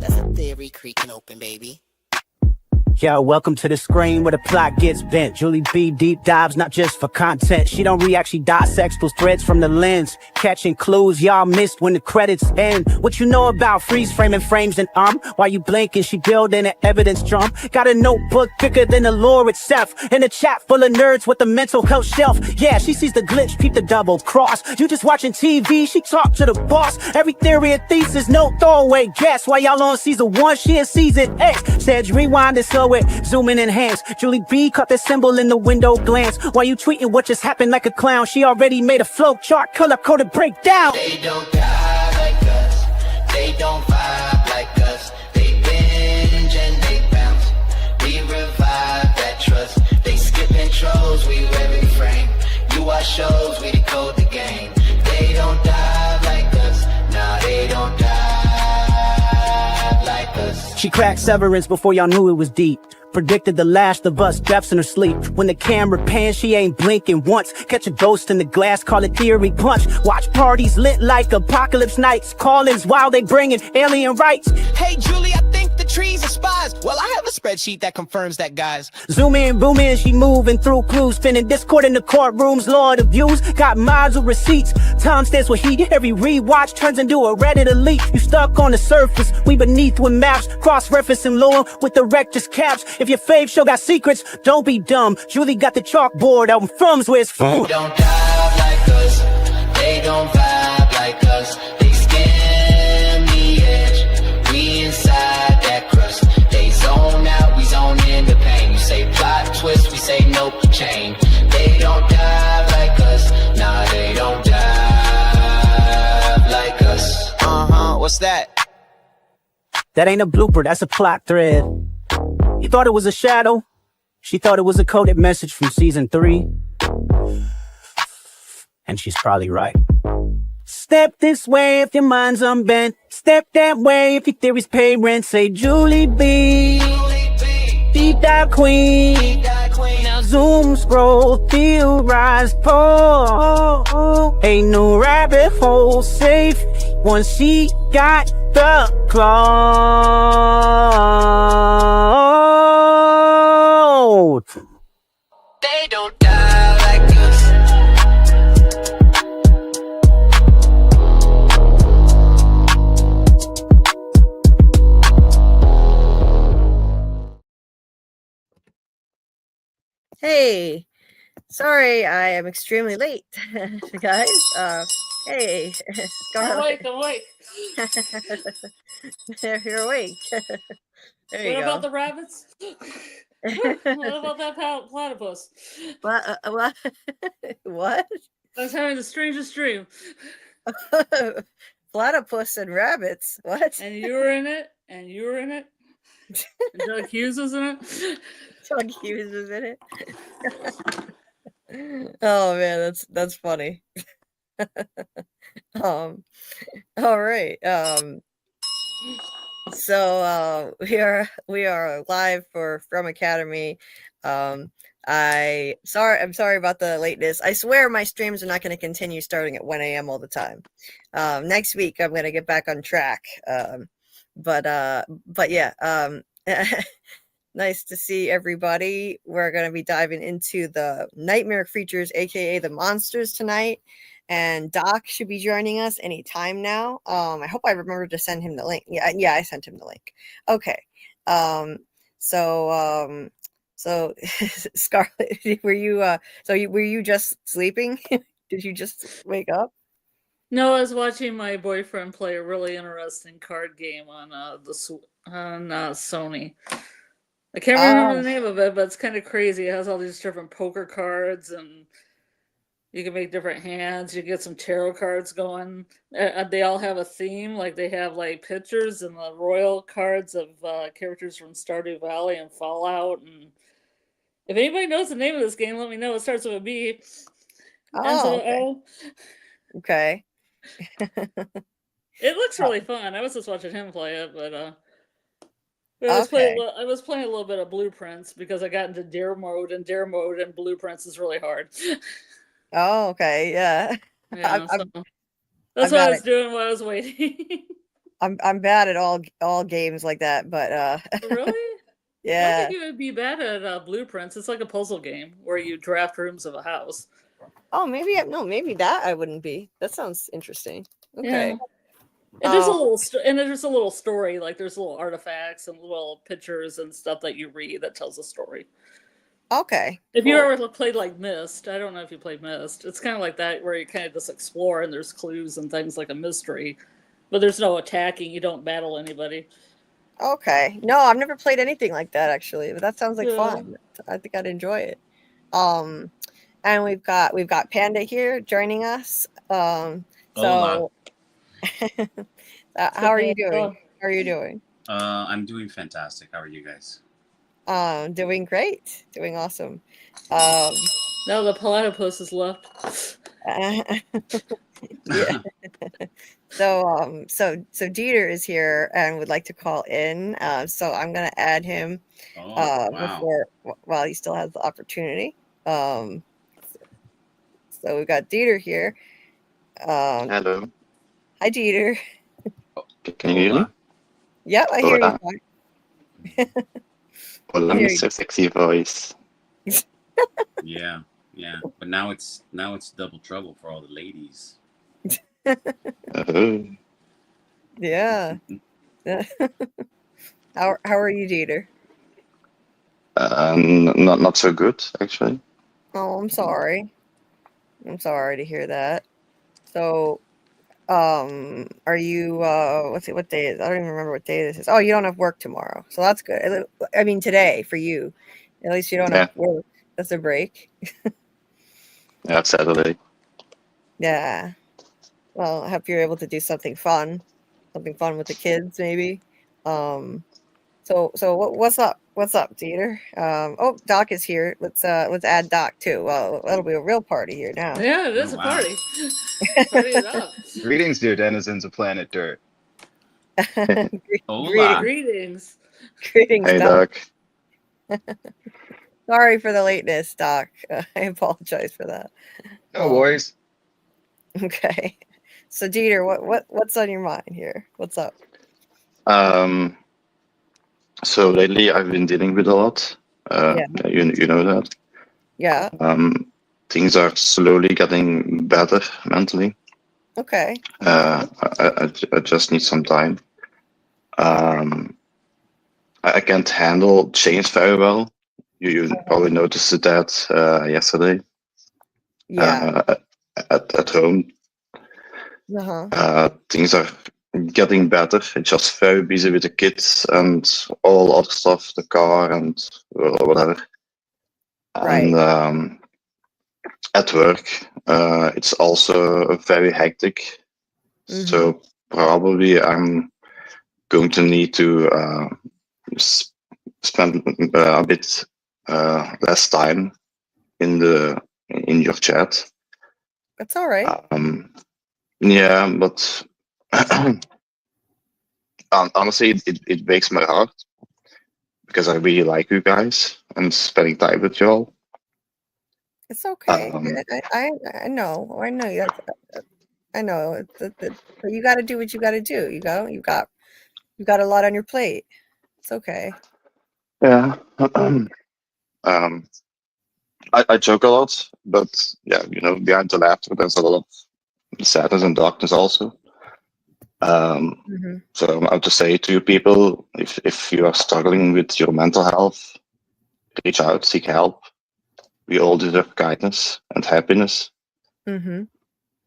That's a theory creaking open, baby. Yo, welcome to the screen where the plot gets bent. Julie B deep dives, not just for content. She don't react, she dissects those threads from the lens, catching clues y'all missed when the credits end. What you know about freeze framing frames and while you blinking, she building an evidence drum. Got a notebook thicker than the lore itself, in a chat full of nerds with a mental health shelf. Yeah, she sees the glitch, peep the double cross. You just watching TV, she talk to the boss. Every theory and thesis, no throwaway guess. While y'all on season 1, she in season X. Said rewind and slow it, zoom in, enhance. Julie B caught the symbol in the window glance. While you tweeting what just happened like a clown, she already made a flow chart, color-coded breakdown. They don't die like us, they don't vibe like us. They binge and they bounce, we revive that trust. They skip intros, we every frame. You watch shows, we decode the game. They don't die like us, nah, they don't die like us. She cracked Severance before y'all knew it was deep. Predicted the Last of Us deaths in her sleep. When the camera pans, she ain't blinking once. Catch a ghost in the glass, call it theory punch. Watch parties lit like apocalypse nights. Call-ins while they bringing alien rights. Hey Julie, I think the trees are spies. Well, I have a spreadsheet that confirms that, guys. Zoom in, boom in, she moving through clues. Spinning Discord in the courtrooms, Lord of views. Got mods with receipts. Time stands with heat. Every rewatch turns into a Reddit elite. You stuck on the surface, we beneath with maps. Cross-referencing lore with the rector's caps. If your fave show got secrets, don't be dumb. Julie got the chalkboard out in From's where it's from. They don't dive like us, they don't vibe like us. They skim the edge, we inside that crust. They zone out, we zone in the pain. You say plot twist, we say nope, chain. They don't dive like us, nah, they don't dive like us. What's that? That ain't a blooper, that's a plot thread. You thought it was a shadow? She thought it was a coded message from season 3. And she's probably right. Step this way if your mind's unbent. Step that way if your theories pay rent. Say Julie B, deep dive queen. Now zoom, scroll, theorize, pull. Ain't no rabbit hole safe once she got the cloud. They don't die like us. Hey, sorry, I am extremely late, guys. Hey, Scarlett. I'm awake. You're awake. There you What go. about the rabbits? What about that platypus? What? What? I was having the strangest dream. Platypus and rabbits. What? And you were in it, and you were in it. And Doug Hughes was in it. Doug Hughes was in it. Oh man, that's funny. All right. So we are live for FROMacademy. I'm sorry about the lateness. I swear my streams are not going to continue starting at 1 a.m. all the time. Next week I'm going to get back on track. But yeah, nice to see everybody. We're going to be diving into the nightmare creatures, aka the monsters, tonight. And Doc should be joining us anytime now. I hope I remember to send him the link. Yeah, I sent him the link. Okay. So Scarlett, were you just sleeping? Did you just wake up? No, I was watching my boyfriend play a really interesting card game on Sony. I can't remember the name of it, but it's kind of crazy. It has all these different poker cards, and you can make different hands. You get some tarot cards going. They all have a theme. Like they have like pictures and the royal cards of characters from Stardew Valley and Fallout. And if anybody knows the name of this game, let me know. It starts with a B. Ends with an O. Okay. It looks really fun. I was just watching him play it, but I was playing a little bit of Blueprints because I got into Dare mode, and Blueprints is really hard. Oh, okay, yeah. Yeah, that's what I was doing while I was waiting. I'm bad at all games like that, but Really? I yeah. think you would be bad at blueprints. It's like a puzzle game where you draft rooms of a house. Oh, maybe maybe that I wouldn't be. That sounds interesting. Okay. Yeah. And there's a little story. Like there's little artifacts and little pictures and stuff that you read that tells a story. Okay. If cool. you ever played like Myst, I don't know if you played Myst. It's kind of like that where you kind of just explore and there's clues and things like a mystery, but there's no attacking. You don't battle anybody. Okay. No, I've never played anything like that actually, but that sounds like Yeah. fun. I think I'd enjoy it. And we've got Panda here joining us. So how are you doing? How are you doing? I'm doing fantastic. How are you guys? Doing great. Doing awesome. Now the platypus is left. Yeah. So Dieter is here and would like to call in. So I'm gonna add him while he still has the opportunity. So we've got Dieter here. Hello. Hi, Dieter. Can you hear me? Yep, I hear you fine. Hola, Mr. Sexy Voice. Yeah. But now it's double trouble for all the ladies. Yeah. How are you, Dieter? Not so good, actually. Oh, I'm sorry. I'm sorry to hear that. So, are you what day is? I don't even remember what day this is. Oh, you don't have work tomorrow, so that's good. I mean, today for you, at least you don't have work. That's a break. Yeah, it's Saturday. Yeah. Well, I hope you're able to do something fun with the kids, maybe. So what's up? What's up, Dieter? Oh, Doc is here. Let's add Doc too. Well, that'll be a real party here now. Yeah, it is a party. Party it up. Greetings, dear denizens of planet Dirt. Greetings. Hey, Doc. Sorry for the lateness, Doc. I apologize for that. No worries. Okay. So Dieter, what's on your mind here? What's up? So lately I've been dealing with a lot. You know that. Yeah. Things are slowly getting better mentally. Okay. I just need some time. I can't handle change very well. You probably noticed that yesterday. Yeah. At home. Things are getting better. I'm just very busy with the kids and all other stuff, the car and whatever. Right. And at work, it's also very hectic. So probably I'm going to need to spend a bit less time in your chat. That's all right. Yeah, but honestly, it breaks my heart because I really like you guys and spending time with you all. It's okay. I know. I know. I know. But you got to do what you got to do. You got a lot on your plate. It's okay. Yeah. I joke a lot, but yeah, behind the laughter, there's a lot of sadness and darkness also. So I have to say to you people, if you are struggling with your mental health, reach out, seek help. We all deserve kindness and happiness.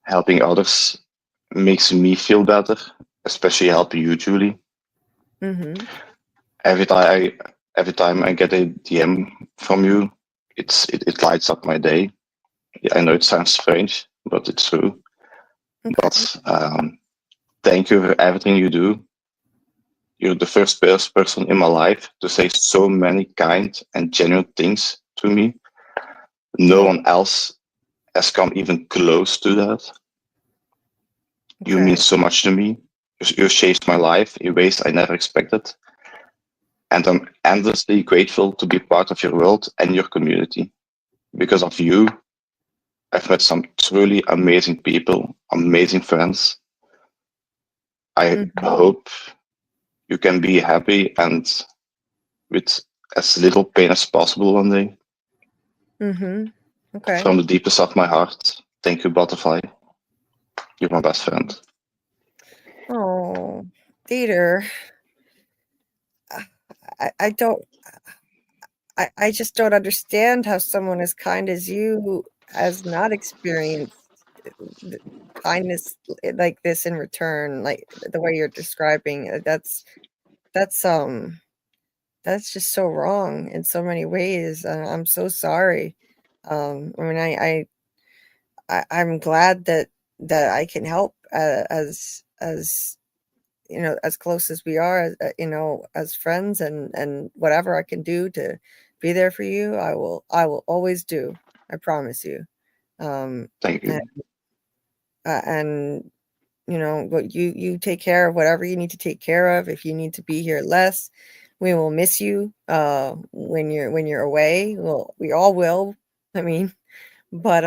Helping others makes me feel better, especially helping you, Julie. Every time I get a DM from you, it lights up my day. Yeah, I know it sounds strange, but it's true. But thank you for everything you do. You're the first person in my life to say so many kind and genuine things to me. No one else has come even close to that. You mean so much to me. You shaped my life in ways I never expected. And I'm endlessly grateful to be part of your world and your community. Because of you, I've met some truly amazing people, amazing friends. I hope you can be happy and with as little pain as possible one day. Okay. From the deepest of my heart, thank you, Butterfly. You're my best friend. Oh, Dieter. I don't. I just don't understand how someone as kind as you has not experienced kindness like this in return, like the way you're describing. That's just so wrong in so many ways. I'm so sorry. I mean, I'm glad that I can help as you know, as close as we are, you know, as friends, and whatever I can do to be there for you, I will always do. I promise you. Thank you. And you know what, you take care of whatever you need to take care of. If you need to be here less, we will miss you when you're away. Well, we all will. I mean, but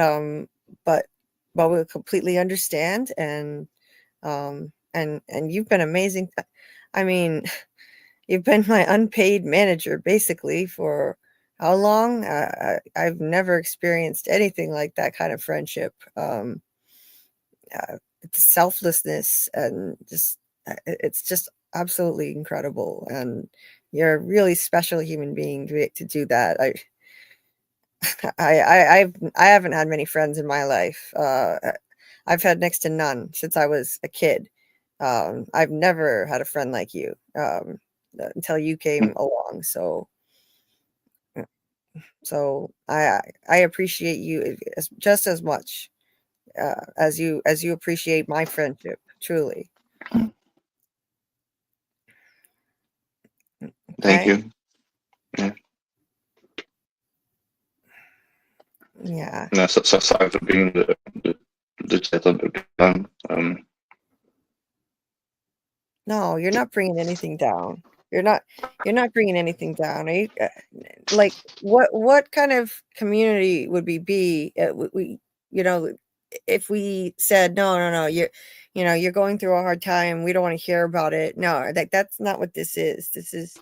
but we'll completely understand. And you've been amazing. I mean, you've been my unpaid manager basically for how long? I've never experienced anything like that kind of friendship. The selflessness and just it's just absolutely incredible. And you're a really special human being to do that. I haven't had many friends in my life. I've had next to none since I was a kid. I've never had a friend like you until you came along. I appreciate you just as much as you appreciate my friendship. Truly. Thank Okay? you. Yeah. Yeah. No, so sorry for being the chatterbug. No, you're not bringing anything down. You're not bringing anything down. Like what kind of community would we be? We you know, if we said no, you're going through a hard time. We don't want to hear about it. No, that's not what this is. This is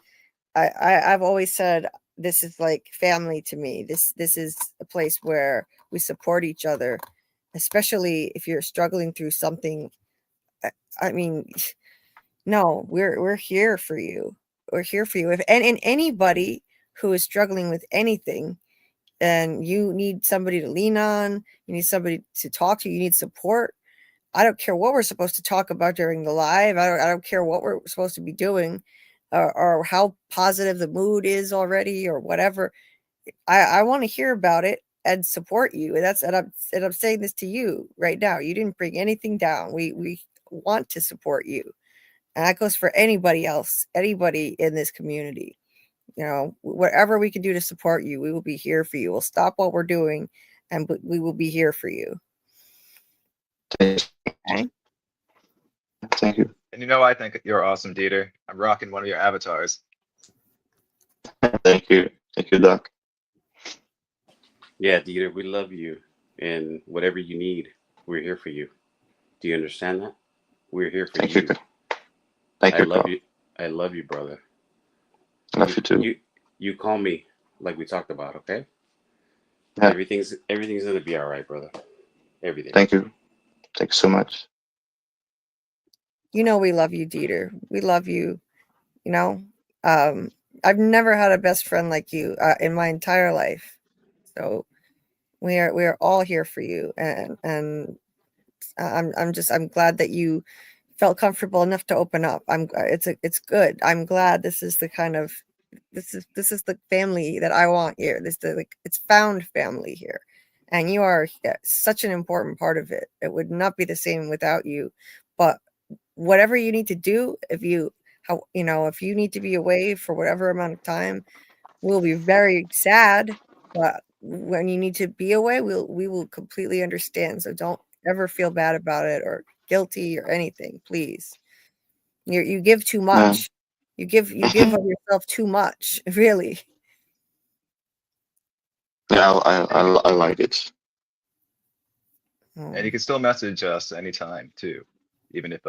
I've always said this is like family to me. This is a place where we support each other, especially if you're struggling through something. I mean, no, we're here for you. We're here for you. If and anybody who is struggling with anything, and you need somebody to lean on, you need somebody to talk to, you need support. I don't care what we're supposed to talk about during the live. I don't care what we're supposed to be doing, or how positive the mood is already, or whatever. I want to hear about it and support you. And I'm saying this to you right now. You didn't bring anything down. We want to support you. And that goes for anybody else, anybody in this community. You know, whatever we can do to support you, we will be here for you. We'll stop what we're doing, and we will be here for you. Okay? Thank you. And you know, I think you're awesome, Dieter. I'm rocking one of your avatars. Thank you. Thank you, Doc. Yeah, Dieter, we love you, and whatever you need, we're here for you. Do you understand that? We're here for Thank you. you. Thank I you, love Carl. you. I love you, brother. Love you too. You call me like we talked about, okay? Yeah. Everything's gonna be all right, brother. Everything. Thank you. Thank you so much. You know we love you, Dieter. We love you. You know, I've never had a best friend like you in my entire life. So we are all here for you, and I'm glad that you felt comfortable enough to open up. It's good. I'm glad this is the kind of this is the family that I want here. It's found family here, and you are such an important part of it. It would not be the same without you. But whatever you need to do, if you need to be away for whatever amount of time, we'll be very sad. But when you need to be away, we will completely understand. So don't ever feel bad about it or guilty or anything, please. You give too much. You give of yourself too much, really. Yeah, I like it. And you can still message us anytime too, even if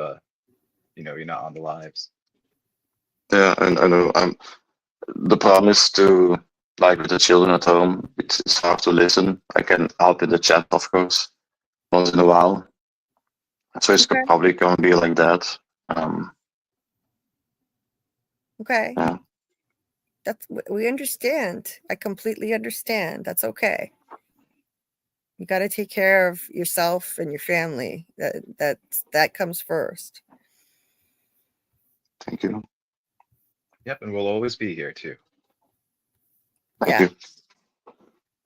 you're not on the lives. Yeah, and I know. The problem is to, like with the children at home, it's hard to listen. I can help in the chat, of course, once in a while. So it's Okay. probably going to be like that. Okay. Yeah. We understand. I completely understand. That's okay. You got to take care of yourself and your family. That comes first. Thank you. Yep, and we'll always be here too. Thank Yeah. you.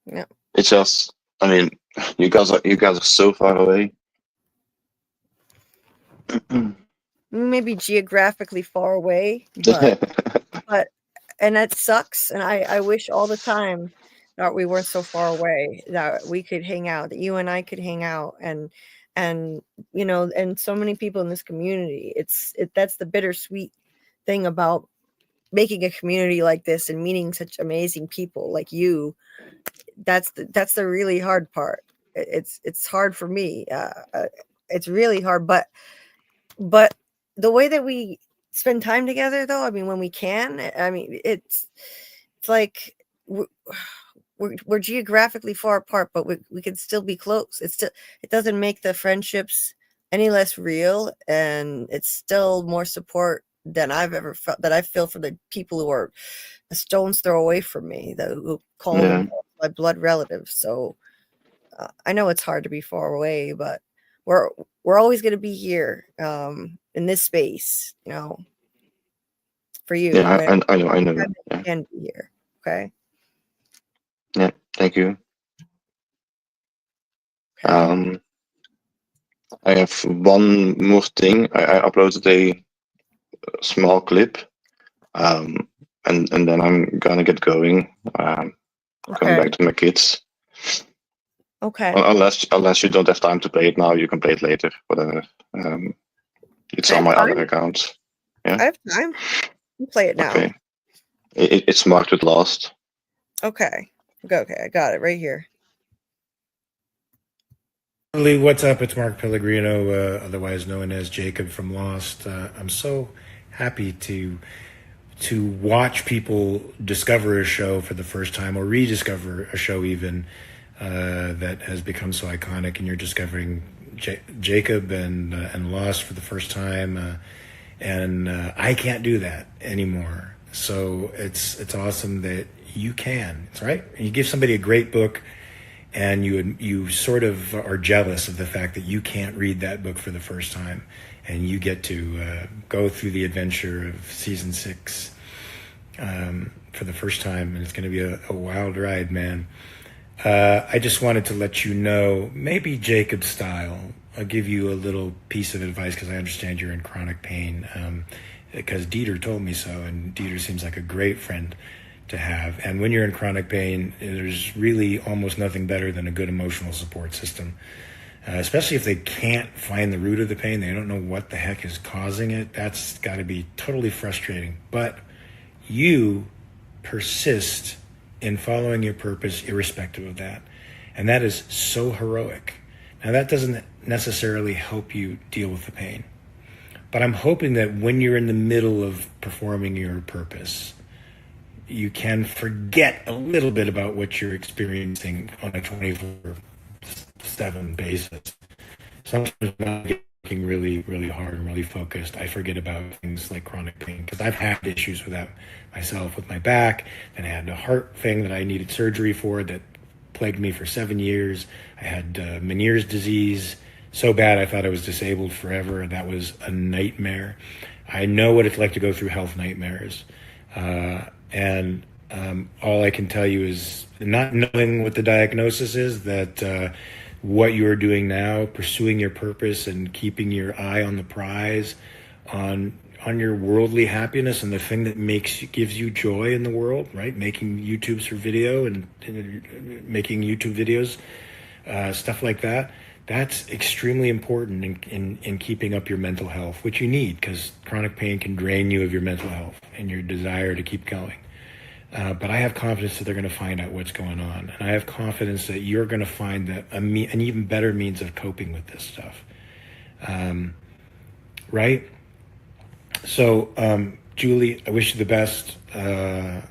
Yeah. It's just, I mean, you guys are so far away. Maybe geographically far away, but and that sucks. And I wish all the time that we weren't so far away, that we could hang out, that you and I could hang out, and and so many people in this community. That's the bittersweet thing about making a community like this and meeting such amazing people like you. That's the really hard part. It's hard for me. It's really hard, but the way that we spend time together, though, I mean, when we can, I mean, it's like we're geographically far apart, but we can still be close. It doesn't make the friendships any less real, and it's still more support than I've ever felt, that I feel for the people who are a stone's throw away from me, who call them my blood relatives. So I know it's hard to be far away, but we're always going to be here in this space, for you. Yeah, I know. Yeah. Can be here. Okay. Yeah, thank you. Okay. I have one more thing. I uploaded a small clip, and then I'm gonna get going. Going back to my kids. Okay. Unless you don't have time to play it now, you can play it later. Whatever. It's on my other account. Yeah. I have time. You play it now. Okay. It's marked with lost. Okay. Okay, I got it right here. What's up? It's Mark Pellegrino, otherwise known as Jacob from Lost. I'm so happy to watch people discover a show for the first time, or rediscover a show even that has become so iconic, and you're discovering Jacob and Lost for the first time, and I can't do that anymore. So it's awesome that you can. It's right. You give somebody a great book, and you sort of are jealous of the fact that you can't read that book for the first time, and you get to go through the adventure of season 6 for the first time, and it's going to be a wild ride, man. I just wanted to let you know, maybe Jacob style, I'll give you a little piece of advice, because I understand you're in chronic pain, because Dieter told me so, and Dieter seems like a great friend to have. And when you're in chronic pain, there's really almost nothing better than a good emotional support system, especially if they can't find the root of the pain. They don't know what the heck is causing it. That's got to be totally frustrating. But you persist in following your purpose irrespective of that. And that is so heroic. Now, that doesn't necessarily help you deal with the pain. But I'm hoping that when you're in the middle of performing your purpose, you can forget a little bit about what you're experiencing on a 24/7 basis. Sometimes when I'm working really, really hard and really focused, I forget about things like chronic pain, because I've had issues with that myself, with my back, and I had a heart thing that I needed surgery for that plagued me for 7 years. I had Meniere's disease, so bad I thought I was disabled forever. That was a nightmare. I know what it's like to go through health nightmares. And all I can tell you is, not knowing what the diagnosis is, that what you are doing now, pursuing your purpose and keeping your eye on the prize, on your worldly happiness and the thing that gives you joy in the world, right? Making YouTubes for video and making YouTube videos, stuff like that. That's extremely important in keeping up your mental health, which you need, because chronic pain can drain you of your mental health and your desire to keep going. But I have confidence that they're going to find out what's going on. And I have confidence that you're going to find that an even better means of coping with this stuff. Right? So, Julie, I wish you the best. And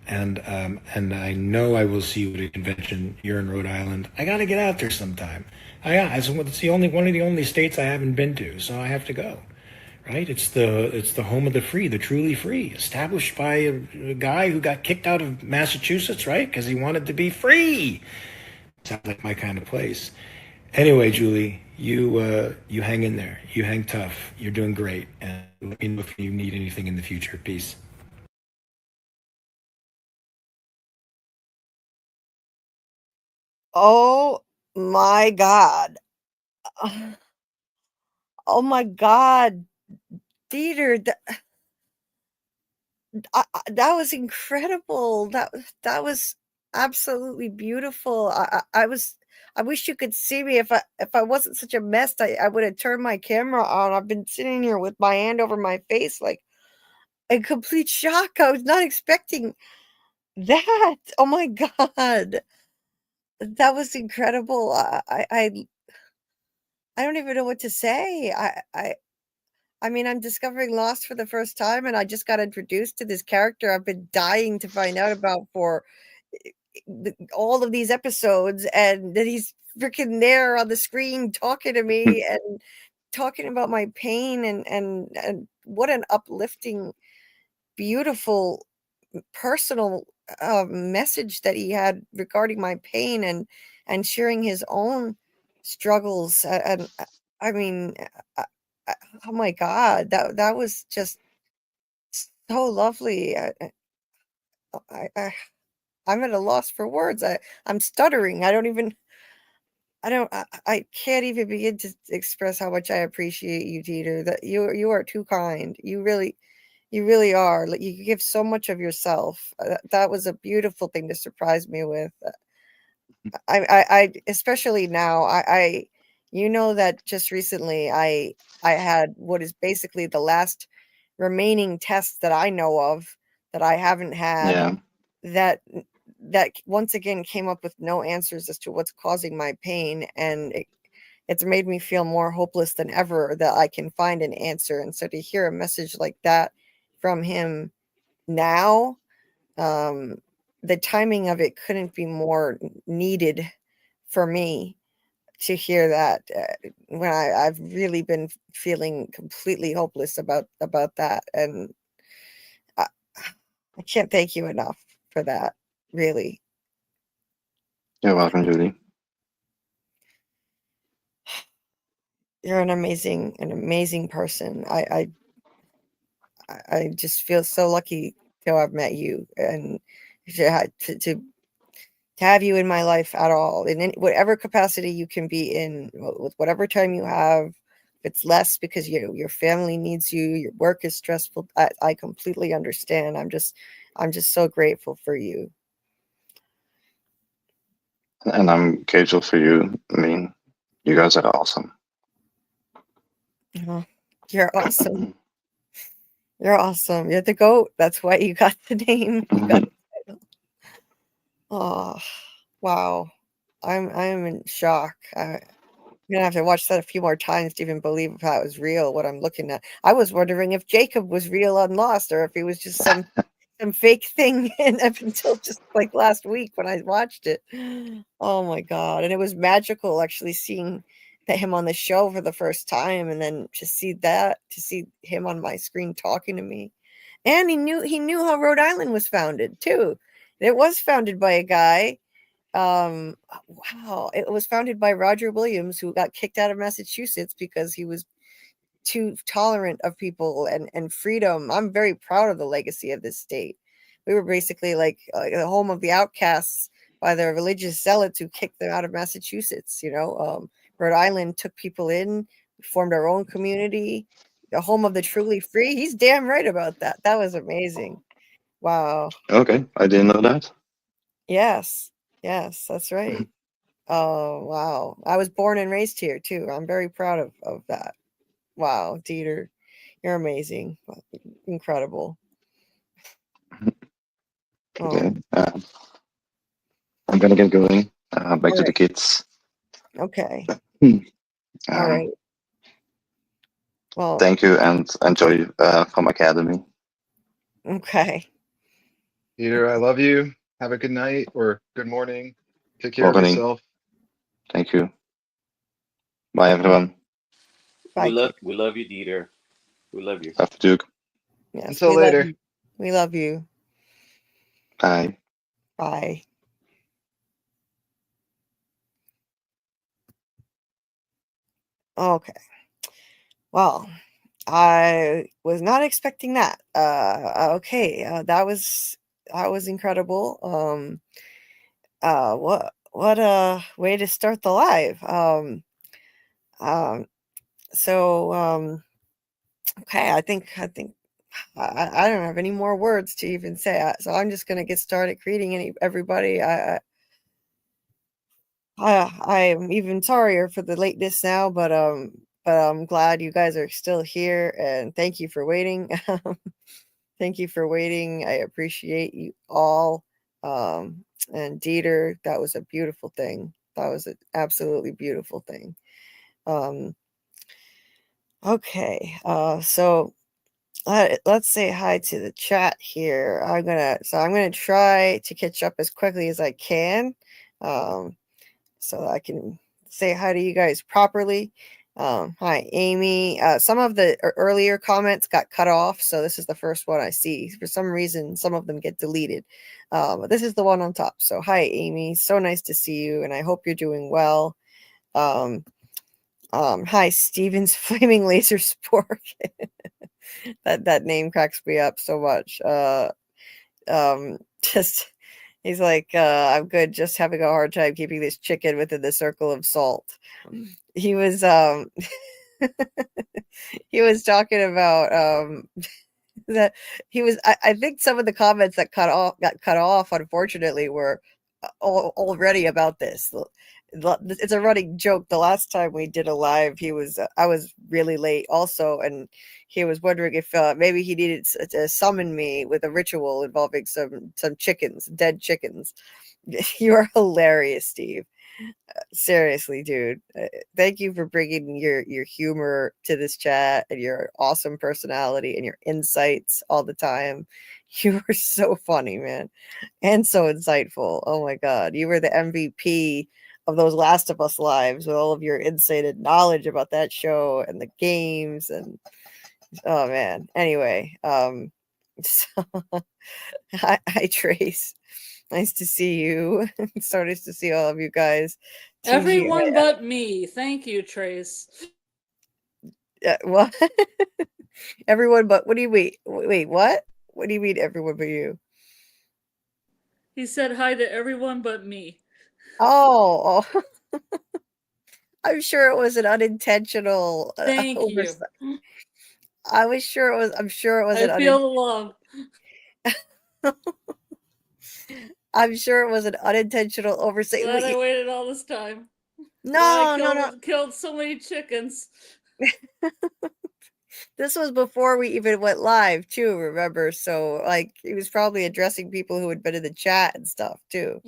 I know I will see you at a convention. You're in Rhode Island. I got to get out there sometime. It's the only one of the only states I haven't been to, so I have to go. Right? It's the home of the free, the truly free, established by a guy who got kicked out of Massachusetts, right? Because he wanted to be free. Sounds like my kind of place. Anyway, Julie, you hang in there. You hang tough. You're doing great. And let me know if you need anything in the future. Peace. Oh my God. Oh my God, Dieter, that was incredible. That was absolutely beautiful. I wish you could see me. If I wasn't such a mess, I would have turned my camera on. I've been sitting here with my hand over my face, like in complete shock. I was not expecting that. Oh my God, that was incredible. I don't even know what to say. I mean, I'm discovering Lost for the first time, and I just got introduced to this character I've been dying to find out about for all of these episodes, and that he's freaking there on the screen talking to me and talking about my pain, and what an uplifting, beautiful, personal message that he had regarding my pain, and sharing his own struggles. And I mean, I- oh my God, that was just so lovely. I'm at a loss for words. I'm stuttering. I can't even begin to express how much I appreciate you, Dieter. That you are too kind. You really are. Like, you give so much of yourself. That was a beautiful thing to surprise me with. I especially now, you know, that just recently I had what is basically the last remaining test that I know of that I haven't had, Yeah. that once again came up with no answers as to what's causing my pain, and it's made me feel more hopeless than ever that I can find an answer. And so to hear a message like that from him now, the timing of it couldn't be more needed for me to hear that, when I've really been feeling completely hopeless about that. And I, I can't thank you enough for that, really. You're welcome, Julie. You're an amazing person. I just feel so lucky to have met you, and to have you in my life at all, in whatever capacity you can be in, with whatever time you have. If it's less because your family needs you, your work is stressful, I completely understand. I'm just so grateful for you. And I'm grateful for you. I mean, you guys are awesome. Oh, you're awesome. You're awesome. You're the GOAT. That's why you got the name. You got the title. Oh, wow. I'm in shock. I'm gonna have to watch that a few more times to even believe if that was real, what I'm looking at. I was wondering if Jacob was real on Lost, or if he was just some fake thing, and up until just like last week when I watched it. Oh my God. And it was magical actually seeing him on the show for the first time, and then to see him on my screen talking to me. And he knew how Rhode Island was founded too. It was founded by a guy. Wow. It was founded by Roger Williams, who got kicked out of Massachusetts because he was too tolerant of people and freedom. I'm very proud of the legacy of this state. We were basically like the home of the outcasts by the religious zealots who kicked them out of Massachusetts. Rhode Island took people in, formed our own community, the home of the truly free. He's damn right about that. That was amazing. Wow. Okay, I didn't know that. Yes, that's right. Oh, wow. I was born and raised here too. I'm very proud of that. Wow, Dieter, you're amazing. Incredible. Okay, Oh, I'm gonna get going. Back all to the right. kids. Okay. Hmm. All Um, right. Well, Thank you and enjoy FROMacademy. okay. Peter, I love you. Have a good night or good morning. Take care of Morning. yourself. Thank you. Bye, everyone. Bye, kid. We love you, Dieter. We love you. Have a Duke. Yes, Until we love later. you. We love you. Bye. Bye. Okay. Well, I was not expecting that. Okay, that was incredible. What a way to start the live. Um, so okay, I think I don't have any more words to even say. So I'm just gonna get started greeting everybody. I'm even sorrier for the lateness now, but I'm glad you guys are still here, and thank you for waiting. Thank you for waiting. I appreciate you all. And Dieter, that was a beautiful thing. That was an absolutely beautiful thing. Okay, so let's say hi to the chat here. I'm gonna try to catch up as quickly as I can. So I can say hi to you guys properly. Hi, Amy. Some of the earlier comments got cut off, so this is the first one I see. For some reason, some of them get deleted. But this is the one on top. So, hi, Amy. So nice to see you, and I hope you're doing well. Hi, Steven's Flaming Laser Spork. that name cracks me up so much. Just he's like, I'm good, just having a hard time keeping this chicken within the circle of salt. He was he was talking about that he was I think some of the comments that got cut off, unfortunately, were already about this. It's a running joke. The last time we did a live, I was really late also, and he was wondering if maybe he needed to summon me with a ritual involving some chickens, dead chickens. You are hilarious, Steve. Seriously, dude. Thank you for bringing your humor to this chat and your awesome personality and your insights all the time. You were so funny, man, and so insightful. Oh my god, you were the MVP of those Last of Us lives with all of your insight and knowledge about that show and the games and oh man. Anyway, so, hi Trace. Nice to see you. So nice to see all of you guys. Everyone but me. Thank you, Trace. What? Everyone but what do you mean? Wait, what? What do you mean everyone but you? He said hi to everyone but me. Oh. I'm sure it was an unintentional Thank oversight. you. I'm sure it was I feel the love. I'm sure it was an unintentional oversight. Glad I waited all this time. No. Killed so many chickens. This was before we even went live too, remember? So like he was probably addressing people who had been in the chat and stuff too.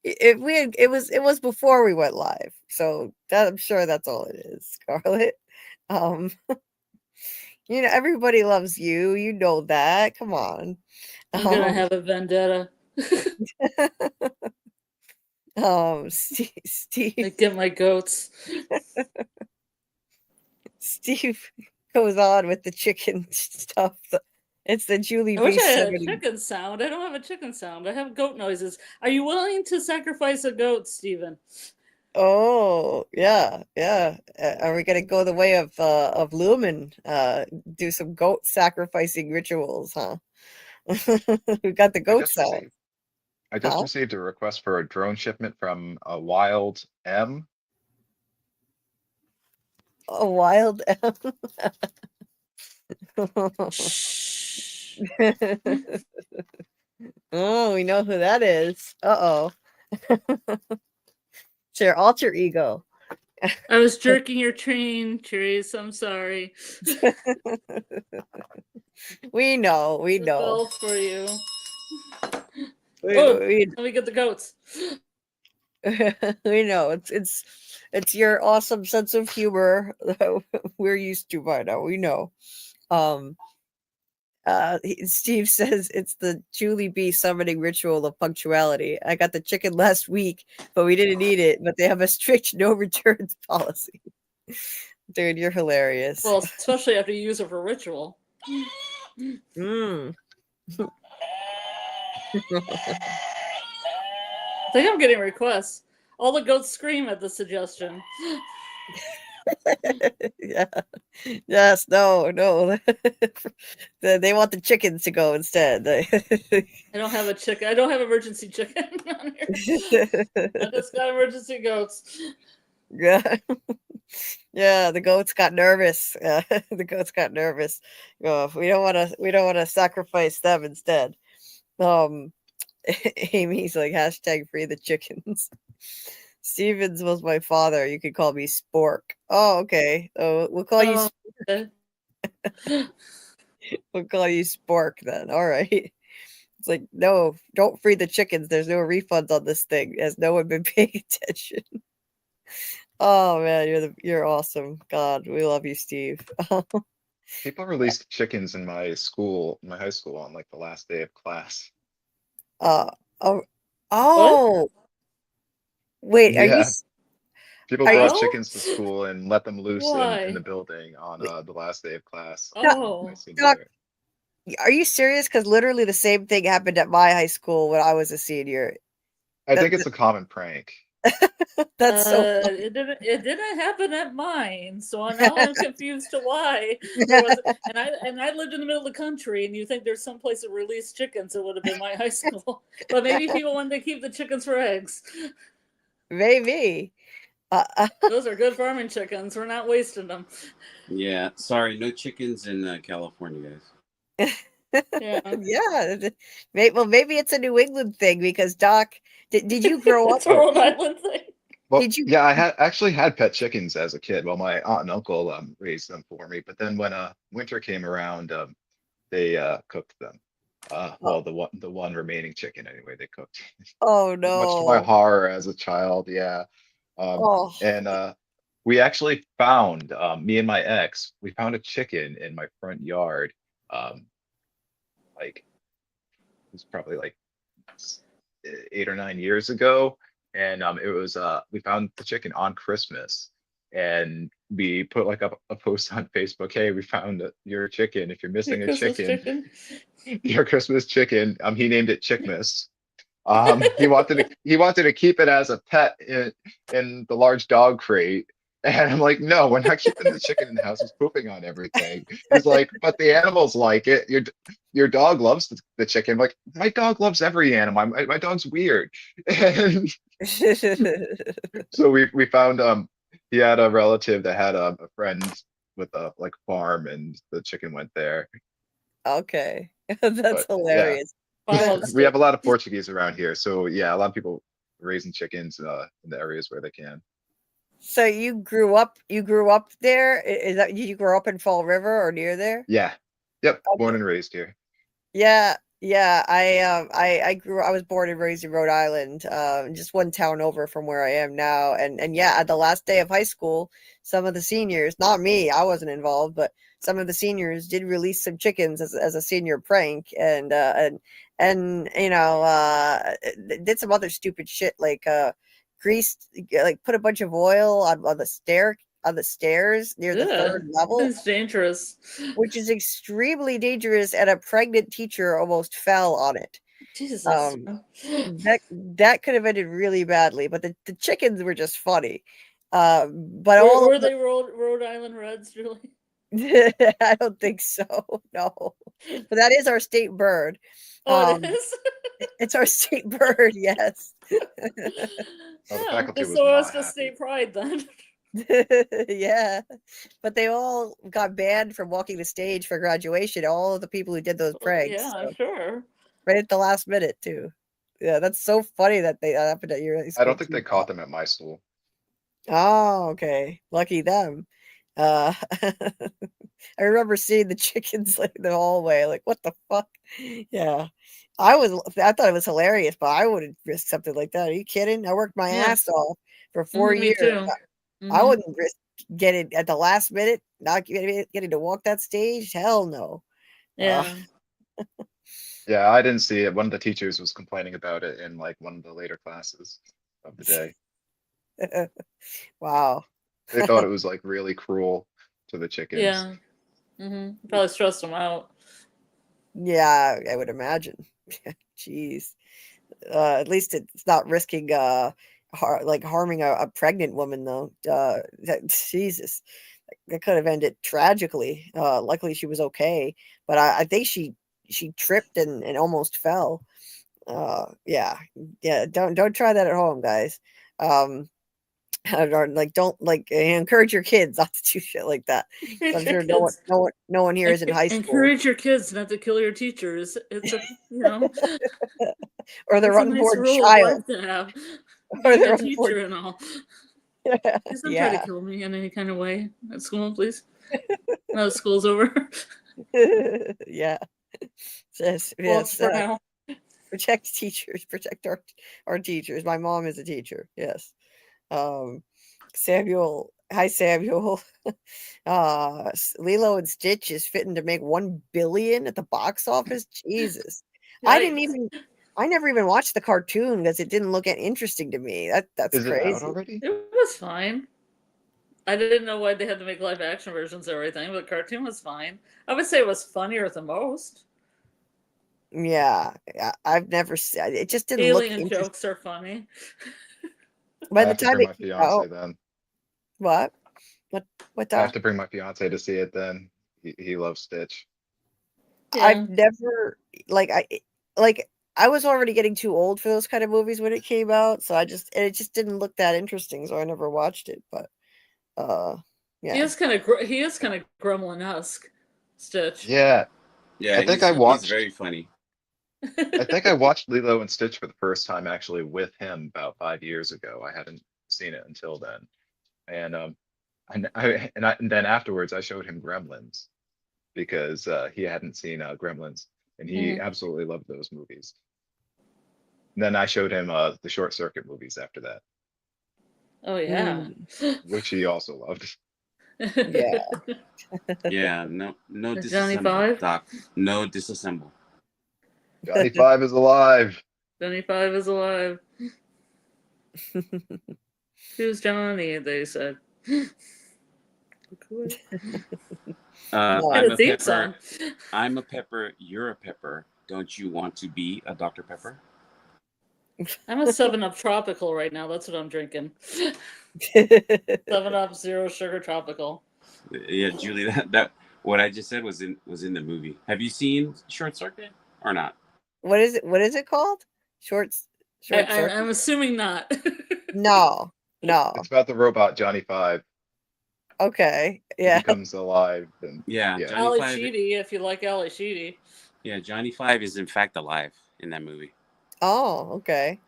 It was before we went live. So I'm sure that's all it is, Scarlett. Everybody loves you. You know that. Come on. I'm gonna have a vendetta. Steve. I get my goats. Steve goes on with the chicken stuff. It's the Julie I wish B. I had a chicken sound. I don't have a chicken sound. I have goat noises. Are you willing to sacrifice a goat, Steven? Oh, yeah. Are we gonna go the way of Lumen? Do some goat sacrificing rituals, huh? We got the goat sound. I just received a request for a drone shipment from a Wild M. A Wild M. Oh, we know who that is. Uh-oh. It's your alter ego. I was jerking your train, Therese. I'm sorry. We know. Bell for you. Let me get the goats. We know it's your awesome sense of humor that we're used to by now. We know. Um, Steve says it's the Julie B summoning ritual of punctuality. I got the chicken last week, but we didn't eat it. But they have a strict no returns policy. Dude, you're hilarious. Well, especially after you use it for ritual. Mm. I think I'm getting requests. All the goats scream at the suggestion. Yeah. Yes. No. They want the chickens to go instead. I don't have a chicken. I don't have emergency chicken on here. I just got emergency goats. Yeah. Yeah, the goats got nervous. The goats got nervous. We don't want to sacrifice them instead. Amy's like hashtag free the chickens. Stevens was my father. You could call me Spork. Oh, okay. Oh, we'll call you. Okay. We'll call you Spork then. All right. It's like, no, don't free the chickens. There's no refunds on this thing. Has no one been paying attention? Oh man, you're awesome. God, we love you, Steve. People released chickens in my school, my high school, on like the last day of class. Oh. Wait, are you? Yeah, people Are you- brought chickens to school and let them loose Why? in the building on the last day of class. Oh. my senior Doc, year. Are you serious? Because literally the same thing happened at my high school when I was a senior. I think it's a common prank. That's so funny. It didn't happen at mine, so now I'm confused to why. And I lived in the middle of the country, and you think there's some place that released chickens, it would have been my high school. But maybe people wanted to keep the chickens for eggs. Maybe. Those are good farming chickens. We're not wasting them. Yeah, sorry, no chickens in California, guys. Yeah. Yeah. Well, maybe it's a New England thing because Doc, did you grow up? It's a Rhode Island thing. Well, Did you- yeah, I actually had pet chickens as a kid. Well, my aunt and uncle raised them for me. But then when winter came around, they cooked them. Well, the one remaining chicken anyway, they cooked. Oh Much to my no. horror as a child, yeah. Oh. And we actually found me and my ex. We found a chicken in my front yard. Like it was probably like 8 or 9 years ago, and it was we found the chicken on Christmas, and we put like a post on Facebook. Hey, we found your chicken. If you're missing a chicken, your Christmas chicken. He named it Chickmas. He wanted to keep it as a pet in the large dog crate. And I'm like, no, we're not keeping the chicken in the house. It's pooping on everything. He's like, but the animals like it. Your dog loves the chicken. I'm like, my dog loves every animal. My dog's weird. And so we found he had a relative that had a friend with a like farm, and the chicken went there. Okay. That's But, yeah. hilarious. We have a lot of Portuguese around here, so yeah, a lot of people raising chickens in the areas where they can. So you grew up there? Is that you grew up in Fall River or near there? Yeah. Yep. Okay. Born and raised here. Yeah. I was born and raised in Rhode Island, just one town over from where I am now. And yeah, at the last day of high school, some of the seniors, not me, I wasn't involved, but some of the seniors did release some chickens as a senior prank, and you know, did some other stupid shit like greased, like put a bunch of oil on the stairs near the third level. It's dangerous. Which is extremely dangerous, and a pregnant teacher almost fell on it. Jesus. That could have ended really badly, but the chickens were just funny. But were they Rhode Island Reds, Julie? I don't think so. No, but that is our state bird. Oh, it is. It's our state bird. Yes. The faculty was so not it's just state pride then. Yeah, but they all got banned from walking the stage for graduation. All of the people who did those pranks. Yeah, so, sure. right at the last minute too. Yeah, that's so funny that that happened at your school. I don't think they caught them at my school. Oh, okay. Lucky them. I remember seeing the chickens like in the hallway, like what the fuck? Yeah. I thought it was hilarious, but I wouldn't risk something like that. Are you kidding? I worked my Yeah. ass off for 4 Me years. too. I wouldn't risk getting at the last minute, not getting to walk that stage. Hell no. Yeah. Yeah, I didn't see it. One of the teachers was complaining about it in like one of the later classes of the day. Wow. They thought it was like really cruel to the chickens. Yeah. Probably stressed them out. Yeah, I would imagine. Jeez. At least it's not risking harming a pregnant woman though. Jesus. That could have ended tragically. Luckily she was okay, but I think she tripped and almost fell. Yeah. Don't try that at home, guys. Or don't encourage your kids not to do shit like that. I'm sure no one here is in high school. Encourage your kids not to kill your teachers. It's a or their it's a nice unborn rule child. of life to have. Or Being their a unborn teacher and all. Please don't try to kill me in any kind of way at school, please. Now the school's over. Yeah. Yes, For now. Protect teachers. Protect our teachers. My mom is a teacher. Yes. Samuel. Hi, Samuel. Lilo and Stitch is fitting to make 1 billion at the box office. Jesus. I never even watched the cartoon because it didn't look interesting to me. That's Is crazy. it out already? It was fine. I didn't know why they had to make live action versions of everything, but the cartoon was fine. I would say it was funnier than most. Yeah, I've never seen it. Just didn't look Alien interesting. jokes are funny. By I the have to time bring it my came fiance out, then. what I have to bring my fiance to see it then. He loves Stitch. Yeah. I've never I was already getting too old for those kind of movies when it came out, so it just didn't look that interesting, so I never watched it. But yeah, He is kind of Gremlin-esque, Stitch. Yeah, Yeah, I think he's very funny. I think I watched Lilo and Stitch for the first time actually with him about 5 years ago. I hadn't seen it until then, and and then afterwards I showed him Gremlins because he hadn't seen Gremlins, and he absolutely loved those movies. And then I showed him the Short Circuit movies after that, Oh yeah. which he also loved. yeah. Yeah, no Is Johnny disassemble, Five? Doc. No disassemble. Johnny Five is alive. Johnny Five is alive. Who's Johnny? They said. I'm a theme pepper. song. I'm a pepper. You're a pepper. Don't you want to be a Dr. Pepper? I'm a 7-Up Tropical right now. That's what I'm drinking. 7-Up Zero Sugar Tropical. Yeah, Julie, that what I just said was in the movie. Have you seen Short Circuit or not? What is it called? Short Circuit? I'm assuming not. No. It's about the robot Johnny Five. Okay. He Yeah. becomes alive. And Yeah, yeah. Johnny Ali Five. Sheedy, if you like Ali Sheedy. Yeah, Johnny Five is in fact alive in that movie. Oh, okay.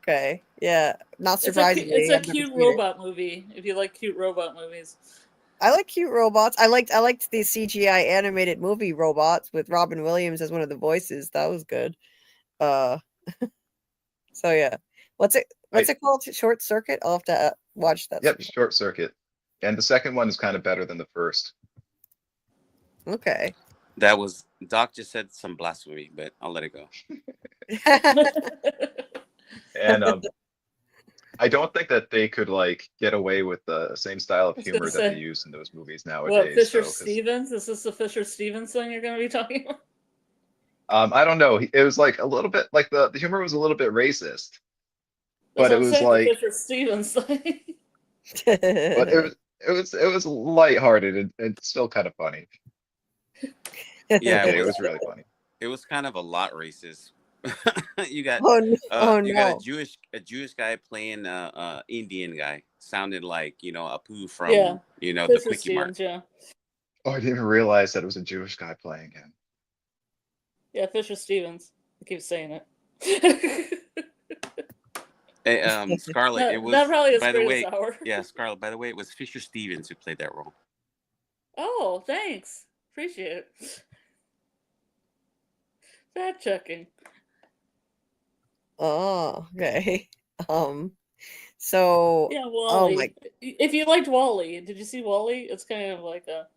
Okay. Yeah. Not It's a surprisingly. I've never cute seen it. robot movie. If you like cute robot movies. I like cute robots. I liked the CGI animated movie Robots with Robin Williams as one of the voices. That was good. So yeah. What's it called? Short Circuit? I'll have to watch that. Yep, Short Circuit. And the second one is kind of better than the first. Okay. That was Doc just said some blasphemy, but I'll let it go. And I don't think that they could like get away with the same style of humor that they use in those movies nowadays. What, Fisher though, 'cause, Stevens? Is this the Fisher Stevens thing you're going to be talking about? I don't know. It was like a little bit like the humor was a little bit racist, but it was like the Fisher Stevens thing. but it was lighthearted and still kind of funny. Yeah, It was really funny. It was kind of a lot racist. You got no. you got a Jewish guy playing Indian guy. Sounded like, Apu from Yeah. the Fisher Quickie Mart. Stevens, yeah. Oh, I didn't even realize that it was a Jewish guy playing him. Yeah, Fisher Stevens. I keep saying it. Hey, Scarlett, it was that probably is by the great way. as hour. Yeah, Scarlett. By the way, it was Fisher Stevens who played that role. Oh, thanks. Appreciate it. Fact checking. Oh, okay. So, Yeah, oh my, Wally. If you liked Wally, did you see Wally? It's kind of like a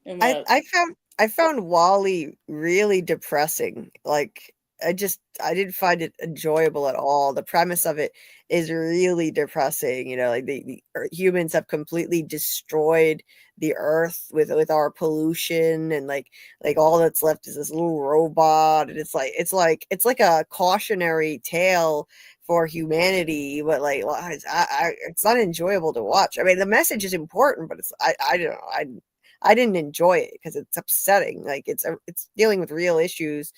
in I that. I found Wally really depressing. Like I didn't find it enjoyable at all. The premise of it is really depressing. You know, like humans have completely destroyed the earth with our pollution, and like all that's left is this little robot, and it's like a cautionary tale for humanity, but like well, it's not enjoyable to watch. I mean, the message is important, but I don't know. I didn't enjoy it because it's upsetting. Like it's dealing with real issues.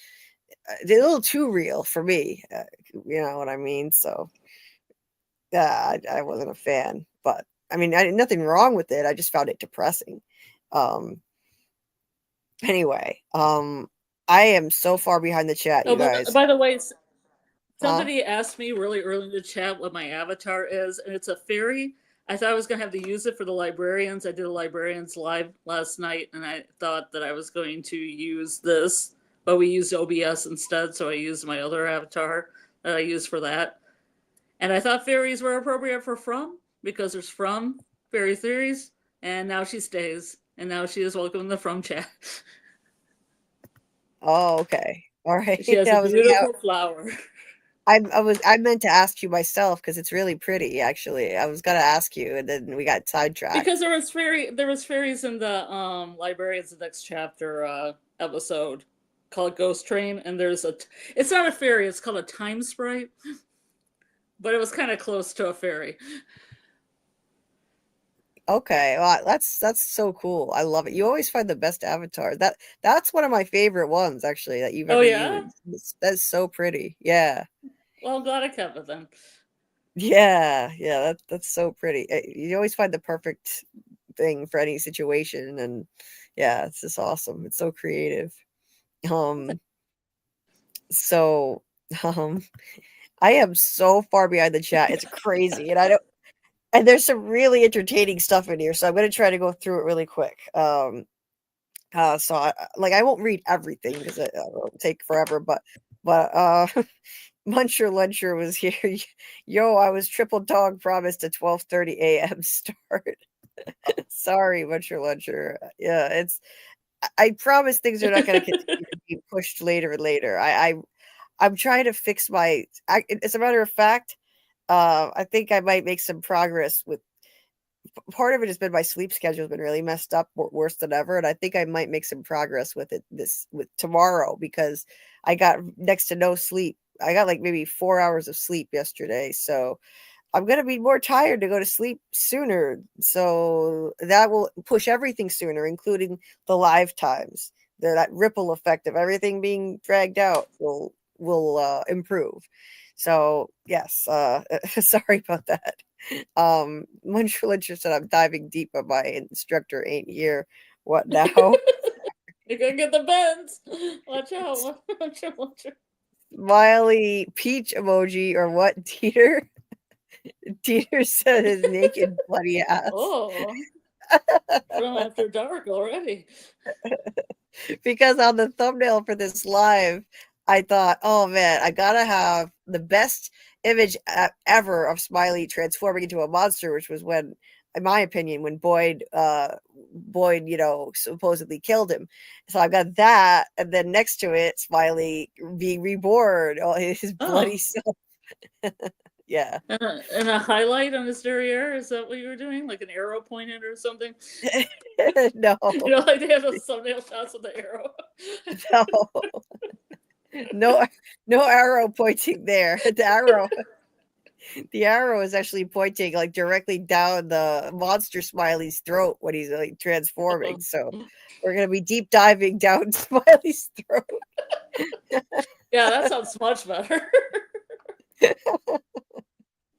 It's a little too real for me. You know what I mean? So yeah, I wasn't a fan. But I mean, nothing wrong with it. I just found it depressing. Um. Anyway, I am so far behind the chat, Oh, you but guys. by the way, Huh? somebody asked me really early in the chat what my avatar is, and it's a fairy. I thought I was going to have to use it for the librarians. I did a librarians live last night, and I thought that I was going to use this, but we used OBS instead, so I used my other avatar that I used for that. And I thought fairies were appropriate for From, because there's From fairy theories, and now she stays, and now she is welcome in the From chat. Oh, okay. All right. She has a I was yeah, beautiful flower. I meant to ask you myself because it's really pretty. Actually, I was gonna ask you, and then we got sidetracked. Because there was fairies in the Librarians the Next Chapter episode called Ghost Train, and it's not a fairy, it's called a time sprite. But it was kind of close to a fairy. Okay, well, that's so cool. I love it. You always find the best avatar. That's one of my favorite ones actually that you've Oh ever yeah? used. That's so pretty. Yeah. Well, I'm glad I kept it then. Yeah, yeah, that's so pretty. You always find the perfect thing for any situation, and yeah, it's just awesome. It's so creative. Um, so um I am so far behind the chat. It's crazy. And I don't and there's some really entertaining stuff in here, so I'm gonna try to go through it really quick. So I won't read everything because it'll take forever, but Muncher Luncher was here. Yo, I was triple dog promised a 12:30 a.m. start. Sorry, Muncher Luncher. Yeah, I promise things are not going to continue to be pushed later and later. I'm trying to fix as a matter of fact, I think I might make some progress with part of it has been my sleep schedule has been really messed up, worse than ever, and I think I might make some progress with it with tomorrow because I got next to no sleep. I got like maybe 4 hours of sleep yesterday, so I'm gonna be more tired to go to sleep sooner. So that will push everything sooner, including the live times. That ripple effect of everything being dragged out will improve. So yes, sorry about that. Muncher said I'm diving deep, but my instructor ain't here. What now? You're gonna get the bends. Watch out. Watch out. Watch out. Smiley peach emoji or what, Dieter? Dieter said his naked bloody ass. Oh. From After Dark already. Because on the thumbnail for this live, I thought, oh man, I gotta have the best image ever of Smiley transforming into a monster, which was when, in my opinion, when Boyd, supposedly killed him. So I got that, and then next to it, Smiley being reborn, all his bloody self. Yeah. And a highlight on his derriere? Is that what you were doing? Like an arrow pointed or something? No. You know, like they have those thumbnail shots with the arrow. No. No arrow pointing there. The arrow is actually pointing like directly down the monster Smiley's throat when he's like transforming. So we're gonna be deep diving down Smiley's throat. Yeah, that sounds much better.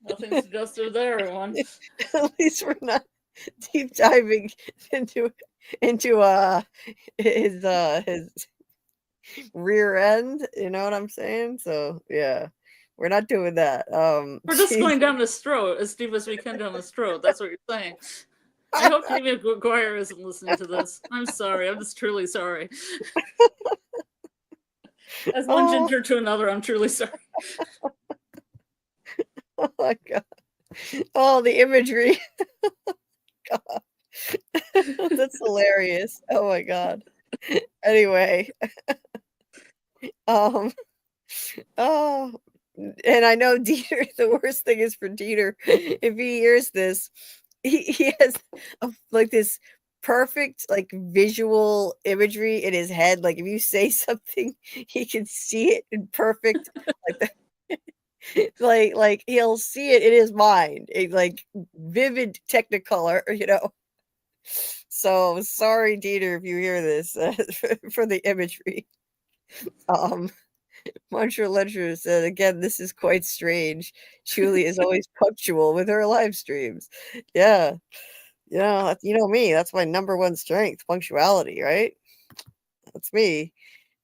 Nothing suggested there, everyone. At least we're not deep diving into his rear end. You know what I'm saying? So yeah, we're not doing that. We're just going down his throat as deep as we can down his throat. That's what you're saying. I hope David McGuire isn't listening to this. I'm sorry. I'm just truly sorry. As one ginger to another, I'm truly sorry. my god. Oh, the imagery. God. That's hilarious. Oh my god. Anyway. Oh, and I know Dieter, the worst thing is for Dieter, if he hears this, he has like this perfect like visual imagery in his head. Like if you say something, he can see it in perfect like like he'll see it in his mind, like vivid technicolor, So sorry, Dieter, if you hear this for the imagery. Mantra Ledger said, again, this is quite strange. Julie is always punctual with her live streams. Yeah. You know me. That's my number one strength, punctuality, right? That's me.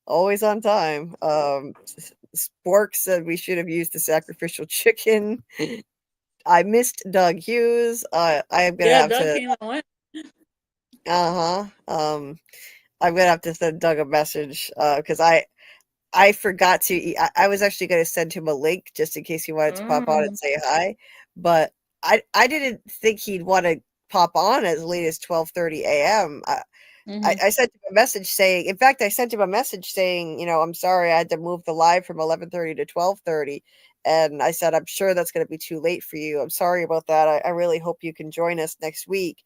Always on time. Spork said we should have used the sacrificial chicken. I missed Doug Hughes. I am gonna have Doug to. came and went. I'm gonna have to send Doug a message because I forgot to. I was actually going to send him a link just in case he wanted to pop on and say hi, but I didn't think he'd want to pop on as late as 12:30 a.m. I sent him a message saying, in fact, I sent him a message saying, I'm sorry, I had to move the live from 11:30 to 12:30, and I said, I'm sure that's going to be too late for you. I'm sorry about that. I really hope you can join us next week,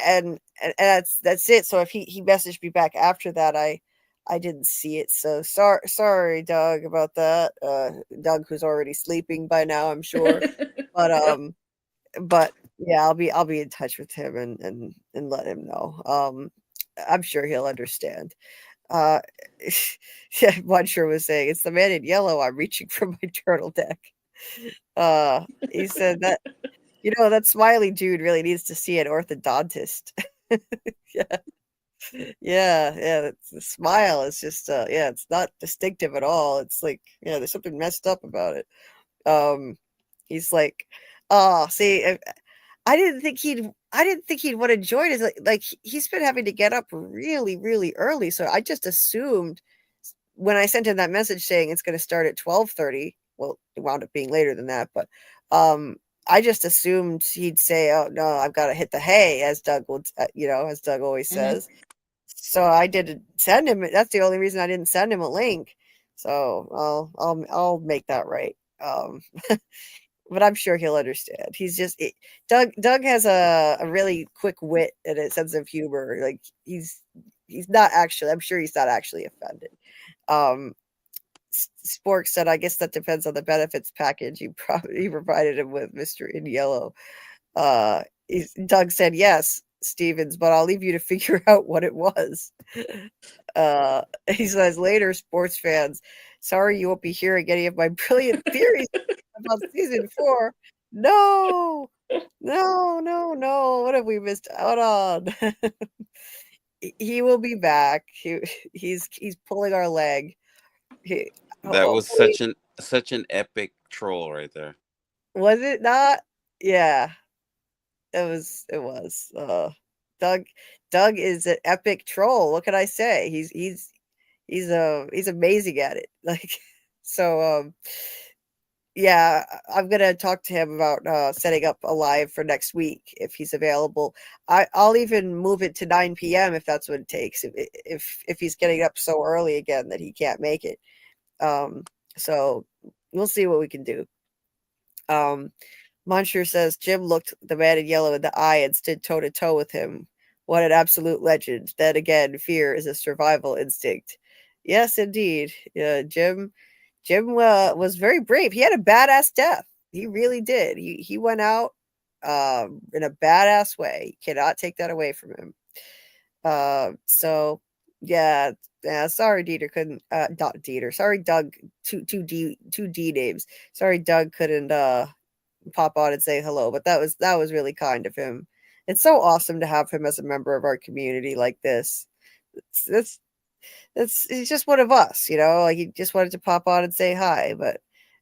and that's it. So if he messaged me back after that, I didn't see it, so sorry, Doug, about that. Doug, who's already sleeping by now, I'm sure. But yeah, I'll be in touch with him and let him know. I'm sure he'll understand. Yeah, Muncher was saying it's the man in yellow. I'm reaching for my turtle deck. He said that that smiley dude really needs to see an orthodontist. Yeah. Yeah, the smile is just it's not distinctive at all. It's like, there's something messed up about it. He's like, oh, see, I didn't think he'd want to join us. Like he's been having to get up really, really early. So I just assumed when I sent him that message saying it's going to start at 12:30. Well, it wound up being later than that, but I just assumed he'd say, "Oh no, I've got to hit the hay," as Doug would, as Doug always says. So I didn't send him. That's the only reason I didn't send him a link. So I'll make that right. But I'm sure he'll understand. Doug has a really quick wit and a sense of humor. Like he's not actually. I'm sure he's not actually offended. Spork said, "I guess that depends on the benefits package you provided him with, Mr. In Yellow." Doug said, "Yes, Stevens, but I'll leave you to figure out what it was." He says, "Later, sports fans, sorry you won't be hearing any of my brilliant theories about season 4. No, no. What have we missed out on?" He will be back. He's pulling our leg. That was Hopefully, such an epic troll right there. was it not? Yeah, it was. Doug is an epic troll. What can I say? He's amazing at it. Like so yeah, I'm gonna talk to him about setting up a live for next week if he's available. I'll even move it to 9 p.m. if that's what it takes. If he's getting up so early again that he can't make it. So we'll see what we can do. Monsieur says Jim looked the man in yellow in the eye and stood toe to toe with him. What an absolute legend. Then again, fear is a survival instinct. Yes, indeed. Jim was very brave. He had a badass death. He really did. He went out in a badass way. You cannot take that away from him. So yeah. Sorry, Dieter couldn't. Not Dieter. Sorry, Doug. Two D names. Sorry, Doug couldn't pop on and say hello. But that was really kind of him. It's so awesome to have him as a member of our community like this. He's just one of us, Like he just wanted to pop on and say hi. But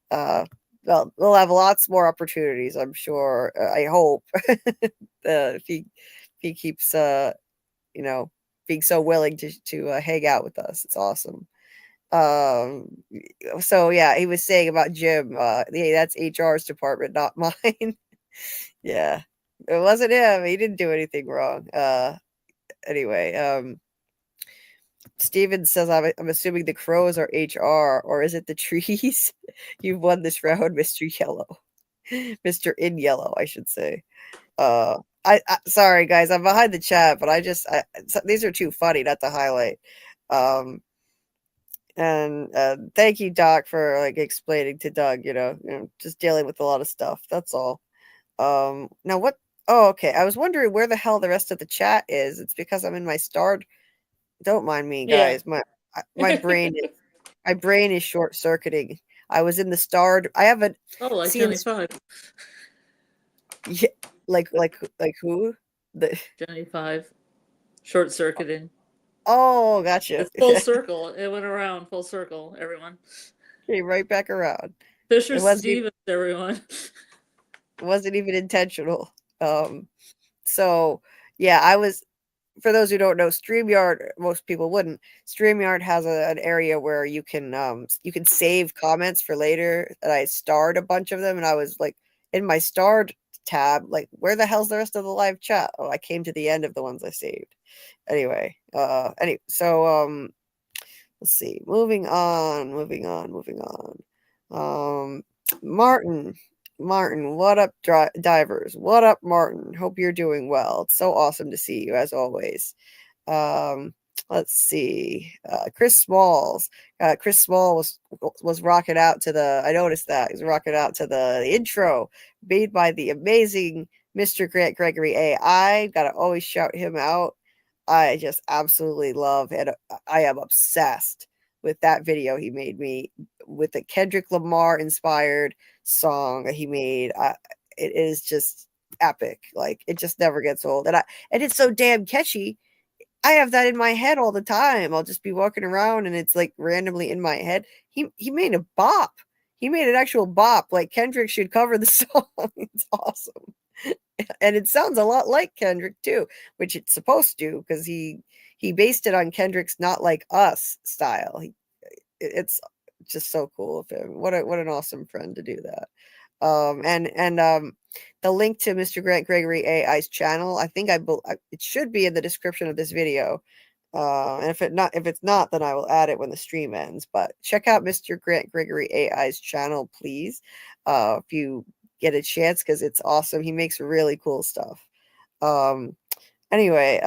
well, we'll have lots more opportunities, I'm sure. I hope if he keeps being so willing to hang out with us. It's awesome. So yeah, he was saying about Jim. Yeah, that's HR's department, not mine. Yeah, it wasn't him. He didn't do anything wrong. Anyway, Steven says, I'm assuming the crows are HR, or is it the trees? You've won this round, Mr. Yellow. Mr. In Yellow, I should say. I sorry guys, I'm behind the chat, but these are too funny not to highlight. And thank you, Doc, for like explaining to Doug, just dealing with a lot of stuff. That's all. Now what? Oh, okay. I was wondering where the hell the rest of the chat is. It's because I'm in my starred. Don't mind me, Yeah. guys. My brain is short circuiting. I was in the starred. I haven't. Like Johnny 5. Yeah, like who? Johnny 5. Short circuiting. Oh, gotcha. It's full circle. It went around full circle, everyone. Came right back around. Fisher Stevens, everyone. It wasn't even intentional. So yeah, I was, for those who don't know, StreamYard, most people wouldn't. StreamYard has an area where you can save comments for later, and I starred a bunch of them, and I was like in my starred tab, like, where the hell's the rest of the live chat? Oh, I came to the end of the ones I saved. Anyway, so let's see. Moving on. Martin, what up, divers? What up, Martin? Hope you're doing well. It's so awesome to see you as always. Let's see. Chris Smalls. Chris Small was rocking out to the. I noticed that he's rocking out to the intro made by the amazing Mr. Grant Gregory AI. Gotta always shout him out. I just absolutely love and I am obsessed with that video he made me with the Kendrick Lamar inspired song that he made. It is just epic. Like, it just never gets old. And it's so damn catchy. I have that in my head all the time. I'll just be walking around and it's like randomly in my head. He made a bop. He made an actual bop. Like, Kendrick should cover the song. It's awesome. And it sounds a lot like Kendrick too, which it's supposed to, because he based it on Kendrick's "Not Like Us" style. It's just so cool of him. What an awesome friend to do that. And the link to Mr. Grant Gregory AI's channel, I think it should be in the description of this video. And if it's not, then I will add it when the stream ends. But check out Mr. Grant Gregory AI's channel, please, if you get a chance, because it's awesome. He makes really cool stuff. Anyway,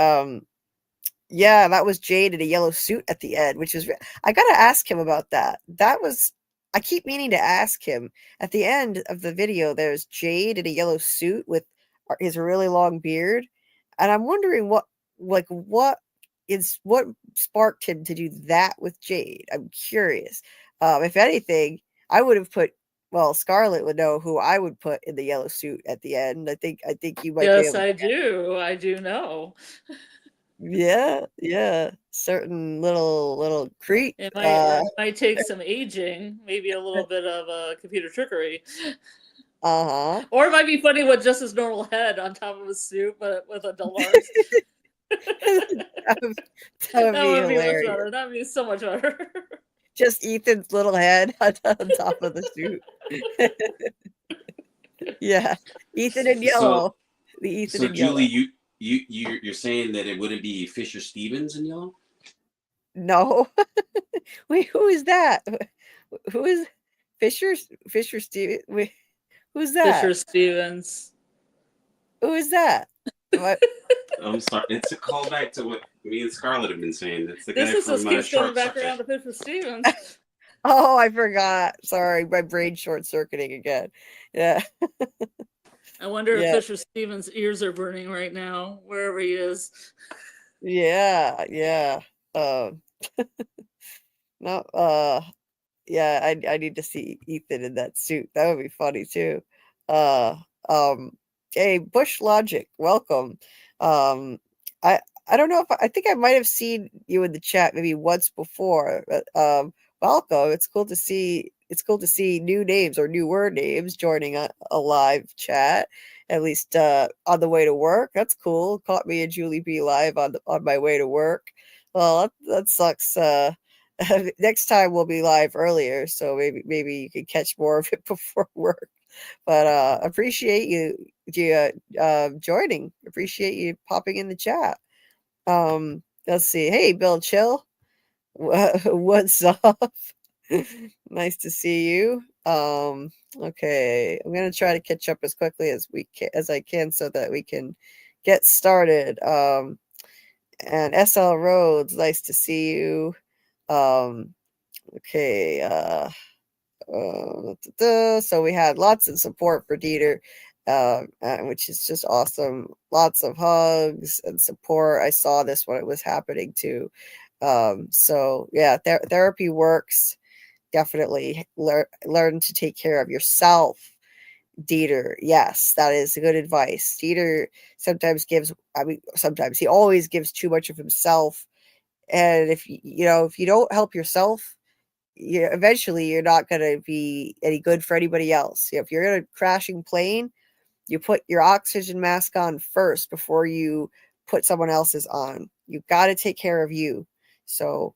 yeah, that was Jade in a yellow suit at the end, which is, I gotta ask him about that. I keep meaning to ask him. At the end of the video, there's Jade in a yellow suit with his really long beard, and I'm wondering what sparked him to do that with Jade. I'm curious. If anything, I would have put. Well, Scarlett would know who I would put in the yellow suit at the end. I think you might. Yes, I do. I do know. Yeah. Certain little creep. It might take some aging, maybe a little bit of computer trickery. Uh-huh. Or it might be funny with just his normal head on top of his suit, but with a Dolores. that would be hilarious. Much better. That'd be so much better. Just Ethan's little head on top of the suit. Yeah, Ethan in yellow. So Julie, you're saying that it wouldn't be Fisher Stevens in yellow? No. Wait, who is that? Who is Fisher Stevens? Wait, who's that? Fisher Stevens. Who is that? I'm sorry. It's a callback to what me and Scarlett have been saying. It's the this guy is from just going back around to Fisher Stevens. Oh, I forgot. Sorry, my brain short circuiting again. Yeah. I wonder if Fisher Stevens' ears are burning right now, wherever he is. Yeah. No. Yeah. I need to see Ethan in that suit. That would be funny too. Hey, Bush Logic, welcome. I don't know if I think I might have seen you in the chat maybe once before, but welcome. It's cool to see new names or newer names joining a live chat, at least on the way to work. That's cool. Caught me and Julie B live on my way to work. Well, that sucks. next time we'll be live earlier, so maybe you can catch more of it before work. But appreciate you joining. Appreciate you popping in the chat. Let's see. Hey, Bill Chill. What's up? Nice to see you. Okay, I'm gonna try to catch up as quickly as I can so that we can get started. And SL Rhodes, nice to see you. Okay, so we had lots of support for Dieter, which is just awesome. Lots of hugs and support. I saw this when it was happening too. So yeah, therapy works. Definitely learn to take care of yourself. Dieter, yes, that is good advice. Dieter sometimes sometimes he always gives too much of himself. And if you don't help yourself, eventually you're not going to be any good for anybody else. If you're in a crashing plane, you put your oxygen mask on first before you put someone else's on. You've got to take care of you. So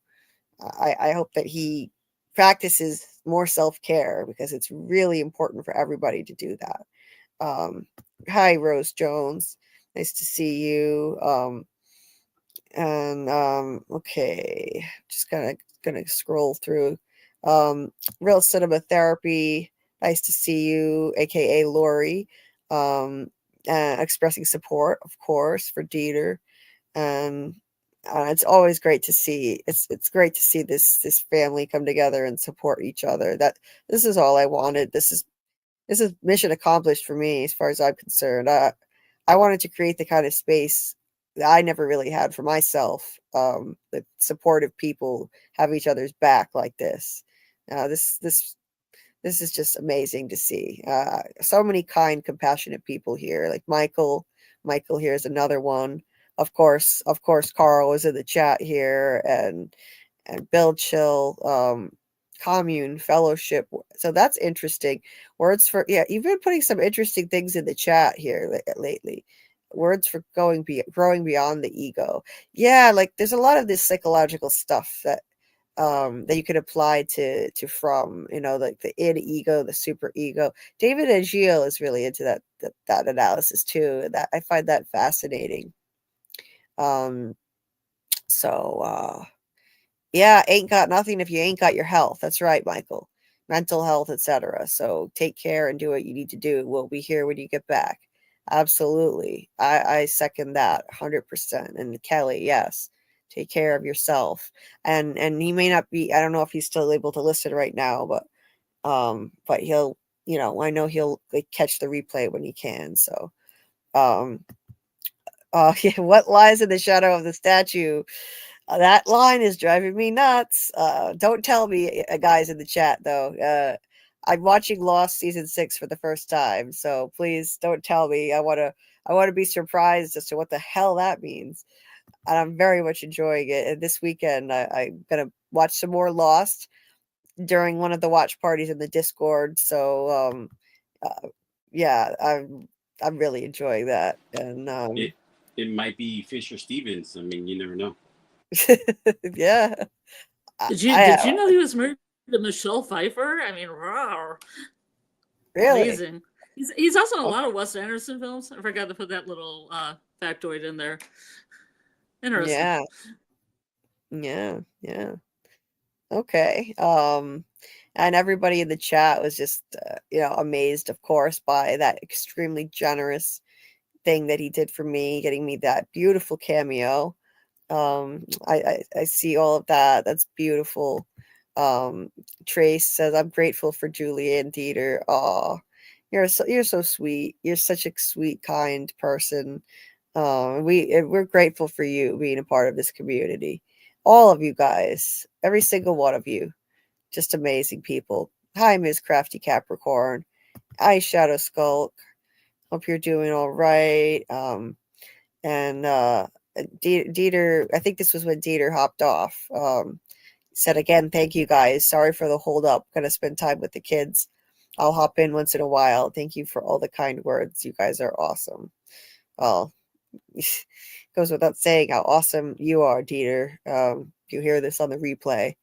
I hope that he practices more self-care, because it's really important for everybody to do that. Hi, Rose Jones. Nice to see you. Okay, just gonna scroll through. Real Cinema Therapy. Nice to see you, aka Lori. Expressing support, of course, for Dieter. And it's always great to see. It's great to see this family come together and support each other. This is all I wanted. This is mission accomplished for me, as far as I'm concerned. I wanted to create the kind of space that I never really had for myself. That supportive people have each other's back like this. This is just amazing to see. So many kind, compassionate people here. Like Michael. Michael here is another one. Of course, Carl is in the chat here, and Bill Chill, Commune, Fellowship. So that's interesting. Words for, yeah, you've been putting some interesting things in the chat here lately. Words for growing beyond the ego. Yeah, like there's a lot of this psychological stuff that you could apply to From, like the id ego, the super ego. David Agile is really into that analysis too. That I find that fascinating. So yeah, ain't got nothing if you ain't got your health. That's right, Michael. Mental health, etc. So take care and do what you need to do. We'll be here when you get back. Absolutely. I second that 100%. And Kelly, yes. Take care of yourself. And he may not be, I don't know if he's still able to listen right now, but he'll, I know he'll catch the replay when he can. So yeah, what lies in the shadow of the statue? That line is driving me nuts. Don't tell me, guys in the chat, though. I'm watching Lost season 6 for the first time, so please don't tell me. I want to be surprised as to what the hell that means. And I'm very much enjoying it. And this weekend, I'm gonna watch some more Lost during one of the watch parties in the Discord. So yeah, I'm really enjoying that. And it might be Fisher Stevens. I mean, you never know. yeah. Did you know he was married to Michelle Pfeiffer? I mean, wow. Really? Amazing. He's also in a lot of Wes Anderson films. I forgot to put that little factoid in there. Interesting. Yeah. Okay. And everybody in the chat was just amazed, of course, by that extremely generous thing that he did for me, getting me that beautiful cameo. I see all of that. That's beautiful. Trace says, I'm grateful for Julie and Dieter. Oh, you're so sweet. You're such a sweet, kind person. We're grateful for you being a part of this community. All of you guys, every single one of you, just amazing people. Hi, Ms. Crafty Capricorn. Hi, Shadow Skulk. Hope you're doing all right. And Dieter, I think this was when Dieter hopped off. Said again, thank you guys. Sorry for the hold up. Gonna spend time with the kids. I'll hop in once in a while. Thank you for all the kind words. You guys are awesome. Well, goes without saying how awesome you are, Dieter. You hear this on the replay.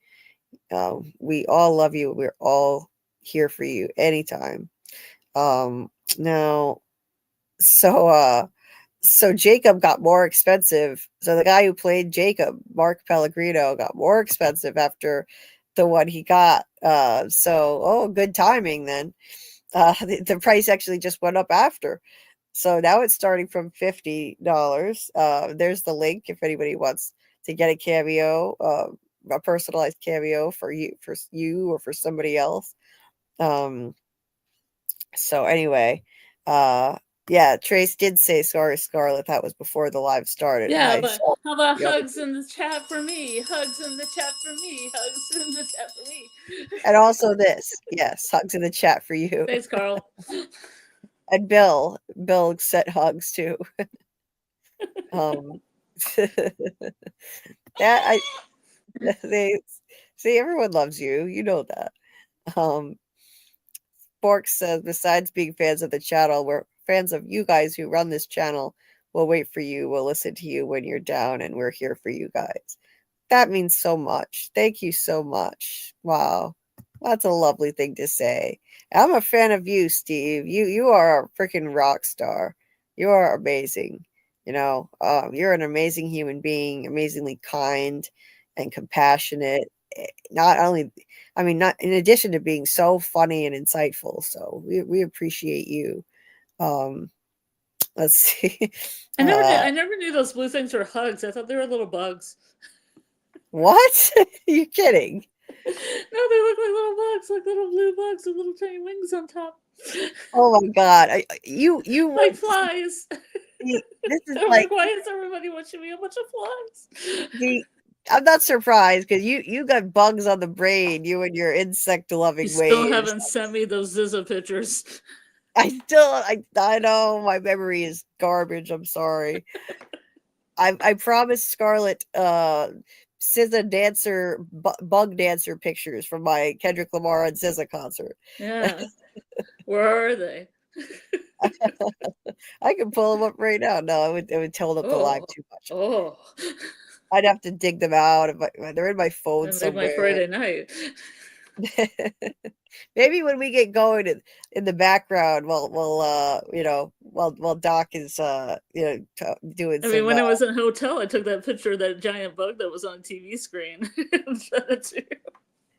We all love you. We're all here for you anytime. Now, so Jacob got more expensive. So the guy who played Jacob, Mark Pellegrino, got more expensive after the one he got. Good timing then. The price actually just went up after. So now it's starting from $50. There's the link if anybody wants to get a cameo, a personalized cameo for you or for somebody else. So anyway, yeah, Trace did say sorry, Scarlett. That was before the live started. Yeah, Hi. but how about hugs in the chat for me? Hugs in the chat for me. Hugs in the chat for me. And also this. Yes, hugs in the chat for you. Thanks, Carl. And Bill sent hugs too. They see, everyone loves you. You know that. Bork says, besides being fans of the channel, we're fans of you guys who run this channel. We'll wait for you. We'll listen to you when you're down, and we're here for you guys. That means so much. Thank you so much. Wow. That's a lovely thing to say. I'm a fan of you, Steve. You are a freaking rock star. You are amazing. You're an amazing human being, amazingly kind and compassionate. Not in addition to being so funny and insightful. So we appreciate you. Let's see. I never knew those blue things were hugs. I thought they were little bugs. What? You kidding? No, they look like little bugs, like little blue bugs with little tiny wings on top. Oh my god! You like flies. This is like, why is everybody watching me a bunch of flies? I'm not surprised because you got bugs on the brain. You and your insect loving ways. You still haven't sent me those Zizza pictures. I know my memory is garbage. I'm sorry. I promised Scarlett SZA dancer bug dancer pictures from my Kendrick Lamar and SZA concert. Yeah. Where are they? I can pull them up right now. No, it would tell up the live too much. Oh. I'd have to dig them out. They're in my phone somewhere. My Friday night. Maybe when we get going in the background, while Doc is doing. When I was in a hotel, I took that picture of that giant bug that was on the TV screen.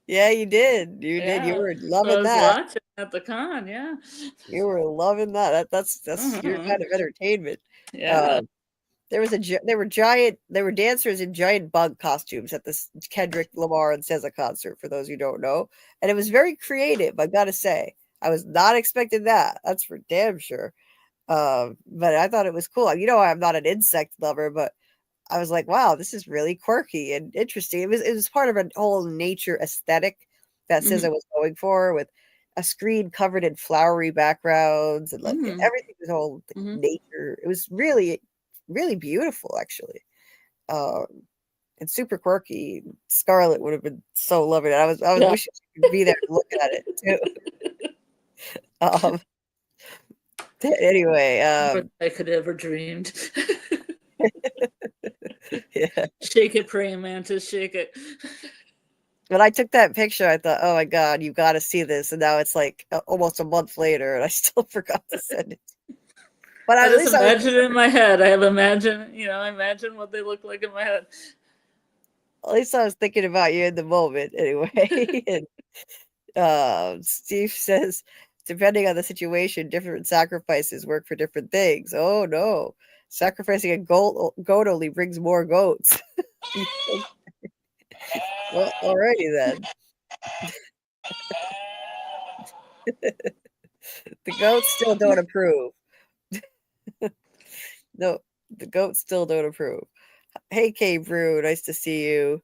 Yeah, you did. You did. You were loving that. Watching at the con, yeah. You were loving that. That's your kind of entertainment. Yeah. There were dancers in giant bug costumes at this Kendrick Lamar and SZA concert, for those who don't know. And it was very creative, I gotta say. I was not expecting that. That's for damn sure. But I thought it was cool. I'm not an insect lover, but I was like, wow, this is really quirky and interesting. It was part of a whole nature aesthetic that SZA was going for, with a screen covered in flowery backgrounds and everything was all nature. It was really, really beautiful, actually, and super quirky. Scarlett would have been so loving it. I was wishing she could be there to look at it too. Anyway, I could ever dreamed. Yeah. Shake it, praying mantis, shake it. When I took that picture, I thought, oh my god, you got to see this. And now it's like almost a month later, and I still forgot to send it. But I just imagine it in my head. I imagine what they look like in my head. At least I was thinking about you in the moment, anyway. And Steve says, depending on the situation, different sacrifices work for different things. Oh no, sacrificing a goat only brings more goats. Well, alrighty then. The goats still don't approve. No, the goats still don't approve. Hey, K Brew, nice to see you.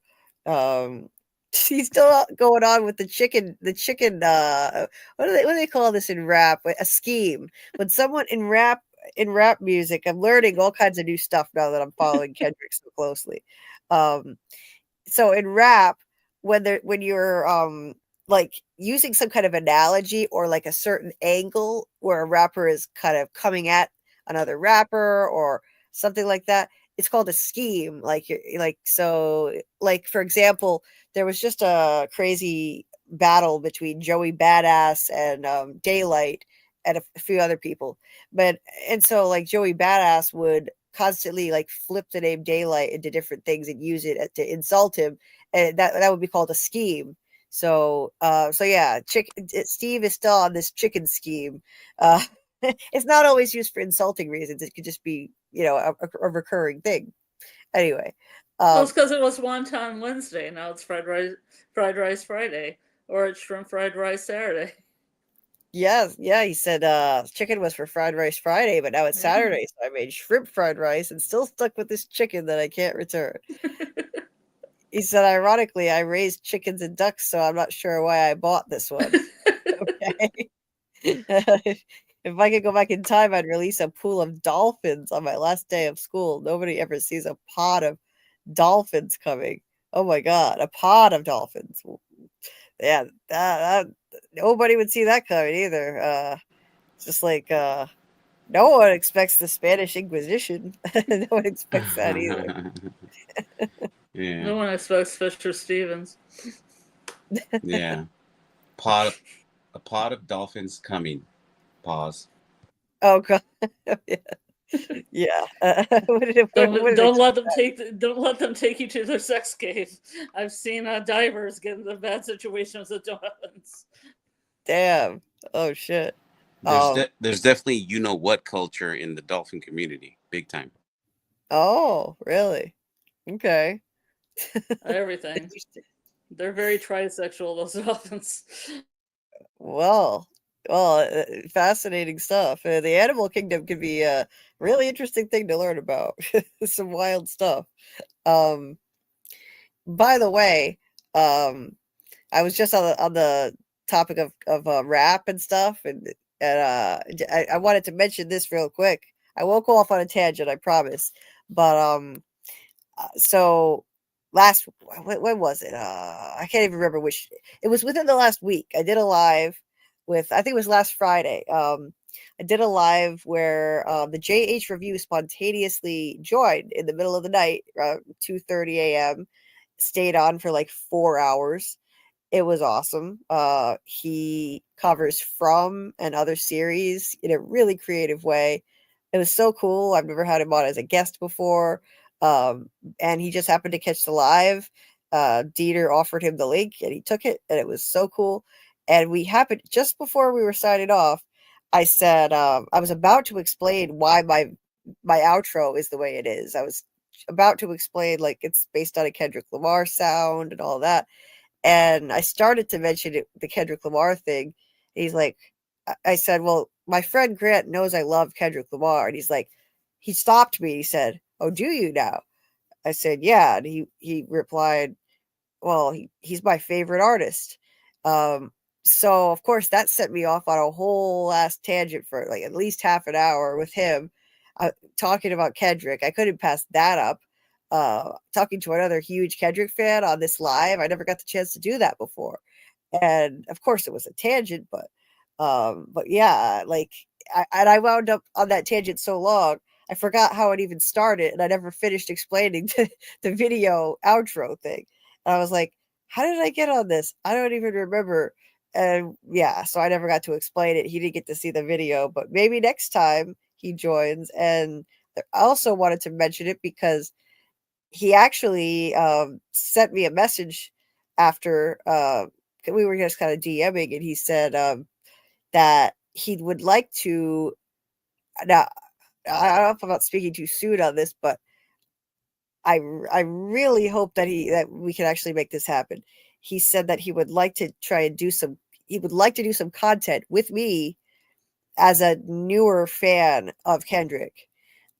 She's still going on with the chicken, what do they call this in rap? A scheme. When someone in rap music, I'm learning all kinds of new stuff now that I'm following Kendrick so closely. So in rap, when you're like using some kind of analogy or like a certain angle where a rapper is kind of coming at another rapper or something like that, it's called a scheme. Like for example, there was just a crazy battle between Joey Badass and Daylight and a few other people. And so like Joey Badass would constantly like flip the name Daylight into different things and use it to insult him, and that would be called a scheme. So yeah, Steve is still on this chicken scheme. It's not always used for insulting reasons. It could just be, a recurring thing. Anyway, Well, it's because it was Wonton Wednesday. Now it's fried rice Friday, or it's shrimp fried rice Saturday. yeah, he said chicken was for fried rice Friday, but now it's Saturday, so I made shrimp fried rice and still stuck with this chicken that I can't return. He said, ironically, I raised chickens and ducks, so I'm not sure why I bought this one. Okay. If I could go back in time, I'd release a pool of dolphins on my last day of school. Nobody ever sees a pod of dolphins coming. Oh my God, a pod of dolphins. Yeah, nobody would see that coming either. Just like no one expects the Spanish Inquisition. No one expects that either. Yeah. No one expects Fisher Stevens. Yeah. A pod of dolphins coming. Pause. Oh God. Yeah. Don't let them take you to their sex cave. I've seen divers get into bad situations with dolphins. Damn. Oh shit. There's definitely what culture in the dolphin community, big time. Oh, really? Okay. Everything. They're very trisexual, those dolphins. Well, fascinating stuff. The animal kingdom could be a really interesting thing to learn about. Some wild stuff. By the way, I was just on the topic of rap and stuff, and I wanted to mention this real quick. I won't go off on a tangent, I promise. But so when was it? I can't even remember which. It was within the last week. I did a live with, I think it was last Friday. I did a live where the JH Review spontaneously joined in the middle of the night, around 2:30 a.m. Stayed on for like 4 hours. It was awesome. He covers From and other series in a really creative way. It was so cool. I've never had him on as a guest before. And he just happened to catch the live. Dieter offered him the link and he took it, and it was so cool. And we happened just before we were signing off. I said I was about to explain why my outro is the way it is. I was about to explain like it's based on a Kendrick Lamar sound and all that. And I started to mention it, the Kendrick Lamar thing. He's like, I said, well, my friend Grant knows I love Kendrick Lamar. And he's like, he stopped me. He said, oh, do you now? I said, yeah. And he replied, well, he's my favorite artist. So of course that set me off on a whole last tangent for like at least half an hour with him talking about Kendrick. I couldn't pass that up. Talking to another huge Kendrick fan on this live. I never got the chance to do that before. And of course it was a tangent, but yeah, like I wound up on that tangent so long, I forgot how it even started, and I never finished explaining the video outro thing. And I was like, how did I get on this? I don't even remember. And yeah, so I never got to explain it. He didn't get to see the video, but maybe next time he joins. And I also wanted to mention it because he actually sent me a message after we were just kind of DMing, and he said that he would like to. Now, I don't know if I'm not speaking too soon on this, but I really hope that we can actually make this happen. He said that he would like to try and do some. He would like to do some content with me as a newer fan of Kendrick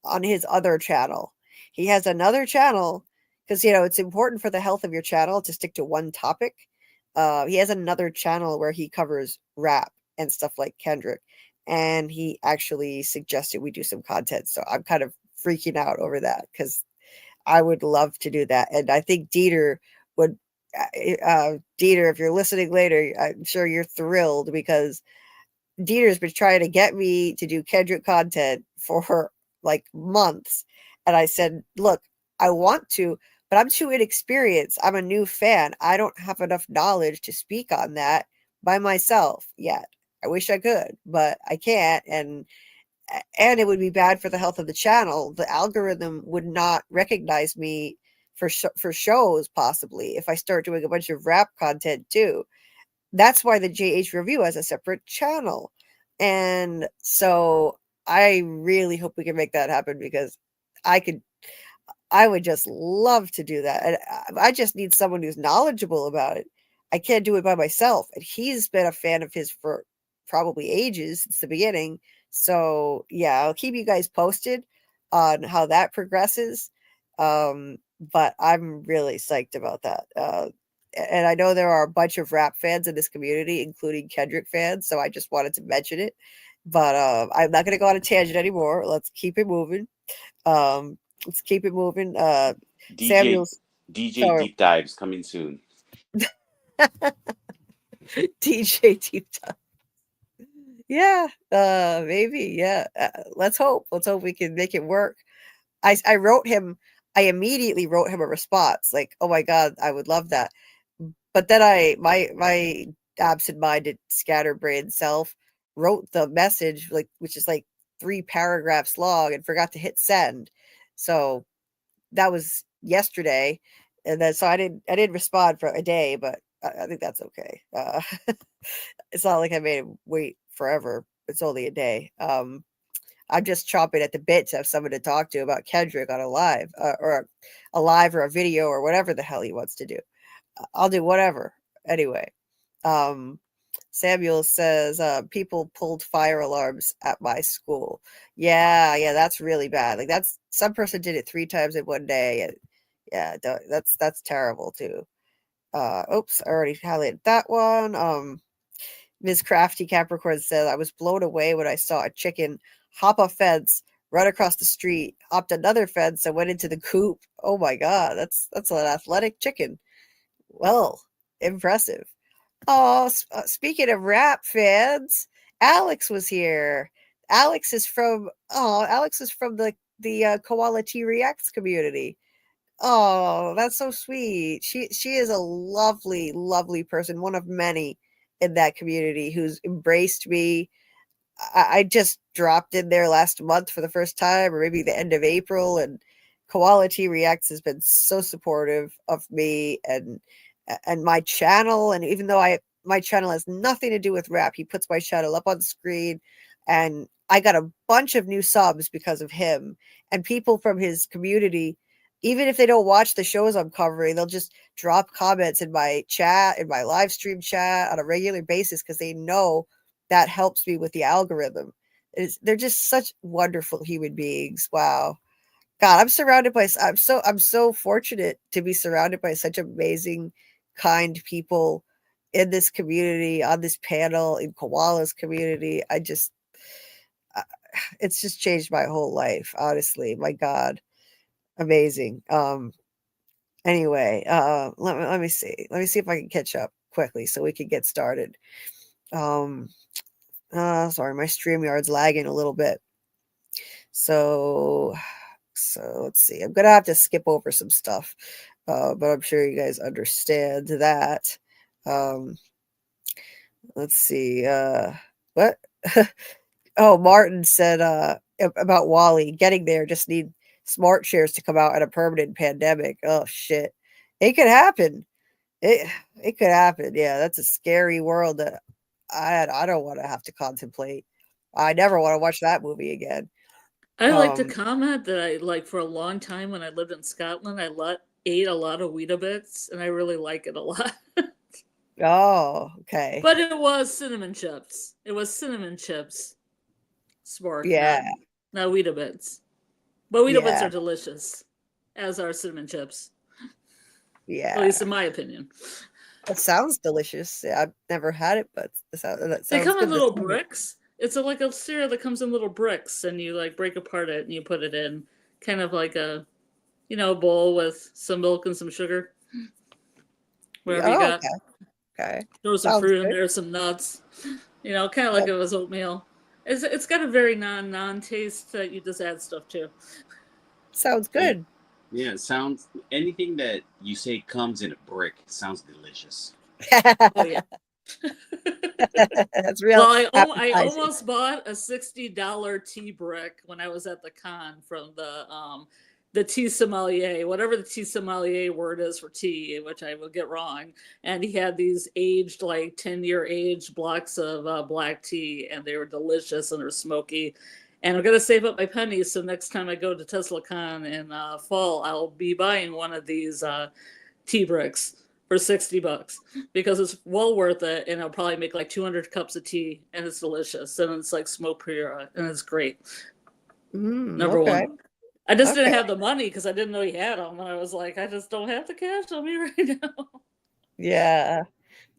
on his other channel. He has another channel because it's important for the health of your channel to stick to one topic. He has another channel where he covers rap and stuff like Kendrick, and he actually suggested we do some content. So I'm kind of freaking out over that because I would love to do that, and I think Dieter would. Dieter, if you're listening later, I'm sure you're thrilled because Dieter's been trying to get me to do Kendrick content for like months. And I said, look, I want to, but I'm too inexperienced. I'm a new fan. I don't have enough knowledge to speak on that by myself yet. I wish I could, but I can't. And it would be bad for the health of the channel. The algorithm would not recognize me for shows possibly if I start doing a bunch of rap content too. That's why the JH Review has a separate channel. And so I really hope we can make that happen, because I would just love to do that. And I just need someone who's knowledgeable about it. I can't do it by myself. And he's been a fan of his for probably ages, since the beginning. So yeah, I'll keep you guys posted on how that progresses. But I'm really psyched about that. And I know there are a bunch of rap fans in this community, including Kendrick fans. So I just wanted to mention it. But I'm not going to go on a tangent anymore. Let's keep it moving. Let's keep it moving. Samuel's DJ Deep Dives coming soon. DJ Deep Dive. Yeah, maybe. Yeah, let's hope. Let's hope we can make it work. I wrote him. I immediately wrote him a response like, "Oh my God, I would love that." But then my absent-minded, scatterbrained self wrote the message, like, which is like 3 paragraphs long, and forgot to hit send. So that was yesterday, and then so I didn't respond for a day, but I think that's okay. It's not like I made him wait forever. It's only a day. I'm just chomping at the bit to have someone to talk to about Kendrick on a live, or a video, or whatever the hell he wants to do. I'll do whatever. Anyway, Samuel says, people pulled fire alarms at my school. Yeah, that's really bad. Like, that's, some person did it 3 times in one day. And yeah, that's terrible too. Oops, I already highlighted that one. Ms. Crafty Capricorn says, I was blown away when I saw a chicken hop a fence, run across the street, hopped another fence, and went into the coop. Oh my God, that's an athletic chicken. Well, impressive. Oh, speaking of rap fans, Alex was here. Alex is from the Koala T Reacts community. Oh, that's so sweet. She is a lovely, lovely person, one of many in that community who's embraced me. I just dropped in there last month for the first time, or maybe the end of April, and Koala T Reacts has been so supportive of me and my channel. And even though my channel has nothing to do with rap, he puts my channel up on screen, and I got a bunch of new subs because of him. And people from his community, even if they don't watch the shows I'm covering, they'll just drop comments in my chat, in my live stream chat on a regular basis, because they know that helps me with the algorithm. They're just such wonderful human beings. Wow. God, I'm so fortunate to be surrounded by such amazing, kind people in this community, on this panel, in Koala's community. It's just changed my whole life, honestly. My God. Amazing. Anyway, let me see. Let me see if I can catch up quickly so we can get started. Sorry, my StreamYard's lagging a little bit. So let's see. I'm gonna have to skip over some stuff, but I'm sure you guys understand that. Let's see. What? Oh, Martin said about Wally getting there. Just need smart shares to come out in a permanent pandemic. Oh shit, it could happen. It could happen. Yeah, that's a scary world that I don't want to have to contemplate. I never want to watch that movie again. I like to comment that I, like, for a long time when I lived in Scotland, ate a lot of Weetabix, and I really like it a lot. Oh, okay. But it was cinnamon chips. It was cinnamon chips. Spork, Yeah. not Weetabix. But Weetabix Yeah. are delicious, as are cinnamon chips. Yeah. At least in my opinion. That sounds delicious. Yeah, I've never had it, but that sounds They come in good. little bricks. It's like a cereal that comes in little bricks, and you like break apart it and you put it in, kind of like a, bowl with some milk and some sugar. Wherever you got. Okay. Throw some Sounds fruit in good. there, some nuts. Kind of like it was oatmeal. It's got a very non taste that you just add stuff to. Sounds good. Yeah, it sounds, anything that you say comes in a brick sounds delicious. Oh yeah. That's real. Well, I appetizing. almost bought a $60 tea brick when I was at the con from the tea sommelier, whatever the tea sommelier word is for tea, which I will get wrong. And he had these aged, like 10-year aged blocks of black tea, and they were delicious and they're smoky. And I'm gonna save up my pennies, so next time I go to TeslaCon in fall, I'll be buying one of these tea bricks for $60 because it's well worth it, and I'll probably make like 200 cups of tea, and it's delicious, and it's like smoke Pura, and it's great. Number okay. one. I just Okay. didn't have the money because I didn't know he had them, and I was like, I just don't have the cash on me right now. Yeah.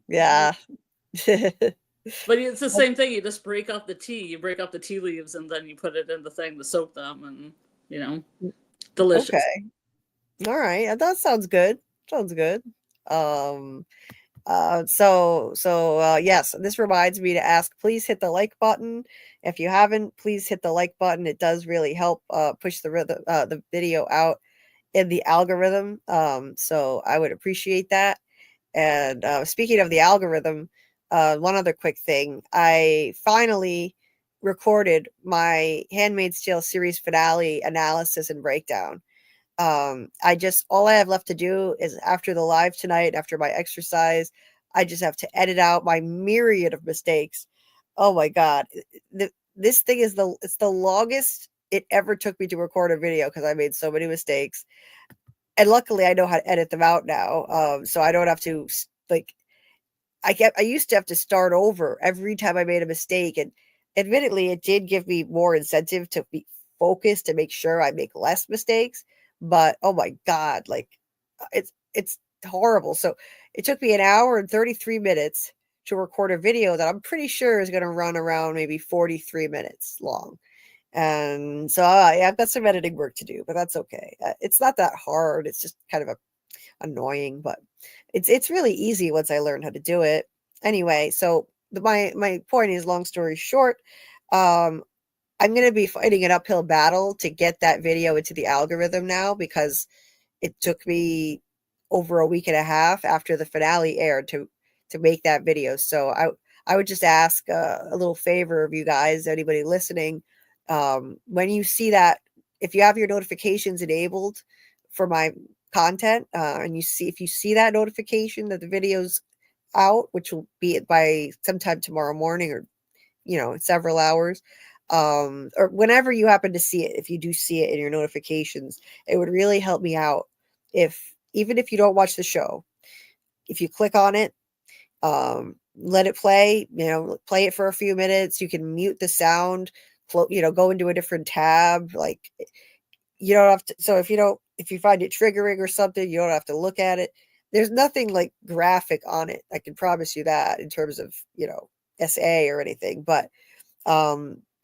Yeah. But it's the same thing. You just break off the tea. You break off the tea leaves, and then you put it in the thing to soak them, and delicious. Okay. All right. That sounds good. Sounds good. Yes, this reminds me to ask, please hit the like button. If you haven't, please hit the like button. It does really help push the video out in the algorithm. So I would appreciate that. And speaking of the algorithm, one other quick thing. I finally recorded my Handmaid's Tale series finale analysis and breakdown. All I have left to do is after the live tonight, after my exercise, I just have to edit out my myriad of mistakes. Oh my God. This thing is it's the longest it ever took me to record a video because I made so many mistakes. And luckily I know how to edit them out now. So I don't have to I used to have to start over every time I made a mistake. And admittedly, it did give me more incentive to be focused to make sure I make less mistakes. But oh my God, it's horrible. So it took me 1 hour and 33 minutes to record a video that I'm pretty sure is going to run around maybe 43 minutes long. And so I've got some editing work to do, but that's okay. It's not that hard. It's just kind of annoying, but it's really easy once I learn how to do it. Anyway, so my point is, long story short, I'm going to be fighting an uphill battle to get that video into the algorithm now because it took me over a week and a half after the finale aired to make that video. So I would just ask a little favor of you guys, anybody listening, when you see that, if you have your notifications enabled for my content, and if you see that notification that the video's out, which will be by sometime tomorrow morning or several hours, or whenever you happen to see it, if you do see it in your notifications, it would really help me out. Even if you don't watch the show, if you click on it, let it play, play it for a few minutes. You can mute the sound, go into a different tab. Like, you don't have to. So if you find it triggering or something, you don't have to look at it. There's nothing like graphic on it. I can promise you that in terms of, SA or anything, but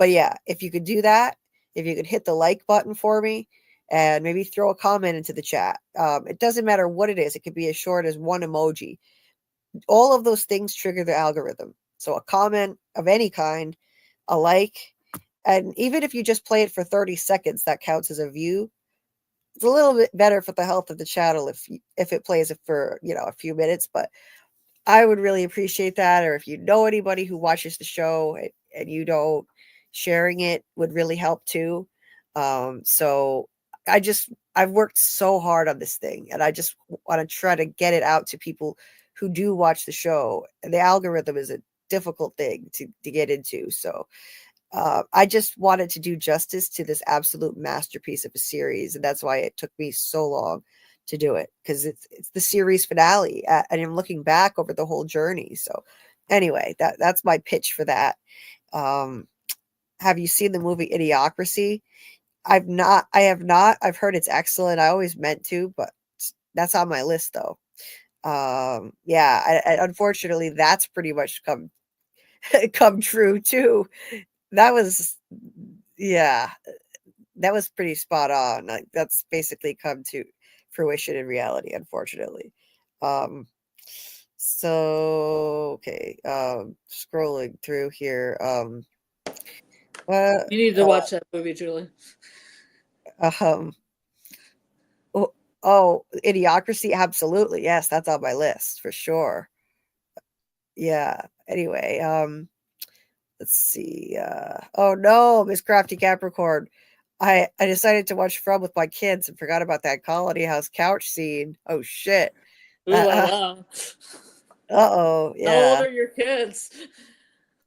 yeah, if you could do that, if you could hit the like button for me and maybe throw a comment into the chat. It doesn't matter what it is. It could be as short as one emoji. All of those things trigger the algorithm. So a comment of any kind, a like, and even if you just play it for 30 seconds, that counts as a view. It's a little bit better for the health of the channel if it plays it for, a few minutes, but I would really appreciate that. Or if you know anybody who watches the show and you don't, sharing it would really help too. So I've worked so hard on this thing, and I just want to try to get it out to people who do watch the show. And the algorithm is a difficult thing to get into. So I just wanted to do justice to this absolute masterpiece of a series. And that's why it took me so long to do it, because it's the series finale, and I'm looking back over the whole journey. So anyway, that's my pitch for that. Have you seen the movie Idiocracy? I have not. I've heard it's excellent. I always meant to, but that's on my list though. Yeah, unfortunately, that's pretty much come true too. That was pretty spot on. Like, that's basically come to fruition in reality, unfortunately. So okay, scrolling through here. You need to watch that movie, Julie. Oh, Idiocracy, absolutely. Yes, that's on my list for sure. Yeah. Anyway, let's see. Oh no, Miss Crafty Capricorn. I decided to watch From with my kids and forgot about that Colony House couch scene. Oh shit. Ooh la la. Uh-oh. How old Yeah. are your kids?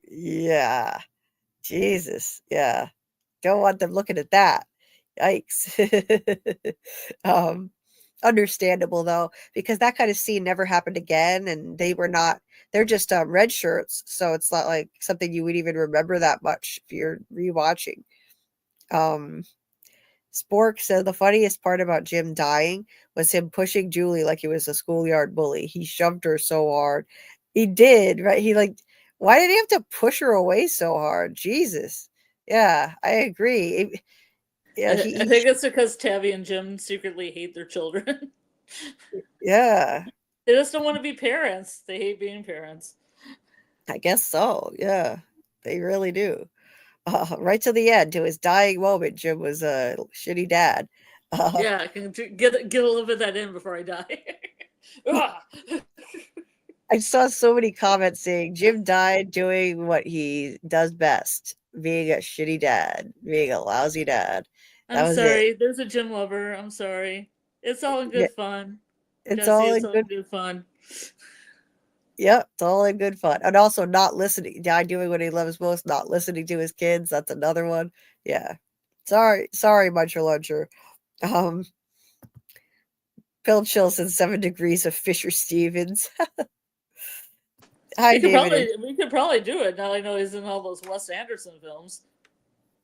Yeah. Jesus. Yeah. Don't want them looking at that. Yikes. Understandable though, because that kind of scene never happened again, and they're just red shirts, so it's not like something you would even remember that much if you're rewatching. Um Spork said the funniest part about Jim dying was him pushing Julie like he was a schoolyard bully. He shoved her so hard. He did, right? Why did he have to push her away so hard? Jesus. Yeah, I agree. Yeah, I think it's because Tabby and Jim secretly hate their children. yeah, They just don't want to be parents. They hate being parents. I guess so. Yeah, they really do. Right to the end, to his dying moment, Jim was a shitty dad. Yeah, I can get a little bit of that in before I die. I saw so many comments saying Jim died doing what he does best, being a shitty dad, being a lousy dad. That I'm was sorry. it. There's a Jim lover. I'm sorry. It's all in Yeah, good fun. it's Jesse, all it's in all good. in good fun. Yep, it's all in good fun. And also not listening, doing what he loves most, not listening to his kids. That's another one. Yeah. Sorry, Muncher Luncher. Um, Phil Chilson, 7 Degrees of Fisher Stevens. Hi, We David. could probably do it now. I know he's in all those Wes Anderson films.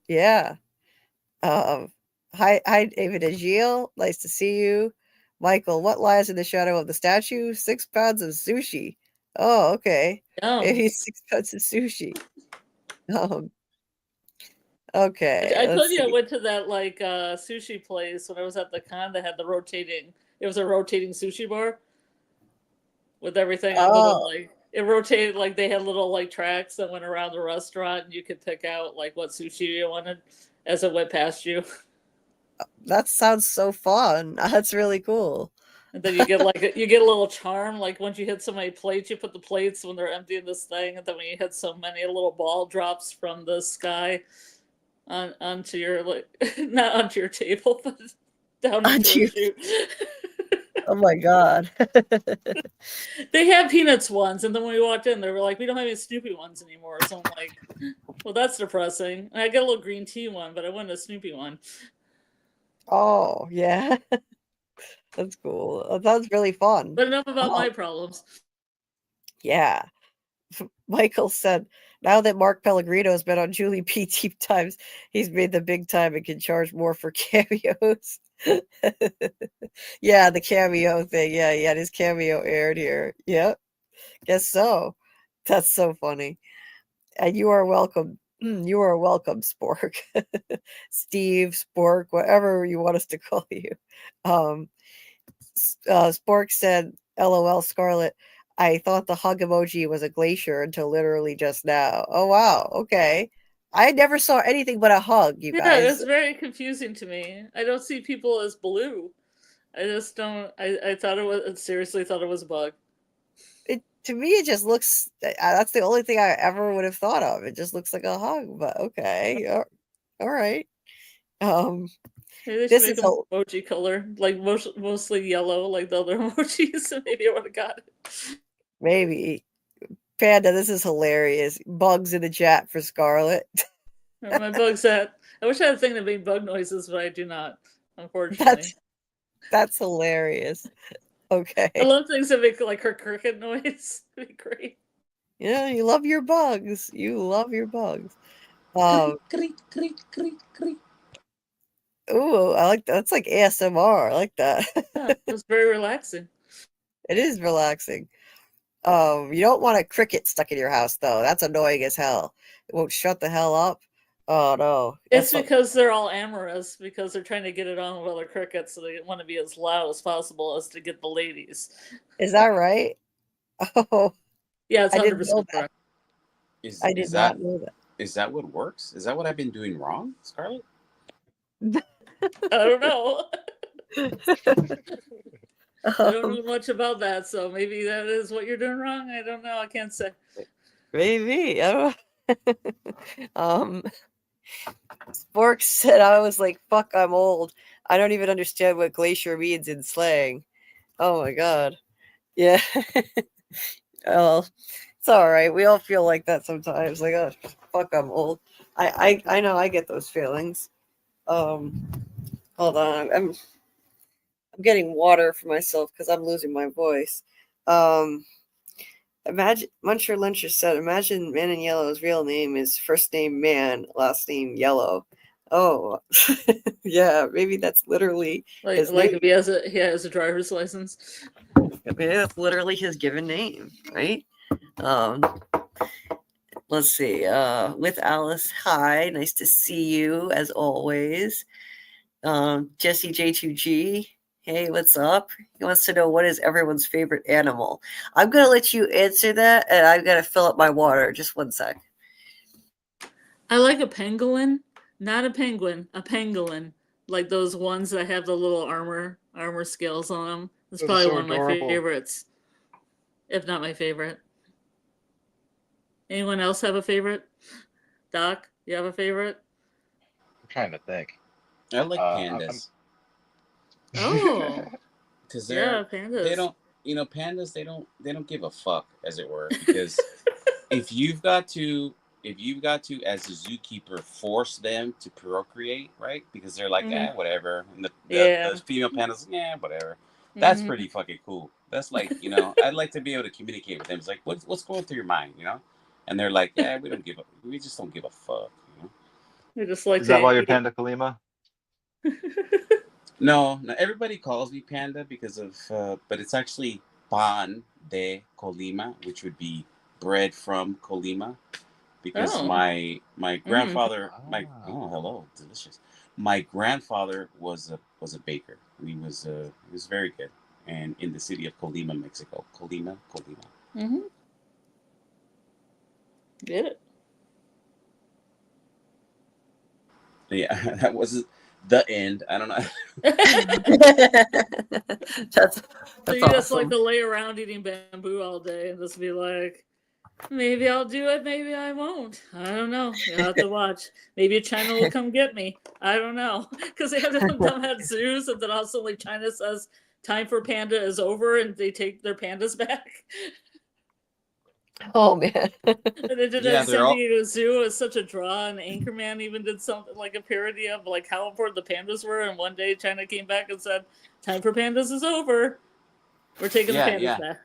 Yeah. Hi, David and Gilles. Nice to see you. Michael, what lies in the shadow of the statue? 6 pounds of sushi. Oh, okay. Yum. Maybe 6 pounds of sushi. Okay. I Let's told you I see. went to that sushi place when I was at the con that had it was a rotating sushi bar with everything on Oh, it rotated, like they had little like tracks that went around the restaurant and you could pick out like what sushi you wanted as it went past you. that sounds so fun. That's really cool. And then you get a little charm, like once you hit so many plates, you put the plates when they're empty in this thing, and then when you hit so many, a little ball drops from the sky onto your not onto your table, but down into your chute. Oh my god. They had peanuts ones, and then when we walked in, they were like, "We don't have any Snoopy ones anymore." So I'm like, "Well, that's depressing." And I got a little green tea one, but I wanted a Snoopy one. Oh, yeah. That's cool. That sounds really fun. But enough about Oh, my problems. yeah. Michael said, now that Mark Pellegrino has been on Julie P. Deep Dives, he's made the big time and can charge more for cameos. Yeah, the cameo thing. Yeah, he had his cameo aired here. Yep. Guess so. That's so funny. And you are welcome. You are welcome, Spork. Steve, Spork, whatever you want us to call you. Spork said, LOL, Scarlet. I thought the hug emoji was a glacier until literally just now. Oh, wow. Okay. I never saw anything but a hug, you Yeah, guys. it's very confusing to me. I don't see people as blue. I just don't. I thought it was. Seriously, thought it was a bug. To me, it just looks. That's the only thing I ever would have thought of. It just looks like a hug, but okay. All right. Maybe they should This make is an emoji color, like mostly yellow, like the other emojis. Maybe I would have got it. maybe Panda. This is hilarious. Bugs in the chat for Scarlet. Where my bug's at. I wish I had a thing that made bug noises, but I do not, unfortunately. That's hilarious. Okay. I love things that make like her cricket noise. It'd be great. Yeah, you love your bugs. You love your bugs. Creak, creak, creak, creak. Ooh, I like that. That's like ASMR. I like that. Yeah, it's very relaxing. It is relaxing. You don't want a cricket stuck in your house though. That's annoying as hell. It won't shut the hell up. Oh no. It's because they're all amorous, because they're trying to get it on with other crickets, so they want to be as loud as possible as to get the ladies. Is that right? Oh, Yeah, it's I didn't 100% know that. correct. I did not know that. Is that what works? Is that what I've been doing wrong, Scarlett? I don't know. I don't know much about that, so maybe that is what you're doing wrong. I don't know. I can't say. Maybe. I don't know. Sporks said I was like, fuck, I'm old. I don't even understand what glacier means in slang. Oh my god. Yeah. Oh, it's all right. We all feel like that sometimes. Like, oh, fuck, I'm old. I know I get those feelings. Hold on. I'm getting water for myself because I'm losing my voice. Imagine Muncher Luncher said, imagine Man in Yellow's real name is first name Man, last name Yellow. Oh, yeah, maybe that's literally his Like name. if he has a driver's license. Maybe that's literally his given name, right? Let's see. With Alice, hi, nice to see you as always. Jesse J2G, hey, what's up? He wants to know what is everyone's favorite animal. I'm gonna let you answer that, and I've got to fill up my water. Just one sec. I like a pangolin, not a penguin, a pangolin, like those ones that have the little armor scales on them. It's Those are probably so one of my adorable. favorites, if not my favorite. Anyone else have a favorite? Doc, you have a favorite? I'm trying to think. I like I'm- pandas Oh, because yeah, they pandas. don't, pandas, they don't give a fuck, as it were, because if you've got to as a zookeeper force them to procreate, right? Because they're like, Mhm. whatever, and Yeah. the female pandas, whatever. That's Mhm. pretty fucking cool. That's like, I'd like to be able to communicate with them. It's like, what's going through your mind, And they're like, yeah, we just don't give a fuck, They just like Is that to why you're eat. Panda Kalima? No, everybody calls me Panda because of, but it's actually Pan de Colima, which would be bread from Colima, because Oh. my grandfather, Ah. hello, delicious. My grandfather was a baker. He was very good, and in the city of Colima, Mexico, Colima. Mm-hmm. Get it. Yeah, that was the end. I don't know. That's So you just awesome. like to lay around eating bamboo all day and just be like, maybe I'll do it, maybe I won't. I don't know. You'll have to watch. Maybe China will come get me. I don't know. Because they have them at zoos, and then also like China says time for panda is over and they take their pandas back. Oh man. And they did Yeah, that they're San all. Diego Zoo. It's such a draw, and Anchorman even did something like a parody of like how important the pandas were. And one day China came back and said, time for pandas is over. We're taking the pandas back.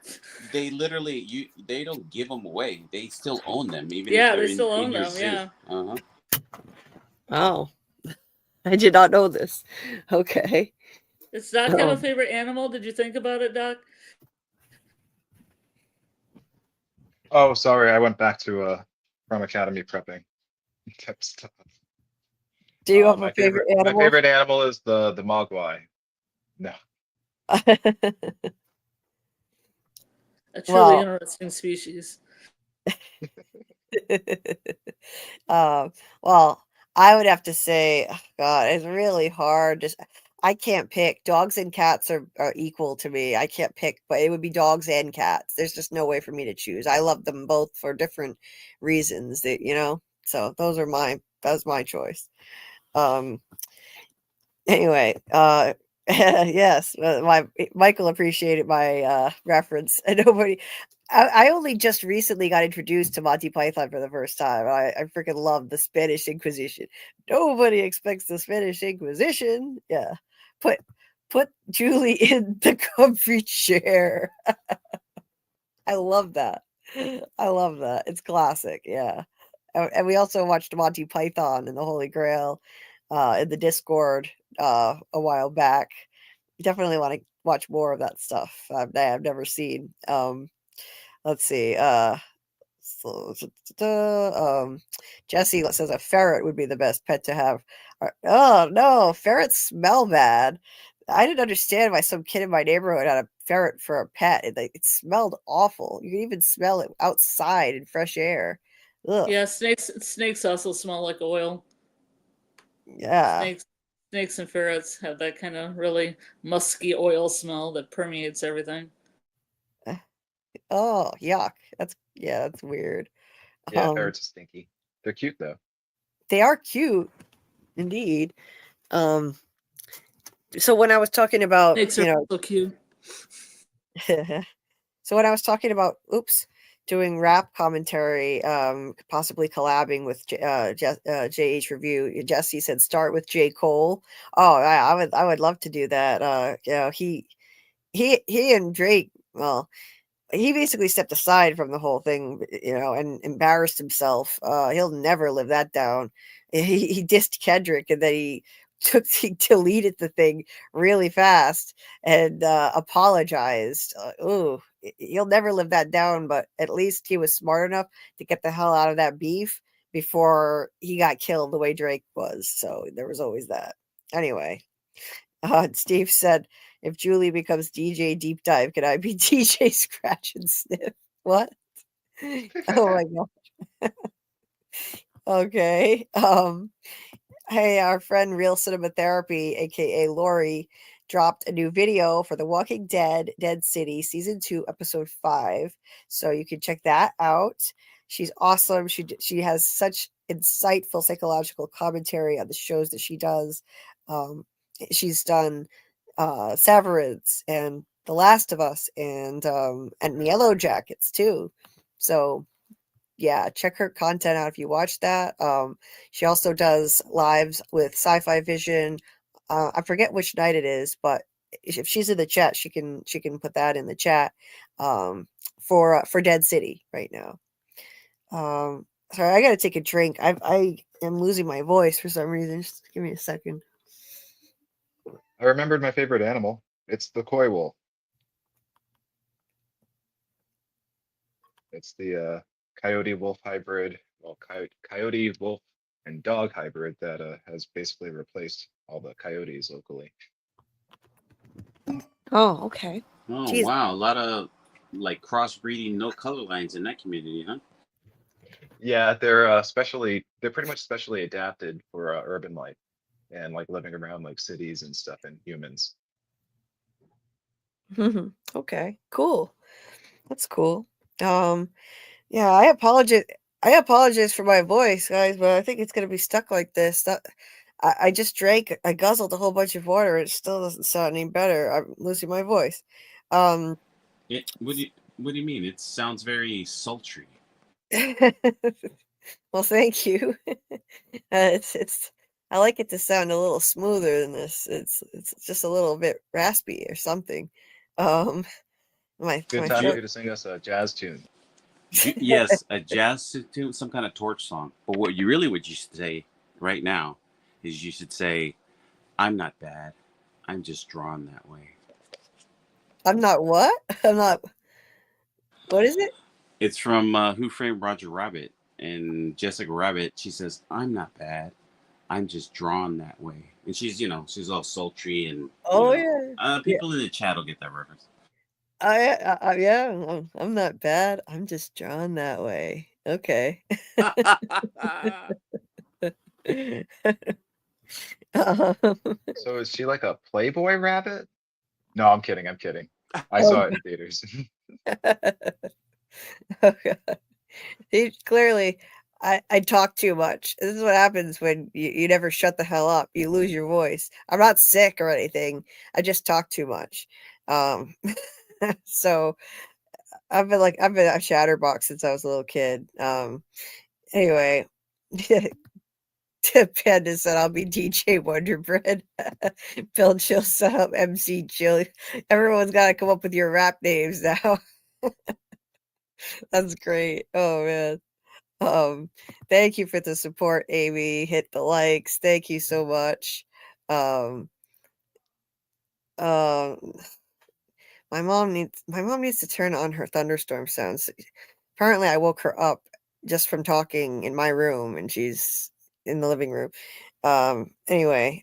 They literally they don't give them away. They still own them, even if Yeah, they're they still in own your them. zoo. Yeah. Uh-huh. Oh, I did not know this. Okay. Does Doc have Oh. a favorite animal? Did you think about it, Doc? Oh, sorry, I went back to FROMacademy prepping type stuff. Do you have a My favorite my animal? favorite animal is the mogwai. No. A truly Well, interesting species. well, I would have to say, oh, God, it's really hard. Just I can't pick. Dogs and cats are equal to me. I can't pick, but it would be dogs and cats. There's just no way for me to choose. I love them both for different reasons. So that's my choice. Anyway, yes, Michael appreciated my reference, and nobody. I only just recently got introduced to Monty Python for the first time. I freaking love the Spanish Inquisition. Nobody expects the Spanish Inquisition. Yeah, put Julie in the comfy chair. I love that. I love that. It's classic. Yeah, and we also watched Monty Python and the Holy Grail in the Discord a while back. Definitely want to watch more of that stuff that I've never seen. Let's see. So, Jesse says a ferret would be the best pet to have. Oh no, ferrets smell bad. I didn't understand why some kid in my neighborhood had a ferret for a pet. It smelled awful. You can even smell it outside in fresh air. Ugh. Yeah, snakes also smell like oil. Yeah. Snakes Snakes and ferrets have that kind of really musky oil smell that permeates everything. Oh, yuck. That's weird. Yeah, ferrets are stinky. They're cute though. They are cute, indeed. So when I was talking about, Snakes are so cute. so when I was talking about, doing rap commentary, possibly collabing with JH Review, Jesse said start with J. Cole. Oh, I would love to do that. He and Drake, well, he basically stepped aside from the whole thing, and embarrassed himself. He'll never live that down. He dissed Kendrick, and then he deleted the thing really fast and apologized. He'll never live that down, but at least he was smart enough to get the hell out of that beef before he got killed the way Drake was. So there was always that. Anyway, Steve said, if Julie becomes DJ Deep Dive, can I be DJ Scratch and Sniff? What? Oh my god. Okay. Hey, our friend Real Cinema Therapy, aka Lori, dropped a new video for The Walking Dead, Dead City, Season 2, Episode 5. So you can check that out. She's awesome. She has such insightful psychological commentary on the shows that she does. She's done Severance and The Last of Us and Yellow Jackets too. So yeah, check her content out if you watch that. She also does lives with Sci-Fi Vision. I forget which night it is, but if she's in the chat, she can put that in the chat for Dead City right now. Sorry, I gotta take a drink. I am losing my voice for some reason. Just give me a second. I remembered my favorite animal. It's the koi wolf. It's the coyote wolf hybrid, well, coyote wolf and dog hybrid that has basically replaced all the coyotes locally. Oh, okay. Oh, Jeez. wow. A lot of like crossbreeding, no color lines in that community, huh? Yeah, they're pretty much specially adapted for urban life and like living around like cities and stuff and humans. Okay, cool. That's cool. Yeah, I apologize for my voice, guys, but I think it's gonna be stuck like this. I just I guzzled a whole bunch of water. It still doesn't sound any better. I'm losing my voice. What do you mean? It sounds very sultry. Well, thank you. It's I like it to sound a little smoother than this. It's just a little bit raspy or something. My Good my time for throat. you to sing us a jazz tune. Yes, a jazz tune, some kind of torch song. But what you should say right now is you should say, I'm not bad. I'm just drawn that way. I'm not what? I'm not. What is it? It's from Who Framed Roger Rabbit. And Jessica Rabbit, she says, I'm not bad. I'm just drawn that way. And she's all sultry and Oh yeah. Yeah. people in the chat will get that reference. Yeah, I'm not bad. I'm just drawn that way. Okay. So is she like a Playboy rabbit? No, I'm kidding. I saw it in theaters. Okay. Clearly, I talk too much. This is what happens when you never shut the hell up. You lose your voice. I'm not sick or anything. I just talk too much. So I've been a chatterbox since I was a little kid. Anyway, Panda said I'll be DJ Wonder Bread. Bill Chill set up MC Chill. Everyone's got to come up with your rap names now. That's great. Oh man. Thank you for the support, Amy. Hit the likes. Thank you so much. Um my mom needs to turn on her thunderstorm sounds. Apparently I woke her up just from talking in my room and she's in the living room. Anyway,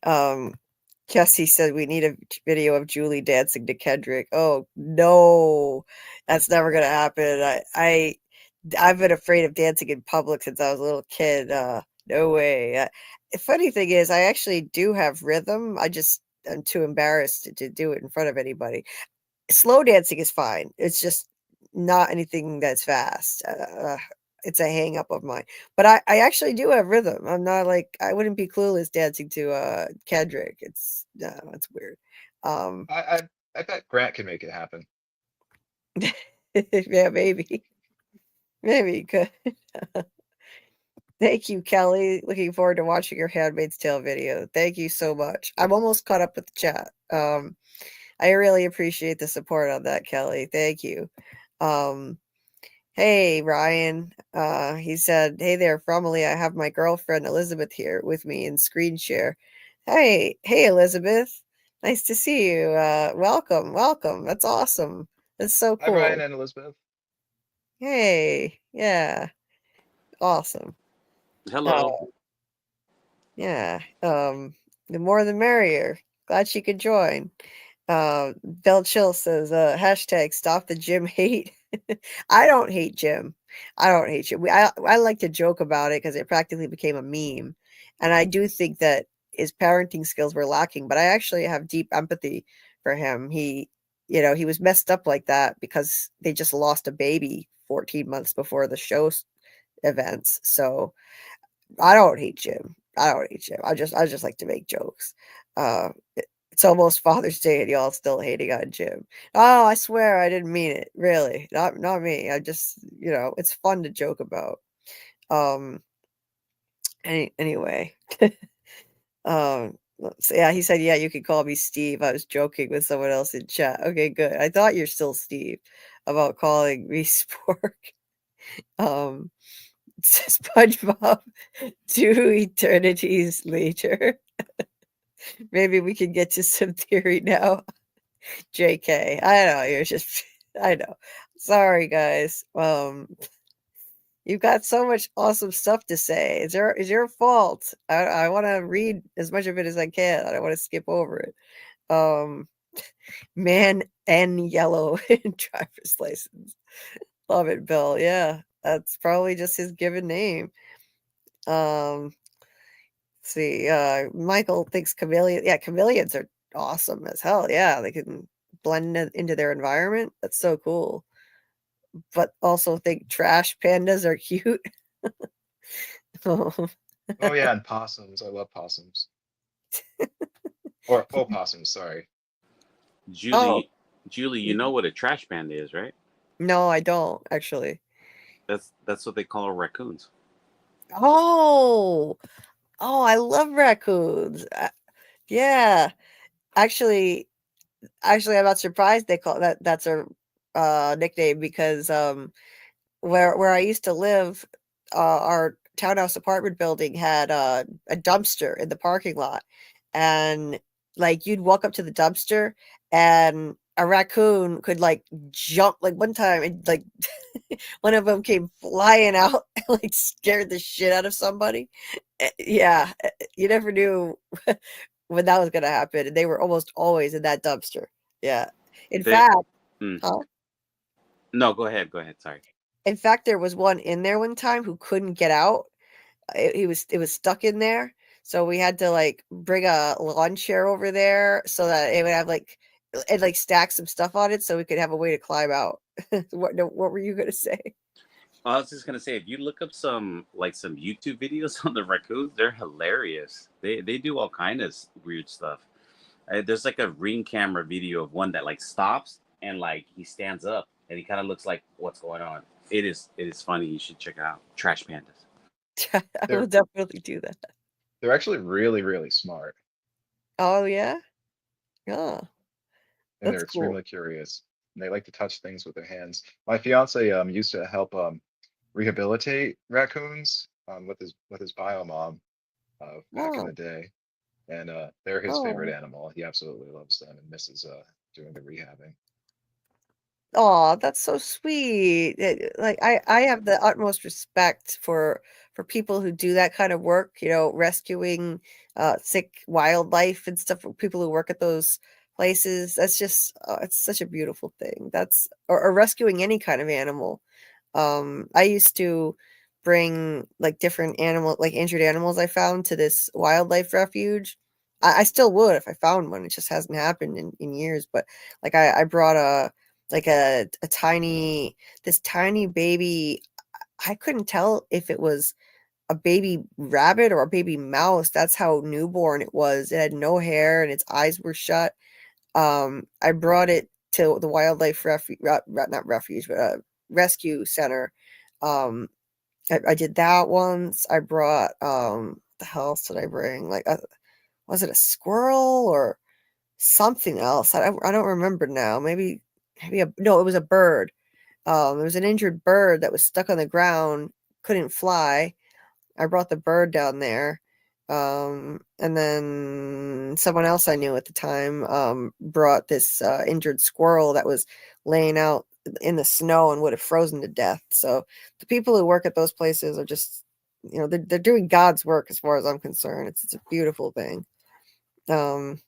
Jesse said we need a video of Julie dancing to Kendrick. Oh no, that's never gonna happen. I've been afraid of dancing in public since I was a little kid. No way. The funny thing is, I actually do have rhythm. I'm too embarrassed to do it in front of anybody. Slow dancing is fine. It's just not anything that's fast. It's a hang up of mine. But I actually do have rhythm. I'm not like I wouldn't be clueless dancing to Kendrick. It's no, that's weird. Um I bet Grant can make it happen. yeah, maybe. Maybe you could. Thank you, Kelly. Looking forward to watching your Handmaid's Tale video. Thank you so much. I'm almost caught up with the chat. I really appreciate the support on that, Kelly. Thank you. Hey, Ryan. He said, "Hey there, Fromally. I have my girlfriend Elizabeth here with me in screen share." Hey, Elizabeth. Nice to see you. Welcome. That's awesome. That's so Hi, Ryan cool. and Elizabeth. Hey, yeah, awesome. Hello. Yeah. The more the merrier. Glad she could join. Bell Chill says, hashtag stop the Jim hate. I don't hate Jim. I don't hate Jim. I like to joke about it because it practically became a meme. And I do think that his parenting skills were lacking, but I actually have deep empathy for him. He was messed up like that because they just lost a baby 14 months before the show events. So I don't hate Jim. I don't hate Jim. I just like to make jokes. It's almost Father's Day and y'all still hating on Jim. Oh, I swear I didn't mean it. Really. Not me. I just, it's fun to joke about. Um anyway. Yeah, he said, yeah, you can call me Steve. I was joking with someone else in chat. Okay, good. I thought you're still Steve about calling me Spork. Um SpongeBob 2 eternities later. Maybe we can get to some theory now. JK. I know, you're just I know. Sorry, guys. You've got so much awesome stuff to say. It's your fault. I want to read as much of it as I can. I don't want to skip over it. Um, Man and yellow in driver's license. Love it, Bill. Yeah, that's probably just his given name. Let's see, Michael thinks chameleon. Yeah, chameleons are awesome as hell. Yeah, they can blend into their environment. That's so cool. But also think trash pandas are cute. Oh, Oh yeah, and possums. I love possums. Or opossums, sorry. oh Julie, you know what a trash panda is, right? no, I don't actually. That's what they call raccoons. Oh, I love raccoons. Yeah, actually, I'm not surprised they call that's a nickname because where I used to live, our townhouse apartment building had a dumpster in the parking lot, and like you'd walk up to the dumpster, and a raccoon could like jump. Like one time, like one of them came flying out and like scared the shit out of somebody. Yeah, you never knew when that was gonna happen, and they were almost always in that dumpster. Yeah, in They, fact, mm. huh? No, go ahead. Go ahead. Sorry. In fact, there was one in there one time who couldn't get out. It was stuck in there, so we had to like bring a lawn chair over there so that it would have like and like stack some stuff on it so we could have a way to climb out. What were you gonna say? I was just gonna say, if you look up some YouTube videos on the raccoons, they're hilarious. They do all kind of weird stuff. There's like a ring camera video of one that like stops and like he stands up and he kind of looks like what's going on. It is funny. You should check it out. Trash pandas. I will They're definitely do that. they're actually really, really smart. Oh yeah, yeah, And that's they're cool. extremely curious. And they like to touch things with their hands. My fiance used to help rehabilitate raccoons with his bio mom back in Oh, the day. And they're his favorite oh, animal. He absolutely loves them and misses doing the rehabbing. oh, that's so sweet. Like I have the utmost respect for people who do that kind of work, rescuing sick wildlife and stuff, for people who work at those places. That's just it's such a beautiful thing. That's or rescuing any kind of animal. I used to bring like different like injured animals I found to this wildlife refuge. I still would if I found one. It just hasn't happened in years. But like I brought a tiny baby. I couldn't tell if it was a baby rabbit or a baby mouse. That's how newborn it was. It had no hair and its eyes were shut. I brought it to the wildlife refuge, not refuge, but rescue center. I did that once. I brought the hell else did I bring? Like was it a squirrel or something else? I don't remember now. Maybe no, it was a bird. There was an injured bird that was stuck on the ground, couldn't fly. I brought the bird down there. And then someone else I knew at the time brought this injured squirrel that was laying out in the snow and would have frozen to death. So the people who work at those places are just, they're doing God's work as far as I'm concerned. It's a beautiful thing. And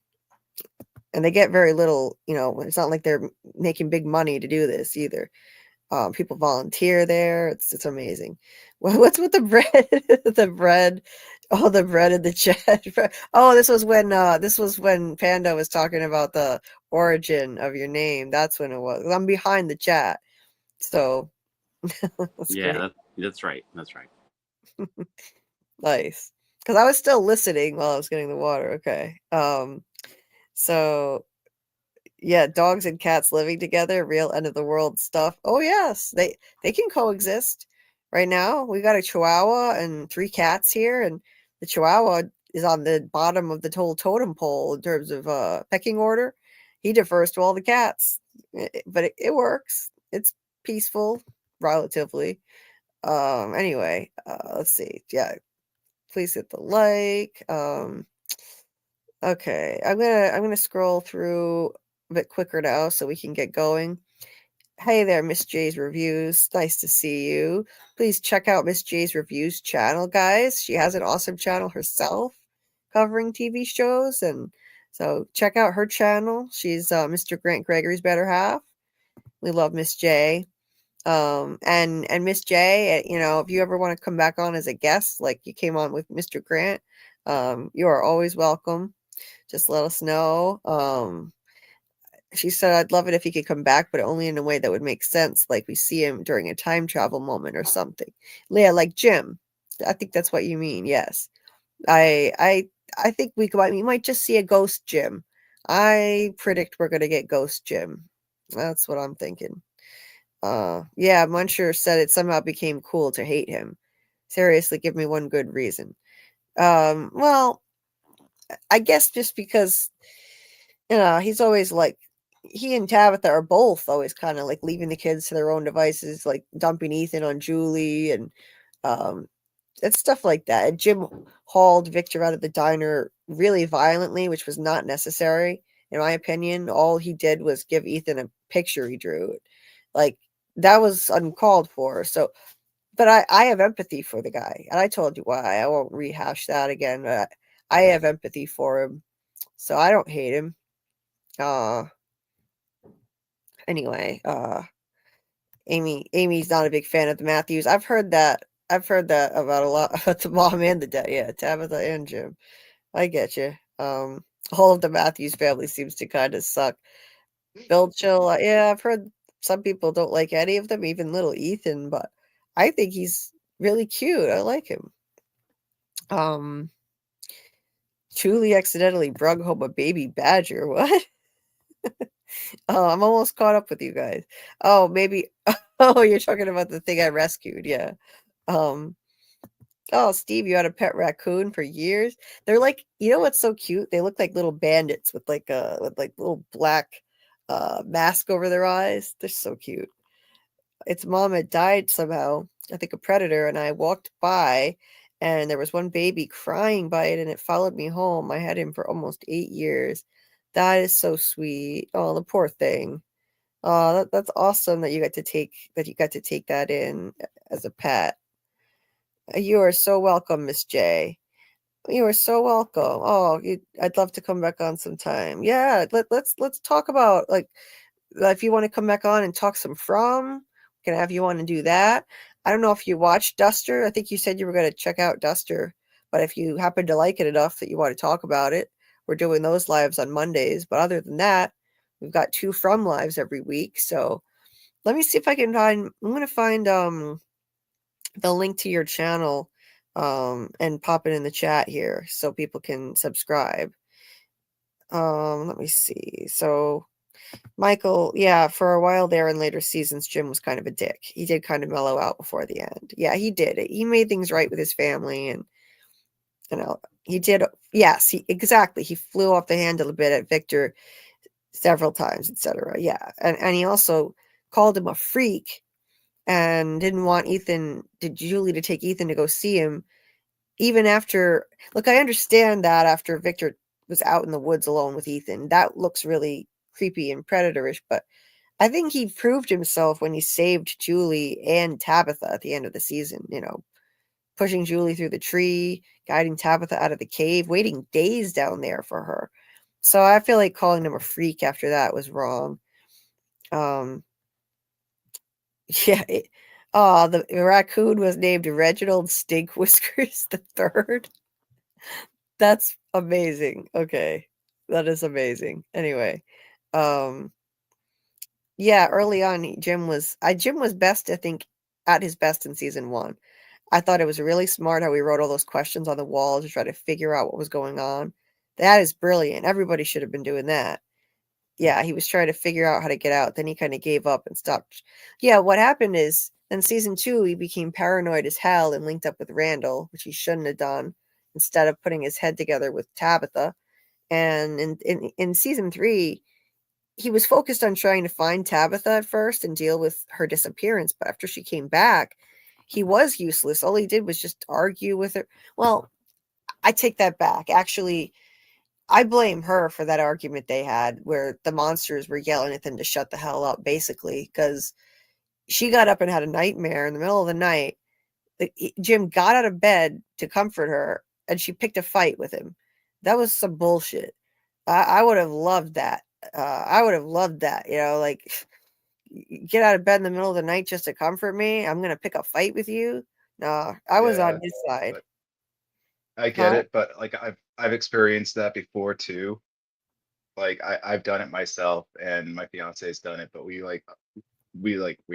they get very little, it's not like they're making big money to do this either. People volunteer there. It's amazing. What's with the bread? The bread. Oh, the bread in the chat. Oh, this was when Panda was talking about the origin of your name. That's when it was. I'm behind the chat, so that's great. That's right. That's right. Nice, because I was still listening while I was getting the water. Okay. So yeah, dogs and cats living together, real end of the world stuff. Oh yes, they can coexist. Right now, we got a Chihuahua and 3 cats here, and the Chihuahua is on the bottom of the whole totem pole in terms of pecking order. He defers to all the cats, but it works. It's peaceful, relatively. Anyway, let's see. Yeah, please hit the like. Okay, I'm gonna scroll through a bit quicker now so we can get going. Hey there, Miss J's Reviews. Nice to see you. Please check out Miss J's Reviews channel, guys. She has an awesome channel herself covering TV shows, and so check out her channel. She's Mr. Grant Gregory's better half. We love Miss J. And Miss J, if you ever want to come back on as a guest, like you came on with Mr. Grant, you are always welcome. Just let us know. She said, I'd love it if he could come back, but only in a way that would make sense, like we see him during a time travel moment or something. Leah, like Jim. I think that's what you mean. Yes. I think we might just see a ghost Jim. I predict we're going to get ghost Jim. That's what I'm thinking. Yeah, Muncher said it somehow became cool to hate him. Seriously, give me one good reason. Well, I guess just because, he's always like, he and Tabitha are both always kind of like leaving the kids to their own devices, like dumping Ethan on Julie and it's stuff like that. And Jim hauled Victor out of the diner really violently, which was not necessary, in my opinion. All he did was give Ethan a picture he drew. Like, that was uncalled for. So, but I have empathy for the guy. And I told you why. I won't rehash that again. But I have empathy for him. So I don't hate him. Anyway, Amy's not a big fan of the Matthews. I've heard that about a lot about the mom and the dad. Yeah, Tabitha and Jim. I get you. All of the Matthews family seems to kind of suck. Bill Chill, yeah, I've heard some people don't like any of them, even little Ethan, but I think he's really cute. I like him. Julie accidentally brung home a baby badger. What? Oh, I'm almost caught up with you guys. Oh, maybe. Oh, you're talking about the thing I rescued. Yeah. Oh, Steve, you had a pet raccoon for years. They're like, what's so cute? They look like little bandits with like little black mask over their eyes. They're so cute. Its mom had died somehow. I think a predator, and I walked by, and there was one baby crying by it, and it followed me home. I had him for almost 8 years. That is so sweet. Oh, the poor thing. Oh, that's awesome that you got to take that in as a pet. You are so welcome, Miss J. You are so welcome. Oh, I'd love to come back on sometime. Yeah, let's talk about, like, if you want to come back on and talk some From, we can have you on and do that. I don't know if you watched Duster. I think you said you were going to check out Duster, but if you happen to like it enough that you want to talk about it, we're doing those lives on Mondays. But other than that, we've got 2 From lives every week. So let me see if I can find. I'm going to find the link to your channel and pop it in the chat here so people can subscribe. Let me see. So Michael, yeah, for a while there in later seasons, Jim was kind of a dick. He did kind of mellow out before the end. Yeah, he did. He made things right with his family, and he did. Yes, exactly. He flew off the handle a bit at Victor several times, etc. Yeah, and he also called him a freak and didn't want Julie to take Ethan to go see him, even after. Look, I understand that after Victor was out in the woods alone with Ethan, that looks really creepy and predatorish, but I think he proved himself when he saved Julie and Tabitha at the end of the season, pushing Julie through the tree, guiding Tabitha out of the cave, waiting days down there for her. So I feel like calling him a freak after that was wrong. Yeah. The raccoon was named Reginald Stink Whiskers the Third. That's amazing. Okay. That is amazing. Anyway, yeah, early on Jim was best, I think, at his best in season 1. I thought it was really smart how he wrote all those questions on the wall to try to figure out what was going on. That is brilliant. Everybody should have been doing that. Yeah, he was trying to figure out how to get out. Then he kind of gave up and stopped. Yeah, what happened is in season 2, he became paranoid as hell and linked up with Randall, which he shouldn't have done, instead of putting his head together with Tabitha. And in season 3, he was focused on trying to find Tabitha at first and deal with her disappearance. But after she came back, he was useless. All he did was just argue with her. Well, I take that back. Actually, I blame her for that argument they had where the monsters were yelling at them to shut the hell up, basically, because she got up and had a nightmare in the middle of the night. Jim got out of bed to comfort her, and she picked a fight with him. That was some bullshit. I would have loved that. I would have loved that, like, get out of bed in the middle of the night just to comfort me. I'm going to pick a fight with you. No, I was on his side. I get it, but like I've experienced that before too. Like I've done it myself, and my fiance's done it, but we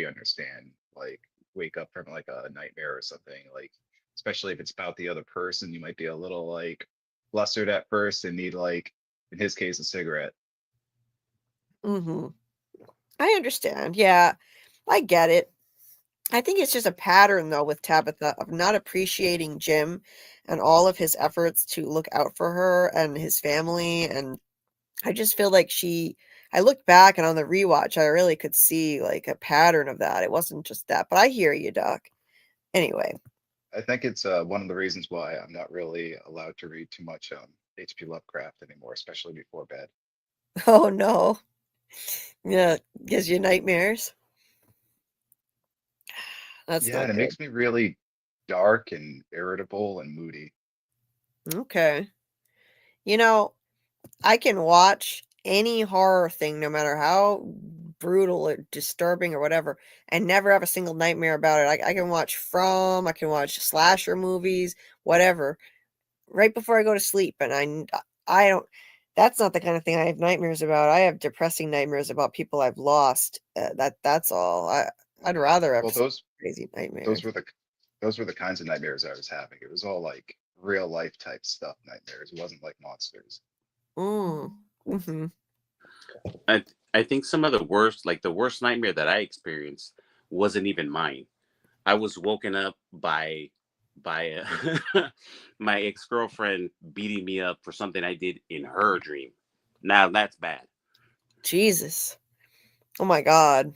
understand. Like wake up from like a nightmare or something, like especially if it's about the other person, you might be a little like flustered at first and need, like in his case, a cigarette. Mm-hmm. I understand. Yeah, I get it. I think it's just a pattern, though, with Tabitha of not appreciating Jim and all of his efforts to look out for her and his family. And I just feel like I looked back and on the rewatch, I really could see like a pattern of that. It wasn't just that, but I hear you, Doc. Anyway. I think it's one of the reasons why I'm not really allowed to read too much H.P. Lovecraft anymore, especially before bed. Oh, no. Yeah, gives you nightmares. That's yeah, and it makes me really dark and irritable and moody. Okay. I can watch any horror thing, no matter how brutal or disturbing or whatever, and never have a single nightmare about it. I can watch I can watch slasher movies, whatever, right before I go to sleep. And I don't, that's not the kind of thing I have nightmares about. I have depressing nightmares about people I've lost. That's all. I'd rather have those crazy nightmares. Those were the kinds of nightmares I was having. It was all like real life type stuff nightmares. It wasn't like monsters. Mm-hmm. I think some of the worst nightmare that I experienced wasn't even mine. I was woken up by my ex-girlfriend beating me up for something I did in her dream. Now that's bad. Jesus. Oh my God.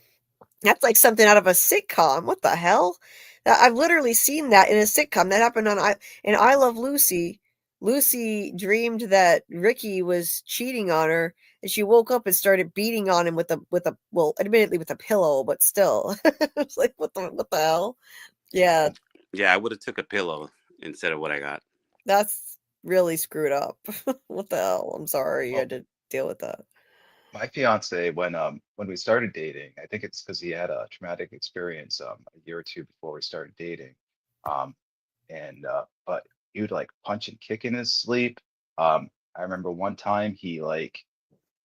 That's like something out of a sitcom. What the hell? I've literally seen that in a sitcom. That happened in I Love Lucy. Lucy dreamed that Ricky was cheating on her, and she woke up and started beating on him admittedly with a pillow, but still. It's like, what the hell? Yeah. Yeah, I would have took a pillow instead of what I got. That's really screwed up. What the hell? I'm sorry you had to deal with that. my fiance, when we started dating, I think it's because he had a traumatic experience a year or two before we started dating. Um, and but he would like punch and kick in his sleep. I remember one time he like,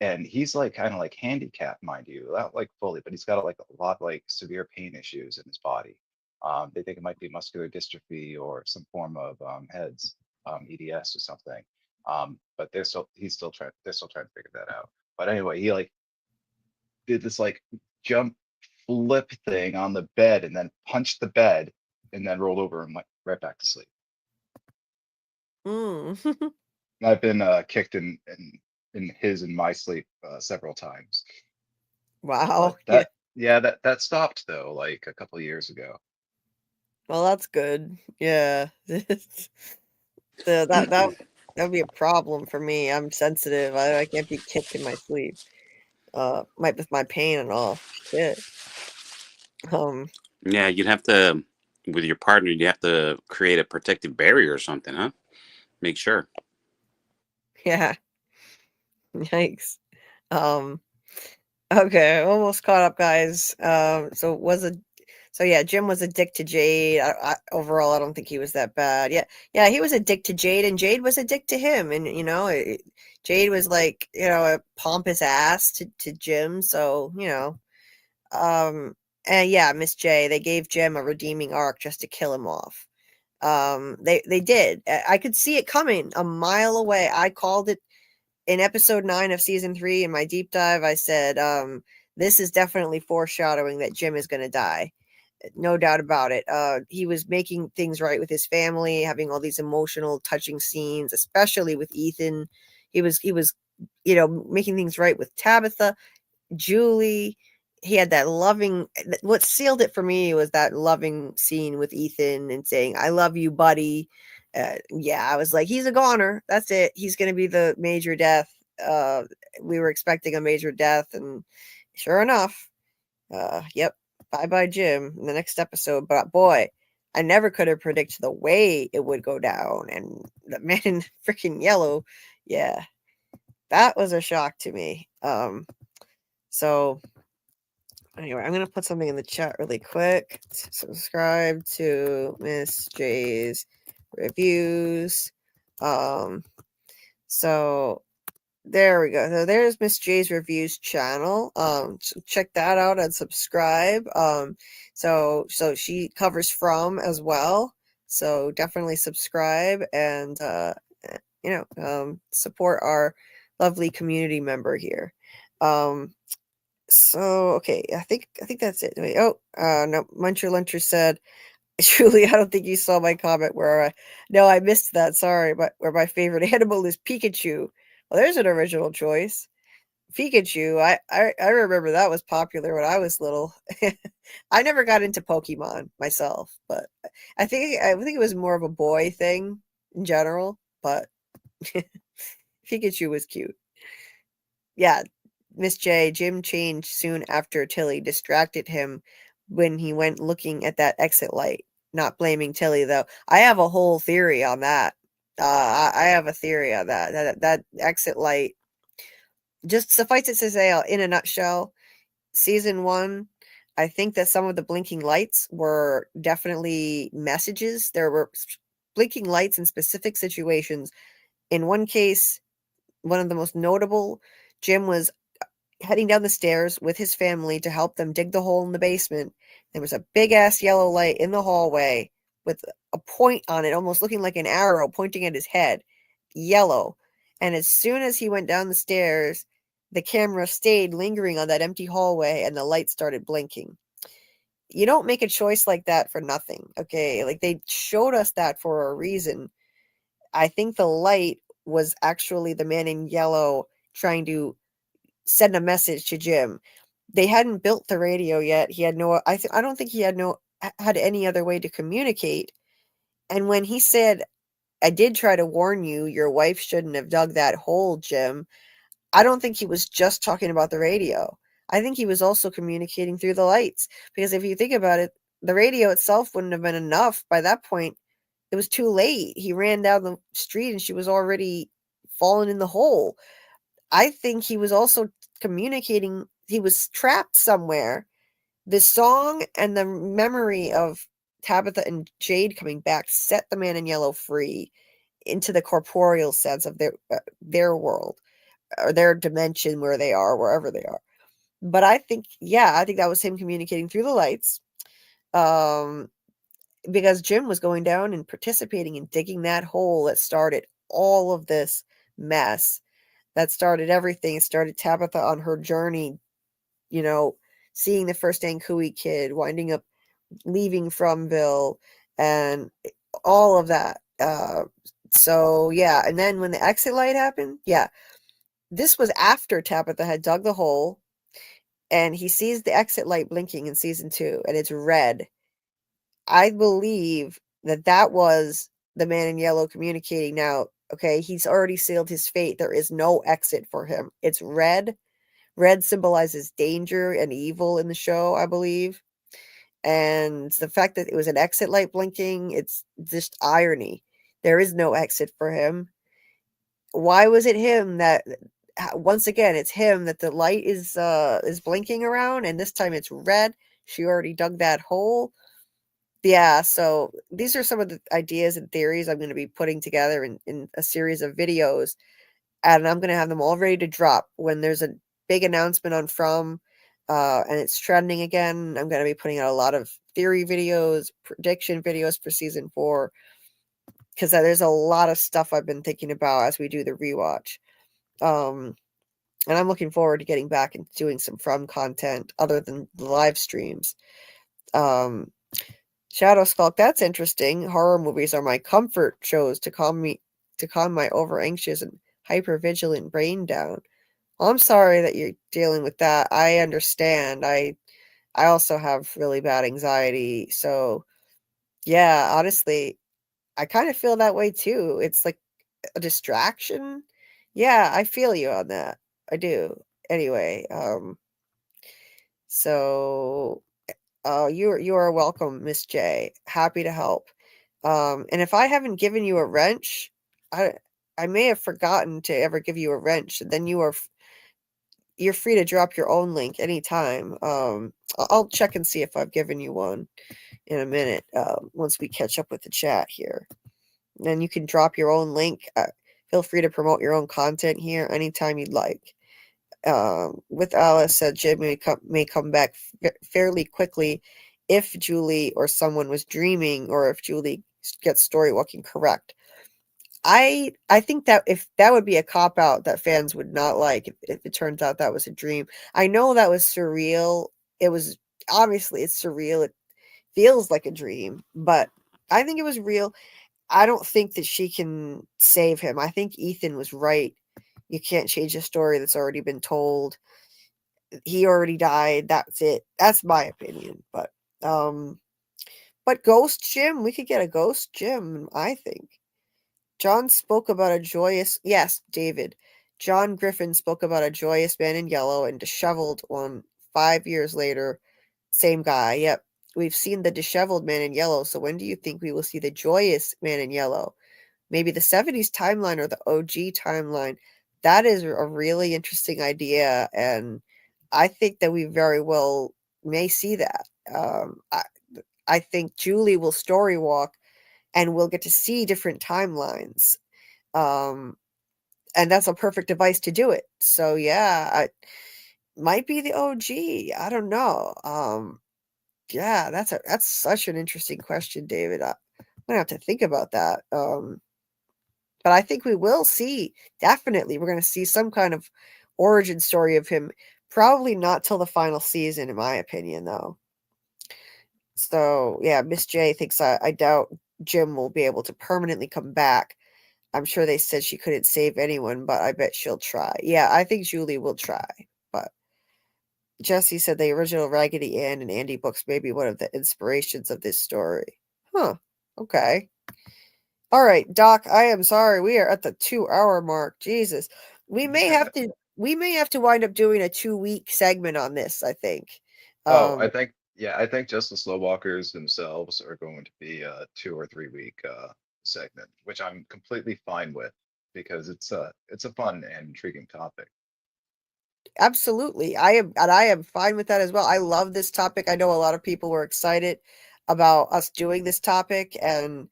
and he's like kind of like handicapped, mind you, not like fully, but he's got like a lot like severe pain issues in his body. They think it might be muscular dystrophy or some form of heads, EDS or something. But they're still trying to figure that out. But anyway, he like did this like jump flip thing on the bed and then punched the bed and then rolled over and went right back to sleep. Mm. I've been kicked in his and my sleep several times. Wow. But that stopped though, like a couple of years ago. Well, that's good. Yeah. That would be a problem for me. I'm sensitive. I can't be kicked in my sleep. With my pain and all. Shit. Yeah, you'd have to, with your partner, you have to create a protective barrier or something, huh? Make sure. Yeah. Yikes. Okay, almost caught up, guys. So yeah, Jim was a dick to Jade. Overall, I don't think he was that bad. Yeah, he was a dick to Jade, and Jade was a dick to him. And Jade was like, a pompous ass to Jim. So and yeah, Miss J, they gave Jim a redeeming arc just to kill him off. They did. I could see it coming a mile away. I called it in episode 9 of season 3 in my deep dive. I said, this is definitely foreshadowing that Jim is going to die. No doubt about it. He was making things right with his family, having all these emotional, touching scenes, especially with Ethan. He was, making things right with Tabitha, Julie. He had that loving. What sealed it for me was that loving scene with Ethan and saying, "I love you, buddy." Yeah, I was like, he's a goner. That's it. He's going to be the major death. We were expecting a major death, and sure enough, yep. Bye Jim in the next episode. But boy, I never could have predicted the way it would go down. And the man in freaking yellow, yeah, that was a shock to me. So anyway, I'm gonna put something in the chat really quick. Subscribe to Miss J's reviews. So there we go. So there's Miss J's Reviews channel. So check that out and subscribe. So she covers From as well. So definitely subscribe and support our lovely community member here. So okay, I think that's it. Wait, no, Muncher Luncher said, Julie, I don't think you saw my comment where I missed that. Sorry, but where my favorite animal is Pikachu. Well, there's an original choice. Pikachu. I remember that was popular when I was little. I never got into Pokemon myself, but I think it was more of a boy thing in general. But Pikachu was cute. Yeah, Miss J. Jim changed soon after Tilly distracted him when he went looking at that exit light. Not blaming Tilly though. I have a whole theory on that. I have a theory on that exit light. Just suffice it to say, in a nutshell, season 1, I think that some of the blinking lights were definitely messages. There were blinking lights in specific situations. In one case, one of the most notable, Jim was heading down the stairs with his family to help them dig the hole in the basement. There was a big ass yellow light in the hallway with a point on it, almost looking like an arrow pointing at his head. Yellow. And as soon as he went down the stairs, the camera stayed lingering on that empty hallway and the light started blinking. You don't make a choice like that for nothing, okay? Like, they showed us that for a reason. I think the light was actually the man in yellow trying to send a message to Jim. They hadn't built the radio yet. He had I don't think he had any other way to communicate. And when he said, "I did try to warn you, your wife shouldn't have dug that hole, Jim," I don't think he was just talking about the radio. I think he was also communicating through the lights. Because if you think about it, the radio itself wouldn't have been enough. By that point, it was too late. He ran down the street and she was already fallen in the hole. I think he was also communicating. He was trapped somewhere. The song and the memory of Tabitha and Jade coming back set the man in yellow free into the corporeal sense of their world or their dimension where they are, wherever they are. But I think that was him communicating through the lights. Because Jim was going down and participating in digging that hole that started all of this mess, that started everything. It started Tabitha on her journey, seeing the first Ankui kid, winding up leaving Fromville, and all of that. So, yeah. And then when the exit light happened, this was after Tabitha had dug the hole, and he sees the exit light blinking in season 2, and it's red. I believe that was the man in yellow communicating now. Okay, he's already sealed his fate. There is no exit for him. It's red. Red symbolizes danger and evil in the show, I believe. And the fact that it was an exit light blinking, it's just irony. There is no exit for him. Why was it him that, once again, it's him that the light is blinking around, and this time it's red. She already dug that hole. Yeah, so these are some of the ideas and theories I'm going to be putting together in a series of videos, and I'm going to have them all ready to drop when there's a big announcement on From, and it's trending again. I'm going to be putting out a lot of theory videos, prediction videos for season 4, because there's a lot of stuff I've been thinking about as we do the rewatch. And I'm looking forward to getting back and doing some From content other than the live streams. Shadow Skulk, that's interesting. Horror movies are my comfort shows to calm my over anxious and hyper vigilant brain down. Well, I'm sorry that you're dealing with that. I understand. I also have really bad anxiety. So yeah, honestly, I kind of feel that way too. It's like a distraction. Yeah, I feel you on that. I do. Anyway, so you are welcome, Miss J. Happy to help. And if I haven't given you a wrench, I may have forgotten to ever give you a wrench. Then you're free to drop your own link anytime. I'll check and see if I've given you one in a minute. Once we catch up with the chat here, then you can drop your own link. Feel free to promote your own content here anytime you'd like. With Alice said, Jim may come back fairly quickly if Julie or someone was dreaming, or if Julie gets story walking correct. I think that if that would be a cop out that fans would not like if it turns out that was a dream. I know that was surreal. It was obviously it's surreal. It feels like a dream, but I think it was real. I don't think that she can save him. I think Ethan was right. You can't change a story that's already been told. He already died. That's it. That's my opinion. But Ghost Jim, we could get a Ghost Jim, I think. John spoke about a joyous, yes, David. John Griffin spoke about a joyous man in yellow and disheveled one 5 years later. Same guy. Yep. We've seen the disheveled man in yellow. So when do you think we will see the joyous man in yellow? Maybe the 70s timeline or the OG timeline. That is a really interesting idea, and I think that we very well may see that. I think Julie will story walk, and we'll get to see different timelines. And that's a perfect device to do it. So yeah, might be the OG. I don't know. Yeah, that's such an interesting question, David. I'm gonna have to think about that. But I think we will see, definitely, we're going to see some kind of origin story of him. Probably not till the final season, in my opinion, though. So, yeah, Miss J thinks I doubt Jim will be able to permanently come back. I'm sure they said she couldn't save anyone, but I bet she'll try. Yeah, I think Julie will try. But Jesse said the original Raggedy Ann and Andy books may be one of the inspirations of this story. Huh. Okay. All right, Doc, I am sorry. We are at the 2-hour mark. Jesus. We may have to wind up doing a 2-week segment on this, I think. I think just the slow walkers themselves are going to be a 2 or 3 week segment, which I'm completely fine with because it's a fun and intriguing topic. Absolutely. I am fine with that as well. I love this topic. I know a lot of people were excited about us doing this topic, and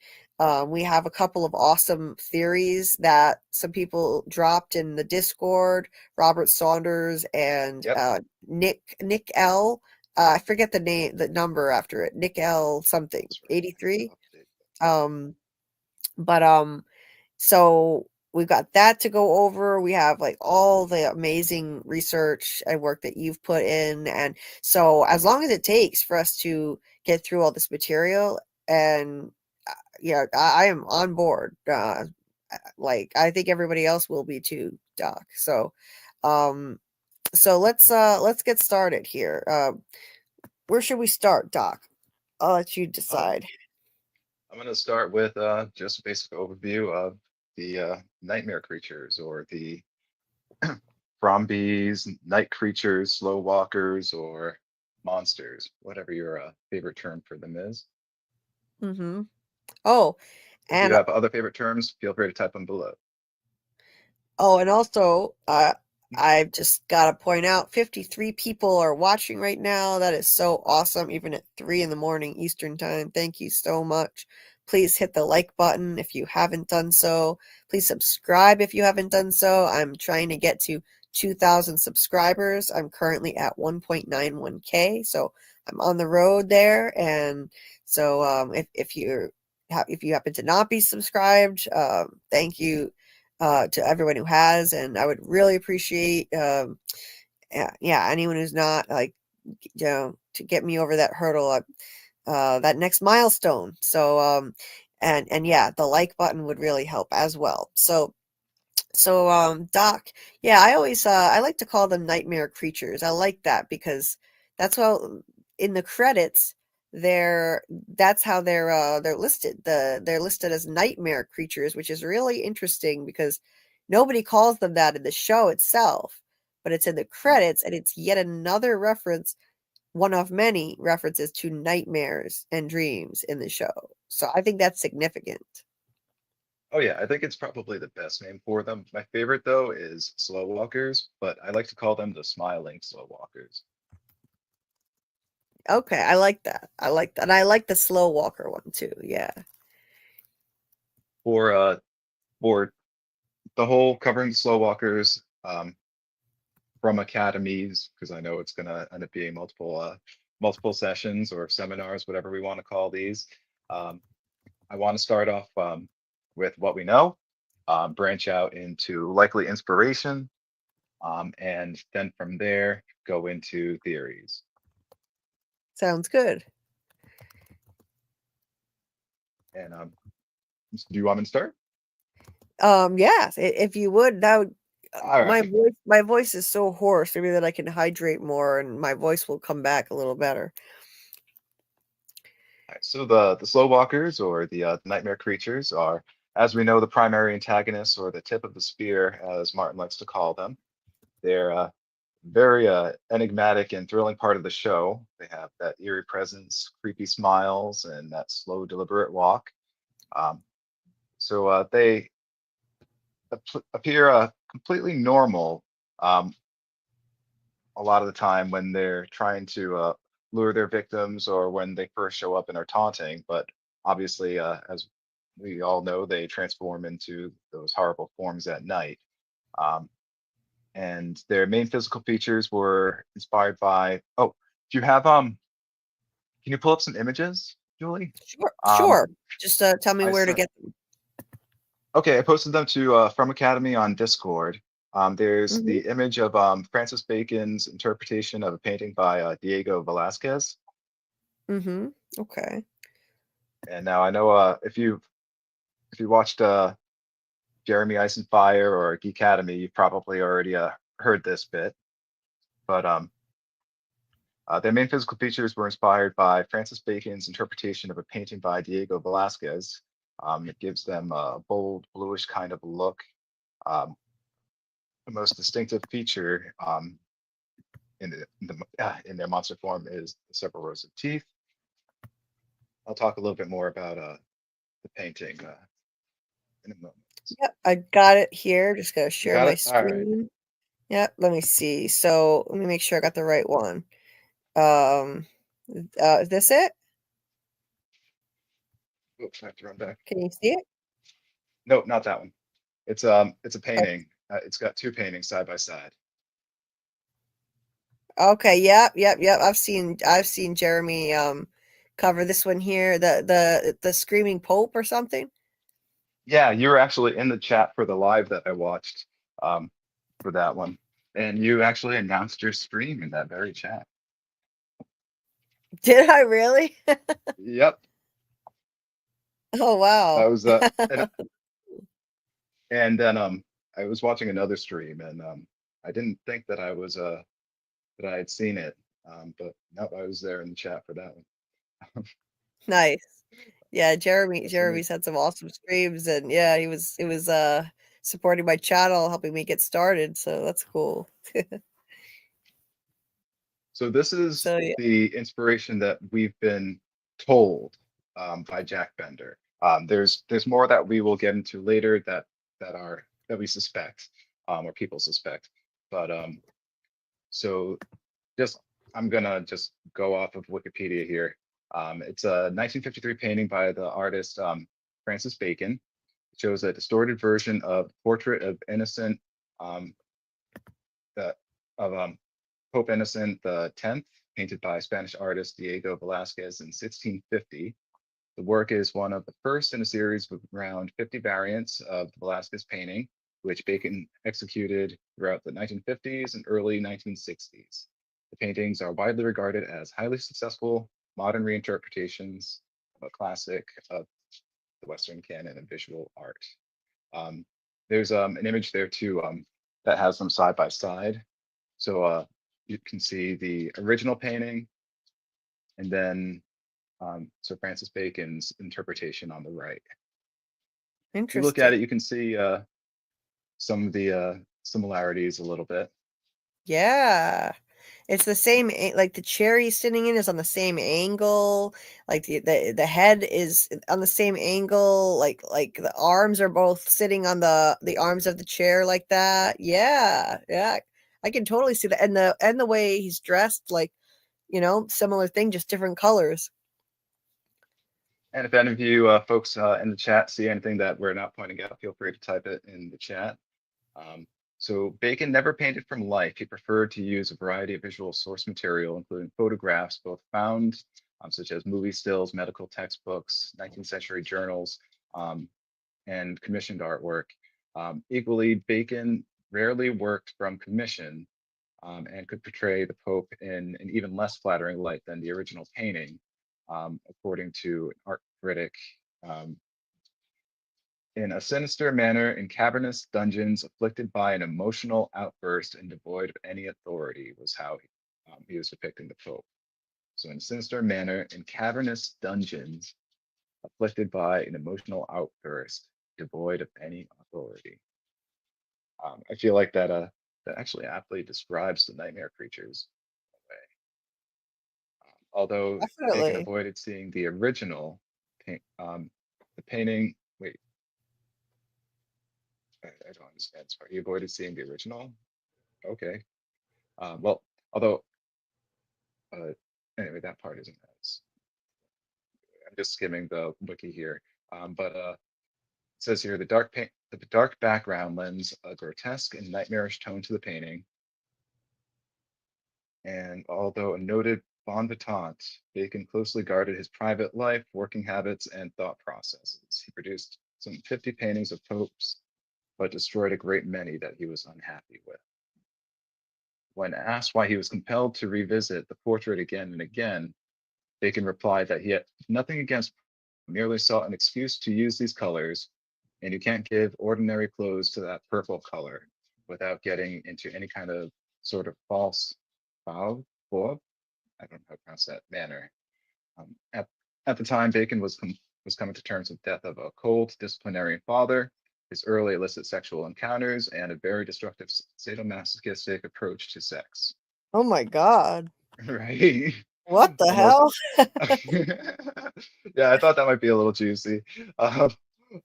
we have a couple of awesome theories that some people dropped in the Discord. Robert Saunders and Yep. Nick L. I forget the number after it. Nick L. something, That's right. 83. Update. But so we've got that to go over. We have like all the amazing research and work that you've put in. And so as long as it takes for us to get through all this material, and yeah, I am on board. Like I think everybody else will be too, Doc. Um so let's get started here. Where should we start, Doc? I'll let you decide. I'm going to start with just a basic overview of the nightmare creatures, or the Brombies, night creatures, slow walkers, or monsters, whatever your favorite term for them is. Mm-hmm. Oh, If you and have other favorite terms, feel free to type them below. and also, I've just got to point out 53 people are watching right now. That is so awesome, even at 3 in the morning Eastern time. Thank you so much. Please hit the like button if you haven't done so. Please subscribe if you haven't done so. I'm trying to get to 2,000 subscribers. I'm currently at 1.91K, so I'm on the road there. And so, if you happen to not be subscribed, thank you to everyone who has, and I would really appreciate, anyone who's not, like, to get me over that hurdle, that next milestone. So, and yeah, the like button would really help as well. So, Doc, yeah, I like to call them nightmare creatures. I like that because that's how in the credits that's how they're listed. They're listed as nightmare creatures, which is really interesting because nobody calls them that in the show itself, but it's in the credits, and it's yet another reference, one of many references to nightmares and dreams in the show. So I think that's significant. Oh yeah, I think it's probably the best name for them. My favorite though is slow walkers, but I like to call them the smiling slow walkers. Okay, I like that. I like that. And I like the slow walker one too. Yeah. For the whole covering the slow walkers, from academies, because I know it's gonna end up being multiple sessions or seminars, whatever we want to call these. I want to start off with what we know, branch out into likely inspiration, and then from there go into theories. Sounds good. And do you want me to start? Yeah, if you would, that would All right. my voice is so hoarse, maybe that I can hydrate more and my voice will come back a little better. All right, so the slow walkers, or the nightmare creatures, are, as we know, the primary antagonists, or the tip of the spear, as Martin likes to call them. They're very enigmatic and thrilling part of the show. They have that eerie presence, creepy smiles, and that slow, deliberate walk. So they appear completely normal a lot of the time when they're trying to lure their victims, or when they first show up and are taunting. But obviously, as we all know, they transform into those horrible forms at night. Um, and their main physical features were inspired by. Oh, do you have Can you pull up some images, Julie? Sure, Um, sure. Just tell me I where to sent. get them. Okay, I posted them to FROMacademy on Discord. There's Hmm. the image of Francis Bacon's interpretation of a painting by Diego Velázquez. Hmm. Okay. And now I know if you watched Jeremy Ice and Fire or Geek Academy, you've probably already heard this bit. But their main physical features were inspired by Francis Bacon's interpretation of a painting by Diego Velázquez. It gives them a bold, bluish kind of look. Um, the most distinctive feature in their monster form is the several rows of teeth. I'll talk a little bit more about the painting in a moment. Yep, I got it here. Just gotta You share got my it? All right. screen. Yep. Let me see. So let me make sure I got the right one. Is this it? Oops, I have to run back. Can you see it? No, not that one. It's a Oh, painting. It's got two paintings side by side. okay. Yep. I've seen Jeremy cover this one here. The Screaming Pope or something. Yeah, you were actually in the chat for the live that I watched for that one, and you actually announced your stream in that very chat. Did I really? Yep, Oh wow. that was and then I was watching another stream, and I didn't think that I was that I had seen it, but no, I was there in the chat for that one. Nice. Yeah, So Jeremy's had some awesome streams, and yeah, he was supporting my channel, helping me get started, so that's cool. So this is So yeah. the inspiration that we've been told by Jack Bender. There's more that we will get into later that we suspect or people suspect. But so just I'm gonna just go off of Wikipedia here. It's a 1953 painting by the artist Francis Bacon. It shows a distorted version of Portrait of Innocent the, of Pope Innocent X, painted by Spanish artist Diego Velázquez in 1650. The work is one of the first in a series of around 50 variants of the Velázquez painting, which Bacon executed throughout the 1950s and early 1960s. The paintings are widely regarded as highly successful modern reinterpretations of a classic of the Western canon of visual art. There's an image there too that has them side by side. So you can see the original painting and then Sir Francis Bacon's interpretation on the right. If you look at Interesting. it, you can see some of the similarities a little bit. Yeah. It's the same, like the chair he's sitting in is on the same angle, like the head is on the same angle, like the arms are both sitting on the arms of the chair like that. Yeah, yeah. I can totally see that. And the way he's dressed, like, similar thing, just different colors. And if any of you folks in the chat see anything that we're not pointing out, feel free to type it in the chat. So Bacon never painted from life. He preferred to use a variety of visual source material, including photographs, both found, such as movie stills, medical textbooks, 19th century journals, and commissioned artwork. Equally, Bacon rarely worked from commission and could portray the Pope in an even less flattering light than the original painting, according to an art critic. In a sinister manner, in cavernous dungeons, afflicted by an emotional outburst and devoid of any authority, was how he was depicting the Pope. So, in a sinister manner, in cavernous dungeons, afflicted by an emotional outburst, devoid of any authority. I feel like that actually aptly describes the nightmare creatures. Although Bacon Definitely. avoided seeing the original, the painting. Wait, I don't understand this part. He avoided seeing the original. Okay. Well, although anyway, that part isn't as. I'm just skimming the wiki here. But it says here the dark background lends a grotesque and nightmarish tone to the painting. And although a noted bon vivant, Bacon closely guarded his private life, working habits, and thought processes. He produced some 50 paintings of popes, but destroyed a great many that he was unhappy with. When asked why he was compelled to revisit the portrait again and again, Bacon replied that he had nothing against, merely sought an excuse to use these colors, and you can't give ordinary clothes to that purple color without getting into any kind of sort of false foul, I don't know how to pronounce that, manner. At the time, Bacon was coming to terms with death of a cold disciplinarian father, his early illicit sexual encounters, and a very destructive sadomasochistic approach to sex. Oh my God. Right? What the Almost. hell? Yeah, I thought that might be a little juicy.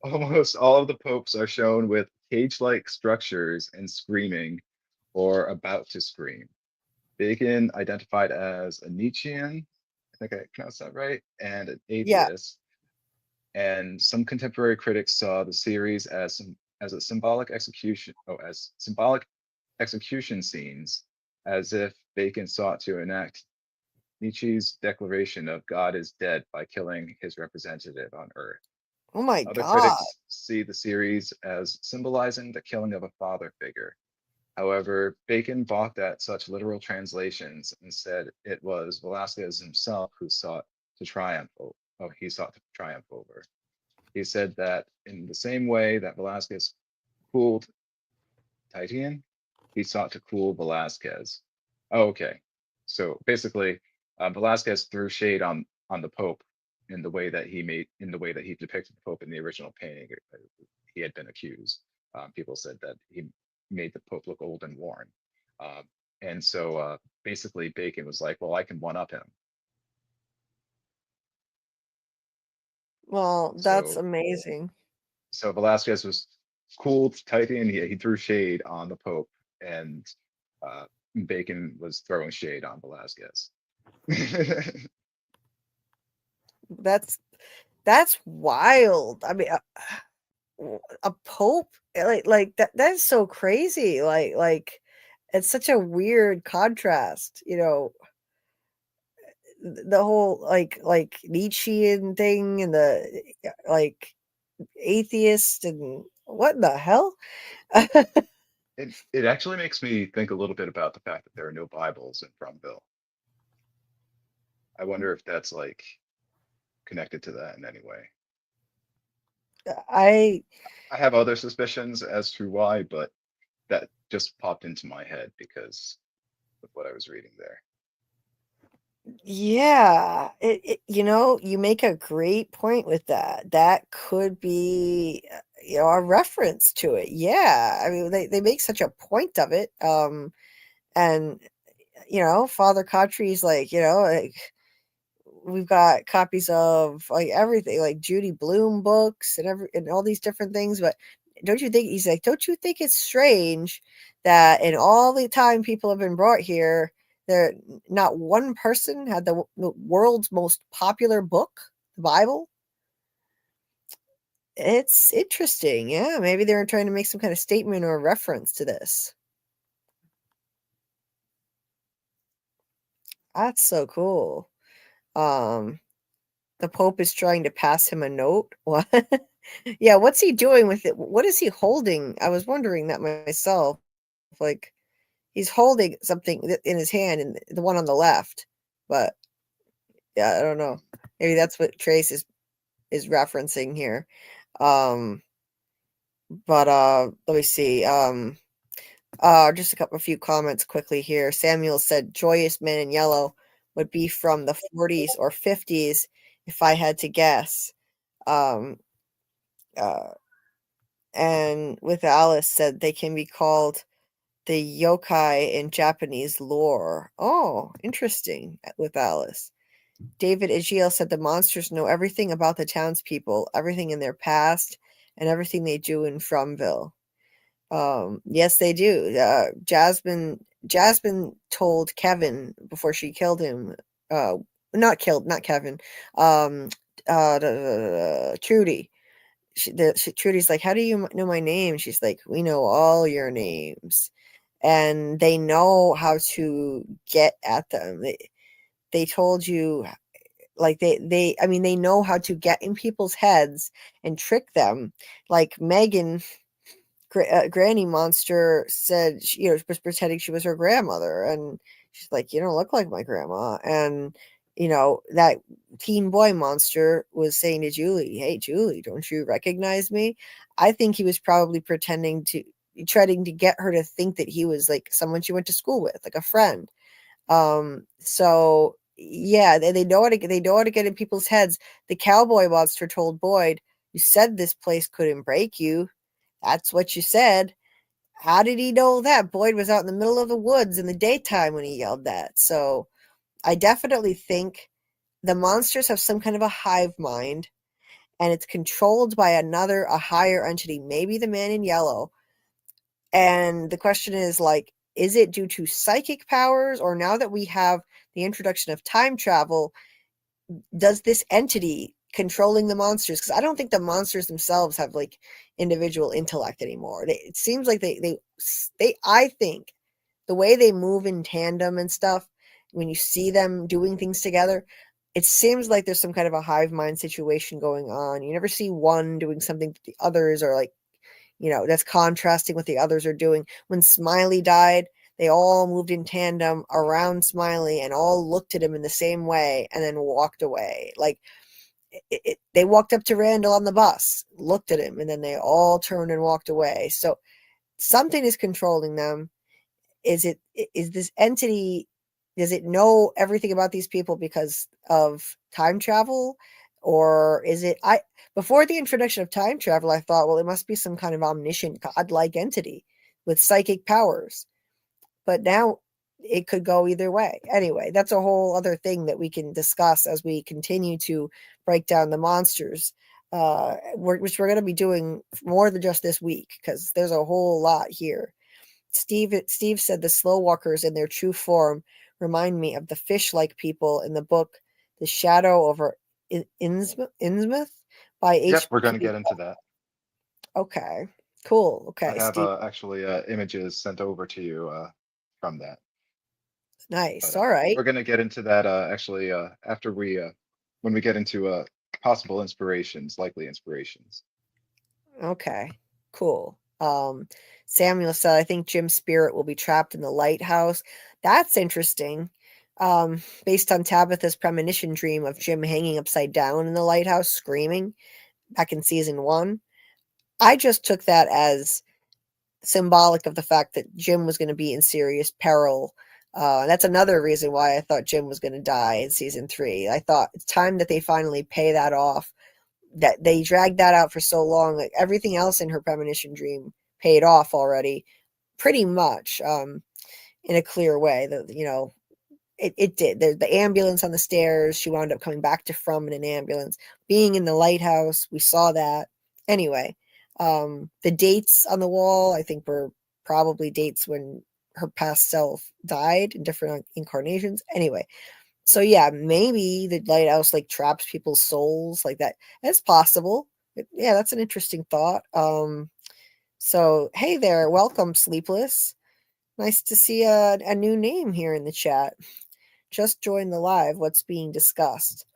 Almost all of the popes are shown with cage-like structures and screaming, or about to scream. Bacon, identified as a Nietzschean, I think I pronounced that right, and an Yeah. atheist. And some contemporary critics saw the series as a symbolic execution, as symbolic execution scenes, as if Bacon sought to enact Nietzsche's declaration of God is dead by killing his representative on Earth. Oh my Other God. critics see the series as symbolizing the killing of a father figure. However, Bacon balked at such literal translations and said it was Velasquez himself who sought to triumph. He sought to triumph over. He said that in the same way that Velasquez cooled Titian, he sought to cool Velasquez. Oh, okay. So basically, Velasquez threw shade on the Pope in the way that he depicted the Pope in the original painting. He had been accused. People said that he made the Pope look old and worn. And so basically Bacon was like, well, I can one up him. Well, that's So amazing. so Velasquez was cooled Titian. He threw shade on the Pope, and Bacon was throwing shade on Velasquez. That's wild. I mean, a pope, like that is so crazy. Like it's such a weird contrast, you know, the whole like Nietzschean thing and the like atheist and what in the hell? It actually makes me think a little bit about the fact that there are no Bibles in Fromville. I wonder if that's like connected to that in any way. I I have other suspicions as to why, but that just popped into my head because of what I was reading there. Yeah, you know, you make a great point with that. That could be, you know, a reference to it. Yeah, I mean, they make such a point of it. And you know, Father Cautry's like, you know, like we've got copies of like everything, like Judy Blume books and all these different things. But don't you think he's like, don't you think it's strange that in all the time people have been brought here, there not one person had the world's most popular book, the Bible? It's interesting. Yeah, maybe they were trying to make some kind of statement or reference to this. That's so cool. Um, the Pope is trying to pass him a note. What? Yeah, what's he doing with it? What is he holding? I was wondering that myself. Like he's holding something in his hand, and the one on the left. But yeah, I don't know. Maybe that's what Trace is referencing here. Um, but let me see. Just a few comments quickly here. Samuel said Joyous Man in Yellow would be from the 40s or 50s if I had to guess. Um, and with Alice said they can be called the yokai in Japanese lore. Oh, interesting with Alice. David Igiel said the monsters know everything about the townspeople, everything in their past, and everything they do in Fromville. Yes, they do. Jasmine told Kevin before she killed him. Not Kevin. Trudy. Trudy's like, how do you know my name? She's like, we know all your names, and they know how to get at them. They told you, like I mean, they know how to get in people's heads and trick them. Like Megan, Granny Monster said, you know, was pretending she was her grandmother, and she's like, you don't look like my grandma. And you know, that teen boy monster was saying to Julie, hey Julie, don't you recognize me? I think he was probably trying to get her to think that he was like someone she went to school with, like a friend. So yeah, they know how to get in people's heads. The cowboy monster told Boyd, you said this place couldn't break you. That's what you said. How did he know that? Boyd was out in the middle of the woods in the daytime when he yelled that. So I definitely think the monsters have some kind of a hive mind, and it's controlled by a higher entity, maybe the man in yellow. And the question is, like, is it due to psychic powers, or now that we have the introduction of time travel, does this entity controlling the monsters? Because I don't think the monsters themselves have like individual intellect anymore. It seems like they I think the way they move in tandem and stuff, when you see them doing things together, it seems like there's some kind of a hive mind situation going on. You never see one doing something that the others are like, that's contrasting what the others are doing. When Smiley died, they all moved in tandem around Smiley and all looked at him in the same way and then walked away. Like they walked up to Randall on the bus, looked at him, and then they all turned and walked away. So something is controlling them. Is this entity, does it know everything about these people because of time travel? Or is it, before the introduction of time travel, I thought, well, it must be some kind of omniscient godlike entity with psychic powers. But now it could go either way. Anyway, that's a whole other thing that we can discuss as we continue to break down the monsters, which we're going to be doing more than just this week, because there's a whole lot here. Steve said the slow walkers in their true form remind me of the fish-like people in the book The Shadow over Innsmouth by H. Yep, we're going to get into that. Okay, cool. Okay, I have Steve. actually images sent over to you from that. Nice. But, all right. We're going to get into that actually after when we get into possible inspirations, likely inspirations. Okay, cool. Samuel said, I think Jim's spirit will be trapped in the lighthouse. That's interesting. Based on Tabitha's premonition dream of Jim hanging upside down in the lighthouse, screaming back in season 1. I just took that as symbolic of the fact that Jim was going to be in serious peril. That's another reason why I thought Jim was going to die in season 3. I thought it's time that they finally pay that off. That they dragged that out for so long. Like everything else in her premonition dream paid off already, pretty much, in a clear way. That it did. The ambulance on the stairs, she wound up coming back to from in an ambulance. Being in the lighthouse, we saw that. Anyway, the dates on the wall, I think, were probably dates when her past self died in different incarnations. Anyway, so yeah, maybe the lighthouse like traps people's souls like that. That's possible. Yeah, that's an interesting thought. So hey there, welcome, Sleepless. Nice to see a new name here in the chat. Just joined the live. What's being discussed?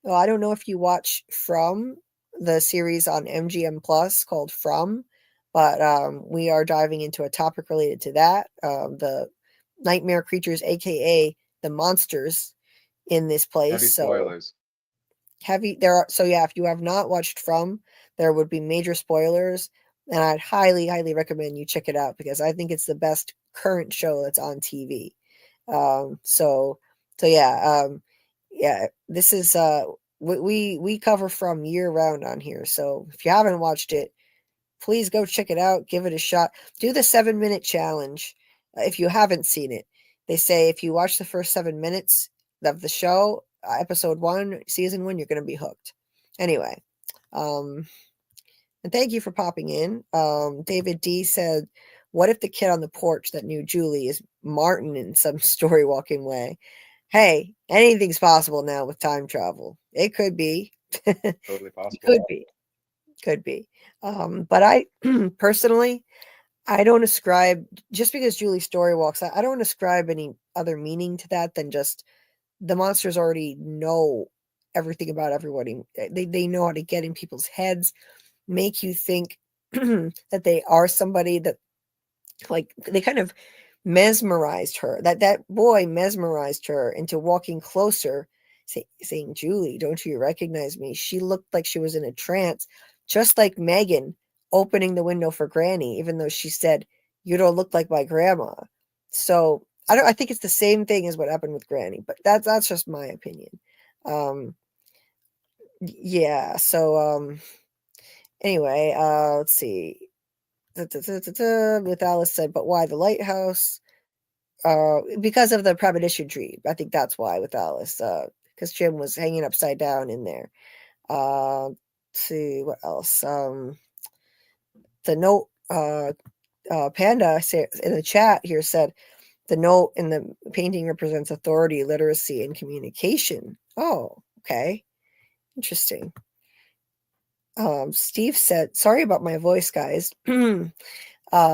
Well, I don't know if you watch From, the series on MGM Plus called From, but we are diving into a topic related to that. The nightmare creatures, aka the monsters in this place. Heavy spoilers. So yeah, if you have not watched From, there would be major spoilers, and I'd highly, highly recommend you check it out because I think it's the best current show that's on TV. So yeah, this is we cover From year round on here. So if you haven't watched it, please go check it out, give it a shot. Do the 7-minute challenge if you haven't seen it. They say if you watch the first 7 minutes of the show, episode 1, season 1, you're going to be hooked. Anyway, and thank you for popping in. David D said, what if the kid on the porch that knew Julie is Martin in some story walking way? Hey, anything's possible now with time travel. It could be. Totally possible. Could be. But I personally, I don't ascribe, just because Julie story walks, I don't ascribe any other meaning to that than just the monsters already know everything about everybody. They know how to get in people's heads, make you think that they are somebody that, like, they kind of mesmerized her. That boy mesmerized her into walking closer, saying, Julie, don't you recognize me? She looked like she was in a trance, just like Megan opening the window for Granny, even though she said, you don't look like my grandma. So I think it's the same thing as what happened with Granny, but that's just my opinion. Yeah, so anyway, let's see. With Alice said, but why the lighthouse? Because of the premonition dream. I think that's why with Alice. Because Jim was hanging upside down in there. Let's see what else. The note Panda in the chat here said the note in the painting represents authority, literacy, and communication. Oh, okay. Interesting. Steve said, sorry about my voice, guys.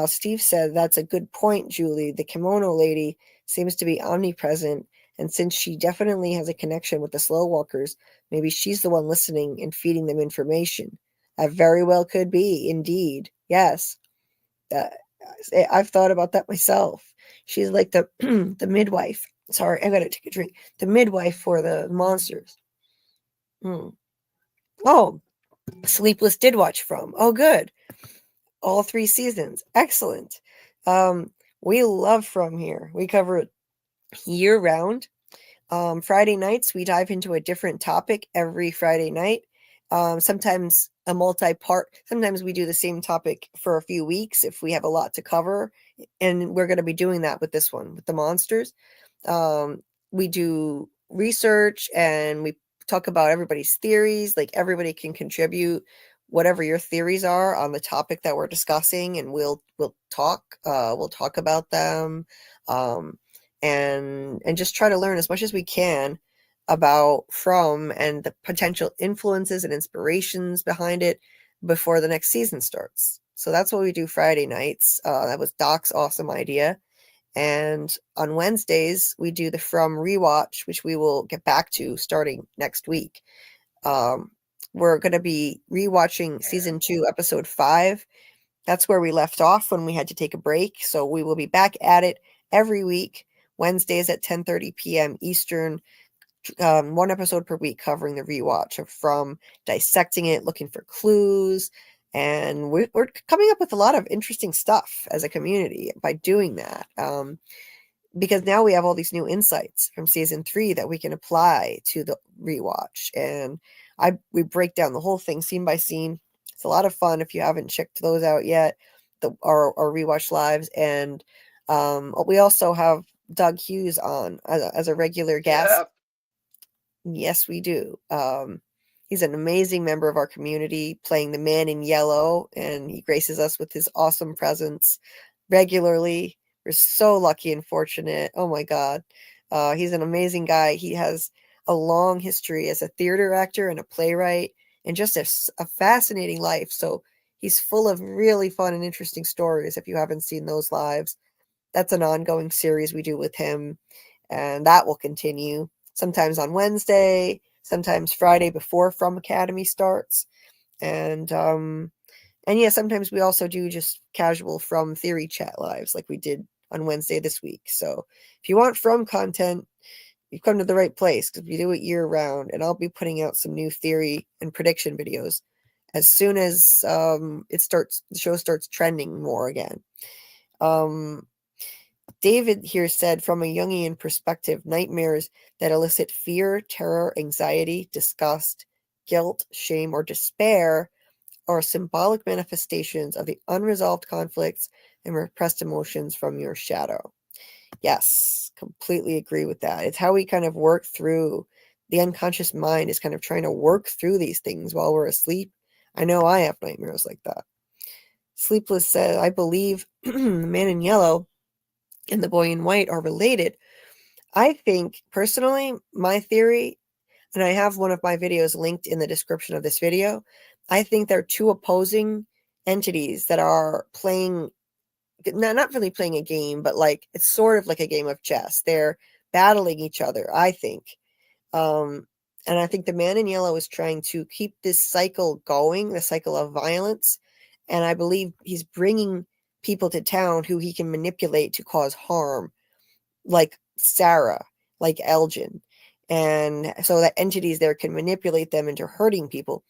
Steve said, that's a good point, Julie. The kimono lady seems to be omnipresent, and since she definitely has a connection with the slow walkers, maybe she's the one listening and feeding them information. That very well could be, indeed. Yes. I've thought about that myself. She's like the the midwife. Sorry, I gotta take a drink. The midwife for the monsters. Oh, Sleepless did watch From. Oh, good. All 3 seasons. Excellent. We love From here. We cover it year round. Friday nights, we dive into a different topic every Friday night. Sometimes a multi-part. Sometimes we do the same topic for a few weeks if we have a lot to cover. And we're going to be doing that with this one, with the monsters. We do research and we talk about everybody's theories. Like everybody can contribute whatever your theories are on the topic that we're discussing, and we'll talk about them, and just try to learn as much as we can about From and the potential influences and inspirations behind it before the next season starts. So that's what we do Friday nights. That was Doc's awesome idea. And on Wednesdays, we do the From Rewatch, which we will get back to starting next week. We're going to be rewatching season 2, episode 5. That's where we left off when we had to take a break. So we will be back at it every week, Wednesdays at 10:30 p.m. Eastern. 1 episode per week covering the rewatch of From, dissecting it, looking for clues. And we're coming up with a lot of interesting stuff as a community by doing that. Because now we have all these new insights from season 3 that we can apply to the rewatch. And we break down the whole thing scene by scene. It's a lot of fun if you haven't checked those out yet, our rewatch lives. And we also have Doug Hughes on as a regular guest. Yeah. Yes, we do. He's an amazing member of our community, playing the man in yellow, and he graces us with his awesome presence regularly. We're so lucky and fortunate. Oh my God. He's an amazing guy. He has a long history as a theater actor and a playwright, and just a fascinating life. So he's full of really fun and interesting stories. If you haven't seen those lives, that's an ongoing series we do with him, and that will continue. Sometimes on Wednesday, sometimes Friday before FROMacademy starts. And yeah, sometimes we also do just casual From theory chat lives like we did on Wednesday this week. So if you want From content, you've come to the right place, because we do it year round, and I'll be putting out some new theory and prediction videos as soon as the show starts trending more again. David here said, from a Jungian perspective, nightmares that elicit fear, terror, anxiety, disgust, guilt, shame, or despair are symbolic manifestations of the unresolved conflicts and repressed emotions from your shadow. Yes, completely agree with that. It's how we kind of work through. The unconscious mind is kind of trying to work through these things while we're asleep. I know I have nightmares like that. Sleepless said, I believe the man in yellow and the boy in white are related. I think, personally, my theory, and I have one of my videos linked in the description of this video, I think they're 2 opposing entities that are playing, not really playing a game, but like it's sort of like a game of chess. They're battling each other, I think. And I think the man in yellow is trying to keep this cycle going, the cycle of violence. And I believe he's bringing people to town who he can manipulate to cause harm, like Sarah, like Elgin. And so that entities there can manipulate them into hurting people.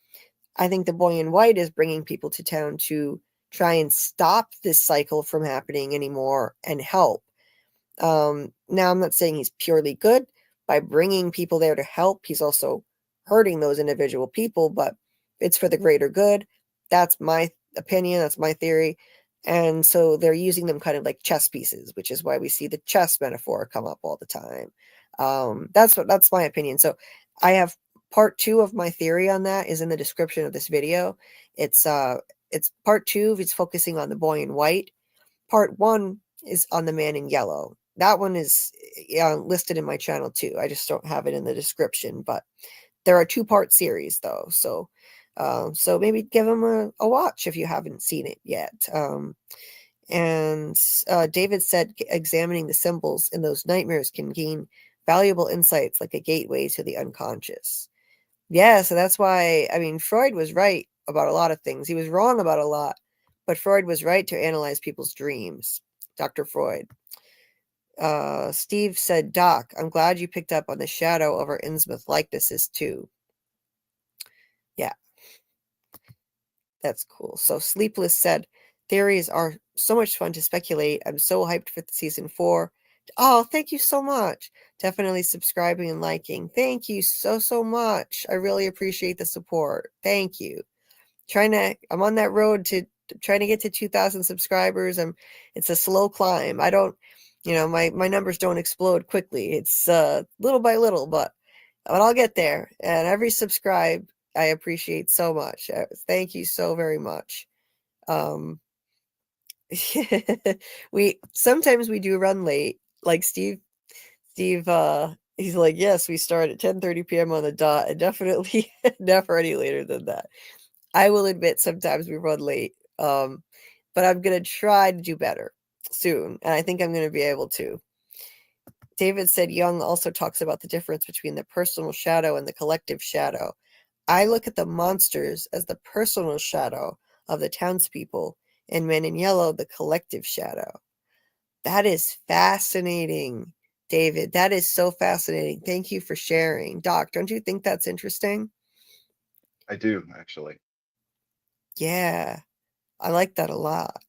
I think the boy in white is bringing people to town to try and stop this cycle from happening anymore and help. Now, I'm not saying he's purely good. By bringing people there to help, he's also hurting those individual people, but it's for the greater good. That's my opinion. That's my theory. And so they're using them kind of like chess pieces, which is why we see the chess metaphor come up all the time. That's my opinion. So I have part 2 of my theory on that is in the description of this video. It's part 2. It's focusing on the boy in white. part 1 is on the Man in Yellow. That one is listed in my channel too. I just don't have it in the description, but there are 2-part series though. So so maybe give them a watch if you haven't seen it yet. And David said examining the symbols in those nightmares can gain valuable insights like a gateway to the unconscious. Yeah, so that's why, I mean, Freud was right about a lot of things. He was wrong about a lot, but Freud was right to analyze people's dreams. Dr. Freud. Steve said, Doc, I'm glad you picked up on the shadow of our Innsmouth likenesses too. Yeah. That's cool. So Sleepless said, theories are so much fun to speculate. I'm so hyped for season 4. Oh, thank you so much. Definitely subscribing and liking. Thank you so much. I really appreciate the support. Thank you. I'm on that road to trying to get to 2,000 subscribers. It's a slow climb. I don't, my numbers don't explode quickly. It's little by little, but I'll get there. And every subscribe I appreciate so much. Thank you so very much. Sometimes we do run late. Like Steve, he's like, yes, we start at 10:30 p.m. on the dot, and definitely never any later than that. I will admit sometimes we run late. But I'm gonna try to do better soon, and I think I'm gonna be able to. David said Jung also talks about the difference between the personal shadow and the collective shadow. I look at the monsters as the personal shadow of the townspeople, and Men in Yellow, the collective shadow. That is fascinating, David. That is so fascinating. Thank you for sharing. Doc, don't you think that's interesting? I do, actually. Yeah, I like that a lot.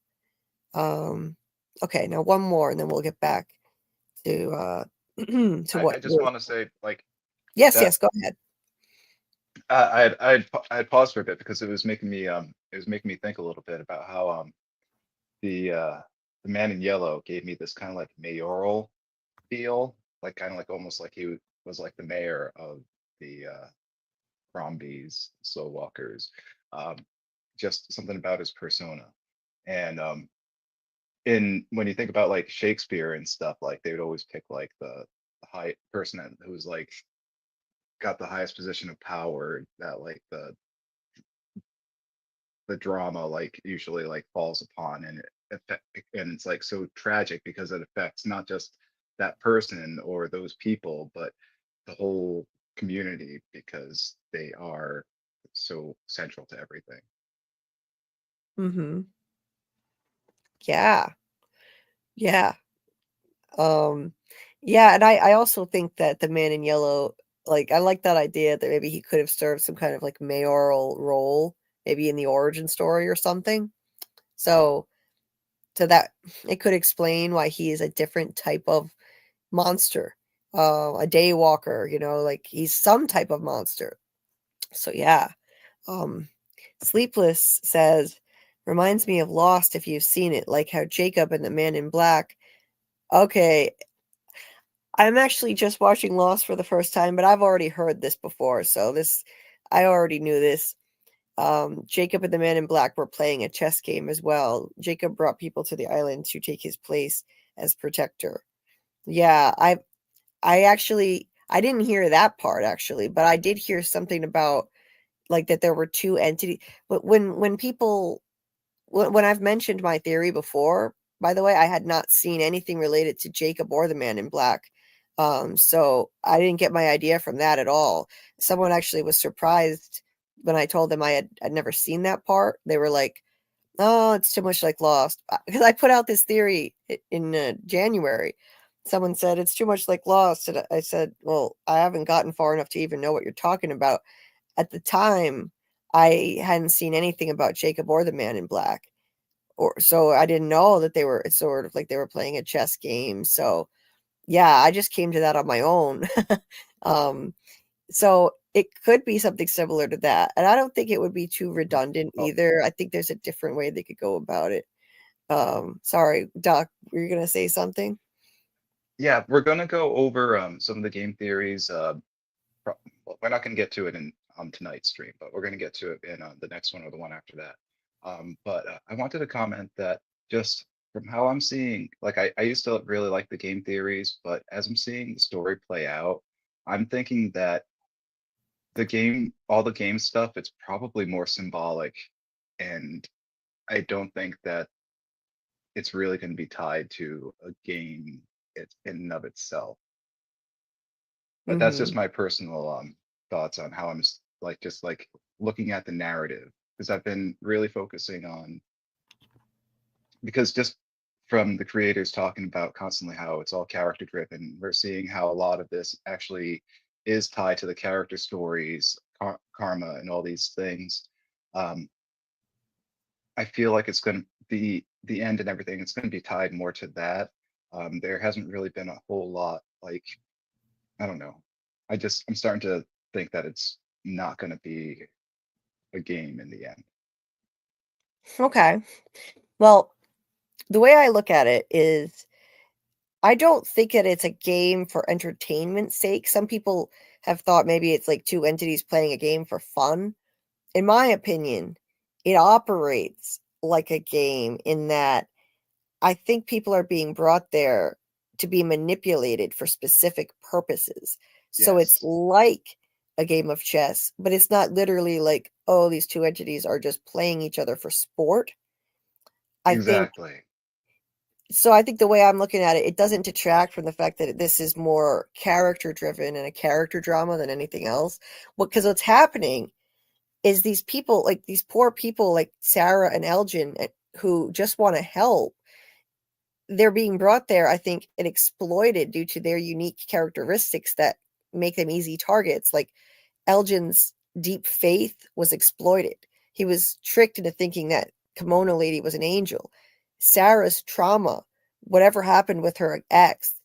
Okay, now one more, and then we'll get back to to what I just want to say, like, yes, go ahead. I had paused for a bit because it was making me think a little bit about how the Man in Yellow gave me this kind of like mayoral feel, like kind of like almost like he was like the mayor of the Brombies, Slow Walkers. Just something about his persona. And when you think about like Shakespeare and stuff, like they would always pick like the high person who's like got the highest position of power, that like the drama like usually like falls upon, and it's like so tragic because it affects not just that person or those people, but the whole community because they are so central to everything. Mm-hmm. Yeah. Yeah. Yeah, and I also think that the Man in Yellow, like I like that idea that maybe he could have served some kind of like mayoral role, maybe in the origin story or something. So that it could explain why he is a different type of monster. A daywalker, like he's some type of monster. So yeah. Sleepless says, reminds me of Lost if you've seen it, like how Jacob and the Man in Black. Okay, I'm actually just watching Lost for the first time, but I've already heard this before, so I already knew this. Jacob and the Man in Black were playing a chess game as well. Jacob brought people to the island to take his place as protector. Yeah, I didn't hear that part actually, but I did hear something about like that there were two entities. But when I've mentioned my theory before, by the way, I had not seen anything related to Jacob or the Man in Black. So I didn't get my idea from that at all. Someone actually was surprised when I told them I'd never seen that part. They were like, "Oh, it's too much like Lost." Because I put out this theory in January. Someone said it's too much like Lost, and I said, "Well, I haven't gotten far enough to even know what you're talking about." At the time, I hadn't seen anything about Jacob or the Man in Black, so I didn't know that it's sort of like they were playing a chess game. So yeah, I just came to that on my own. So it could be something similar to that, and I don't think it would be too redundant either. I think there's a different way they could go about it. Sorry, Doc, were you gonna say something? Yeah, we're gonna go over some of the game theories. Well, we're not gonna get to it in on tonight's stream, but we're gonna get to it in the next one or the one after that. But I wanted to comment that just from how I'm seeing, like I used to really like the game theories, but as I'm seeing the story play out, I'm thinking that all the game stuff, it's probably more symbolic, and I don't think that it's really going to be tied to a game in and of itself. But that's just my personal thoughts on how I'm like just like looking at the narrative, because I've been really focusing on, because just from the creators talking about constantly how it's all character driven, we're seeing how a lot of this actually is tied to the character stories, karma, and all these things. I feel like it's going to be the end and everything. It's going to be tied more to that. There hasn't really been a whole lot, like, I don't know. I'm starting to think that it's not going to be a game in the end. Okay. Well, the way I look at it is I don't think that it's a game for entertainment's sake. Some people have thought maybe it's like two entities playing a game for fun. In my opinion, it operates like a game in that I think people are being brought there to be manipulated for specific purposes. So it's Yes, like a game of chess, but it's not literally like, oh, these two entities are just playing each other for sport. I think exactly. so. I think the way I'm looking at it, it doesn't detract from the fact that this is more character driven and a character drama than anything else. Because what's happening is these people, like these poor people like Sarah and Elgin, who just want to help, they're being brought there, I think, and exploited due to their unique characteristics that make them easy targets. Like Elgin's deep faith was exploited. He was tricked into thinking that Kimono Lady was an angel. Sarah's trauma, whatever happened with her ex,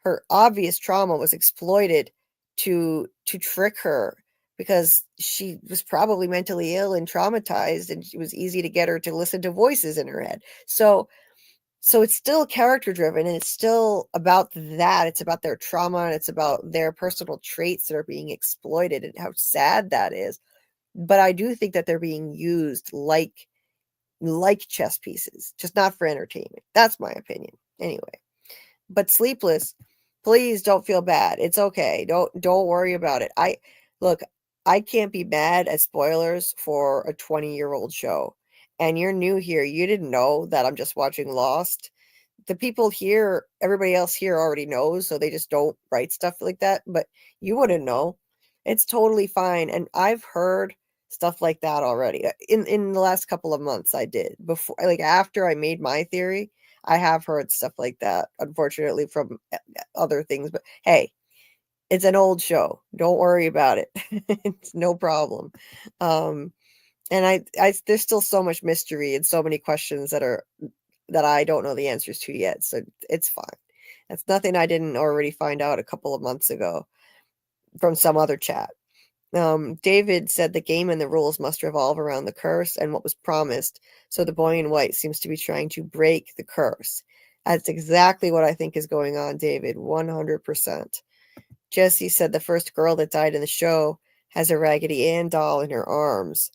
her obvious trauma was exploited to trick her because she was probably mentally ill and traumatized, and it was easy to get her to listen to voices in her head. So it's still character driven, and it's still about that. It's about their trauma, and it's about their personal traits that are being exploited and how sad that is. But I do think that they're being used like chess pieces, just not for entertainment. That's my opinion. Anyway. But Sleepless, please don't feel bad. It's okay. Don't worry about it. Look, I can't be mad at spoilers for a 20-year-old show. And you're new here. You didn't know that I'm just watching Lost. The people here, everybody else here already knows, so they just don't write stuff like that. But you wouldn't know. It's totally fine. And I've heard stuff like that already. In the last couple of months, I did. Before, like after I made my theory, I have heard stuff like that, unfortunately, from other things. But hey, it's an old show. Don't worry about it. It's no problem. And there's still so much mystery and so many questions that I don't know the answers to yet. So it's fine. That's nothing I didn't already find out a couple of months ago from some other chat. David said the game and the rules must revolve around the curse and what was promised. So the boy in white seems to be trying to break the curse. That's exactly what I think is going on, David. 100%. Jesse said the first girl that died in the show has a Raggedy Ann doll in her arms.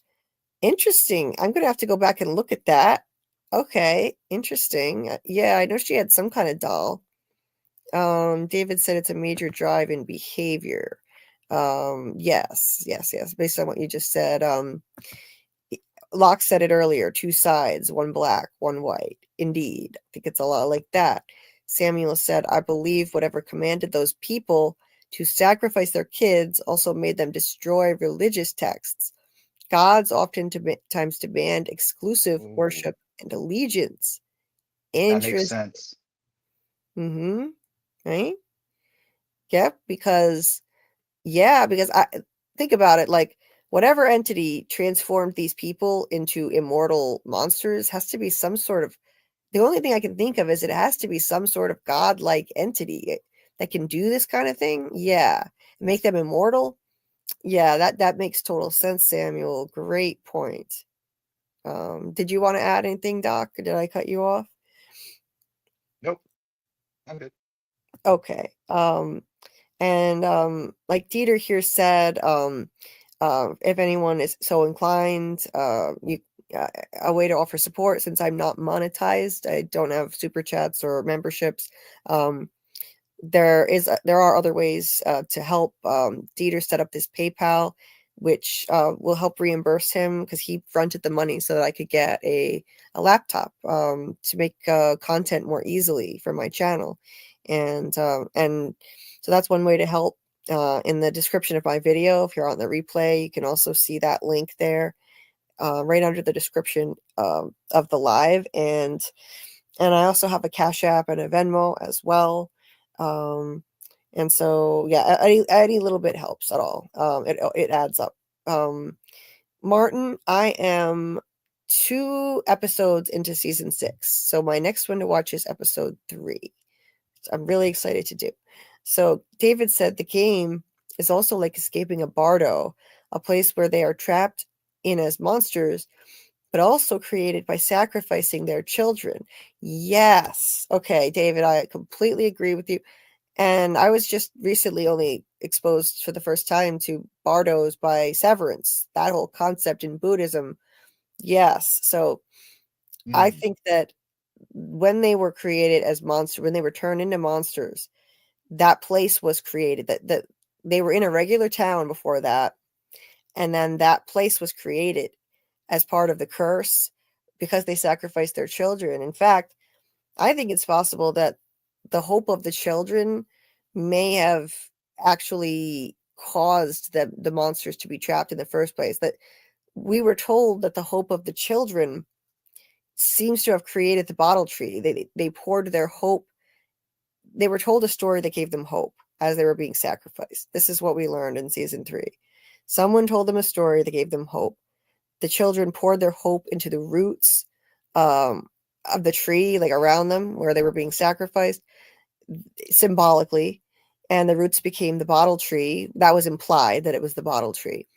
Interesting. I'm going to have to go back and look at that. Okay. Interesting. Yeah, I know she had some kind of doll. David said it's a major drive in behavior. Yes. Based on what you just said. Locke said it earlier, two sides, one black, one white. Indeed. I think it's a lot like that. Samuel said, I believe whatever commanded those people to sacrifice their kids also made them destroy religious texts. Gods oftentimes demand exclusive Ooh, worship and allegiance. that makes Interest. sense. Mm-hmm. Right? Yep. Because I think about it, like whatever entity transformed these people into immortal monsters has to be some sort of, the only thing I can think of is it has to be some sort of godlike entity that can do this kind of thing. Yeah. Make them immortal. Yeah, that makes total sense, Samuel. Great point. Did you want to add anything, Doc? Or did I cut you off? Nope, I'm good. Okay. And like Dieter here said, if anyone is so inclined, a way to offer support since I'm not monetized. I don't have super chats or memberships. There are other ways to help. Dieter set up this PayPal, which will help reimburse him because he fronted the money so that I could get a laptop to make content more easily for my channel, and so that's one way to help. In the description of my video, if you're on the replay, you can also see that link there, right under the description of the live, and I also have a Cashapp and a Venmo as well. And so, yeah, any little bit helps at all. It adds up. Martin, I am 2 episodes into season 6. So my next one to watch is episode 3. I'm really excited to do. So David said the game is also like escaping a bardo, a place where they are trapped in as monsters, but also created by sacrificing their children. Yes. Okay, David, I completely agree with you. And I was just recently only exposed for the first time to bardos by Severance, that whole concept in Buddhism. Yes. So I think that when they were created as monsters, when they were turned into monsters, that place was created. That they were in a regular town before that, and then that place was created as part of the curse because they sacrificed their children. In fact, I think it's possible that the hope of the children may have actually caused the monsters to be trapped in the first place. That we were told that the hope of the children seems to have created the bottle tree. They poured their hope. They were told a story that gave them hope as they were being sacrificed. This is what we learned in season 3. Someone told them a story that gave them hope. The children poured their hope into the roots of the tree, like around them where they were being sacrificed, symbolically, and the roots became the bottle tree. That was implied that it was the bottle tree.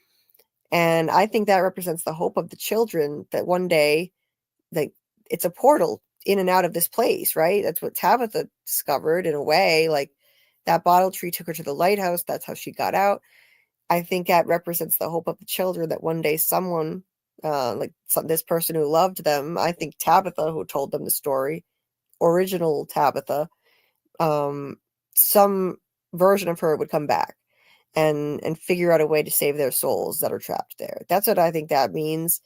And I think that represents the hope of the children that one day, like, it's a portal in and out of this place, right? That's what Tabitha discovered in a way. Like, that bottle tree took her to the lighthouse. That's how she got out. I think that represents the hope of the children that one day someone, this person who loved them, I think Tabitha, who told them the story, original Tabitha, some version of her would come back and figure out a way to save their souls that are trapped there. That's what I think that means.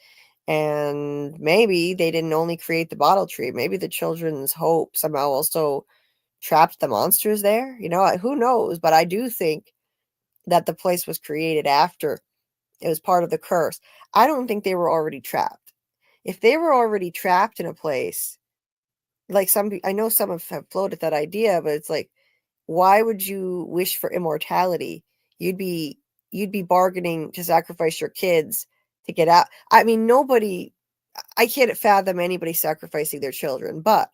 And maybe they didn't only create the bottle tree. Maybe the children's hope somehow also trapped the monsters there. You know, who knows? But I do think that the place was created after it was part of the curse. I don't think they were already trapped. If they were already trapped in a place, like I know some have floated that idea, but it's like, why would you wish for immortality? You'd be bargaining to sacrifice your kids to get out. I mean, I can't fathom anybody sacrificing their children, but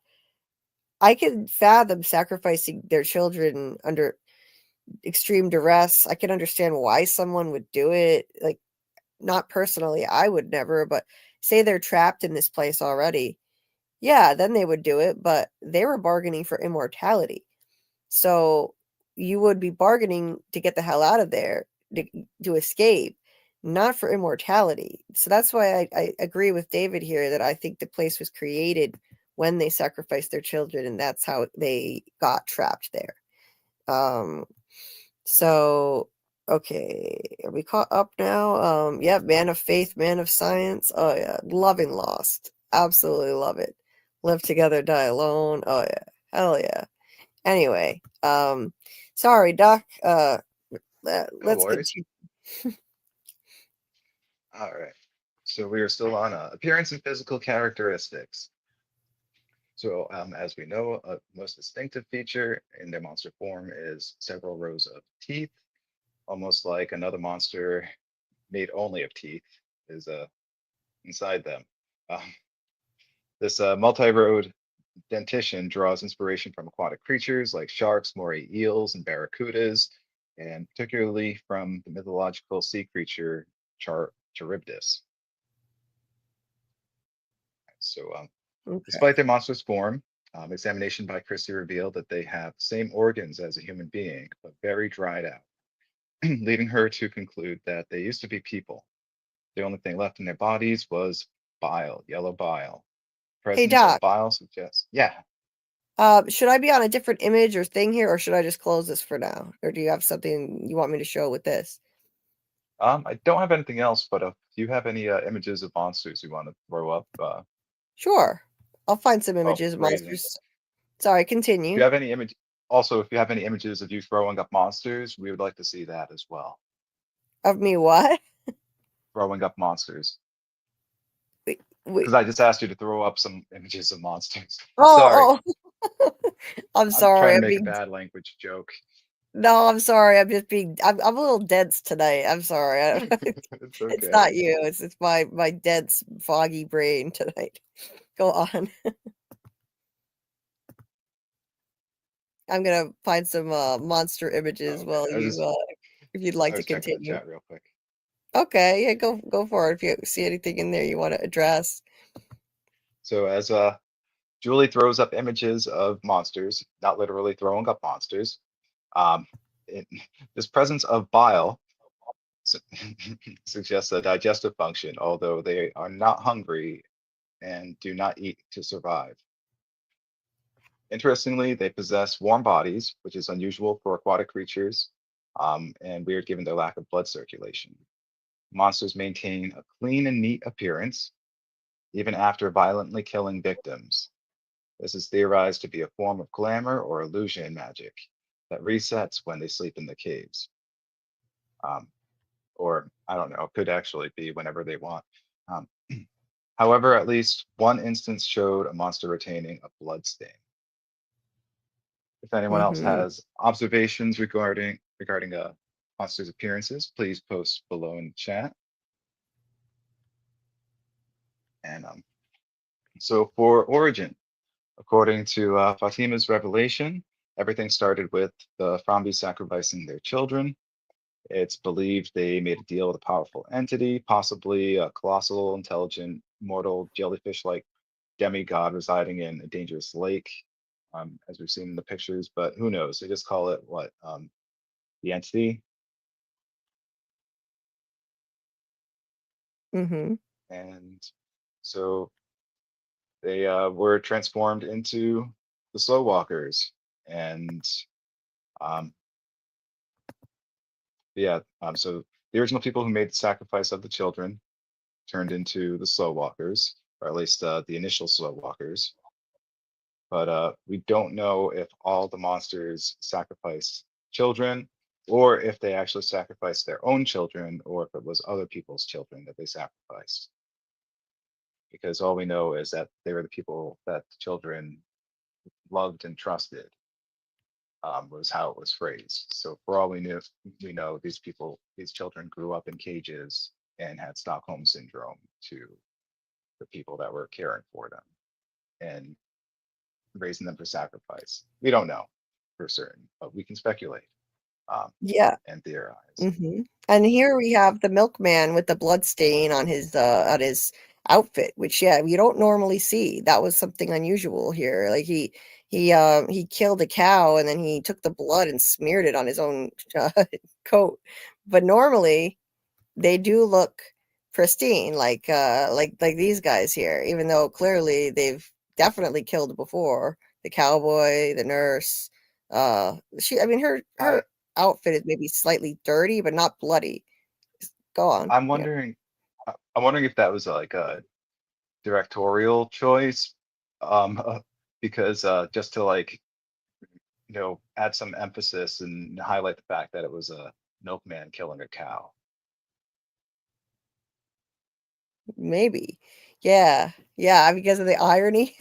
I can fathom sacrificing their children under extreme duress. I can understand why someone would do it. Like, not personally, I would never, but say they're trapped in this place already. Yeah, then they would do it, but they were bargaining for immortality. So you would be bargaining to get the hell out of there, to escape, not for immortality. So that's why I agree with David here that I think the place was created when they sacrificed their children, and that's how they got trapped there. So, okay, are we caught up now? Yeah, man of faith, man of science. Oh yeah, loving Lost. Absolutely love it. Live together, die alone. Oh yeah, hell yeah. Anyway, sorry, Doc. Let's continue. All right. So we are still on appearance and physical characteristics. So as we know, a most distinctive feature in their monster form is several rows of teeth, almost like another monster made only of teeth is inside them. This multi-rowed dentition draws inspiration from aquatic creatures like sharks, moray eels, and barracudas, and particularly from the mythological sea creature Charybdis. So Okay. despite their monstrous form, examination by Christie revealed that they have the same organs as a human being, but very dried out, leading her to conclude that they used to be people. The only thing left in their bodies was bile, yellow bile. Hey, Presence Doc. of bile suggests, yeah. Should I be on a different image or thing here, or should I just close this for now? Or do you have something you want me to show with this? I don't have anything else, but if you have any images of monsters you want to throw up, Sure. I'll find some oh, images of great. monsters. Sorry, If continue. you have any image, also, if you have any images of you throwing up monsters, we would like to see that as well. Of me what? Throwing up monsters. Wait. Because I just asked you to throw up some images of monsters. Sorry. Oh, I'm I'm sorry. trying to I'm make a being bad language joke. No, I'm sorry. I'm just being. I'm a little dense tonight. I'm sorry. It's It's okay. not you. It's my dense, foggy brain tonight. Go on. I'm gonna find some monster images Okay. while you if you'd like I to was checking the continue. chat real quick. Okay, yeah, go for it if you see anything in there you want to address. So as Julie throws up images of monsters, not literally throwing up monsters, um, this presence of bile su- suggests a digestive function, although they are not hungry and do not eat to survive. Interestingly, they possess warm bodies, which is unusual for aquatic creatures, and weird given their lack of blood circulation. Monsters maintain a clean and neat appearance, even after violently killing victims. This is theorized to be a form of glamour or illusion magic that resets when they sleep in the caves. Or, I don't know, could actually be whenever they want. Um, however, at least one instance showed a monster retaining a blood stain. If anyone else Mm-hmm. has observations regarding monsters' appearances, please post below in the chat. And so for origin, according to Fatima's revelation, everything started with the Frombis sacrificing their children. It's believed they made a deal with a powerful entity, possibly a colossal, intelligent, mortal, jellyfish-like demigod residing in a dangerous lake, as we've seen in the pictures. But who knows? They just call it what? The entity. Mm-hmm. And so they were transformed into the slow walkers. And yeah, so the original people who made the sacrifice of the children turned into the slow walkers, or at least the initial slow walkers. But we don't know if all the monsters sacrificed children, or if they actually sacrificed their own children, or if it was other people's children that they sacrificed. Because all we know is that they were the people that the children loved and trusted, was how it was phrased. So for all we know these children grew up in cages and had Stockholm syndrome to the people that were caring for them and raising them for sacrifice. We don't know for certain, but we can speculate Yeah. and theorize. Mm-hmm. And here we have the milkman with the blood stain on his outfit, which you don't normally see. That was something unusual here. Like he killed a cow and then he took the blood and smeared it on his own coat. But normally they do look pristine, like these guys here, even though clearly they've definitely killed before. The cowboy, the nurse, her outfit is maybe slightly dirty, but not bloody. Go on. I'm Yeah. wondering, I'm wondering if that was like a directorial choice, because just to like add some emphasis and highlight the fact that it was a milkman killing a cow. Maybe. Yeah. Yeah, because of the irony.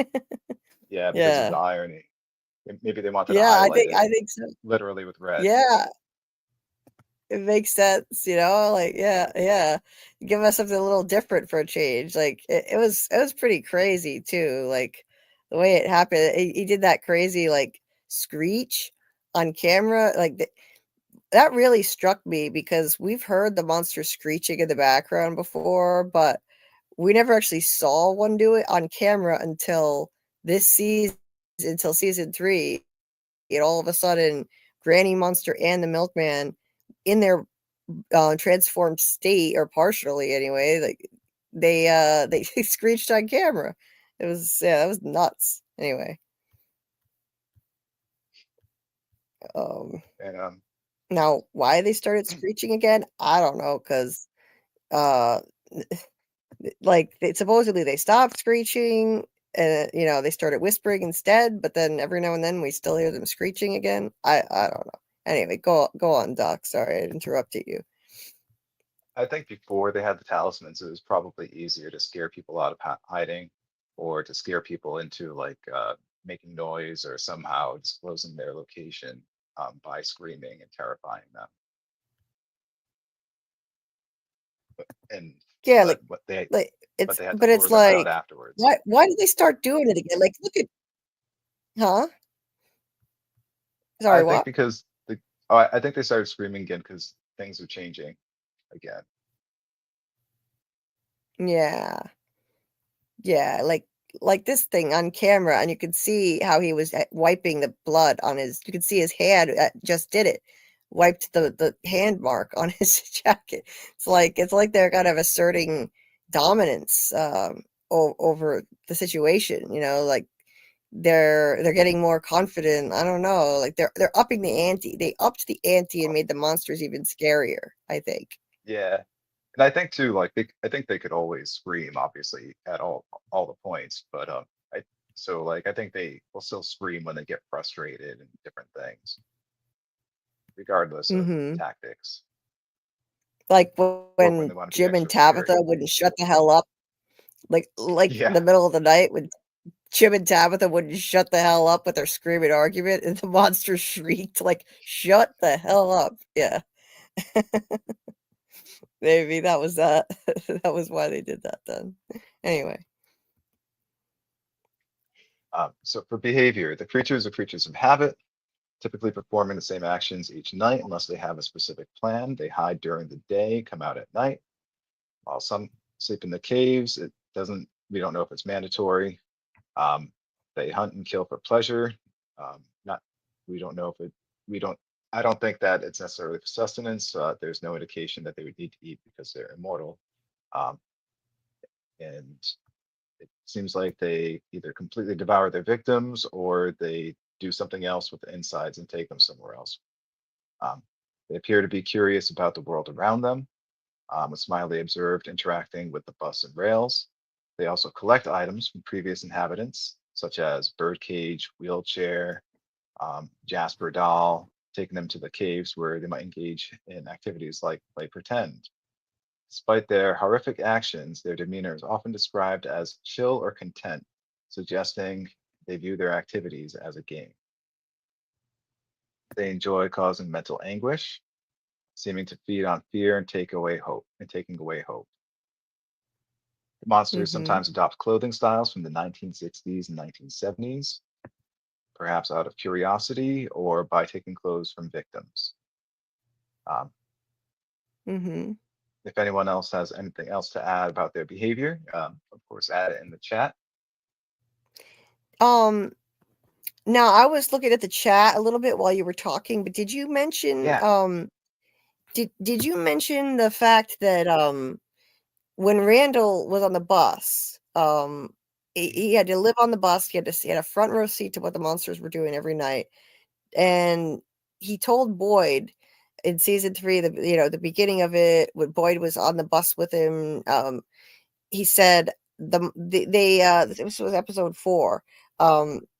Yeah, because of Yeah. the irony. Maybe they wanted to Yeah, highlight it I think so. literally with red. Yeah. It makes sense, like, yeah. Give us something a little different for a change. Like it was pretty crazy too. Like the way it happened. He did that crazy like screech on camera. Like that really struck me because we've heard the monster screeching in the background before, but we never actually saw one do it on camera until this season, until season 3. And all of a sudden, Granny Monster and the Milkman in their transformed state, or partially anyway, like they screeched on camera. It was that was nuts. Anyway. And Now why they started screeching again, I don't know, because like supposedly they stopped screeching, they started whispering instead, but then every now and then we still hear them screeching again. I don't know. Anyway, go on, Doc. Sorry, I interrupted you. I think before they had the talismans, it was probably easier to scare people out of hiding, or to scare people into like making noise or somehow disclosing their location by screaming and terrifying them. And Yeah, but what they it's had to but lure it's them out like afterwards. why did they start doing it again? Like look at huh? I Sorry, think what? because I think they started screaming again because things are changing again. Yeah. Yeah, like this thing on camera, and you could see how he was wiping the blood on his. You could see his hand just did it, wiped the hand mark on his jacket. It's like they're kind of asserting dominance over the situation. Like they're getting more confident. I don't know, like they're upping the ante. They upped the ante and made the monsters even scarier, I think. Yeah. And I think too, like I think they could always scream, obviously, at all the points, but I think they will still scream when they get frustrated and different things, regardless of Hmm. tactics, Like or when when they want to be Jim and extra scary. Tabitha wouldn't shut the hell up. Like in Yeah, the middle of the night when Jim and Tabitha wouldn't shut the hell up with their screaming argument, and the monster shrieked like, "Shut the hell up!" Yeah, maybe that was that. That was why they did that then. Anyway. so for behavior, the creatures are creatures of habit, typically performing the same actions each night unless they have a specific plan. They hide during the day, come out at night. While some sleep in the caves, we don't know if it's mandatory. Um, they hunt and kill for pleasure. Not, we don't know if it, we don't, I don't think that it's necessarily for sustenance. There's no indication that they would need to eat because they're immortal. Um, and it seems like they either completely devour their victims or they do something else with the insides and take them somewhere else. Um, they appear to be curious about the world around them. Was Smiley observed interacting with the bus and rails. They also collect items from previous inhabitants, such as birdcage, wheelchair, Jasper doll, taking them to the caves where they might engage in activities like play pretend. Despite their horrific actions, their demeanor is often described as chill or content, suggesting they view their activities as a game. They enjoy causing mental anguish, seeming to feed on fear and taking away hope. The monsters Mm-hmm. sometimes adopt clothing styles from the 1960s and 1970s, perhaps out of curiosity or by taking clothes from victims. Mm-hmm. If anyone else has anything else to add about their behavior, of course, add it in the chat. Now I was looking at the chat a little bit while you were talking, but did you mention Yeah. did you mention the fact that when Randall was on the bus, he had to live on the bus. He had a front row seat to what the monsters were doing every night, and he told Boyd in season 3, the beginning of it, when Boyd was on the bus with him. He said this was episode 4.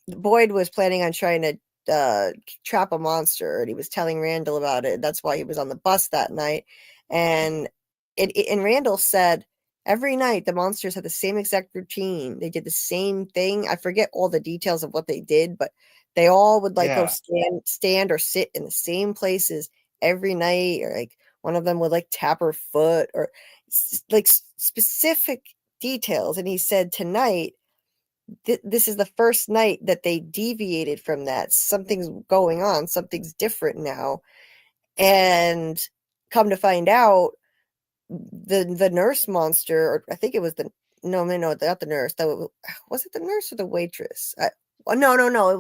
Boyd was planning on trying to trap a monster, and he was telling Randall about it. That's why he was on the bus that night, and and Randall said every night the monsters had the same exact routine. They did the same thing. I forget all the details of what they did, but they all would like go Yeah. stand or sit in the same places every night, or like one of them would like tap her foot, or like specific details. And he said tonight, this is the first night that they deviated from that. Something's going on, something's different now. And come to find out, the nurse monster, or I think it was no, not the nurse, though. Was it the nurse or the waitress? No, it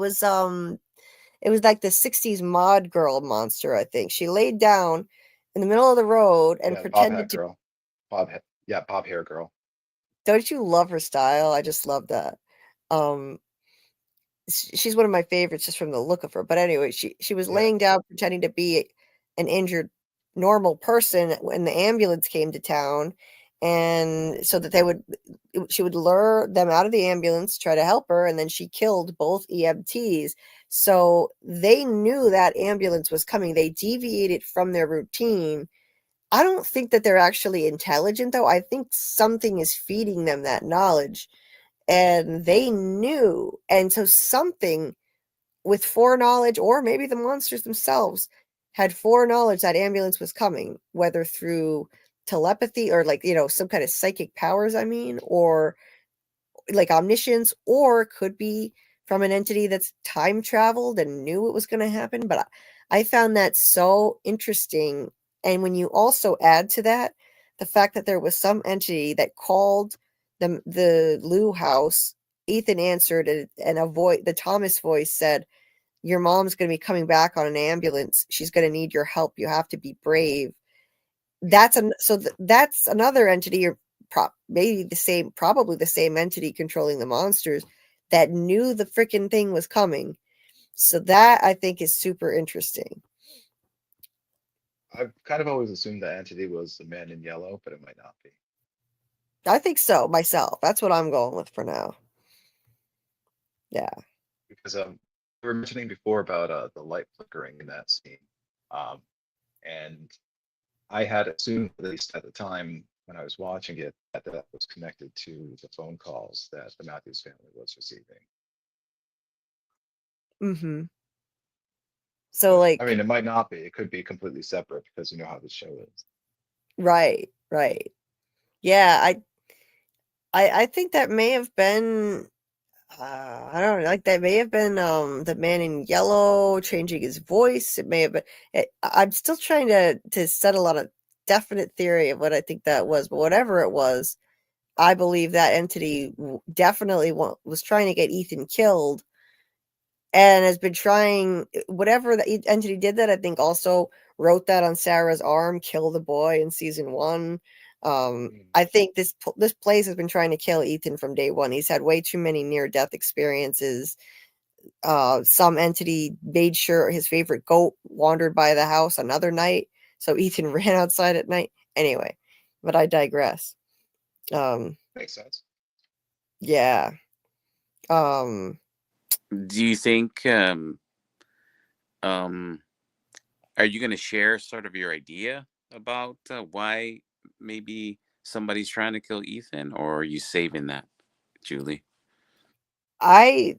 was like the 60s mod girl monster. I think she laid down in the middle of the road and Yeah, Bob pretended Hat to Girl. Bob Hair Girl. Don't you love her style? I just love that. She's one of my favorites just from the look of her. But anyway, she was laying down pretending to be an injured normal person when the ambulance came to town, and so that she would lure them out of the ambulance, try to help her, and then she killed both EMTs. So they knew that ambulance was coming. They deviated from their routine. I don't think that they're actually intelligent, though. I think something is feeding them that knowledge, and they knew. And so something with foreknowledge, or maybe the monsters themselves had foreknowledge that ambulance was coming, whether through telepathy or some kind of psychic powers, or like omniscience, or could be from an entity that's time traveled and knew it was going to happen. But I found that so interesting. And when you also add to that the fact that there was some entity that called the Lou house, Ethan answered, and the Thomas voice said, "Your mom's going to be coming back on an ambulance. She's going to need your help. You have to be brave." That's another entity, or probably the same entity controlling the monsters, that knew the freaking thing was coming. So that, I think, is super interesting. I've kind of always assumed that entity was the man in yellow, but it might not be. I think so myself. That's what I'm going with for now. Yeah. Because we were mentioning before about the light flickering in that scene. And I had assumed, at least at the time when I was watching it, that that was connected to the phone calls that the Matthews family was receiving. Mm-hmm. So, I mean, it might not be. It could be completely separate because you know how the show is. right. Yeah, I think that may have been I don't know, like that may have been the man in yellow changing his voice. It may have been. I'm still trying to settle on a definite theory of what I think that was, but whatever it was, I believe that entity definitely was trying to get Ethan killed, and has been trying. Whatever the entity did that, I think also wrote that on Sarah's arm, "Kill the boy" in season 1. I think this place has been trying to kill Ethan from day one. He's had way too many near-death experiences. Some entity made sure his favorite goat wandered by the house another night, so Ethan ran outside at night. Anyway, but I digress. Makes sense. Yeah. Do you think are you going to share sort of your idea about why maybe somebody's trying to kill Ethan, or are you saving that, Julie? I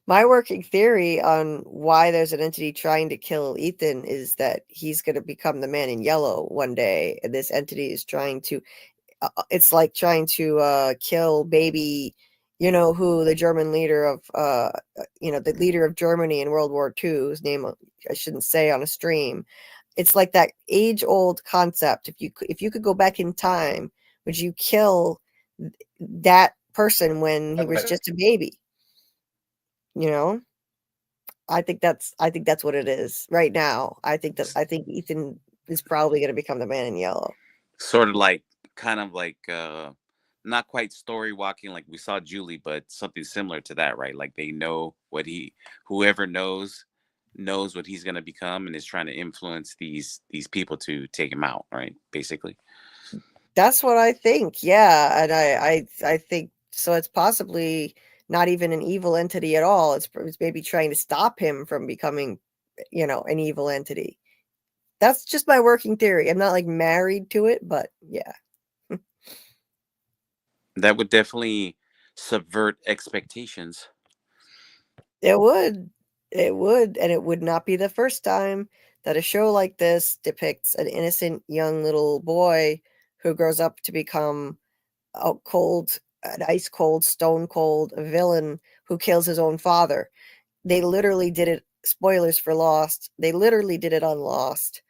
my working theory on why there's an entity trying to kill Ethan is that he's going to become the man in yellow one day, and this entity is trying to it's like trying to kill baby, who, the German leader of the leader of Germany in World War II, whose name I shouldn't say on a stream. It's like that age old concept. If you could go back in time, would you kill that person when he was just a baby? I think that's what it is right now. I think Ethan is probably going to become the man in yellow. Sort of like, kind of like, not quite story walking like we saw Julie, but something similar to that, right? Like they know whoever knows what he's going to become, and is trying to influence these people to take him out, right? Basically. That's what I think. Yeah, and I think so. It's possibly not even an evil entity at all. It's maybe trying to stop him from becoming, an evil entity. That's just my working theory. I'm not like married to it, but yeah. That would definitely subvert expectations. It would. It would, and it would not be the first time that a show like this depicts an innocent young little boy who grows up to become an ice cold, stone cold villain who kills his own father. They literally did it. Spoilers for Lost. They literally did it on Lost.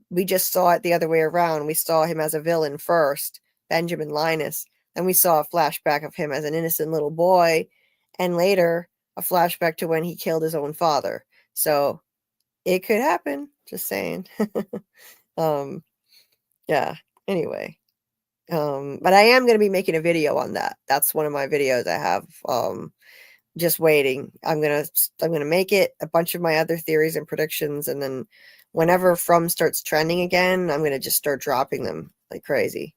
We just saw it the other way around. We saw him as a villain first, Benjamin Linus. Then we saw a flashback of him as an innocent little boy, and later a flashback to when he killed his own father. So it could happen. Just saying. Yeah. Anyway. But I am going to be making a video on that. That's one of my videos I have. Just waiting. I'm gonna make it, a bunch of my other theories and predictions, and then whenever From starts trending again, I'm gonna just start dropping them like crazy.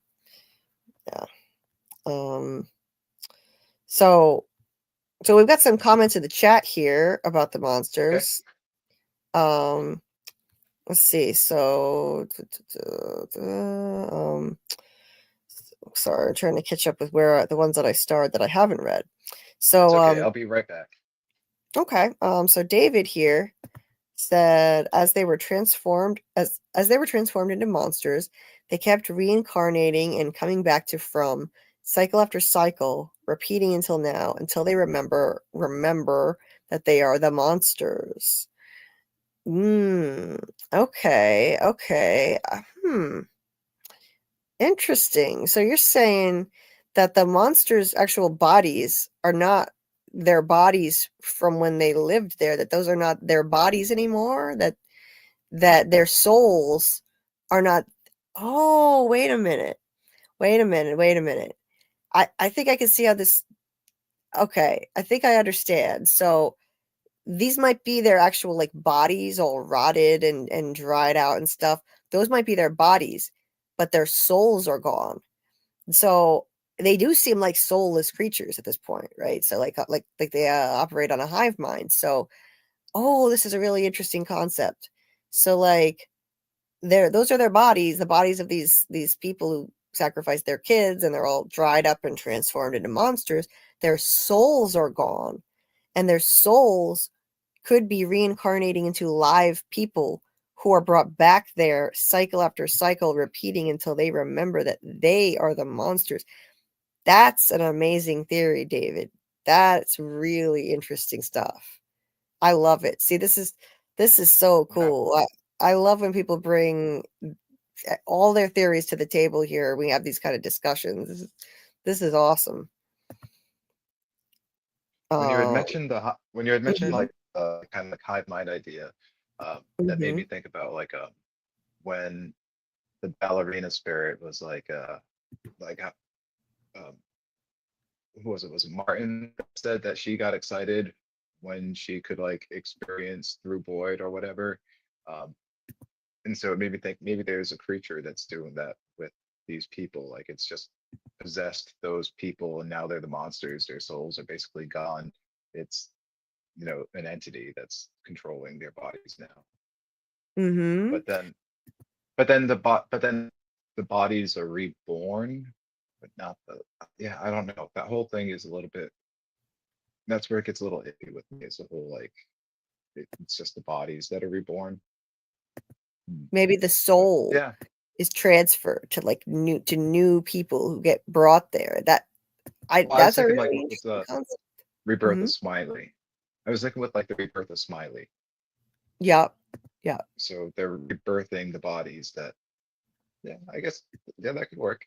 Yeah. So we've got some comments in the chat here about the monsters. Let's see. So sorry, I'm trying to catch up with where the ones that I starred that I haven't read. So okay, I'll be right back. Okay. So David here said as they were transformed into monsters, they kept reincarnating and coming back to From, cycle after cycle, repeating until now, until they remember that they are the monsters. Okay. Interesting. So you're saying that the monsters' actual bodies are not their bodies from when they lived there, that those are not their bodies anymore, that their souls are not. Oh, wait a minute. I think I can see how this. Okay, I think I understand. So these might be their actual like bodies all rotted and dried out and stuff. Those might be their bodies, but their souls are gone. So they do seem like soulless creatures at this point, right? So like they operate on a hive mind. So, oh, this is a really interesting concept. So like those are their bodies, the bodies of these people who sacrificed their kids, and they're all dried up and transformed into monsters. Their souls are gone, and their souls could be reincarnating into live people who are brought back there cycle after cycle, repeating until they remember that they are the monsters. That's an amazing theory, David. That's really interesting stuff. I love it. See, this is so cool. I love when people bring all their theories to the table here. We have these kind of discussions. This is awesome. When you had mentioned mhm. like kind of like hive mind idea, that made me think about like when the ballerina spirit was like um, who was it? Was it Martin said that she got excited when she could like experience through Boyd or whatever. Um, and so it made me think maybe there's a creature that's doing that with these people. Like it's just possessed those people and now they're the monsters. Their souls are basically gone. It's, you know, an entity that's controlling their bodies now. Mm-hmm. But then the bodies are reborn, but not the, yeah, I don't know. That whole thing is a little bit, that's where it gets a little iffy with me. It's a whole like, it's just the bodies that are reborn. Maybe the soul Yeah, is transferred to like new people who get brought there. well, I was That's a thinking like really with interesting the concept. rebirth Mhm. of Smiley. I was thinking with like the rebirth of Smiley. Yep. So they're rebirthing the bodies that, yeah, I guess, yeah, that could work.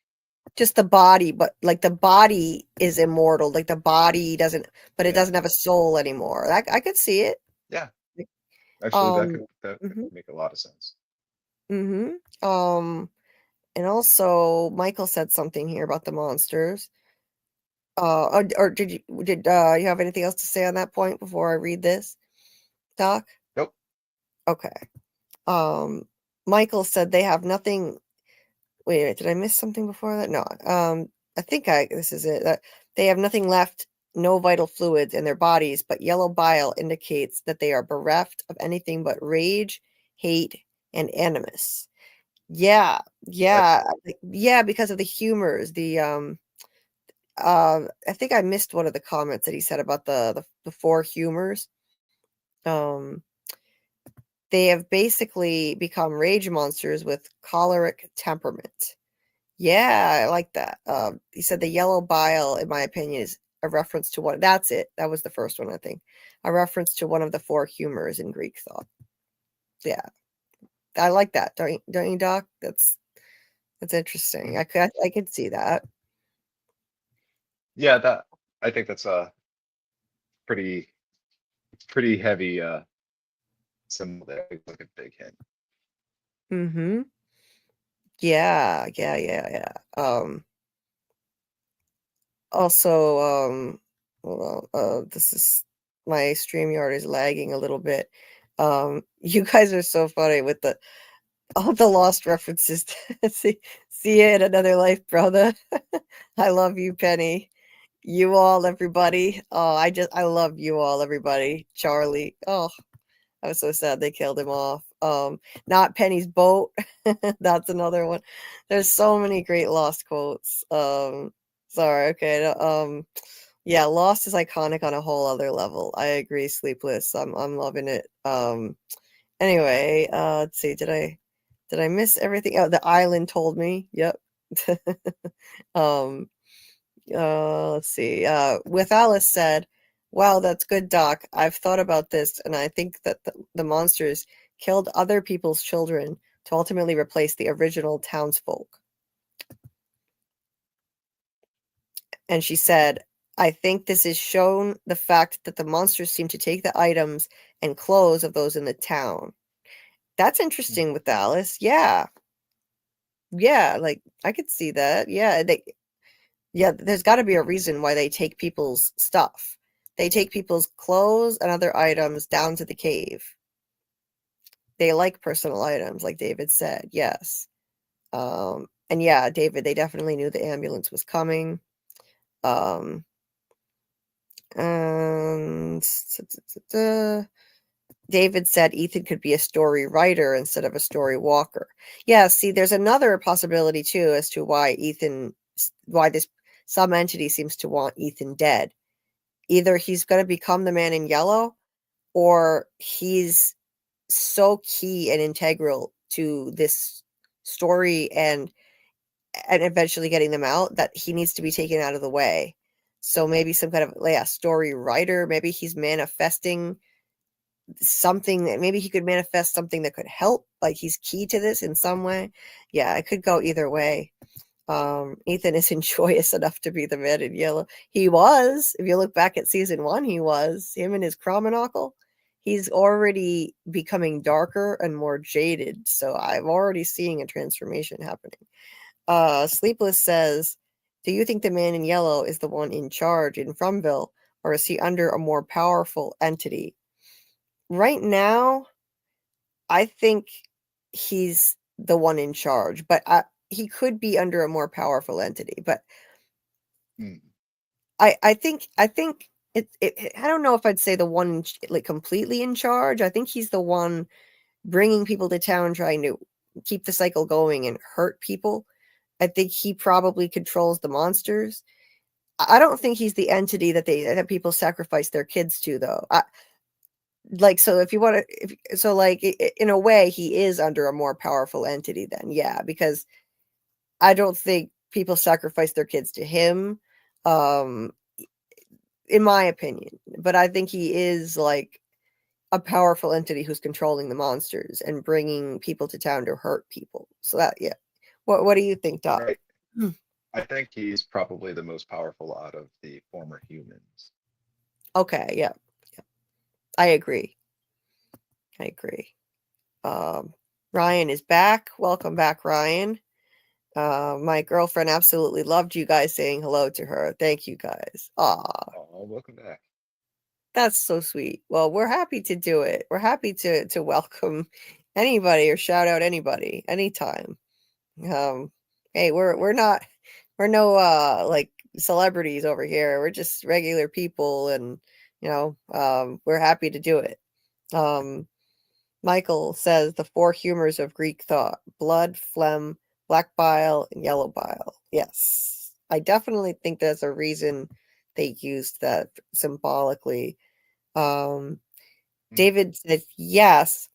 Just the body, but like the body is immortal. Like the body doesn't, but it Yeah, doesn't have a soul anymore. I could see it. yeah. Like, Actually, Um. that could Mhm. make a lot of sense. Mhm. And also Michael said something here about the monsters. Or did you have anything else to say on that point before I read this, Doc? Nope. Okay. Um, Michael said they have nothing. Wait a minute, did I miss something before that? No. I think this is it. They have nothing left, no vital fluids in their bodies, but yellow bile indicates that they are bereft of anything but rage, hate, and animus. Yeah, What? yeah, because of the humors. I think I missed one of the comments that he said about the four humors. Um, they have basically become rage monsters with choleric temperament. Yeah, I like that. He said the yellow bile, in my opinion, is a reference to one. That's it. That was the first one, I think. A reference to one of the four humors in Greek thought. Yeah, I like that. Don't you, Doc? That's interesting. I could see that. Yeah, that I think that's a pretty pretty heavy symbol there. It's like a big hint. Mm-hmm. Yeah. Also, hold on, this is my StreamYard is lagging a little bit. You guys are so funny with all the Lost references. see you in another life, brother. I love you, Penny. You all, everybody. Oh, I love you all, everybody. Charlie. Oh, I was so sad they killed him off. Not Penny's boat. That's another one. There's so many great Lost quotes. Sorry. Okay. Yeah, Lost is iconic on a whole other level. I agree. Sleepless. I'm loving it. Anyway, let's see. Did I miss everything? Oh, the island told me. Yep. um, let's see. With Alice said, "Wow, that's good, Doc. I've thought about this, and I think that the monsters killed other people's children to ultimately replace the original townsfolk." And she said, "I think this is shown the fact that the monsters seem to take the items and clothes of those in the town." That's interesting with Alice. Yeah. Yeah, like I could see that. Yeah, there's got to be a reason why they take people's stuff. They take people's clothes and other items down to the cave. They like personal items, like David said. Yes. And yeah, David, they definitely knew the ambulance was coming. And David said Ethan could be a story writer instead of a story walker. Yeah, see, there's another possibility too as to why this some entity seems to want Ethan dead. Either he's going to become the Man in Yellow, or he's so key and integral to this story and eventually getting them out that he needs to be taken out of the way. So maybe some kind of story writer. Maybe he's manifesting something that maybe he could manifest something that could help. Like he's key to this in some way. Yeah, it could go either way. Ethan isn't joyous enough to be the Man in Yellow. He was. If you look back at season 1, he was. Him and his Chromonocle. He's already becoming darker and more jaded. So I'm already seeing a transformation happening. Sleepless says, "Do you think the Man in Yellow is the one in charge in Fromville, or is he under a more powerful entity?" Right now, I think he's the one in charge, but he could be under a more powerful entity. But I think it, I don't know if I'd say the one like completely in charge. I think he's the one bringing people to town, trying to keep the cycle going and hurt people. I think he probably controls the monsters. I don't think he's the entity that people sacrifice their kids to, though. So if you want to, in a way, he is under a more powerful entity then, yeah, because I don't think people sacrifice their kids to him, in my opinion. But I think he is like a powerful entity who's controlling the monsters and bringing people to town to hurt people. So that, yeah. What do you think, Doc? Right. I think he's probably the most powerful out of the former humans. Okay, yeah. I agree. Ryan is back. Welcome back, Ryan. My girlfriend absolutely loved you guys saying hello to her. Thank you, guys. Aw. Oh, welcome back. That's so sweet. Well, we're happy to do it. We're happy to welcome anybody or shout out anybody anytime. Hey, we're no like celebrities over here. We're just regular people, and we're happy to do it. Michael says the 4 humors of Greek thought: blood, phlegm, black bile, and yellow bile. Yes. I definitely think there's a reason they used that symbolically. David said, yes,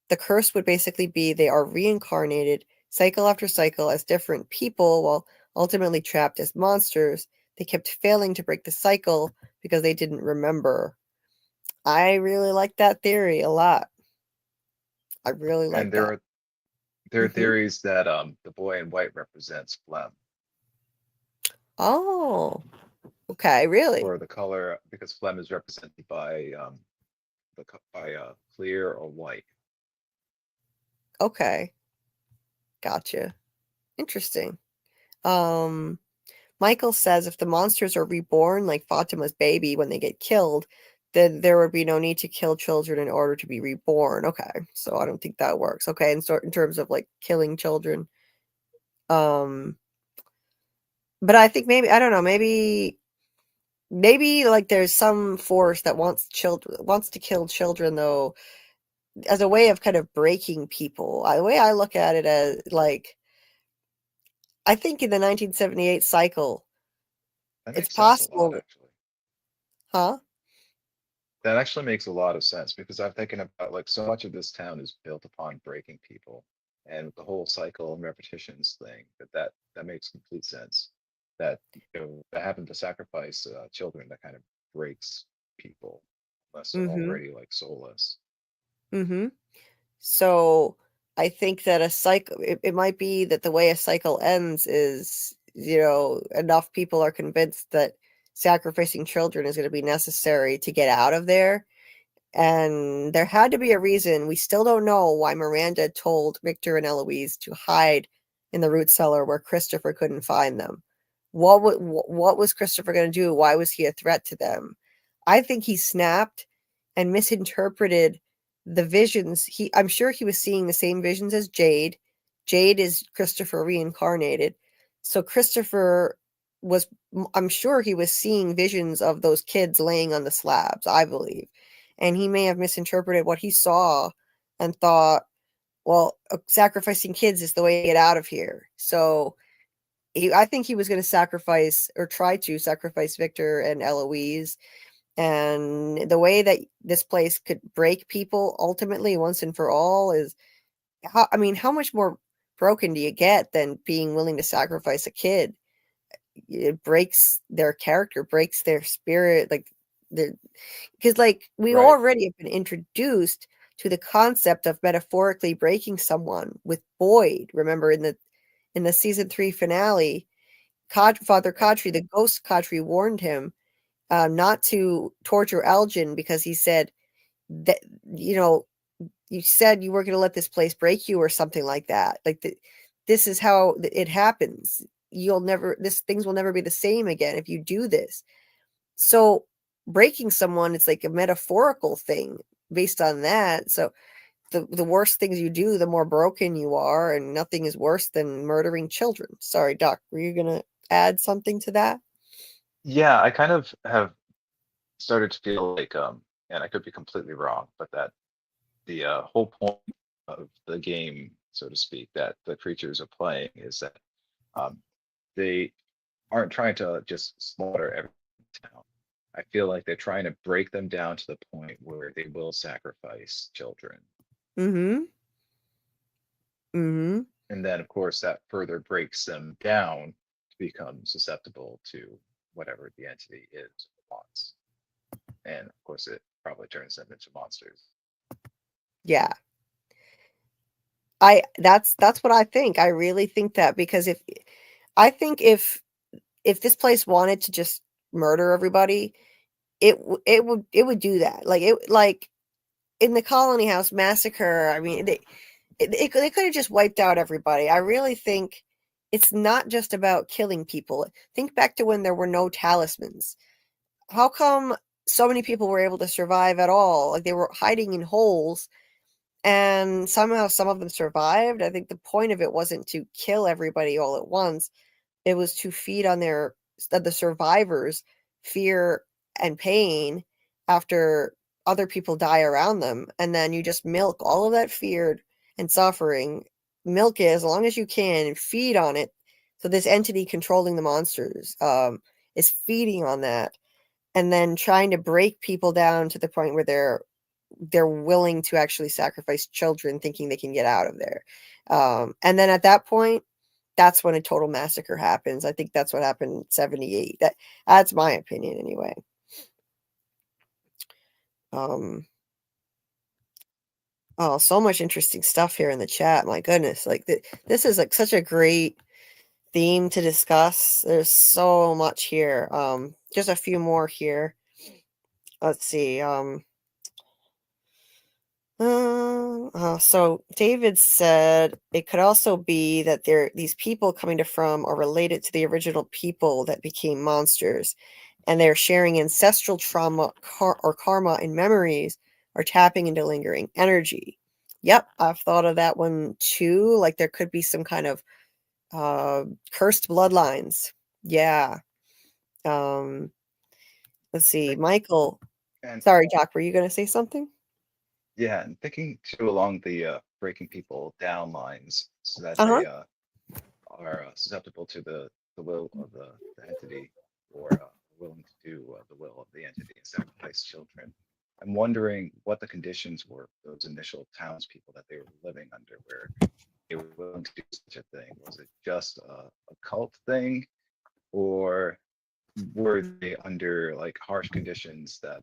the curse would basically be they are reincarnated cycle after cycle as different people while ultimately trapped as monsters. They kept failing to break the cycle because they didn't remember. I really like that theory a lot. I really like And that. there are theories that the boy in white represents phlegm. Oh, okay, really? Or the color, because phlegm is represented by clear or white. Okay. Gotcha. Interesting. Michael says if the monsters are reborn like Fatima's baby when they get killed, then there would be no need to kill children in order to be reborn. Okay, so I don't think that works. Okay, and so in terms of like killing children, but I think maybe I don't know, maybe like there's some force that wants to kill children though, as a way of kind of breaking people. The way I look at it as like, I think in the 1978 cycle, That it's makes sense a lot, possible, actually. huh? That actually makes a lot of sense because I'm thinking about like so much of this town is built upon breaking people, and with the whole cycle and repetitions thing, that makes complete sense. That that having to sacrifice children, that kind of breaks people unless they're Mm-hmm. already like soulless. Mm-hmm. So I think that a cycle, it might be that the way a cycle ends is, enough people are convinced that sacrificing children is going to be necessary to get out of there. And there had to be a reason. We still don't know why Miranda told Victor and Eloise to hide in the root cellar where Christopher couldn't find them. What was Christopher going to do? Why was he a threat to them? I think he snapped and misinterpreted the visions. I'm sure he was seeing the same visions as Jade. Jade is Christopher reincarnated. So Christopher was, I'm sure he was seeing visions of those kids laying on the slabs, I believe. And he may have misinterpreted what he saw and thought, well, sacrificing kids is the way to get out of here. So I think he was going to sacrifice or try to sacrifice Victor and Eloise. And the way that this place could break people ultimately once and for all is, how much more broken do you get than being willing to sacrifice a kid? It breaks their character, breaks their spirit, like because like we Right. already have been introduced to the concept of metaphorically breaking someone with Boyd. Remember in the season 3 finale, Father Kadri, the ghost Kadri, warned him not to torture Elgin because he said that you said you were going to let this place break you or something like that. Like this is how it happens. Things will never be the same again if you do this. So breaking someone, it's like a metaphorical thing based on that. So the worse things you do, the more broken you are, and nothing is worse than murdering children. Sorry, Doc, were you gonna add something to that? Yeah, I kind of have started to feel like, and I could be completely wrong, but that the whole point of the game, so to speak, that the creatures are playing is that they aren't trying to just slaughter every town. I feel like they're trying to break them down to the point where they will sacrifice children. Mm-hmm. Mm-hmm. And then, of course, that further breaks them down to become susceptible to whatever the entity is or wants. And of course, it probably turns them into monsters. Yeah. That's what I think. I really think that because if this place wanted to just murder everybody, it would do that. Like in the Colony House massacre, I mean, they could have just wiped out everybody. I really think it's not just about killing people. Think back to when there were no talismans. How come so many people were able to survive at all? Like they were hiding in holes and somehow some of them survived. I think the point of it wasn't to kill everybody all at once. It was to feed on the survivors' fear and pain after other people die around them. And then you just milk all of that fear and suffering, milk it as long as you can and feed on it. So this entity controlling the monsters is feeding on that and then trying to break people down to the point where they're willing to actually sacrifice children thinking they can get out of there. And then at that point, that's when a total massacre happens. I think that's what happened in 78. That's my opinion anyway. Oh, so much interesting stuff here in the chat. My goodness. Like this is like such a great theme to discuss. There's so much here. Just a few more here. Let's see. So David said it could also be that these people coming to From are related to the original people that became monsters, and they're sharing ancestral trauma or karma and memories, or tapping into lingering energy. Yep, I've thought of that one too. Like there could be some kind of cursed bloodlines. Yeah. Let's see, Michael. And Sorry, Doc, were you going to say something? yeah, and thinking too along the breaking people down lines so that Uh-huh. they are susceptible to the will of the entity, or willing to do the will of the entity and sacrifice children. I'm wondering what the conditions were for those initial townspeople that they were living under, where they were willing to do such a thing. Was it just a cult thing, or were they under like harsh conditions that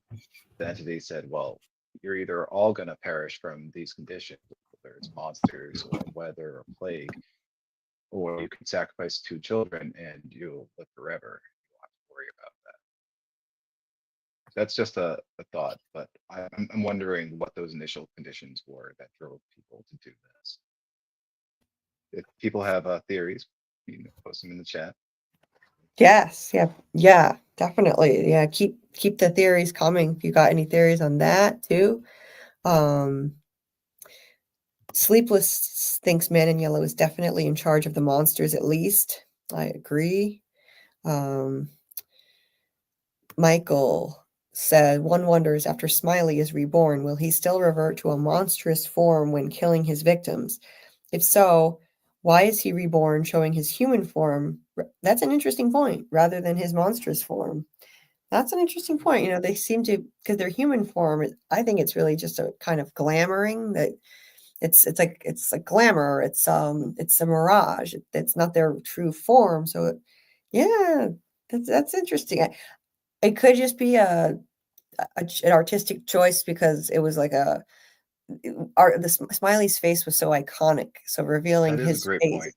the entity said, well, you're either all going to perish from these conditions, whether it's monsters or weather or plague, or you can sacrifice 2 children and you'll live forever. You don't have to worry about that. That's just a thought, but I'm wondering what those initial conditions were that drove people to do this. If people have theories, you can post them in the chat. Yes, yeah, definitely. Yeah, keep the theories coming. If you got any theories on that too. Sleepless thinks Man in Yellow is definitely in charge of the monsters, at least. I agree. Michael said, one wonders after Smiley is reborn, will he still revert to a monstrous form when killing his victims? If so, why is he reborn showing his human form? That's an interesting point, rather than his monstrous form. That's an interesting point. You know, they seem to, because their human form, I think it's really just a kind of glamoring that it's like glamour. It's a mirage. It's not their true form. So yeah, that's interesting. It could just be an artistic choice because it was like Smiley's face was so iconic. So revealing That is a his great face, point.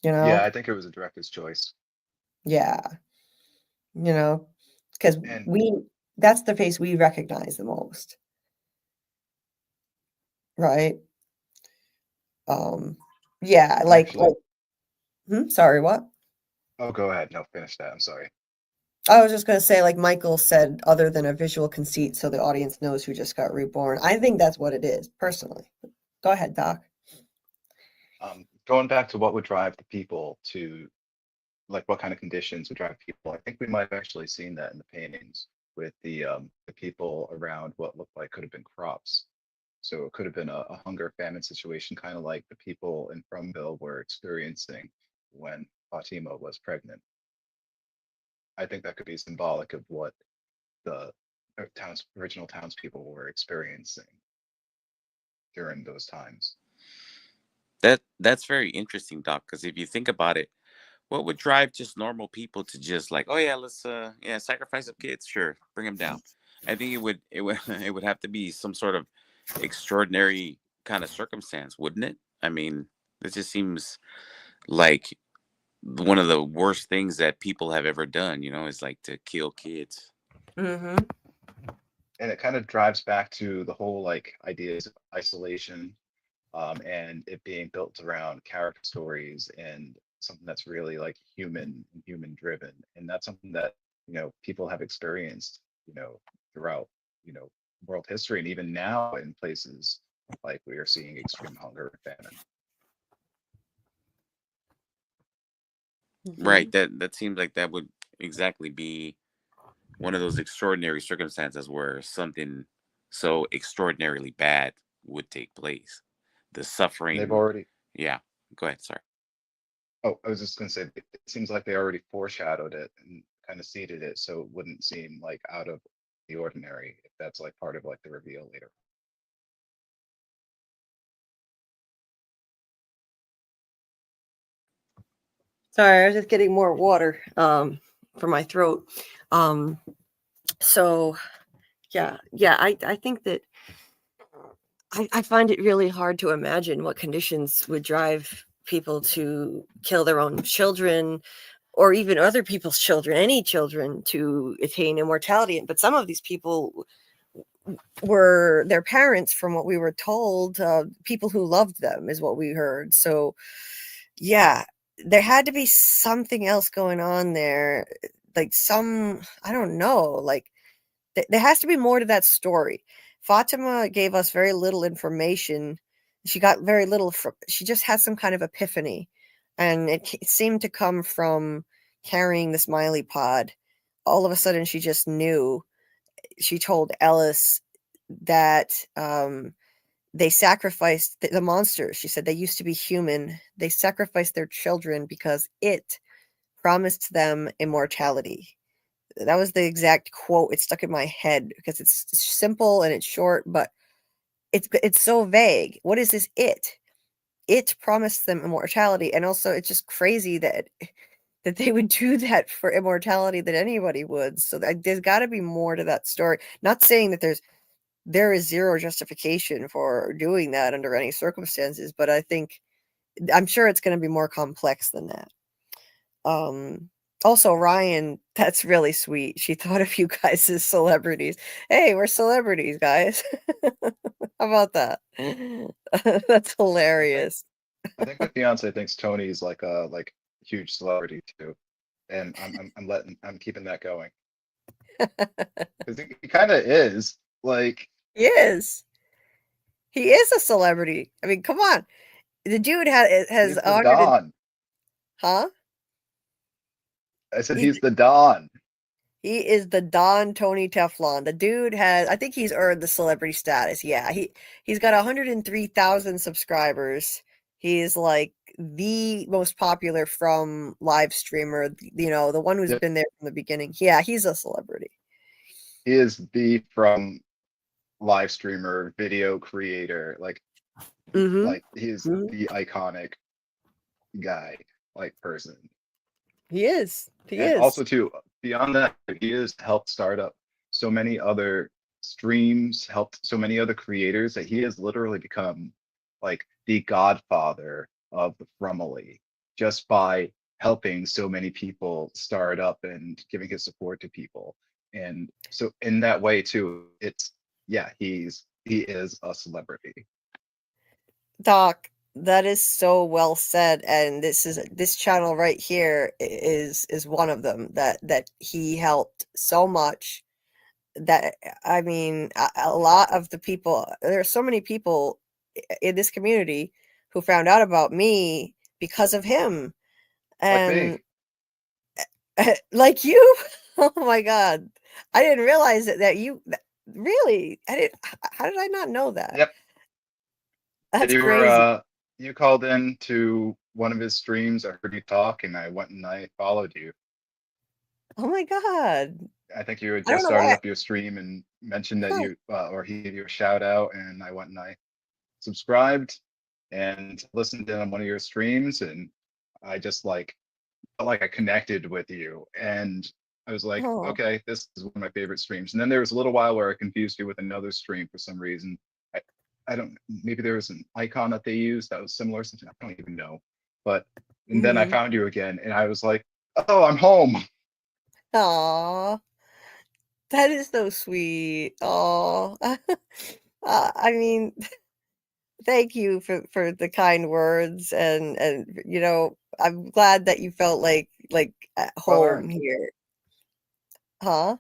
you Yeah, know, I think it was a director's choice. yeah, because And that's the face we recognize the most, right? Yeah, actually, sorry, what? oh, go ahead. No, finish that. I'm sorry. I was just going to say, like Michael said, other than a visual conceit, so the audience knows who just got reborn. I think that's what it is, personally. Go ahead, Doc. Going back to what would drive the people to, like, what kind of conditions would drive people, I think we might have actually seen that in the paintings with the people around what looked like could have been crops. So it could have been a hunger famine situation, kind of like the people in Fromville were experiencing when Fatima was pregnant. I think that could be symbolic of what the original townspeople were experiencing during those times. That's very interesting, Doc. Because if you think about it, what would drive just normal people to just like, oh yeah, let's sacrifice some kids, sure, bring them down. I think it would it would have to be some sort of extraordinary kind of circumstance, wouldn't it? I mean, it just seems like one of the worst things that people have ever done. Is like to kill kids. Mm-hmm. And it kind of drives back to the whole like ideas of isolation, and it being built around character stories and something that's really like human driven. And that's something that, people have experienced, throughout, world history, and even now in places like we are seeing extreme hunger and famine. Right. That seems like that would exactly be one of those extraordinary circumstances where something so extraordinarily bad would take place. The And they've suffering. already, Yeah. Go ahead. Sorry. oh, I was just going to say, it seems like they already foreshadowed it and kind of seeded it, so it wouldn't seem like out of the ordinary if that's like part of like the reveal later. Sorry, I was just getting more water for my throat. So yeah, I think that I find it really hard to imagine what conditions would drive people to kill their own children or even other people's children, any children, to attain immortality. But some of these people were their parents, from what we were told. People who loved them is what we heard. So yeah, there had to be something else going on there, like I don't know, like there has to be more to that story. Fatima gave us very little information. She got very little she just had some kind of epiphany, and it seemed to come from carrying the smiley pod. All of a sudden she just knew. She told Ellis that they sacrificed the monsters. She said they used to be human. They sacrificed their children because it promised them immortality. That was the exact quote. It stuck in my head because it's simple and it's short, but it's so vague. What is this it? It promised them immortality. And also it's just crazy that they would do that for immortality, that anybody would. So there's got to be more to that story. Not saying that there is zero justification for doing that under any circumstances, but I'm sure it's going to be more complex than that. Also, Ryan, that's really sweet. She thought of you guys as celebrities. Hey, we're celebrities, guys. How about that? That's hilarious. I think my fiance thinks Tony's like a huge celebrity too, and I'm keeping that going because he kind of is. Like, He is. He is a celebrity. I mean, come on. The dude has he's the Don. Huh? I said he's the Don. He is the Don Tony Teflon. The dude I think he's earned the celebrity status. Yeah, he's got 103,000 subscribers. He's like the most popular from live streamer, the one who's been there from the beginning. Yeah, he's a celebrity. He is the from live streamer, video creator, like he's the iconic guy, like person. He is. And also too, beyond that, he has helped start up so many other streams, helped so many other creators that he has literally become like the godfather of the Fromily just by helping so many people start up and giving his support to people. And so in that way too, he is a celebrity. Doc, that is so well said, and this channel right here is one of them that he helped so much. That, I mean, a lot of the people, there are so many people in this community who found out about me because of him, and like you. Oh my God, I didn't realize that you really. How did I not know that? Yep. That's crazy. You called in to one of his streams. I heard you talk, and I went and I followed you. Oh my God. I think you had just started up your stream and mentioned that he gave you a shout out, and I went and I subscribed and listened in on one of your streams, and I just felt like I connected with you, and I was like, okay, this is one of my favorite streams. And then there was a little while where I confused you with another stream for some reason. I don't, maybe there was an icon that they used that was similar, something I don't even know. But and then I found you again, and I was like, oh, I'm home. Aw, that is so sweet. Oh, I mean, thank you for the kind words, and I'm glad that you felt like at home here. Huh?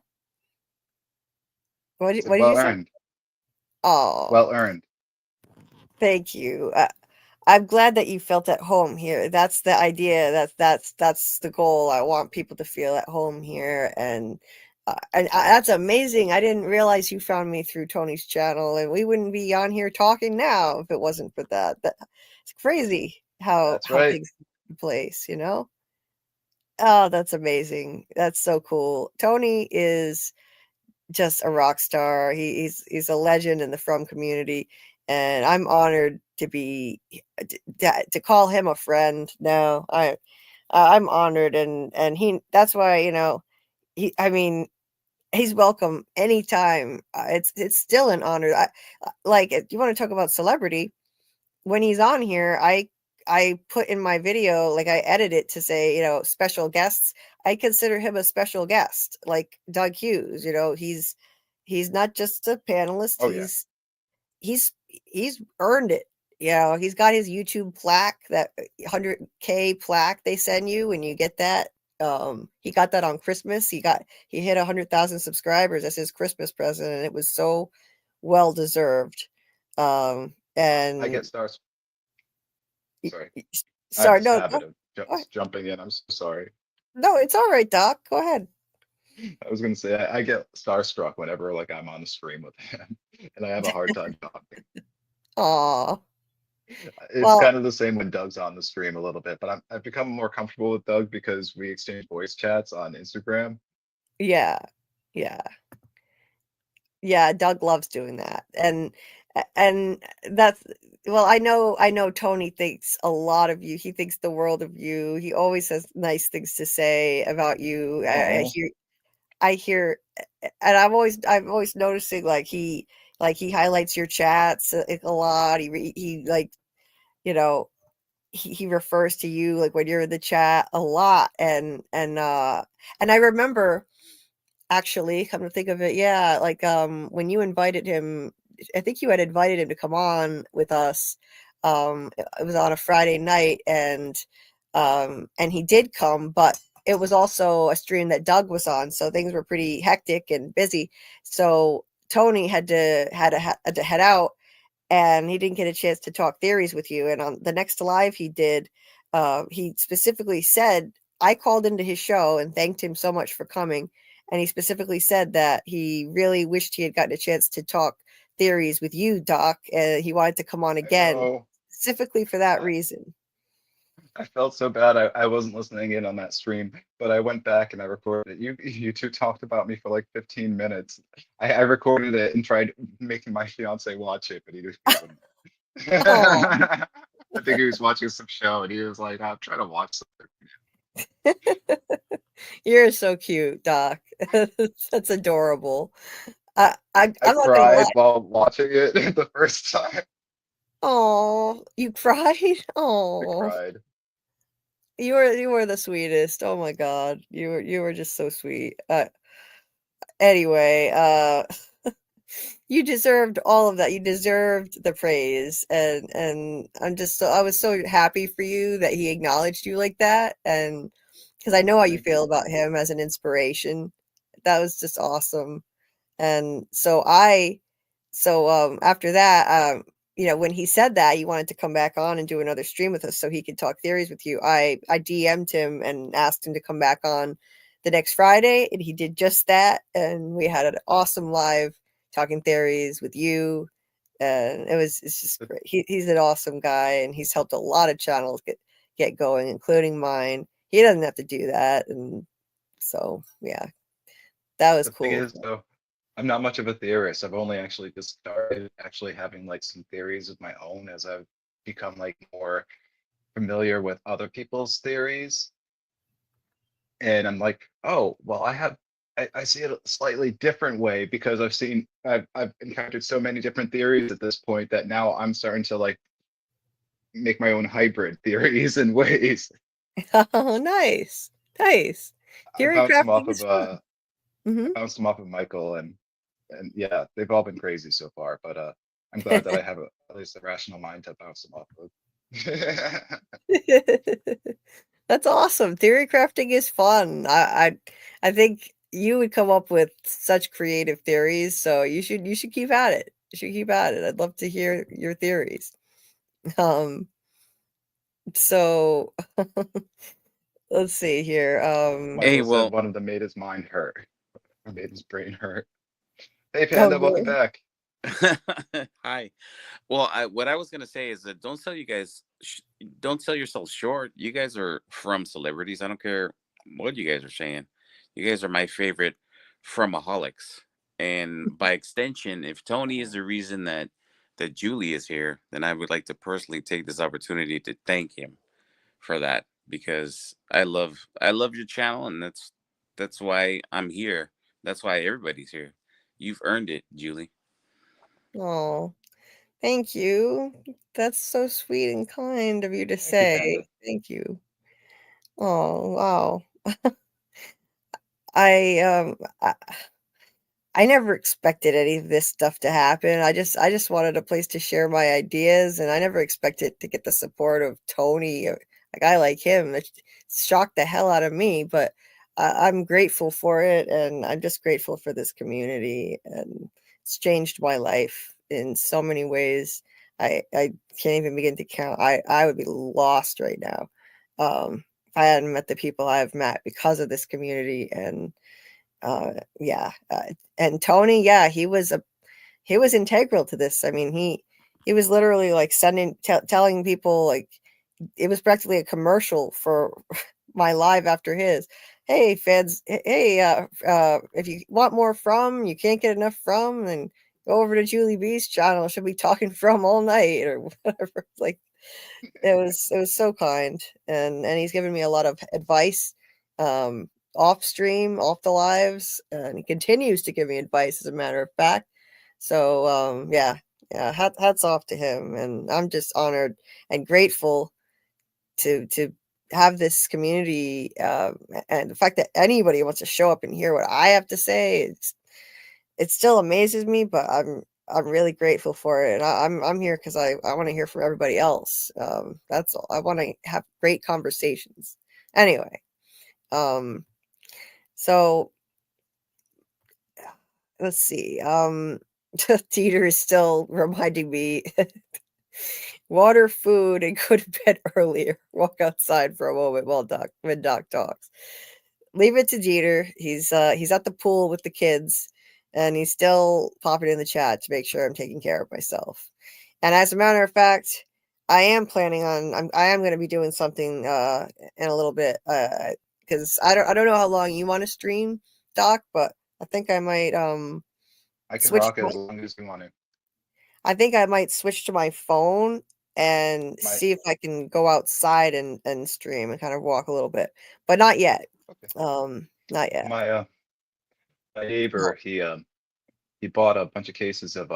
What did you say? Oh, well earned. Thank you. I'm glad that you felt at home here. That's the idea. That's the goal. I want people to feel at home here, and that's amazing. I didn't realize you found me through Tony's channel, and we wouldn't be on here talking now if it wasn't for that. It's crazy how things take place, Oh, that's amazing. That's so cool. Tony is just a rock star. He's a legend in the From community, and I'm honored to call him a friend. No, I'm honored, and that's why I mean, he's welcome anytime. It's still an honor. Like, if you want to talk about celebrity, when he's on here, I put in my video, like I edit it to say, special guests. I consider him a special guest, like Doug Hughes. He's not just a panelist. Oh, yeah. He's earned it. You know, he's got his YouTube plaque, that 100K plaque they send you when you get that. He got that on Christmas. He hit 100,000 subscribers as his Christmas present, and it was so well deserved. I And get stars. Sorry. I have sorry, this no, habit of go ahead. jumping in. I'm so sorry. No, it's all right, Doc. Go ahead. I was gonna say I get starstruck whenever like I'm on the stream with him, and I have a hard time talking. Aw. It's Well, kind of the same when Doug's on the stream a little bit, but I've become more comfortable with Doug because we exchange voice chats on Instagram. yeah, yeah. Yeah, Doug loves doing that. And that's, well, I know Tony thinks a lot of you. He thinks the world of you. He always has nice things to say about you. Oh, I hear, and I'm always noticing like he highlights your chats a lot. He like, you know, he refers to you like when you're in the chat a lot. And I remember, actually, come to think of it, yeah, like, when you invited him, I think you had invited him to come on with us. It was on a Friday night, and he did come, but it was also a stream that Doug was on, so things were pretty hectic and busy. So Tony had to head out, and he didn't get a chance to talk theories with you. And on the next live he did, he specifically said, I called into his show and thanked him so much for coming. And he specifically said that he really wished he had gotten a chance to talk theories with you, Doc. He wanted to come on I again, know. specifically for that I, reason. I felt so bad. I wasn't listening in on that stream, but I went back and I recorded it. You two talked about me for like 15 minutes. I recorded it and tried making my fiance watch it, but he wouldn't. Oh, I think he was watching some show and he was like, I'm trying to watch something. you're so cute, Doc. That's adorable. I'm I not gonna lie. cried while watching it the first time. Oh, you cried? I Oh. cried. You were the sweetest. Oh my God. You were just so sweet. Anyway, you deserved all of that. You deserved the praise. And I was so happy for you that he acknowledged you like that. And because I know how you Thank feel you. about him as an inspiration. That was just awesome. And after that, when he said that he wanted to come back on and do another stream with us so he could talk theories with you, I DM'd him and asked him to come back on the next Friday, and he did just that. And we had an awesome live talking theories with you. And it's just great. He's an awesome guy, and he's helped a lot of channels get going, including mine. He doesn't have to do that. And so, yeah, that was The thing cool. is, though, I'm not much of a theorist. I've only actually just started actually having like some theories of my own as I've become like more familiar with other people's theories. And I'm like, oh, well, I see it a slightly different way because I've encountered so many different theories at this point that now I'm starting to like make my own hybrid theories and ways. Oh, nice. Nice. I Theory bounced them crafting off of is fun. I Mhm. bounced them off of Michael and yeah, they've all been crazy so far, but I'm glad that I have at least a rational mind to bounce them off of. That's awesome. Theory crafting is fun. I think you would come up with such creative theories, so you should keep at it. You should keep at it. I'd love to hear your theories. Um, so let's see here. Hey, Michael said well, one of them made his mind hurt, or made his brain hurt. Hey Oh, Panda, welcome really? back. hi. Well, what I was gonna say is that don't sell yourself short. You guys are from celebrities. I don't care what you guys are saying. You guys are my favorite fromaholics, and by extension, if Tony is the reason that Julie is here, then I would like to personally take this opportunity to thank him for that because I love your channel, and that's why I'm here. That's why everybody's here. You've earned it, Julie. Oh, thank you. That's so sweet and kind of you to Thank you, Panda. say. Thank you. Oh, wow. I I never expected any of this stuff to happen. I just wanted a place to share my ideas, and I never expected to get the support of Tony, a guy like him. It shocked the hell out of me, but I'm grateful for it, and I'm just grateful for this community, and it's changed my life in so many ways. I can't even begin to count. I would be lost right now if I hadn't met the people I've met because of this community. And yeah, and Tony, yeah, he was integral to this. I mean, he was literally like telling people, like, it was practically a commercial for my live after his. Hey fans, hey, if you want more from, you can't get enough from, then go over to Julie B's channel. She'll be talking from all night or whatever. Like, it was so kind, and he's given me a lot of advice, off stream, off the lives, and he continues to give me advice, as a matter of fact. So yeah, hats off to him, and I'm just honored and grateful to have this community, and the fact that anybody wants to show up and hear what I have to say. It still amazes me, but I'm really grateful for it. And I'm here because I want to hear from everybody else. That's all. I want to have great conversations. Anyway, so let's see. Dieter is still reminding me water, food, and go to bed earlier. Walk outside for a moment when Doc talks. Leave it to Dieter. He's at the pool with the kids, and he's still popping in the chat to make sure I'm taking care of myself. And as a matter of fact, I am planning on I am going to be doing something in a little bit, because I don't know how long you want to stream, Doc, but I think I might I can switch rock it to as long as you want to. I think I might switch to my phone and see if I can go outside and stream and kind of walk a little bit, but not yet. Okay. Not yet. My neighbor, he bought a bunch of cases of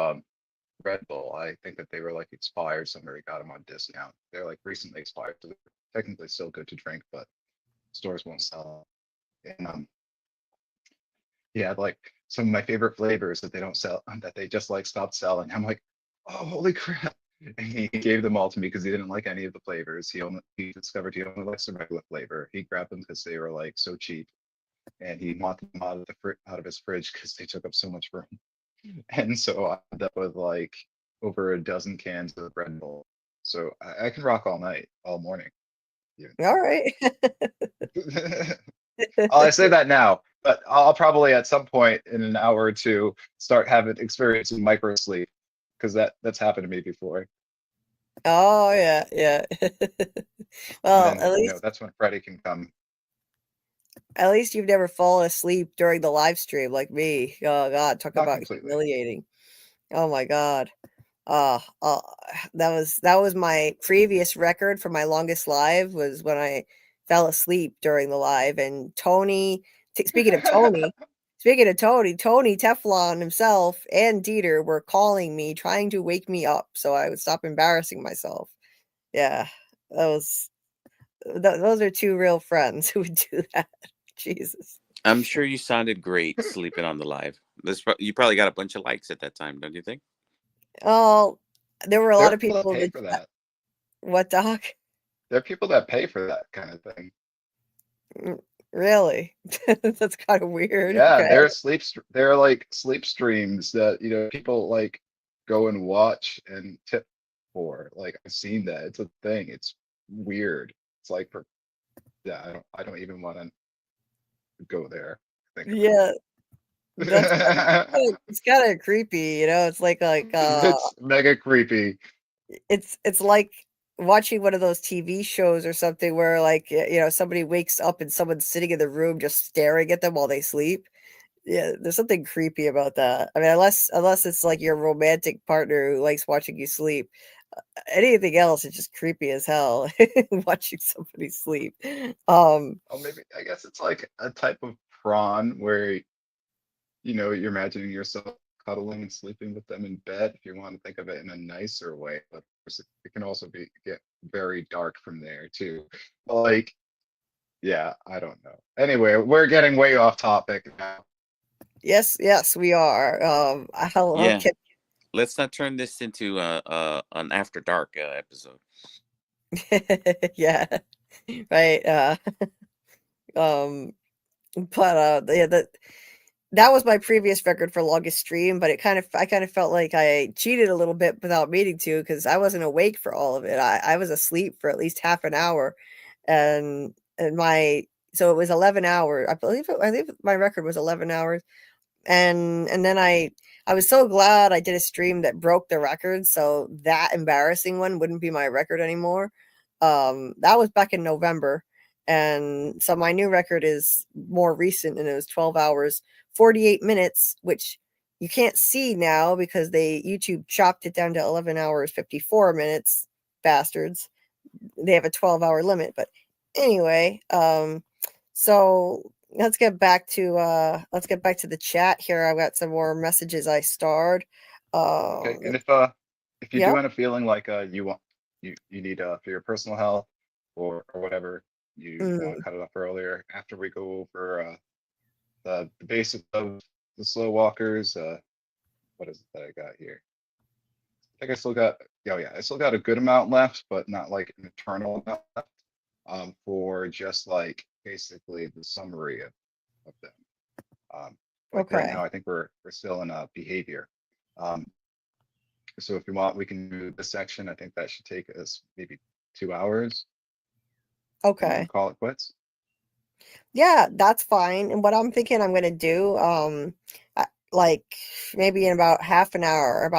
Red Bull. I think that they were like expired. Somebody got them on discount. They're like recently expired, so they're technically still good to drink, but stores won't sell them. And he had like some of my favorite flavors that they don't sell, that they just like stopped selling. I'm like, oh, holy crap. And he gave them all to me because he didn't like any of the flavors. He discovered he only likes the regular flavor. He grabbed them because they were like so cheap, and he wanted them out of his fridge because they took up so much room. And so I ended up with like over a dozen cans of Red Bull. So I can rock all night, all morning. All right. I say that now, but I'll probably at some point in an hour or two start experiencing micro sleep, because that's happened to me before. Oh yeah. Well, And then, that's when Freddie can come. At least you've never fallen asleep during the live stream like me. Oh God, talk Not about completely. humiliating. Oh my God. Uh, uh, that was my previous record for my longest live, was when I fell asleep during the live. And Tony, speaking of Tony, Tony Teflon himself and Dieter were calling me, trying to wake me up so I would stop embarrassing myself. Yeah, those are two real friends who would do that. Jesus. I'm sure you sounded great sleeping on the live. You probably got a bunch of likes at that time, don't you think? Oh, there were a lot of There are people people that pay that. for that. What, Doc? There are people that pay for that kind of thing. Really? That's kind of weird. Yeah, Okay. there are like sleep streams that people like go and watch and tip for. Like, I've seen that. It's a thing. It's weird. It's like I don't even want to go there. Think Yeah, that's about it's kind of creepy, It's like it's mega creepy. it's like watching one of those TV shows or something where, like, somebody wakes up and someone's sitting in the room just staring at them while they sleep. Yeah, there's something creepy about that. I mean, unless it's like your romantic partner who likes watching you sleep. Anything else is just creepy as hell. Watching somebody sleep. Oh, maybe I guess it's like a type of prawn where you're imagining yourself cuddling and sleeping with them in bed, if you want to think of it in a nicer way. But of course, it can also get very dark from there too. Like, yeah, I don't know. Anyway, we're getting way off topic now. Yes, we are. I'll Yeah. Let's not turn this into an after dark episode. yeah, right. Um, but yeah, that was my previous record for longest stream, but I kind of felt like I cheated a little bit without meaning to because I wasn't awake for all of it. I was asleep for at least half an hour, and my so it was 11 hours. I think my record was 11 hours, and then I was so glad I did a stream that broke the record, so that embarrassing one wouldn't be my record anymore. That was back in November, and so my new record is more recent, and it was 12 hours 48 minutes, which you can't see now because they YouTube chopped it down to 11 hours 54 minutes, bastards. They have a 12-hour limit, but anyway, so let's get back to the chat here. I've got some more messages I starred. Okay, and if you Yeah. do end up feeling like you need for your personal health or whatever, you want to cut it off earlier after we go over the basics of the slow walkers. What is it that I got here? I think I still got, oh yeah, I still got a good amount left, but not like an eternal amount left, for just like basically the summary of them. Like right now, Okay. I think we're still in behavior. Um, so if you want, we can do this section. I think that should take us maybe 2 hours and then Okay. call it quits. Yeah, that's fine. And what I'm thinking I'm gonna do, like maybe in about half an hour,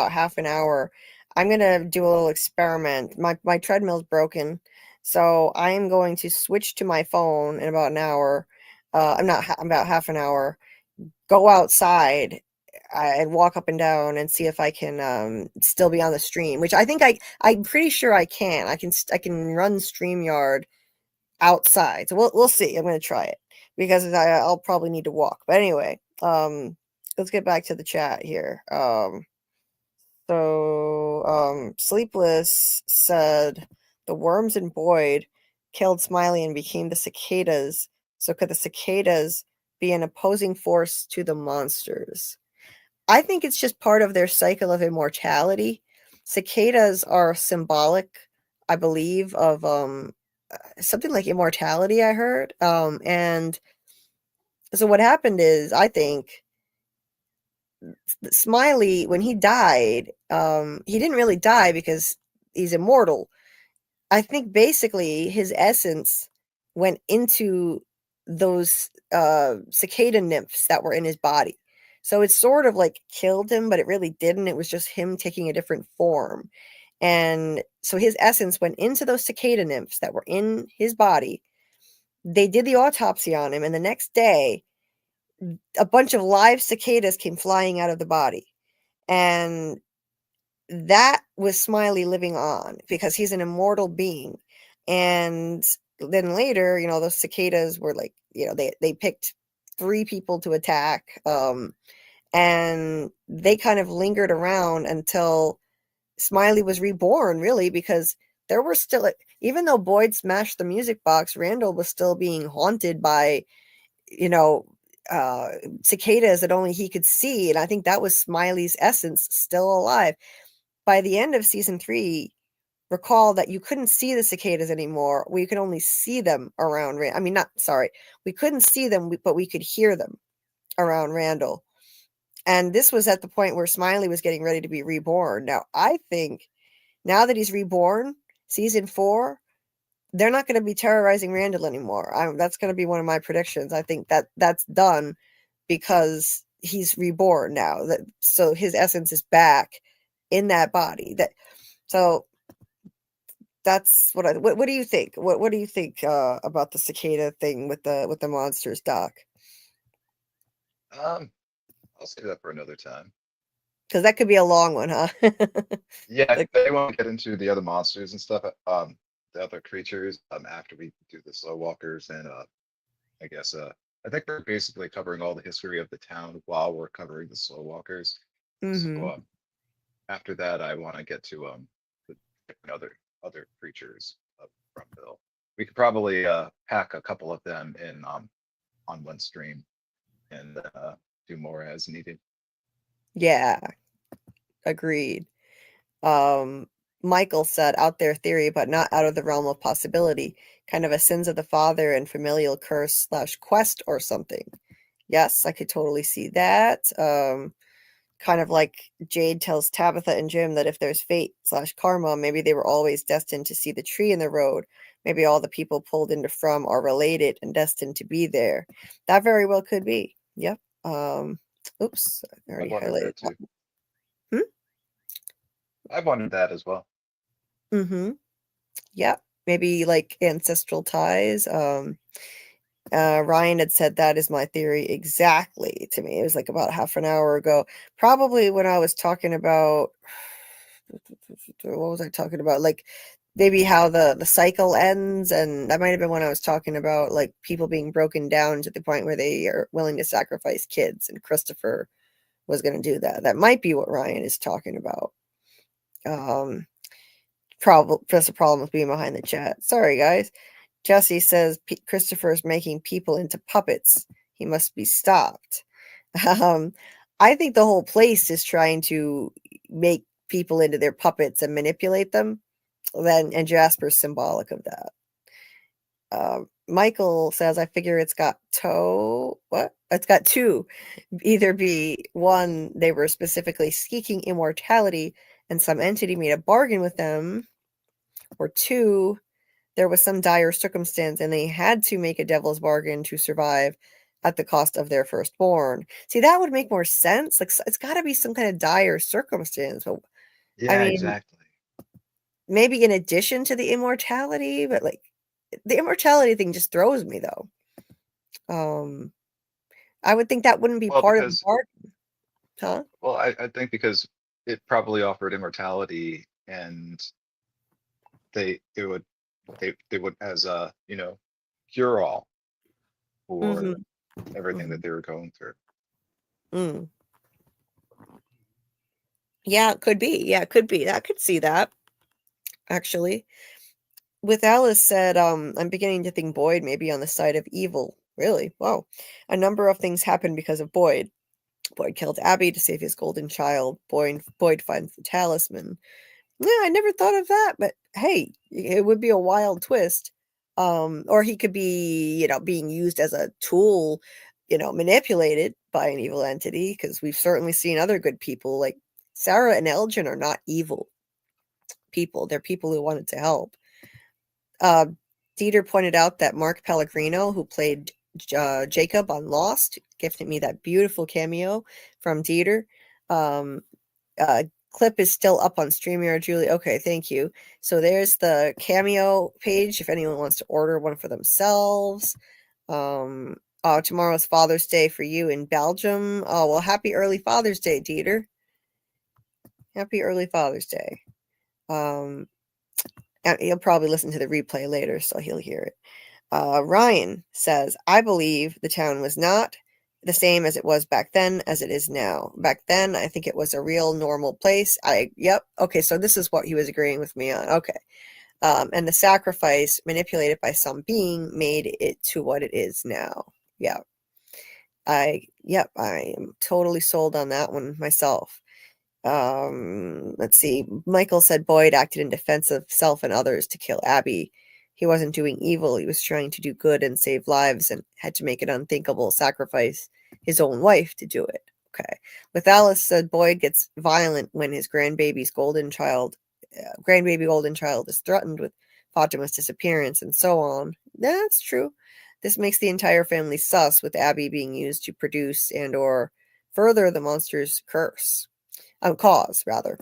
I'm gonna do a little experiment. My treadmill's broken, so I am going to switch to my phone in about an hour. I'm not about half an hour. Go outside and walk up and down and see if I can still be on the stream, which I'm pretty sure I can. I can run StreamYard outside. So we'll see. I'm gonna try it because I'll probably need to walk. But anyway, let's get back to the chat here. Sleepless said the worms in Boyd killed Smiley and became the cicadas. So could the cicadas be an opposing force to the monsters? I think it's just part of their cycle of immortality. Cicadas are symbolic, I believe, of something like immortality, I heard. And so what happened is, I think Smiley, when he died, he didn't really die because he's immortal. I think basically his essence went into those cicada nymphs that were in his body. So it sort of like killed him, but it really didn't. It was just him taking a different form. And so his essence went into those cicada nymphs that were in his body. They did the autopsy on him, and the next day, a bunch of live cicadas came flying out of the body. And that was Smiley living on because he's an immortal being. And then later, those cicadas were like, they picked 3 people to attack. And they kind of lingered around until Smiley was reborn, really, because there were still, even though Boyd smashed the music box, Randall was still being haunted by, you know, cicadas that only he could see. And I think that was Smiley's essence still alive. By the end of season 3, recall that you couldn't see the cicadas anymore. We could only see them around. We couldn't see them, but we could hear them around Randall. And this was at the point where Smiley was getting ready to be reborn. Now, I think now that he's reborn, season 4, they're not going to be terrorizing Randall anymore. That's going to be one of my predictions. I think that's done because he's reborn now. So his essence is back in that body. So that's what do you think? What do you think about the cicada thing with the monsters, Doc? I'll save that for another time. Because that could be a long one, huh? Yeah, Like, they want to get into the other monsters and stuff, the other creatures, after we do the slow walkers, and I guess I think we're basically covering all the history of the town while we're covering the slow walkers. So mm-hmm. after that, I want to get to the different other creatures of Fromville. We could probably pack a couple of them in on one stream, and do more as needed. Yeah, agreed. Michael said, out there theory, but not out of the realm of possibility. Kind of a sins of the father and familial curse / quest or something. Yes, I could totally see that. Kind of like Jade tells Tabitha and Jim that if there's fate / karma, maybe they were always destined to see the tree in the road. Maybe all the people pulled into From are related and destined to be there. That very well could be. Yep. Oops, I already I've wondered highlighted that that. too. Hmm? I've wondered that as well. Mm-hmm. Yep. Maybe like ancestral ties. Ryan had said that is my theory exactly to me. It was like about half an hour ago. Probably when I was talking about what was I talking about? Like maybe how the cycle ends, and that might have been when I was talking about like people being broken down to the point where they are willing to sacrifice kids, and Christopher was going to do that. That might be what Ryan is talking about. Problem. That's a problem with being behind the chat. Sorry, guys. Jesse says Christopher is making people into puppets. He must be stopped. Um, I think the whole place is trying to make people into their puppets and manipulate them. And Jasper's symbolic of that. Michael says, I figure it's got what? It's got two. Either be one, they were specifically seeking immortality and some entity made a bargain with them, or two, there was some dire circumstance and they had to make a devil's bargain to survive at the cost of their firstborn. See, that would make more sense. Like, it's got to be some kind of dire circumstance. But I Yeah, mean, exactly. maybe in addition to the immortality, but like the immortality thing just throws me though. I would think that wouldn't be Well, part of the because bargain, huh? well, I think because it probably offered immortality, and they it would they would as a cure all Mm-hmm. for everything that they were going through. Mm. Yeah, it could be. Yeah, it could be. I could see that actually. With Alice said, I'm beginning to think Boyd may be on the side of evil. Really? Wow. A number of things happened because of Boyd. Boyd killed Abby to save his golden child. Boyd finds the talisman. Yeah, I never thought of that, but hey, it would be a wild twist. Or he could be, being used as a tool, manipulated by an evil entity, because we've certainly seen other good people. Like Sarah and Elgin are not evil people. They're people who wanted to help. Dieter pointed out that Mark Pellegrino, who played Jacob on Lost, gifted me that beautiful cameo from Dieter. Clip is still up on StreamYard, Julie. Okay, thank you. So there's the cameo page if anyone wants to order one for themselves. Tomorrow's Father's Day for you in Belgium. Oh, well, happy early Father's Day, Dieter. Happy early Father's Day. He'll probably listen to the replay later, so he'll hear it. Ryan says, I believe the town was not the same as it was back then as it is now. Back then, I think it was a real normal place. Yep. Okay, so this is what he was agreeing with me on. Okay. And the sacrifice manipulated by some being made it to what it is now. Yeah. I am totally sold on that one myself. Let's see. Michael said Boyd acted in defense of self and others to kill Abby. He wasn't doing evil. He was trying to do good and save lives and had to make an unthinkable sacrifice his own wife to do it. Okay. With Alice said Boyd gets violent when his grandbaby golden child is threatened with Fatima's disappearance and so on. That's true. This makes the entire family sus, with Abby being used to produce and or further the monster's cause rather.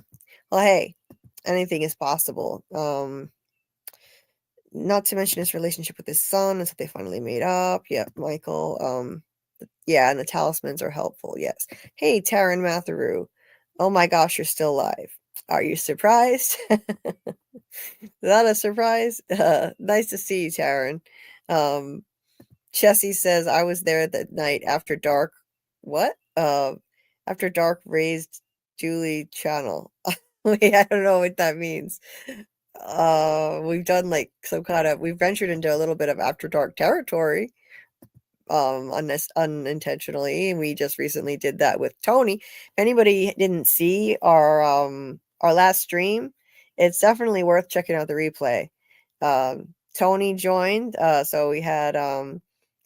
Well, hey, anything is possible. Not to mention his relationship with his son, and so they finally made up. Yep, Michael. Yeah, and the talismans are helpful. Yes. Hey, Taryn Matheru. Oh my gosh, you're still alive. Are you surprised? Is that a surprise? Nice to see you, Taryn. Chessie says I was there that night after dark. What? After dark raised Julie channel. Wait, I don't know what that means. We've done like we've ventured into a little bit of after dark territory. unintentionally, and we just recently did that with Tony. If anybody didn't see our last stream, it's definitely worth checking out the replay. Tony joined, so we had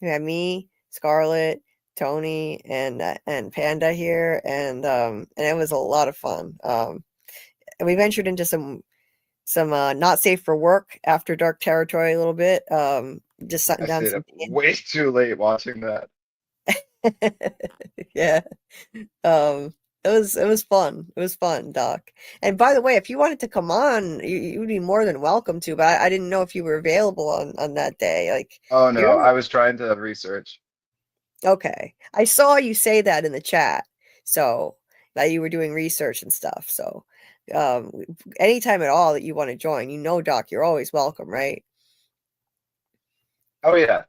me, Scarlett, Tony, and Panda here, and it was a lot of fun. And we ventured into some not safe for work after dark territory a little bit. Just I sitting down stayed some up way too late watching that. yeah. It was fun. It was fun, Doc. And by the way, if you wanted to come on, you would be more than welcome to, but I didn't know if you were available on that day. Like, Oh no, you're I was trying to research. okay. I saw you say that in the chat. So that you were doing research and stuff. So um anytime at all that you want to join, Doc, you're always welcome, right? Oh yeah,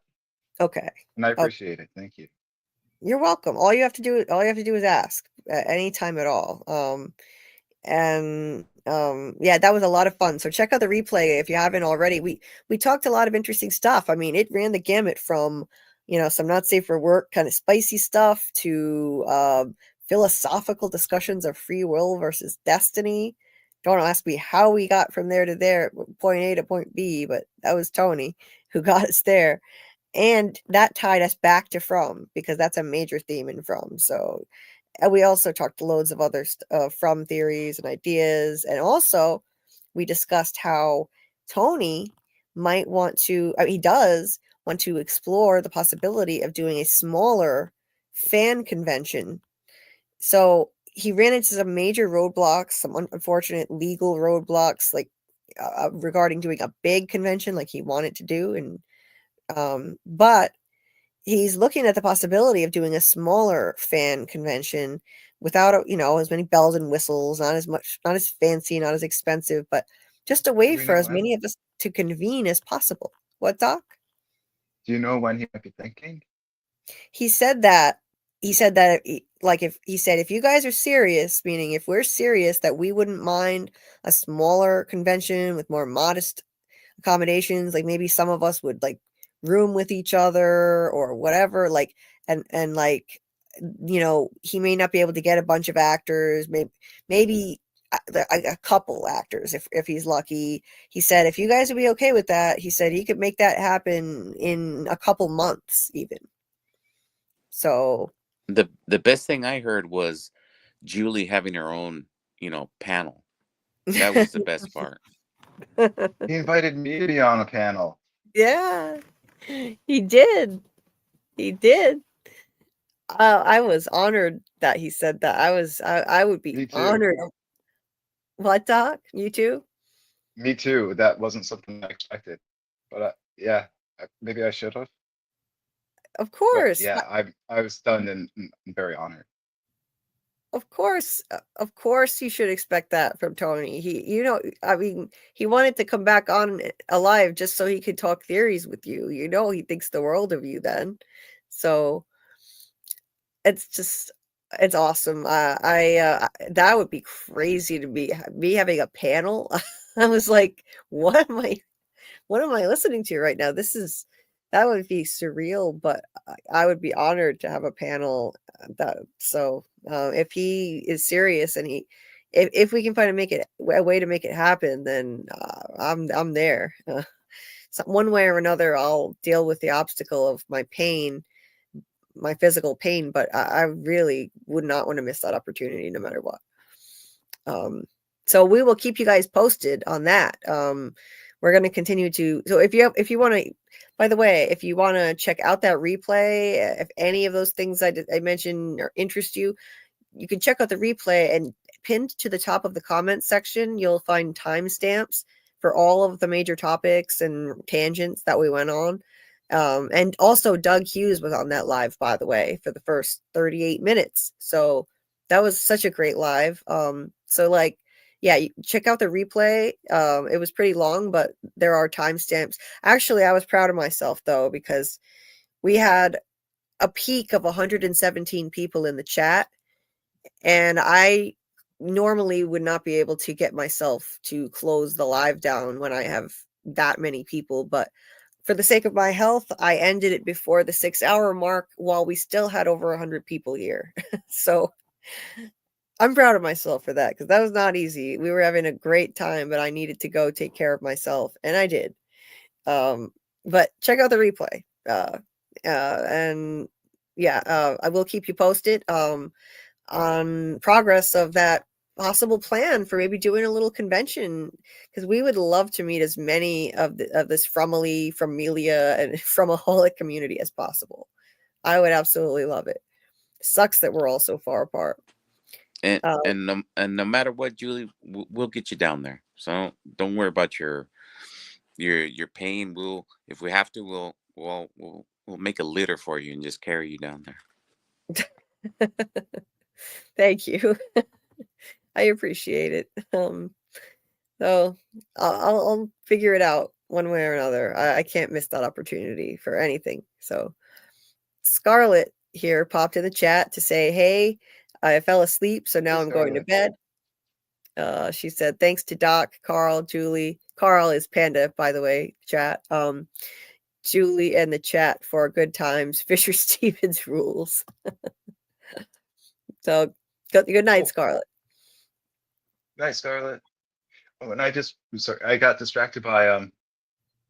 Okay. and I Oh, appreciate it. Thank you. you're welcome. All you have to do is ask at any time at all. And yeah, that was a lot of fun. So check out the replay if you haven't already. We talked a lot of interesting stuff. I mean, it ran the gamut from some not safe for work kind of spicy stuff to philosophical discussions of free will versus destiny. Don't ask me how we got from there to there, point A to point B, but that was Tony who got us there. And that tied us back to From, because that's a major theme in From. So, and we also talked loads of other From theories and ideas. And also, we discussed how Tony might want to, he does want to explore the possibility of doing a smaller fan convention. So, he ran into some major roadblocks, some unfortunate legal roadblocks, like regarding doing a big convention like he wanted to do. But he's looking at the possibility of doing a smaller fan convention without as many bells and whistles, not as fancy, not as expensive, but just a way Do we for know as when? many of us to convene as possible. What, Doc? Do you know when he might be thinking? He said that if you guys are serious, meaning if we're serious, that we wouldn't mind a smaller convention with more modest accommodations, like maybe some of us would like room with each other or whatever, like and like he may not be able to get a bunch of actors, maybe a couple actors if he's lucky. He said if you guys would be okay with that, he said he could make that happen in a couple months even. So The best thing I heard was Julie having her own, panel. That was the best part. He invited me to be on a panel. yeah, he did. He did. I was honored that he said that. I would be Me too. honored. What, Doc? You too? Me too. That wasn't something I expected, but yeah, maybe I should have. Of But course. yeah, I was stunned and very honored. Of course. Of course you should expect that from Tony. I mean, he wanted to come back on alive just so he could talk theories with you. He thinks the world of you then. So it's awesome. That would be crazy to be me having a panel. I was like, what am I listening to right now? That would be surreal, but I would be honored to have a panel. If he is serious and if we can find a way to make it happen, then I'm there. So one way or another, I'll deal with the obstacle of my pain, my physical pain, but I really would not want to miss that opportunity no matter what. So we will keep you guys posted on that. We're going to continue to, so if you want to, by the way, if you want to check out that replay, if any of those things I mentioned or interest you, you can check out the replay, and pinned to the top of the comments section, you'll find timestamps for all of the major topics and tangents that we went on. And also Doug Hughes was on that live, by the way, for the first 38 minutes. So that was such a great live. Yeah, check out the replay. It was pretty long, but there are timestamps. Actually, I was proud of myself though, because we had a peak of 117 people in the chat, and I normally would not be able to get myself to close the live down when I have that many people, but for the sake of my health, I ended it before the 6-hour mark while we still had over 100 people here. So I'm proud of myself for that because that was not easy. We were having a great time, but I needed to go take care of myself, and I did. But check out the replay. And yeah, I will keep you posted on progress of that possible plan for maybe doing a little convention, because we would love to meet as many of this Fromelia and Fromaholic community as possible. I would absolutely love it. Sucks that we're all so far apart. And no matter what, Julie, we'll get you down there. So don't worry about your pain. We'll, if we have to, we'll make a litter for you and just carry you down there. Thank you. I appreciate it. So I'll figure it out one way or another. I can't miss that opportunity for anything. So Scarlett here popped in the chat to say, hey, I fell asleep, so now I'm going to bed. She said, thanks to Doc, Carl, Julie. Carl is Panda, by the way, chat. Julie and the chat for good times. Fisher Stevens rules. So good night, Scarlett. Night, Scarlett. Oh, and I got distracted by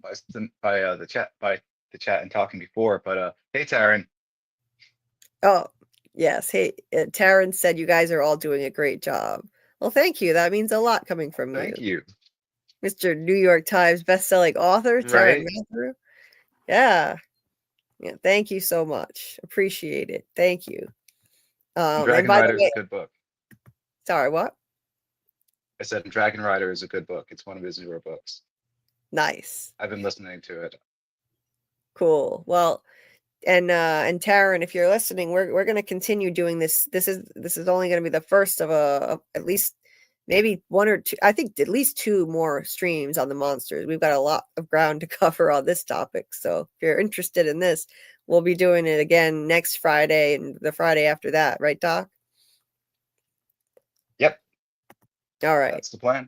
the chat and talking before. But hey, Taryn. Oh yes, hey, Taryn said you guys are all doing a great job. Well, thank you. That means a lot coming from you. Thank you, Mr. New York Times bestselling author Taryn Matthew. Yeah. Thank you so much. Appreciate it. Thank you. Dragon Rider is a good book. Sorry, what? I said Dragon Rider is a good book. It's one of his newer books. Nice. I've been listening to it. Cool. Well, and Taryn, if you're listening, we're going to continue doing this. This is only going to be the first of at least maybe one or two. I think at least 2 more streams on the monsters. We've got a lot of ground to cover on this topic. So if you're interested in this, we'll be doing it again next Friday and the Friday after that, right, Doc? Yep. All right. That's the plan.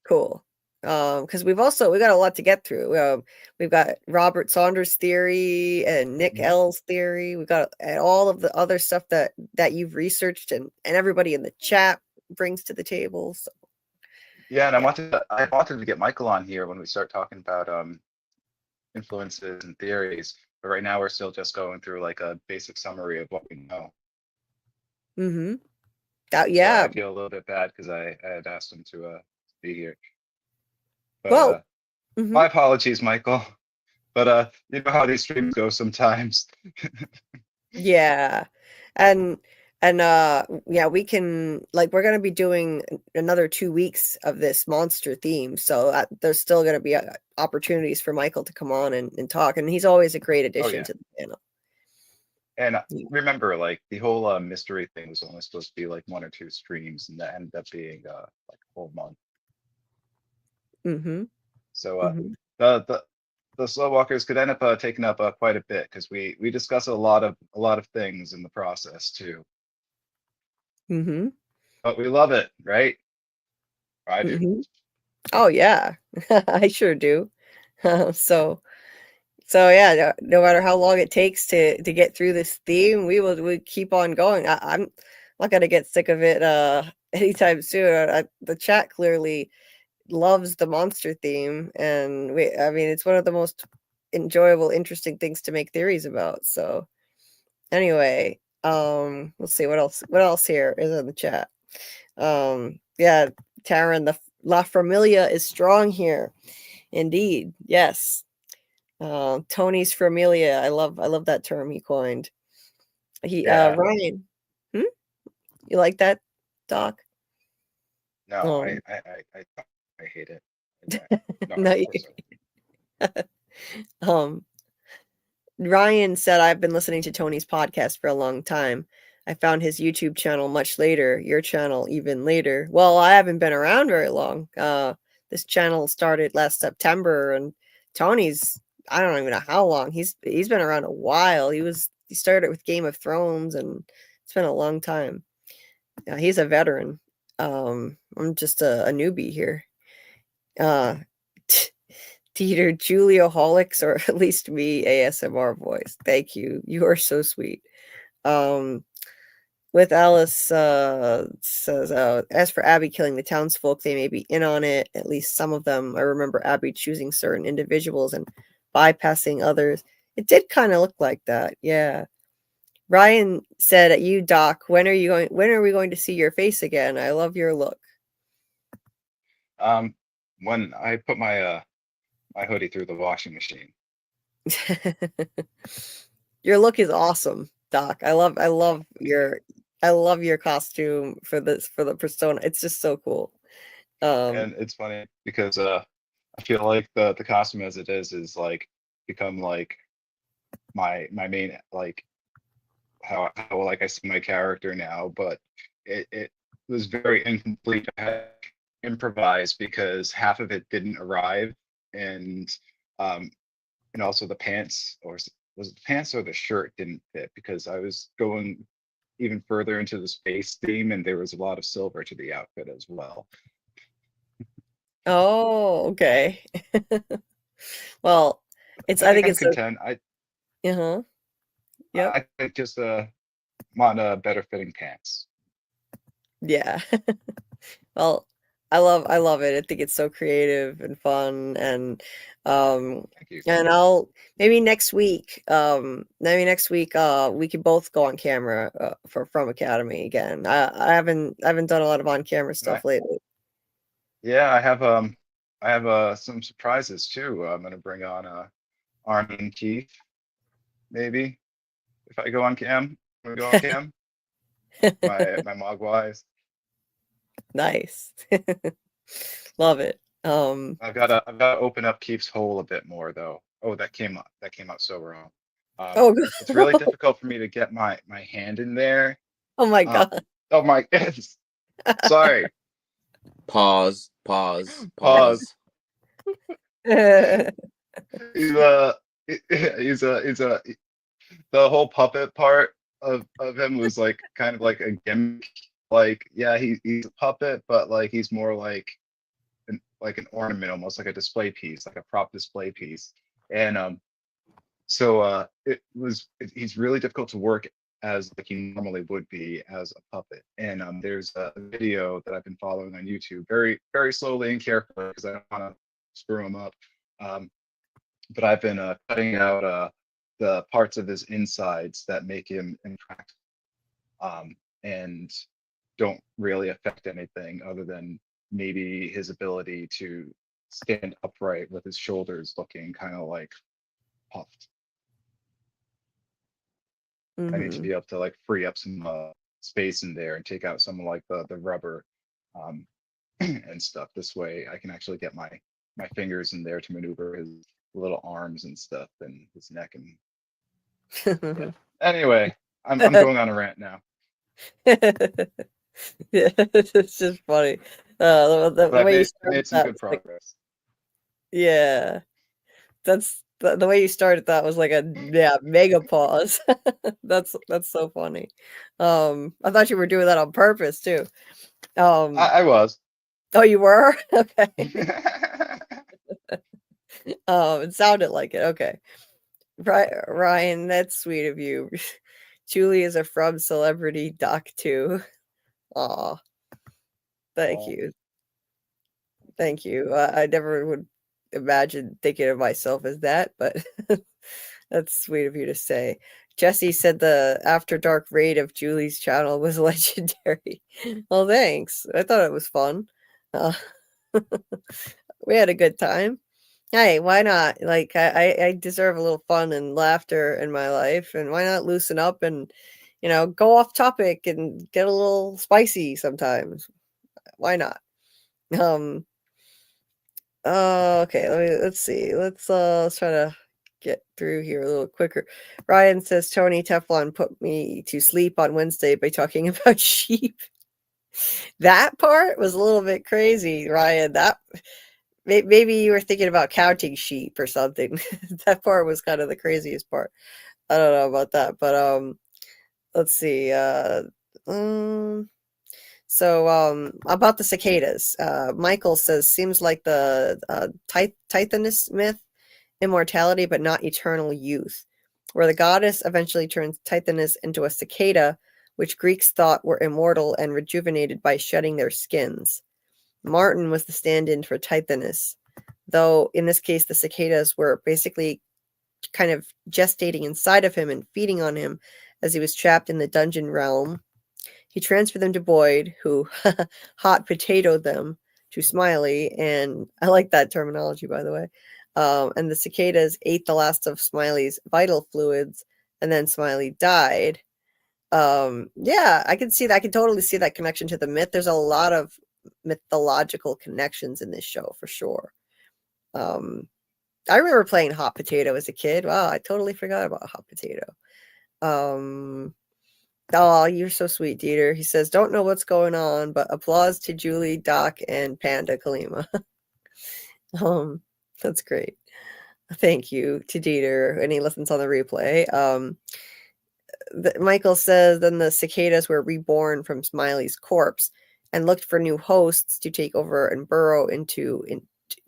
Cool. Because we got a lot to get through. We've got Robert Saunders' theory and Nick L's theory. We've got all of the other stuff that you've researched and everybody in the chat brings to the table. So yeah, and I wanted to get Michael on here when we start talking about influences and theories. But right now we're still just going through like a basic summary of what we know. Mm-hmm. Yeah. So I feel a little bit bad because I had asked him to be here. But, well, my apologies, Michael. But you know how these streams go sometimes. Yeah, and yeah, we can, like, we're going to be doing another 2 weeks of this monster theme, so there's still going to be opportunities for Michael to come on and talk, and he's always a great addition to the channel. And remember, like, the whole mystery thing was only supposed to be like 1 or 2 streams, and that ended up being like a whole month. Mm-hmm. So the slow walkers could end up taking up quite a bit because we discuss a lot of things in the process too. Mm-hmm. But we love it, right? I do. Mm-hmm. Oh yeah, I sure do. So yeah, no matter how long it takes to get through this theme, we keep on going. I'm not gonna get sick of it anytime soon. The chat clearly loves the monster theme, and I mean, it's one of the most enjoyable, interesting things to make theories about. So anyway, let's see what else here is in the chat. Yeah, Taryn, the La Familia is strong here. Indeed, yes. Tony's Familia. I love that term he coined. Ryan. You like that, Doc? No, I hate it. No, Ryan said, I've been listening to Tony's podcast for a long time. I found his YouTube channel much later, your channel even later. Well, I haven't been around very long. This channel started last September, and Tony's, I don't even know how long. He's been around a while. He started with Game of Thrones, and it's been a long time. He's a veteran. I'm just a newbie here. Peter, Julioholics, or at least me, ASMR voice. Thank you. You are so sweet. With Alice says, as for Abby killing the townsfolk, they may be in on it, at least some of them. I remember Abby choosing certain individuals and bypassing others. It did kind of look like that, yeah. Ryan said, "At you, Doc, when are we going to see your face again? I love your look." When I put my my hoodie through the washing machine. Your look is awesome, Doc. I love your costume for the persona. It's just so cool. And it's funny because I feel like the costume as it is like become like my main, like how like I see my character now, but it was very incomplete. I had to improvise because half of it didn't arrive, and also the pants, or was it the pants or the shirt, didn't fit because I was going even further into the space theme, and there was a lot of silver to the outfit as well. Oh, okay. Well, I think I'm it's content. uh-huh. Yep. I think just want better fitting pants. Yeah. Well, I love it. I think it's so creative and fun, and Thank you. and maybe next week we could both go on camera for FROMacademy again. I haven't done a lot of on camera stuff lately. Yeah, I have some surprises too. I'm gonna bring on Arnie and Keith, maybe, if I go on cam. I'm gonna go on cam. my Mogwais. Nice. Love it. I've gotta open up Keith's hole a bit more though. Oh, that came out so wrong. Oh, It's really difficult for me to get my hand in there. oh my God. Oh my goodness. Sorry. Pause. He's the whole puppet part of him was like kind of like a gimmick. Like, yeah, he's a puppet, but like he's more like an ornament, almost like a display piece, like a prop display piece. And so he's really difficult to work as like he normally would be as a puppet. And there's a video that I've been following on YouTube, very, very slowly and carefully because I don't want to screw him up. But I've been cutting out the parts of his insides that make him impractical, and don't really affect anything other than maybe his ability to stand upright with his shoulders looking kind of like puffed. I need to be able to like free up some space in there and take out some of like the rubber and stuff. This way I can actually get my fingers in there to maneuver his little arms and stuff and his neck. And yeah. Anyway, I'm going on a rant now. Yeah, it's just funny. The way you started made some good progress. Yeah, that's the way you started that was like a mega pause. That's so funny. I thought you were doing that on purpose too. I was. Oh, you were? Okay. It sounded like it. Okay. Ryan, that's sweet of you. Julie is a From celebrity doc too. Aw. Thank you. Thank you. I never would imagine thinking of myself as that, but that's sweet of you to say. Jesse said the After Dark raid of Julie's channel was legendary. Well, thanks. I thought it was fun. We had a good time. Hey, why not? Like, I deserve a little fun and laughter in my life, and why not loosen up and, go off topic and get a little spicy sometimes? Why not? Okay, let's see. Let's try to get through here a little quicker. Ryan says Tony Teflon put me to sleep on Wednesday by talking about sheep. That part was a little bit crazy, Ryan. That maybe you were thinking about counting sheep or something. That part was kind of the craziest part. I don't know about that, but let's see. So about the cicadas, Michael says, seems like the Tithonus myth, immortality but not eternal youth, where the goddess eventually turns Tithonus into a cicada, which Greeks thought were immortal and rejuvenated by shedding their skins. Martin was the stand-in for Tithonus, though in this case the cicadas were basically kind of gestating inside of him and feeding on him as he was trapped in the dungeon realm. He transferred them to Boyd, who hot potatoed them to Smiley, and I like that terminology, by the way. And the cicadas ate the last of Smiley's vital fluids, and then Smiley died. Yeah, I can see that. I can totally see that connection to the myth. There's a lot of mythological connections in this show, for sure. I remember playing Hot Potato as a kid. Wow, I totally forgot about Hot Potato. Oh, you're so sweet, Dieter. He says, don't know what's going on, but applause to Julie, Doc, and Panda Kalima. That's great. Thank you to Dieter, and he listens on the replay. Michael says, then the cicadas were reborn from Smiley's corpse and looked for new hosts to take over and burrow into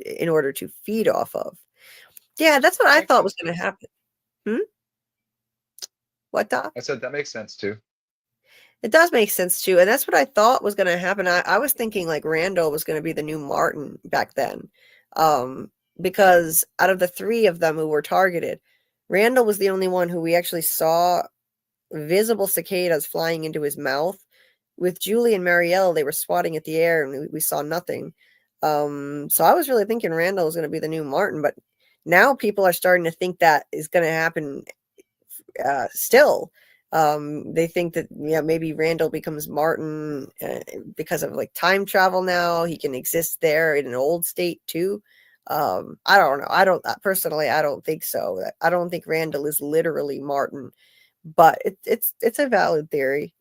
in order to feed off of. Yeah, that's what I thought was going to happen. What, Doc? I said that makes sense too. It does make sense too, and that's what I thought was going to happen. I was thinking like Randall was going to be the new Martin back then, because out of the three of them who were targeted, Randall was the only one who we actually saw visible cicadas flying into his mouth. With Julie and Marielle, they were swatting at the air, and we saw nothing. So I was really thinking Randall was going to be the new Martin, but now people are starting to think that is going to happen still. They think that maybe Randall becomes Martin because of like time travel now. He can exist there in an old state too. I don't know. I don't think so. I don't think Randall is literally Martin, but it's a valid theory.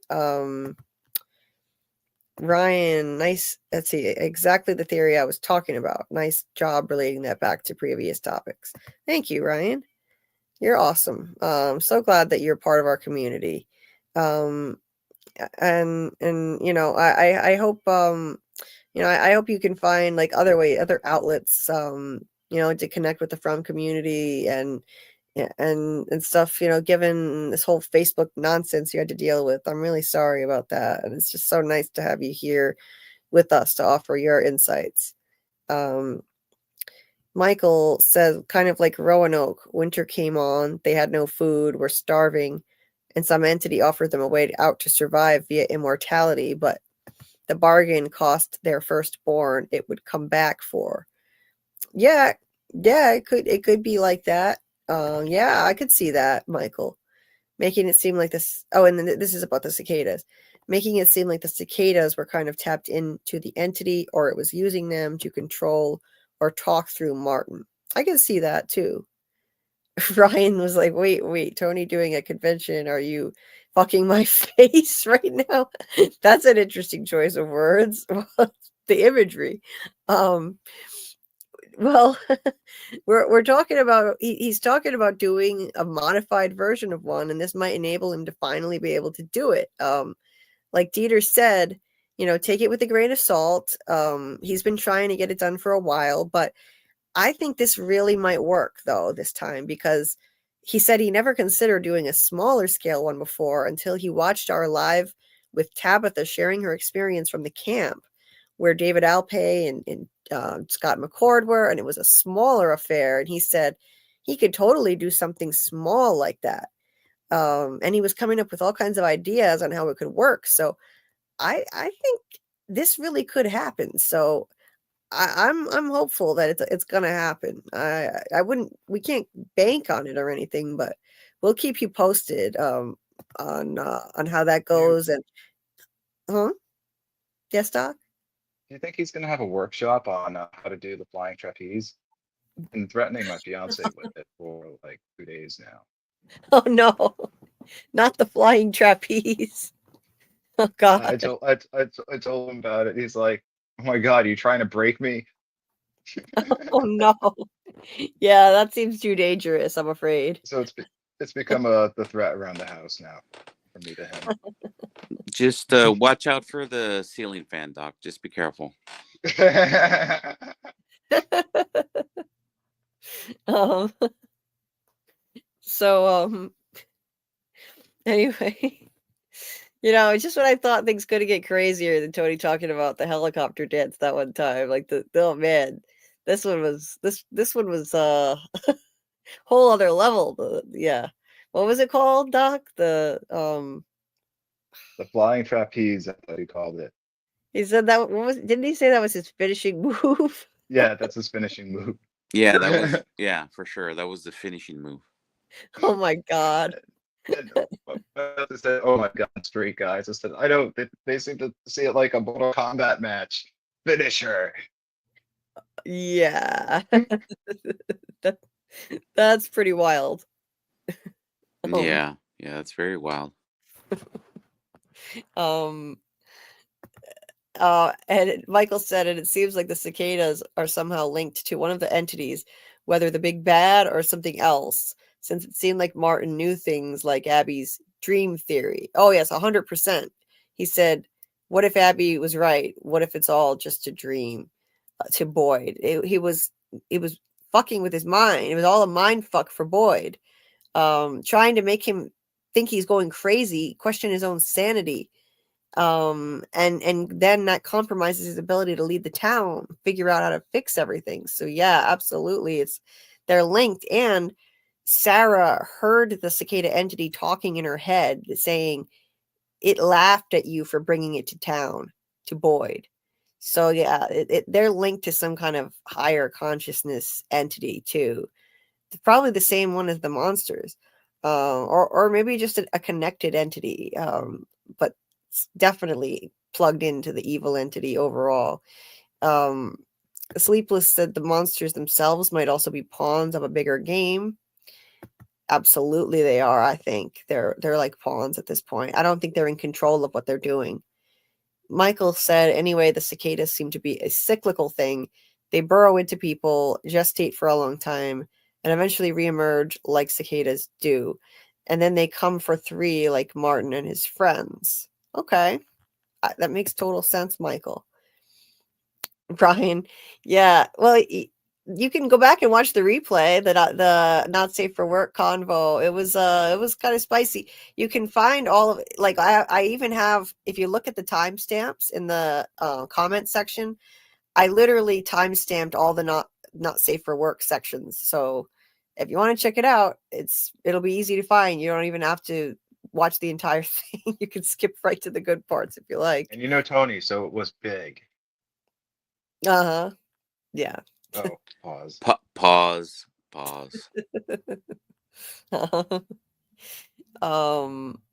Ryan, nice. Let's see, exactly the theory I was talking about. Nice job relating that back to previous topics. Thank you, Ryan. You're awesome. So glad that you're part of our community. And I hope I hope you can find like other outlets to connect with the From community and stuff, given this whole Facebook nonsense you had to deal with. I'm really sorry about that, and it's just so nice to have you here with us to offer your insights. Michael says, kind of like Roanoke, winter came on, they had no food, were starving, and some entity offered them a way out to survive via immortality, but the bargain cost their firstborn it would come back for. Yeah, it could be like that. Yeah, I could see that, Michael. Making it seem like this. Oh, and then this is about the cicadas. Making it seem like the cicadas were kind of tapped into the entity, or it was using them to control or talk through Martin. I can see that too. Ryan was like, wait, Tony doing a convention. Are you fucking my face right now? That's an interesting choice of words. The imagery. Well, we're talking about, he's talking about doing a modified version of one, and this might enable him to finally be able to do it. Like Dieter said, take it with a grain of salt. He's been trying to get it done for a while, but I think this really might work though this time, because he said he never considered doing a smaller scale one before until he watched our live with Tabitha sharing her experience from the camp, where David Alpay and Scott McCord were, and it was a smaller affair. And he said he could totally do something small like that. And he was coming up with all kinds of ideas on how it could work. So I think this really could happen. So I'm hopeful that it's gonna happen. We can't bank on it or anything, but we'll keep you posted on how that goes. And yes, Doc? Do you think he's going to have a workshop on how to do the flying trapeze? I've been threatening my fiance with it for like 2 days now. Oh no, not the flying trapeze. Oh God. I told him about it. He's like, "Oh my God, you trying to break me?" Oh no. Yeah, that seems too dangerous, I'm afraid. So it's become the threat around the house now. from me to him. Just watch out for the ceiling fan, Doc. Just be careful. um, so anyway, just when I thought things could get crazier than Tony talking about the helicopter dance that one time, like oh man, this one was whole other level. Yeah, what was it called, Doc? The flying trapeze, I thought he called it. He said that. Didn't he say that was his finishing move? Yeah, that's his finishing move. Yeah, that was for sure. That was the finishing move. Oh my god. And I said, "Oh my god, straight guys!" I said, "I don't." They seem to see it like a Mortal Kombat match. Finisher. Yeah. That's pretty wild. Yeah, that's very wild. And Michael said, and it seems like the cicadas are somehow linked to one of the entities, whether the big bad or something else, since it seemed like Martin knew things like Abby's dream theory. Oh yes, 100%. He said, what if Abby was right? What if it's all just a dream? To Boyd. He was fucking with his mind. It was all a mind fuck for Boyd. Trying to make him think he's going crazy, question his own sanity. And then that compromises his ability to lead the town, figure out how to fix everything. So yeah, absolutely, they're linked. And Sarah heard the cicada entity talking in her head, saying it laughed at you for bringing it to town, to Boyd. So yeah, they're linked to some kind of higher consciousness entity too. Probably the same one as the monsters, or maybe just a connected entity, but definitely plugged into the evil entity overall. Sleepless said the monsters themselves might also be pawns of a bigger game. Absolutely, they are. I think they're like pawns at this point. I don't think they're in control of what they're doing. Michael said, anyway, the cicadas seem to be a cyclical thing. They burrow into people, gestate for a long time, and eventually reemerge like cicadas do. And then they come for 3 like Martin and his friends. Okay. That makes total sense, Michael. Brian, yeah. Well, you can go back and watch the replay, the not safe for work convo. It was kind of spicy. You can find all of it. Like I even have, if you look at the timestamps in the comment section, I literally timestamped all the not safe for work sections. So if you want to check it out, it'll be easy to find. You don't even have to watch the entire thing. You can skip right to the good parts if you like. And Tony, so it was big. Uh-huh. Yeah. Oh, pause. Pause.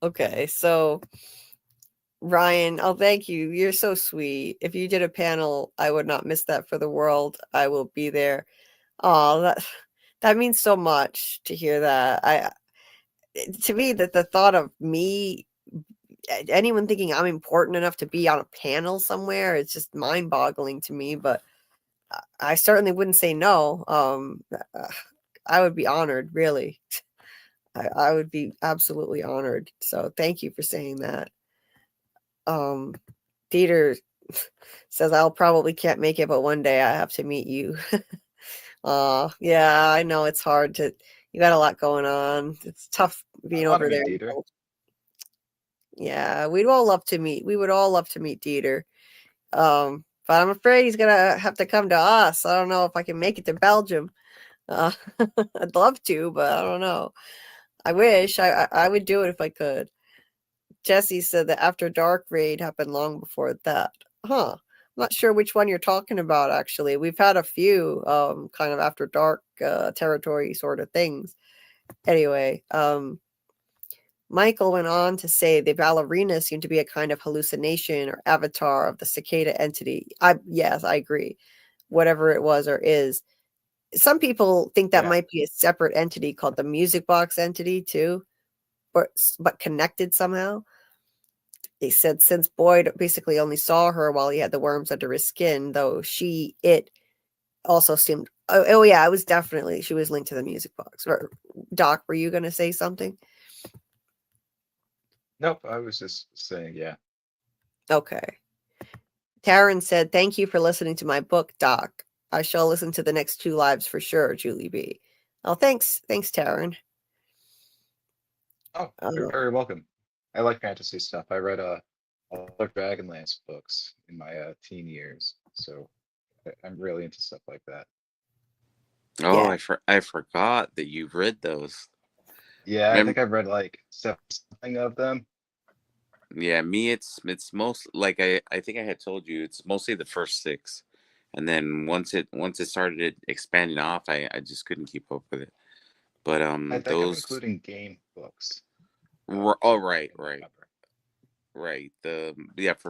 Okay, so Ryan, oh thank you. You're so sweet. If you did a panel, I would not miss that for the world. I will be there. Oh, that means so much to hear that. To me, that the thought of me, anyone thinking I'm important enough to be on a panel somewhere, it's just mind-boggling to me, but I certainly wouldn't say no. I would be honored, really. I would be absolutely honored. So thank you for saying that. Dieter says I'll probably can't make it, but one day I have to meet you. Yeah, I know it's hard you got a lot going on. It's tough being over there. Dieter. Yeah, we would all love to meet Dieter. But I'm afraid he's gonna have to come to us. I don't know if I can make it to Belgium. I'd love to, but I don't know. I wish I would do it if I could. Jesse said the After Dark raid happened long before that. Huh. I'm not sure which one you're talking about, actually. We've had a few kind of After Dark territory sort of things. Anyway, Michael went on to say the ballerina seemed to be a kind of hallucination or avatar of the cicada entity. Yes, I agree. Whatever it was or is. Some people think that might be a separate entity called the music box entity too, but connected somehow. They said since Boyd basically only saw her while he had the worms under his skin, though it also seemed. Oh yeah, it was definitely, she was linked to the music box. Doc, were you going to say something? Nope, I was just saying, yeah. Okay. Taryn said, "Thank you for listening to my book, Doc. I shall listen to the next 2 lives for sure, Julie B." Oh, thanks, Taryn. Oh, you're very welcome. I like fantasy stuff. I read a lot of Dragonlance books in my teen years, so I'm really into stuff like that. Oh, I forgot that you've read those. Yeah, I think I've read like something of them. Yeah, me, it's most like I think I had told you it's mostly the first 6, and then once it started expanding off, I just couldn't keep up with it. But I think I'm those including game books. oh right. For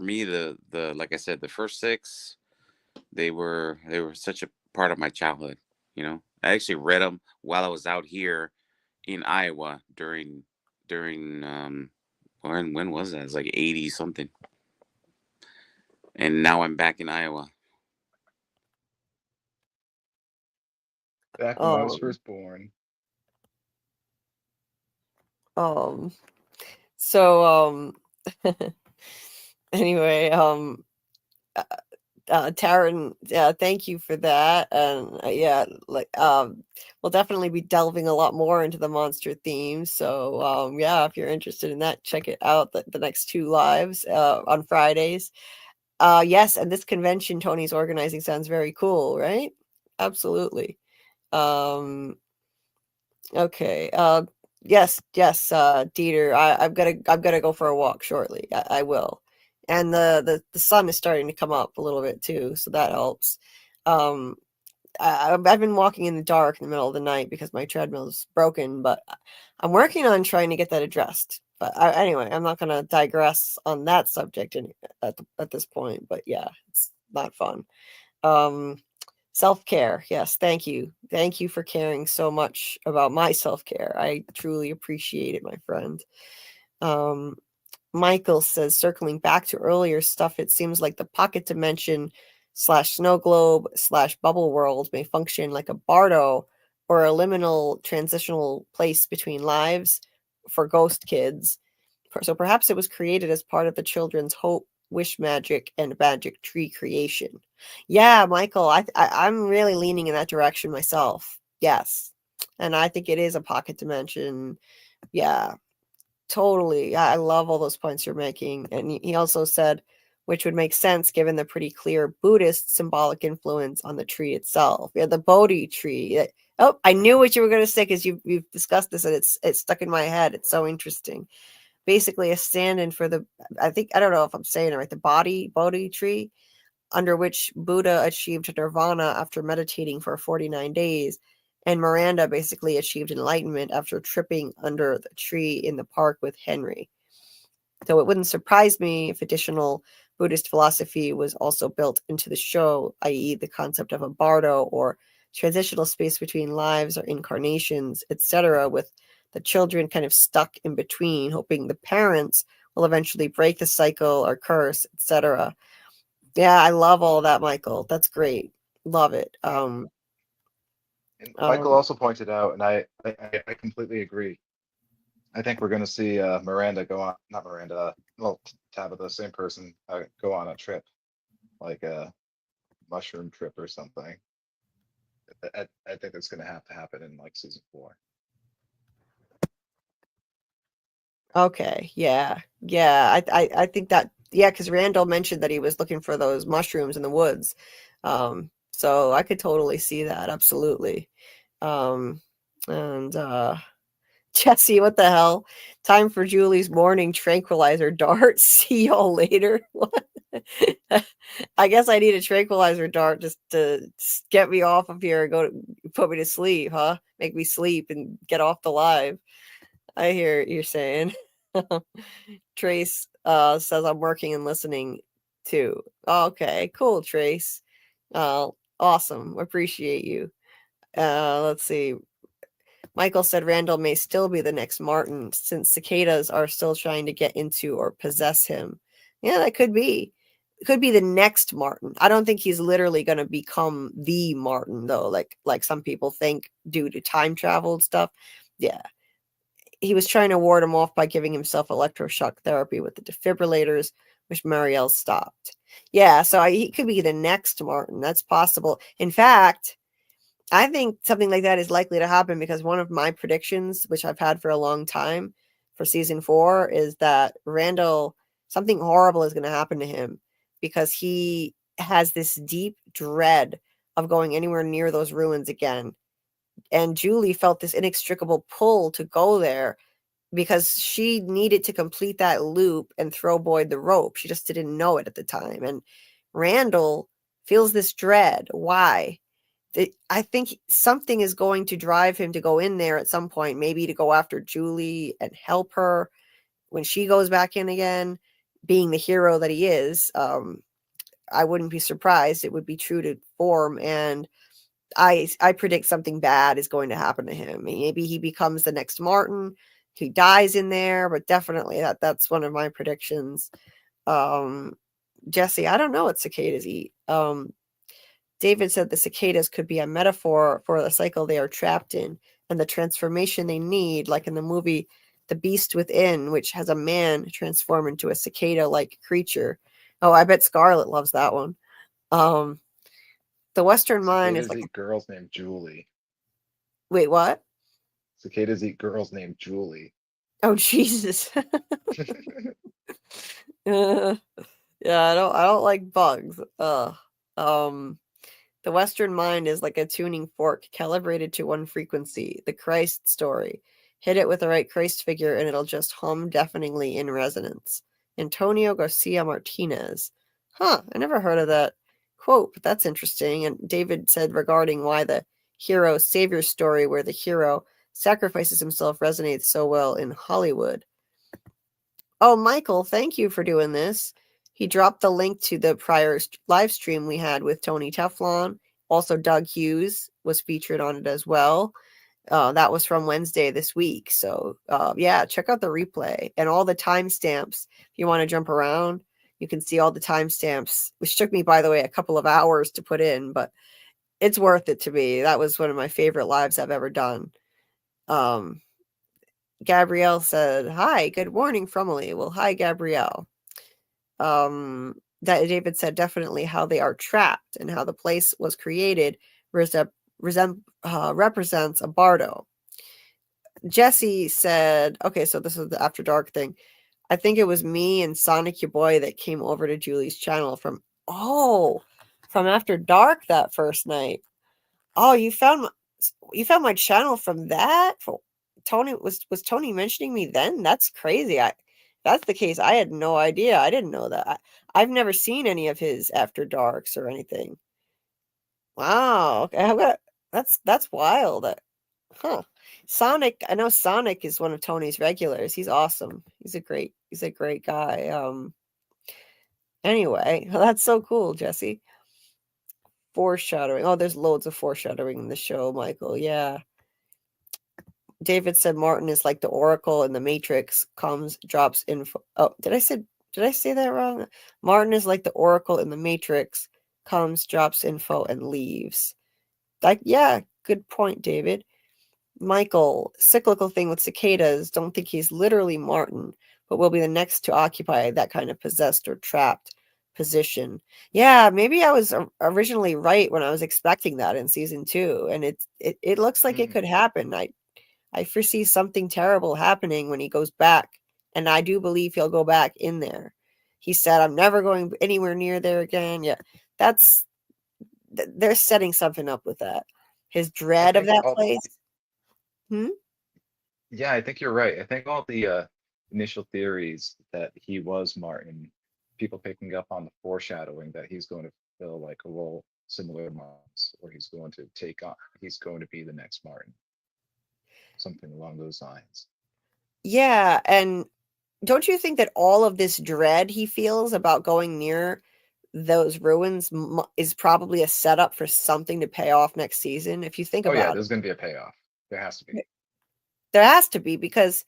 me the like I said, the first 6, they were such a part of my childhood. You know, I actually read them while I was out here in Iowa during when was that? It was like 80 something. And now I'm back in Iowa. Back when I was first born. So anyway, Taryn, thank you for that. And yeah, like we'll definitely be delving a lot more into the monster theme. So yeah, if you're interested in that, check it out. The next 2 lives on Fridays. Yes, and this convention Tony's organizing sounds very cool, right? Absolutely. Okay. Yes, Dieter. I've gotta go for a walk shortly. I will. And the sun is starting to come up a little bit too, so that helps. I've been walking in the dark in the middle of the night because my treadmill is broken, but I'm working on trying to get that addressed. But anyway, I'm not gonna digress on that subject at this point. But yeah, it's not fun. Self-care. Yes, thank you. Thank you for caring so much about my self-care. I truly appreciate it, my friend. Michael says, circling back to earlier stuff, it seems like the pocket dimension / snow globe / bubble world may function like a bardo or a liminal transitional place between lives for ghost kids. So perhaps it was created as part of the children's hope, wish magic, and magic tree creation. Yeah, Michael, I'm really leaning in that direction myself. Yes. And I think it is a pocket dimension. Yeah, totally. I love all those points you're making. And he also said, which would make sense given the pretty clear Buddhist symbolic influence on the tree itself. Yeah, the Bodhi tree. Oh, I knew what you were going to say because you've discussed this and it's stuck in my head. It's so interesting. Basically a stand-in for I don't know if I'm saying it right, the Bodhi tree, under which Buddha achieved nirvana after meditating for 49 days, and Miranda basically achieved enlightenment after tripping under the tree in the park with Henry. So it wouldn't surprise me if additional Buddhist philosophy was also built into the show, i.e. the concept of a bardo or transitional space between lives or incarnations, etc., with the children kind of stuck in between, hoping the parents will eventually break the cycle or curse, etc. Yeah, I love all that, Michael. That's great. Love it. And Michael also pointed out, and I completely agree. I think we're going to see Miranda go on, not Miranda, well, Tabitha, same person, go on a trip, like a mushroom trip or something. I think that's going to have to happen in like season 4. Okay, yeah. I think that, yeah, because Randall mentioned that he was looking for those mushrooms in the woods. So I could totally see that, absolutely. And Jesse, what the hell? Time for Julie's morning tranquilizer dart. See y'all later. What? I guess I need a tranquilizer dart just to get me off of here and put me to sleep, huh? Make me sleep and get off the live. I hear what you're saying. Trace says I'm working and listening too. Okay, cool, Trace. Awesome. Appreciate you. Let's see. Michael said Randall may still be the next Martin since cicadas are still trying to get into or possess him. Yeah, that could be. It could be the next Martin. I don't think he's literally going to become the Martin though, like some people think due to time travel and stuff. Yeah. he was trying to ward him off by giving himself electroshock therapy with the defibrillators, which Marielle stopped. Yeah, so he could be the next Martin. That's possible. In fact, I think something like that is likely to happen because one of my predictions, which I've had for a long time for season 4, is that Randall, something horrible is going to happen to him because he has this deep dread of going anywhere near those ruins again. And Julie felt this inextricable pull to go there because she needed to complete that loop and throw Boyd the rope. She just didn't know it at the time. And Randall feels this dread. Why? I think something is going to drive him to go in there at some point, maybe to go after Julie and help her when she goes back in again, being the hero that he is. I wouldn't be surprised. It would be true to form. And I predict something bad is going to happen to him. Maybe he becomes the next Martin. He dies in there, but definitely that's one of my predictions. Jesse, I don't know what cicadas eat. David said the cicadas could be a metaphor for the cycle they are trapped in and the transformation they need, like in the movie The Beast Within, which has a man transform into a cicada-like creature. Oh, I bet Scarlett loves that one. The Western Mind is like... eat girls named Julie. Wait, what? Cicadas eat girls named Julie. Oh, Jesus. Yeah, I don't like bugs. The Western Mind is like a tuning fork calibrated to one frequency, the Christ story. Hit it with the right Christ figure and it'll just hum deafeningly in resonance. Antonio Garcia Martinez. Huh, I never heard of that quote, but that's interesting. And David said regarding why the hero savior story where the hero sacrifices himself resonates so well in Hollywood. Oh, Michael, thank you for doing this. He dropped the link to the prior live stream we had with Tony Teflon. Also, Doug Hughes was featured on it as well. That was from Wednesday this week. So, yeah, check out the replay and all the timestamps. If you want to jump around, you can see all the timestamps, which took me, by the way, a couple of hours to put in, but it's worth it to me. That was one of my favorite lives I've ever done. Gabrielle said, hi, good morning, Fromily. Well, hi, Gabrielle. That David said definitely how they are trapped and how the place was created represents a bardo. Jesse said, okay, so this is the After Dark thing. I think it was me and Sonic your boy that came over to Julie's channel from After Dark that first night. Oh, you found my channel from that? Tony was Tony mentioning me then? That's crazy. That's the case. I had no idea. I didn't know that. I've never seen any of his After Darks or anything. Wow. Okay. That's wild. Huh. Sonic, I know Sonic is one of Tony's regulars. He's awesome. He's a great guy. Anyway, that's so cool, Jesse. Foreshadowing. Oh, there's loads of foreshadowing in the show, Michael. Yeah. David said Martin is like the Oracle in the Matrix, comes, drops info. Oh, did I say that wrong? Martin is like the Oracle in the Matrix, comes, drops info, and leaves. Yeah, good point, David. Michael, cyclical thing with cicadas, don't think he's literally Martin, but will be the next to occupy that kind of possessed or trapped position. Yeah, maybe I was originally right when I was expecting that in season 2, and it looks like it could happen. I foresee something terrible happening when he goes back, and I do believe he'll go back in there. He said, I'm never going anywhere near there again. Yeah, they're setting something up with that. His dread of that place. Yeah, I think you're right. I think all the initial theories that he was Martin, people picking up on the foreshadowing that he's going to fill like a role similar to Martin's, or he's going to be the next Martin. Something along those lines. Yeah, and don't you think that all of this dread he feels about going near those ruins is probably a setup for something to pay off next season? If you think about it. There's going to be a payoff. There has to be. There has to be, because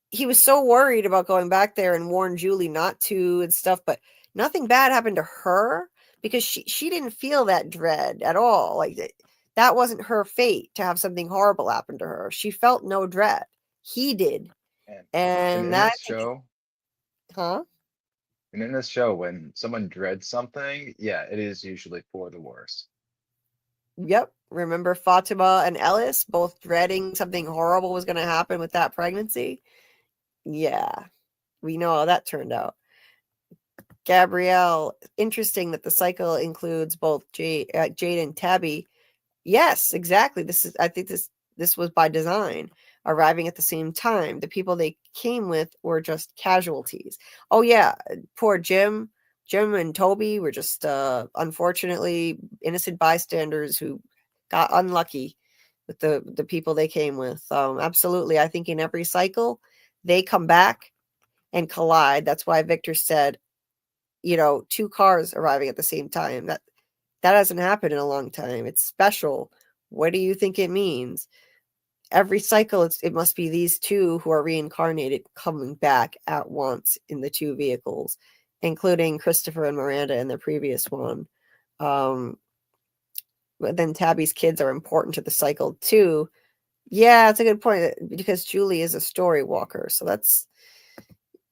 he was so worried about going back there and warn Julie not to and stuff, but nothing bad happened to her because she didn't feel that dread at all. Like that wasn't her fate to have something horrible happen to her. She felt no dread. He did. And And in that, this show, huh? when someone dreads something, yeah, it is usually for the worse. Yep. Remember Fatima and Ellis both dreading something horrible was going to happen with that pregnancy? Yeah. We know how that turned out. Gabrielle, interesting that the cycle includes both Jade and Tabby. Yes, exactly. I think this was by design, arriving at the same time. The people they came with were just casualties. Oh yeah, poor Jim. Jim and Toby were just unfortunately innocent bystanders who got unlucky with the people they came with. Absolutely. I think in every cycle they come back and collide. That's why Victor said, two cars arriving at the same time. That hasn't happened in a long time. It's special. What do you think it means? Every cycle, it must be these two who are reincarnated coming back at once in the two vehicles, including Christopher and Miranda in the previous one. But then Tabby's kids are important to the cycle too. Yeah, that's a good point because Julie is a story walker. So that's,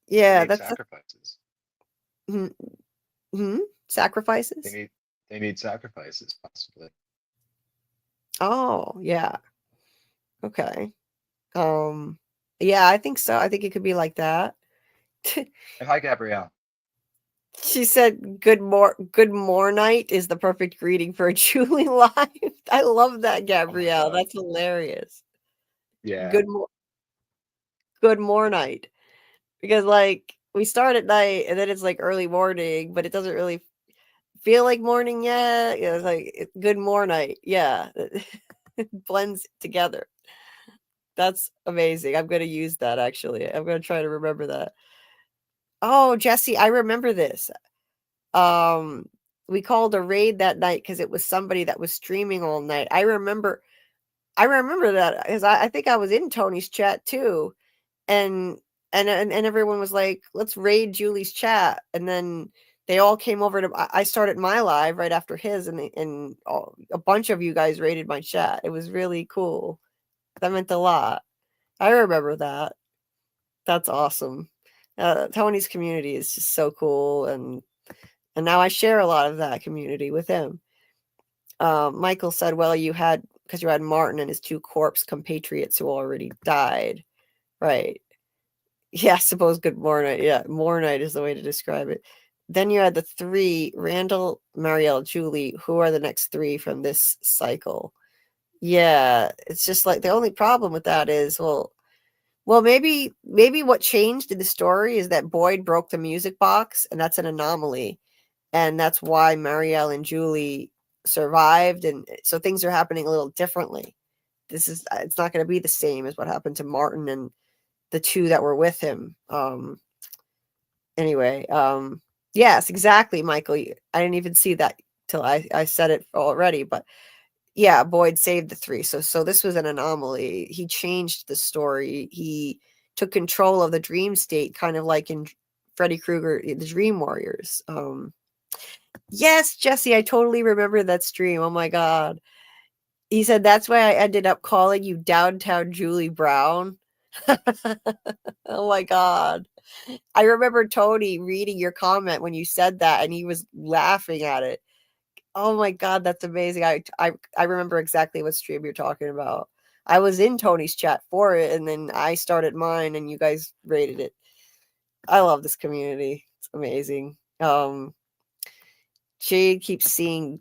yeah, They need sacrifices. Sacrifices? They need sacrifices, possibly. Oh, yeah. Okay. Yeah, I think so. I think it could be like that. And hi, Gabrielle. She said good more night is the perfect greeting for a Julie live. I love that, Gabrielle. That's hilarious. Yeah. Good more night. Because like we start at night and then it's like early morning, but it doesn't really feel like morning yet. It's like good more night. Yeah. It blends together. That's amazing. I'm going to use that actually. I'm going to try to remember that. Oh, Jesse, I remember this. We called a raid that night because it was somebody that was streaming all night. I remember that because I think I was in Tony's chat too. And everyone was like, let's raid Julie's chat. And then they all came over to, I started my live right after his and a bunch of you guys raided my chat. It was really cool. That meant a lot. I remember that. That's awesome. Tony's community is just so cool. And now I share a lot of that community with him. Michael said, well, because you had Martin and his two corpse compatriots who already died. Right. Yeah, I suppose good morning. Yeah, more night is the way to describe it. Then you had the three, Randall, Marielle, Julie, who are the next three from this cycle. Yeah, it's just like the only problem with that is, well, maybe what changed in the story is that Boyd broke the music box, and that's an anomaly. And that's why Marielle and Julie survived. And so things are happening a little differently. It's not going to be the same as what happened to Martin and the two that were with him. Anyway, yes, exactly, Michael. I didn't even see that till I said it already, but yeah, Boyd saved the three. So this was an anomaly. He changed the story. He took control of the dream state, kind of like in Freddy Krueger, the Dream Warriors. Yes, Jesse, I totally remember that stream. Oh my God. He said, that's why I ended up calling you Downtown Julie Brown. Oh my God. I remember Tony reading your comment when you said that and he was laughing at it. Oh my God, that's amazing. I remember exactly what stream you're talking about. I was in Tony's chat for it and then I started mine and you guys rated it. I love this community. It's amazing. Jade keeps seeing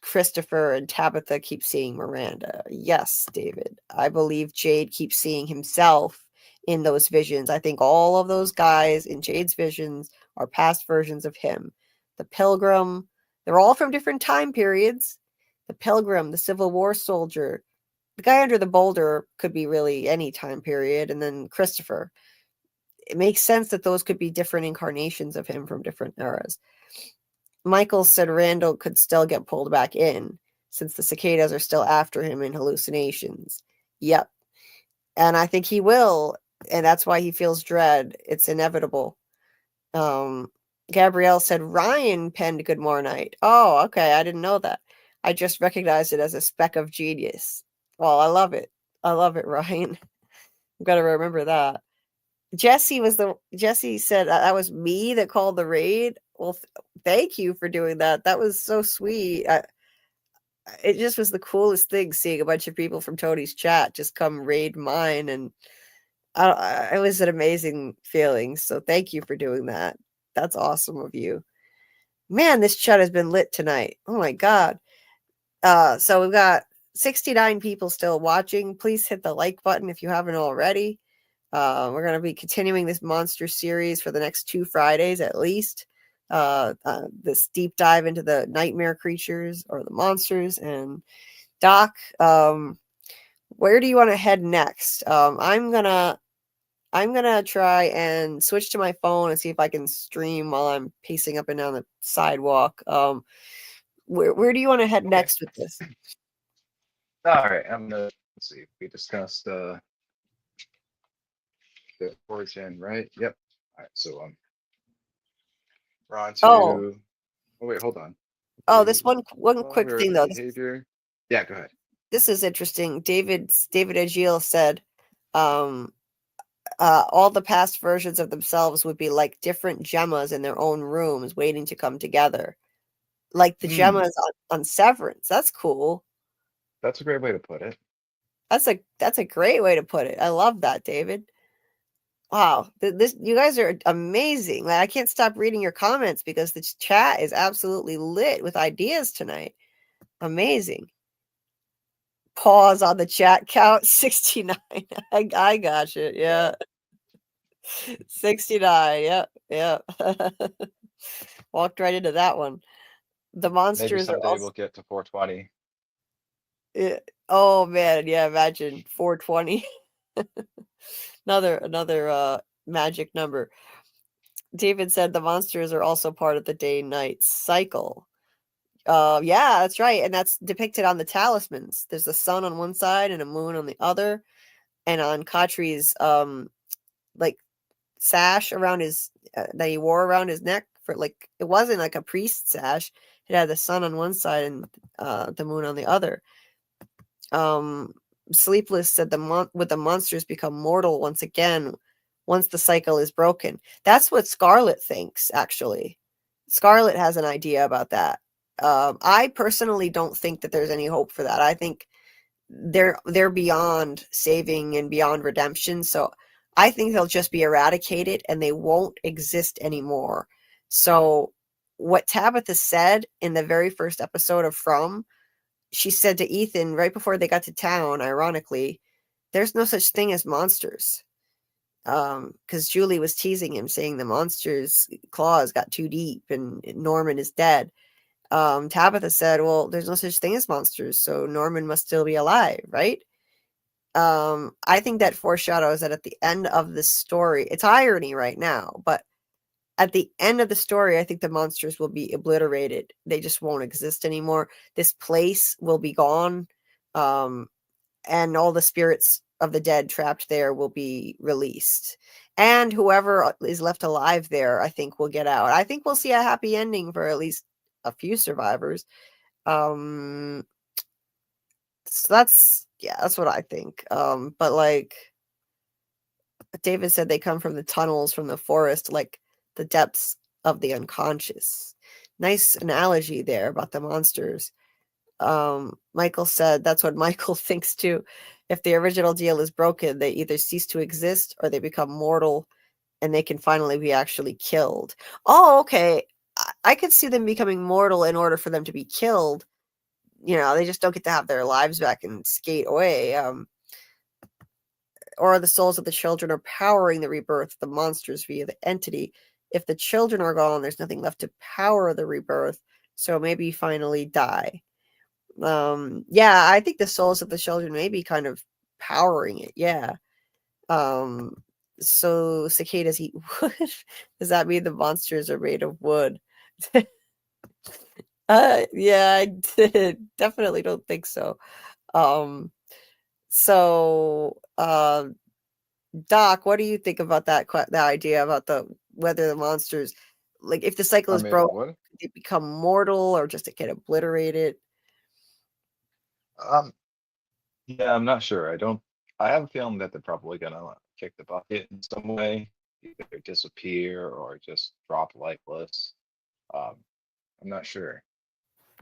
Christopher and Tabitha keep seeing Miranda. Yes, David. I believe Jade keeps seeing himself in those visions. I think all of those guys in Jade's visions are past versions of him. The Pilgrim, they're all from different time periods. The Pilgrim, the Civil War soldier, the guy under the boulder could be really any time period. And then Christopher. It makes sense that those could be different incarnations of him from different eras. Michael said Randall could still get pulled back in since the cicadas are still after him in hallucinations. Yep. And I think he will. And that's why he feels dread. It's inevitable. Gabrielle said Ryan penned Good More Night. Oh, okay. I didn't know that. I just recognized it as a speck of genius. Well, I love it. I love it, Ryan. I've got to remember that. Jesse said that was me that called the raid. Well, thank you for doing that. That was so sweet. It just was the coolest thing seeing a bunch of people from Tony's chat just come raid mine, and it was an amazing feeling. So thank you for doing that. That's awesome of you. Man, this chat has been lit tonight. Oh my god. So we've got 69 people still watching. Please hit the like button if you haven't already. We're going to be continuing this monster series for the next 2 Fridays at least. This deep dive into the nightmare creatures or the monsters. And Doc, where do you want to head next? I'm gonna try and switch to my phone and see if I can stream while I'm pacing up and down the sidewalk. Where do you want to head next with this? All right, let's see. We discussed the origin, right? Yep. All right, so we're on to. Oh wait, hold on. Oh, this one quick thing though. Behavior. Yeah, go ahead. This is interesting. David Agile said, all the past versions of themselves would be like different gemmas in their own rooms, waiting to come together, like the gemmas on Severance. That's cool. That's a great way to put it. That's a great way to put it. I love that, David. Wow, you guys are amazing. Like, I can't stop reading your comments because the chat is absolutely lit with ideas tonight. Amazing. Pause on the chat count. 69. I got you. Yeah. 69. Yeah. Walked right into that one. The monsters Maybe someday are also... we'll get to 420. Yeah. Oh man, yeah, imagine 420. another magic number. David said the monsters are also part of the day-night cycle. Yeah, that's right, and that's depicted on the talismans. There's a sun on one side and a moon on the other, and on Katri's like sash around his that he wore around his neck, for like, it wasn't like a priest sash. It had the sun on one side and the moon on the other. Sleepless said would the monsters become mortal once again once the cycle is broken. That's what Scarlet thinks, actually. Scarlet has an idea about that. I personally don't think that there's any hope for that. I think they're beyond saving and beyond redemption. So I think they'll just be eradicated and they won't exist anymore. So what Tabitha said in the very first episode of From, she said to Ethan right before they got to town, ironically, there's no such thing as monsters. Because Julie was teasing him, saying the monster's claws got too deep and Norman is dead. Tabitha said, well, there's no such thing as monsters, so Norman must still be alive, right? I think that foreshadows that at the end of the story, it's irony right now, but at the end of the story, I think the monsters will be obliterated. They just won't exist anymore. This place will be gone. And all the spirits of the dead trapped there will be released. And whoever is left alive there, I think, will get out. I think we'll see a happy ending for at least a few survivors. So that's what I think. But like David said, they come from the tunnels, from the forest, like the depths of the unconscious. Nice analogy there about the monsters. Michael said that's what Michael thinks too. If the original deal is broken, they either cease to exist or they become mortal and they can finally be actually killed. Oh, okay. I could see them becoming mortal in order for them to be killed. You know, they just don't get to have their lives back and skate away. Or the souls of the children are powering the rebirth of the monsters via the entity. If the children are gone, there's nothing left to power the rebirth. So maybe finally die. Yeah, I think the souls of the children may be kind of powering it. Yeah. So cicadas eat wood. Does that mean the monsters are made of wood? Yeah, I definitely don't think so. Doc, what do you think about that idea about whether the monsters, like, if the cycle is broken, they become mortal or just get obliterated? Yeah, I'm not sure. I don't I have a feeling that they're probably gonna kick the bucket in some way, either disappear or just drop lifeless. Um, I'm not sure,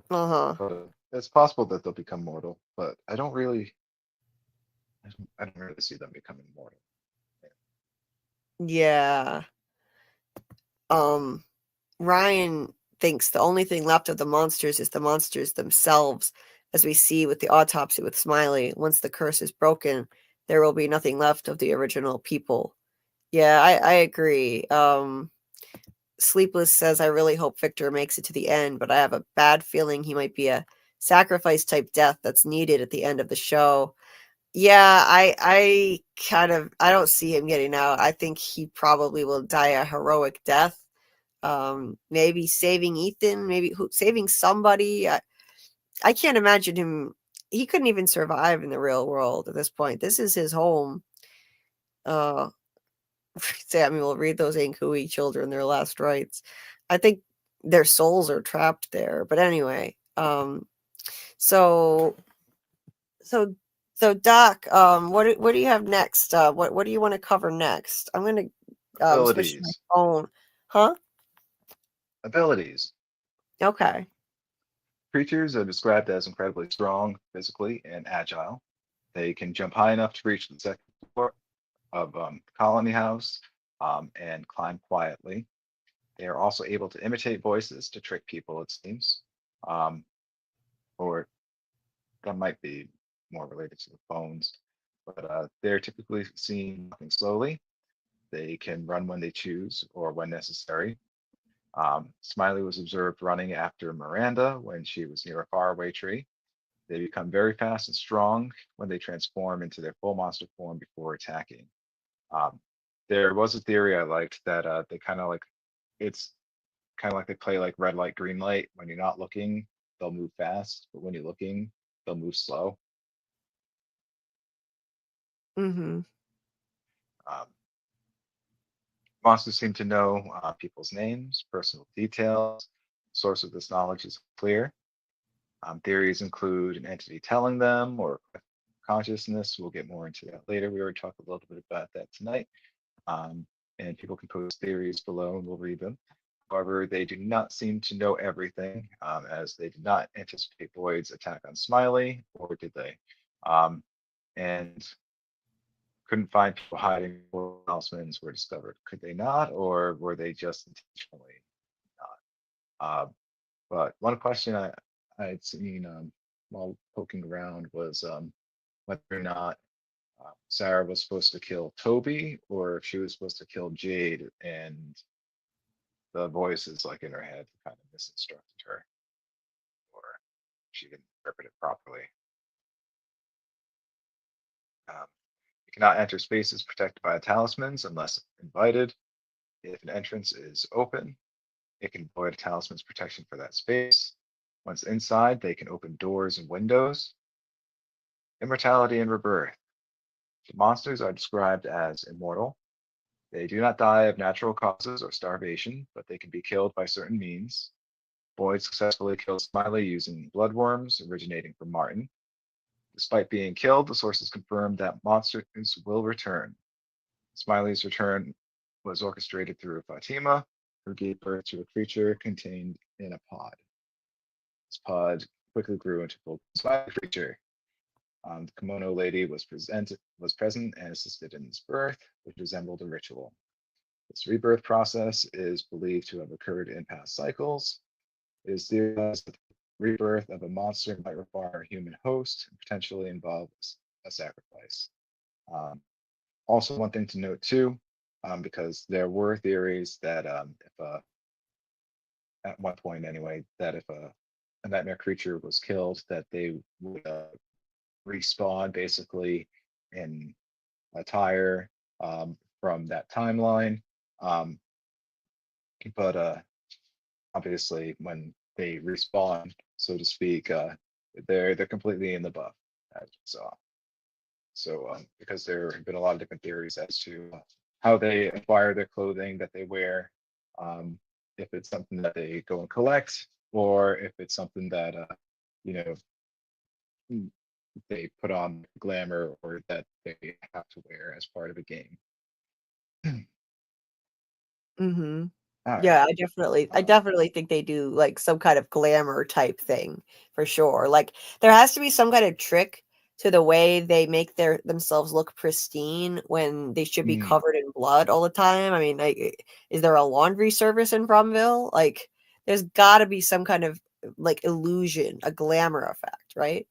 Uh-huh. but it's possible that they'll become mortal. But I don't really see them becoming mortal. Yeah. Ryan thinks the only thing left of the monsters is the monsters themselves, as we see with the autopsy with Smiley. Once the curse is broken, there will be nothing left of the original people. Yeah, I agree. Sleepless says, I really hope Victor makes it to the end, but I have a bad feeling he might be a sacrifice type death that's needed at the end of the show. Yeah, I don't see him getting out. I think he probably will die a heroic death. Maybe saving Ethan, maybe saving somebody. I can't imagine him. He couldn't even survive in the real world at this point. This is his home. Uh, Samuel, read those Ankui children their last rites. I think their souls are trapped there. But anyway, so Doc, what do you have next? What do you want to cover next? I'm gonna switch to my Abilities. phone. Huh? Abilities. Okay. Creatures are described as incredibly strong physically and agile. They can jump high enough to reach the second floor of Colony House and climb quietly. They are also able to imitate voices to trick people, it seems. Or that might be more related to the phones. But they're typically seen walking slowly. They can run when they choose or when necessary. Smiley was observed running after Miranda when she was near a faraway tree. They become very fast and strong when they transform into their full monster form before attacking. Um, there was a theory I liked that they kind of like it's kind of like they play like red light, green light. When you're not looking, they'll move fast, but when you're looking, they'll move slow. Mm-hmm. Um, Monsters seem to know people's names, personal details. Source of this knowledge is clear. Theories include an entity telling them or consciousness. We'll get more into that later. We already talked a little bit about that tonight. And people can post theories below and we'll read them. However, they do not seem to know everything, as they did not anticipate Boyd's attack on Smiley, or did they? And couldn't find people hiding before announcements were discovered. Could they not, or were they just intentionally not? But one question I'd seen while poking around was whether or not Sarah was supposed to kill Toby or if she was supposed to kill Jade, and the voices like in her head kind of misinstructed her, or she didn't interpret it properly. You cannot enter spaces protected by talismans unless invited. If an entrance is open, it can void a talisman's protection for that space. Once inside, they can open doors and windows. Immortality and rebirth. The monsters are described as immortal. They do not die of natural causes or starvation, but they can be killed by certain means. Boyd successfully killed Smiley using bloodworms originating from Martin. Despite being killed, the sources confirmed that monsters will return. Smiley's return was orchestrated through Fatima, who gave birth to a creature contained in a pod. This pod quickly grew into a full Smiley creature. The kimono lady was present and assisted in this birth, which resembled a ritual. This rebirth process is believed to have occurred in past cycles. It is theorized that the rebirth of a monster might require a human host and potentially involve a sacrifice. Also, one thing to note too, because there were theories that if at one point anyway, that if a nightmare creature was killed, that they would respawn basically in a tire from that timeline. But obviously, when they respawn, so to speak, they're completely in the buff. So because there have been a lot of different theories as to how they acquire their clothing that they wear, if it's something that they go and collect, or if it's something that you know they put on glamour or that they have to wear as part of a game. Mm-hmm. All Yeah, right. I definitely think they do like some kind of glamour type thing for sure. Like there has to be some kind of trick to the way they make themselves look pristine when they should be Mm, covered in blood all the time. I mean, like, is there a laundry service in Brumville? Like, there's got to be some kind of like illusion, a glamour effect, right?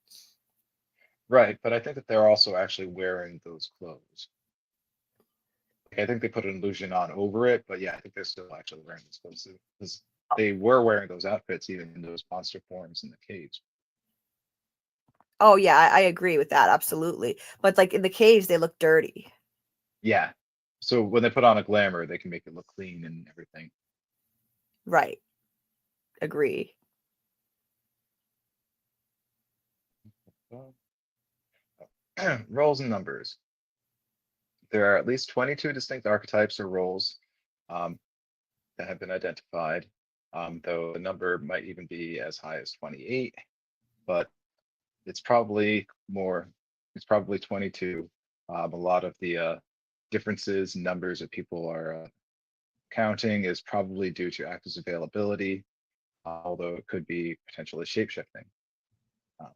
right, but I think that they're also actually wearing those clothes. I think they put an illusion on over it, but yeah, I think they're still actually wearing those clothes because they were wearing those outfits even in those monster forms in the caves. Oh yeah, I agree with that absolutely. But like in the caves, they look dirty. Yeah. So when they put on a glamour, they can make it look clean and everything. Right. Agree. Roles and numbers. There are at least 22 distinct archetypes or roles um, that have been identified, though the number might even be as high as 28, but it's probably more, it's probably 22. A lot of the differences in numbers that people are counting is probably due to actors availability, although it could be potentially shapeshifting. Um,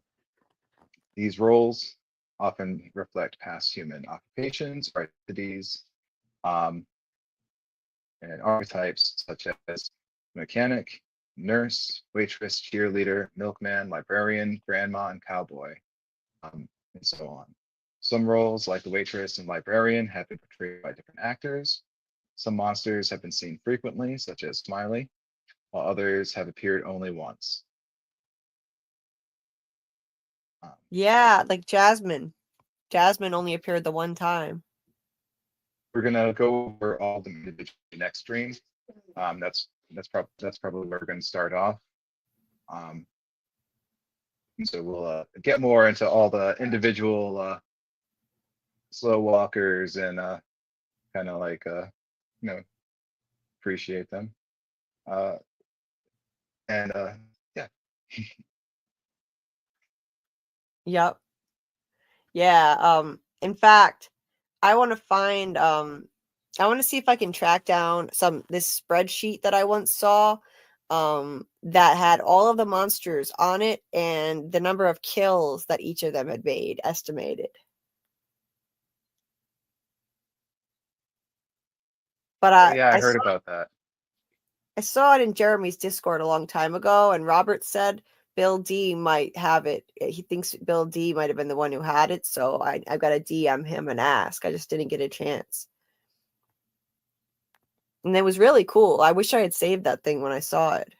these roles often reflect past human occupations or identities, um, and archetypes such as mechanic, nurse, waitress, cheerleader, milkman, librarian, grandma, and cowboy, and so on. Some roles, like the waitress and librarian, have been portrayed by different actors. Some monsters have been seen frequently, such as Smiley, while others have appeared only once. Um, Yeah, like Jasmine. Jasmine only appeared the one time. we're gonna go over all the individual next stream. That's probably where we're gonna start off. Um, so we'll get more into all the individual slow walkers and kind of like you know appreciate them. Uh, and yeah, Yep. Yeah. In fact, I want to find I want to see if I can track down this spreadsheet that I once saw that had all of the monsters on it and the number of kills that each of them had made estimated. But oh yeah, I heard about that. I saw it in Jeremy's Discord a long time ago, and Robert said Bill D might have it. He thinks Bill D might have been the one who had it, so I've got to DM him and ask. I just didn't get a chance. And it was really cool. I wish I had saved that thing when I saw it.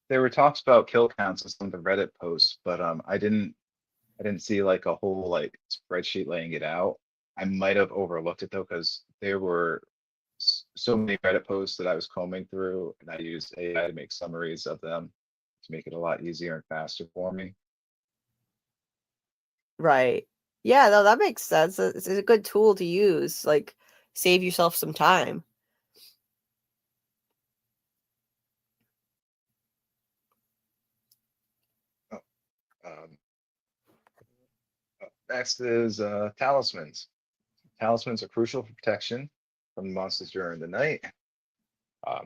There were talks about kill counts in some of the Reddit posts, but I didn't see like a whole like spreadsheet laying it out. I might have overlooked it though, because there were so many Reddit posts that I was combing through, and I used AI to make summaries of them to make it a lot easier and faster for me. Right. Yeah, no, that makes sense. It's a good tool to use. Like, save yourself some time. Oh, um, next is talismans. Talismans are crucial for protection from monsters during the night.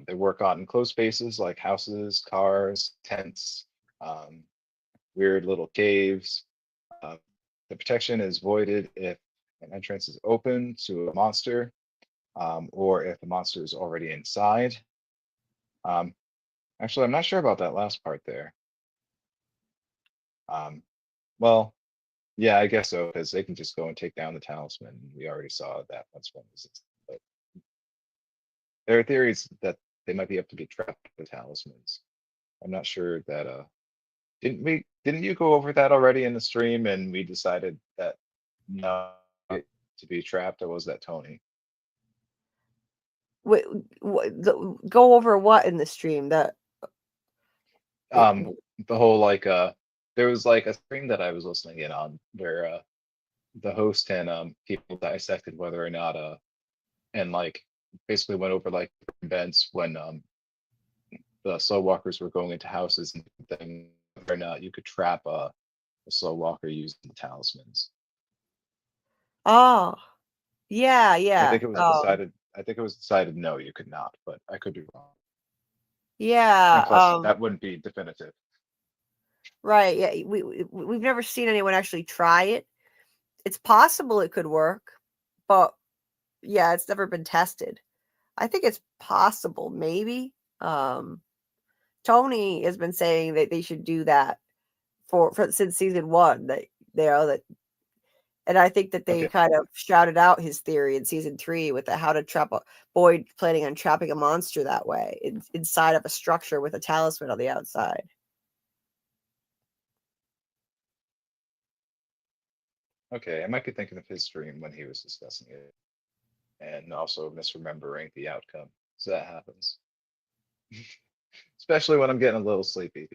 They work on enclosed spaces like houses, cars, tents, weird little caves. Uh, the protection is voided if an entrance is open to a monster, or if the monster is already inside. Um, actually, I'm not sure about that last part there. Well, yeah, I guess so, because they can just go and take down the talisman. We already saw that once one was, but there are theories that they might be able to be trapped with talismans. I'm not sure that didn't you go over that already in the stream and we decided that no to be trapped, or was that Tony? Wait, go over what in the stream? That The whole like there was like a stream that I was listening in on where the host and people dissected whether or not and like basically went over like events when the slow walkers were going into houses and things, whether or not you could trap a slow walker using the talismans. Oh, yeah, I yeah. think it was decided. I think it was decided no, you could not, but I could be wrong. And Yeah. plus, that wouldn't be definitive. Right. Yeah. We've never seen anyone actually try it. It's possible it could work, but yeah, it's never been tested. I think it's possible, maybe. Tony has been saying that they should do that for since season 1. That they are that, and I think that they Okay. kind of shouted out his theory in season 3 with the how to trap a Boyd planning on trapping a monster that way inside of a structure with a talisman on the outside. Okay, I might be thinking of his stream when he was discussing it, and also misremembering the outcome. So that happens, especially when I'm getting a little sleepy.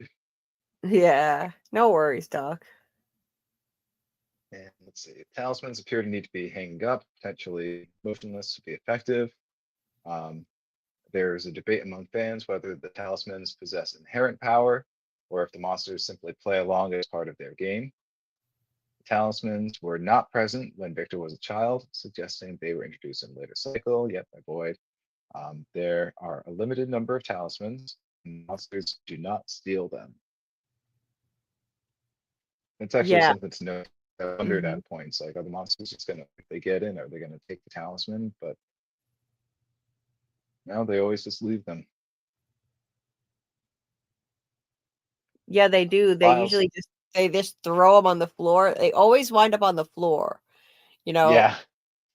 Yeah, no worries, Doc. And let's see, talismans appear to need to be hanging up, potentially motionless to be effective. There's a debate among fans whether the talismans possess inherent power or if the monsters simply play along as part of their game. The talismans were not present when Victor was a child, suggesting they were introduced in a later cycle, yet by Boyd. There are a limited number of talismans, and monsters do not steal them. It's actually Yeah. something to note. I wondered at points, like, are the monsters just gonna, if they get in, are they gonna take the talisman? But no, they always just leave them. Yeah, they do. They Files. usually just throw them on the floor. They always wind up on the floor. Yeah,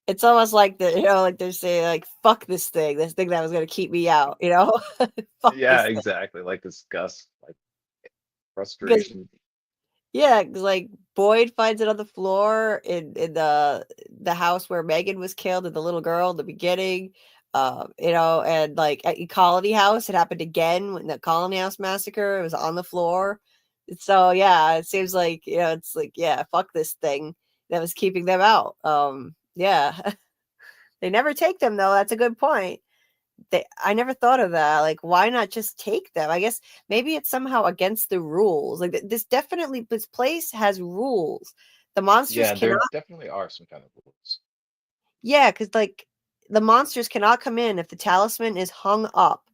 It's almost like like they're saying, like, fuck this thing that was gonna keep me out, Fuck yeah, this thing. exactly. Like disgust, like Because frustration. yeah, 'cause, like, Boyd finds it on the floor in the house where Megan was killed and the little girl in the beginning. And like at Colony House, it happened again when the Colony House massacre. It was on the floor. So yeah, it seems like it's like, yeah, fuck this thing that was keeping them out. Yeah, they never take them though. That's a good point. I never thought of that. Like, why not just take them? I guess maybe it's somehow against the rules. Like this place has rules. The monsters Yeah, cannot. there definitely are some kind of rules. Yeah, because like the monsters cannot come in if the talisman is hung up.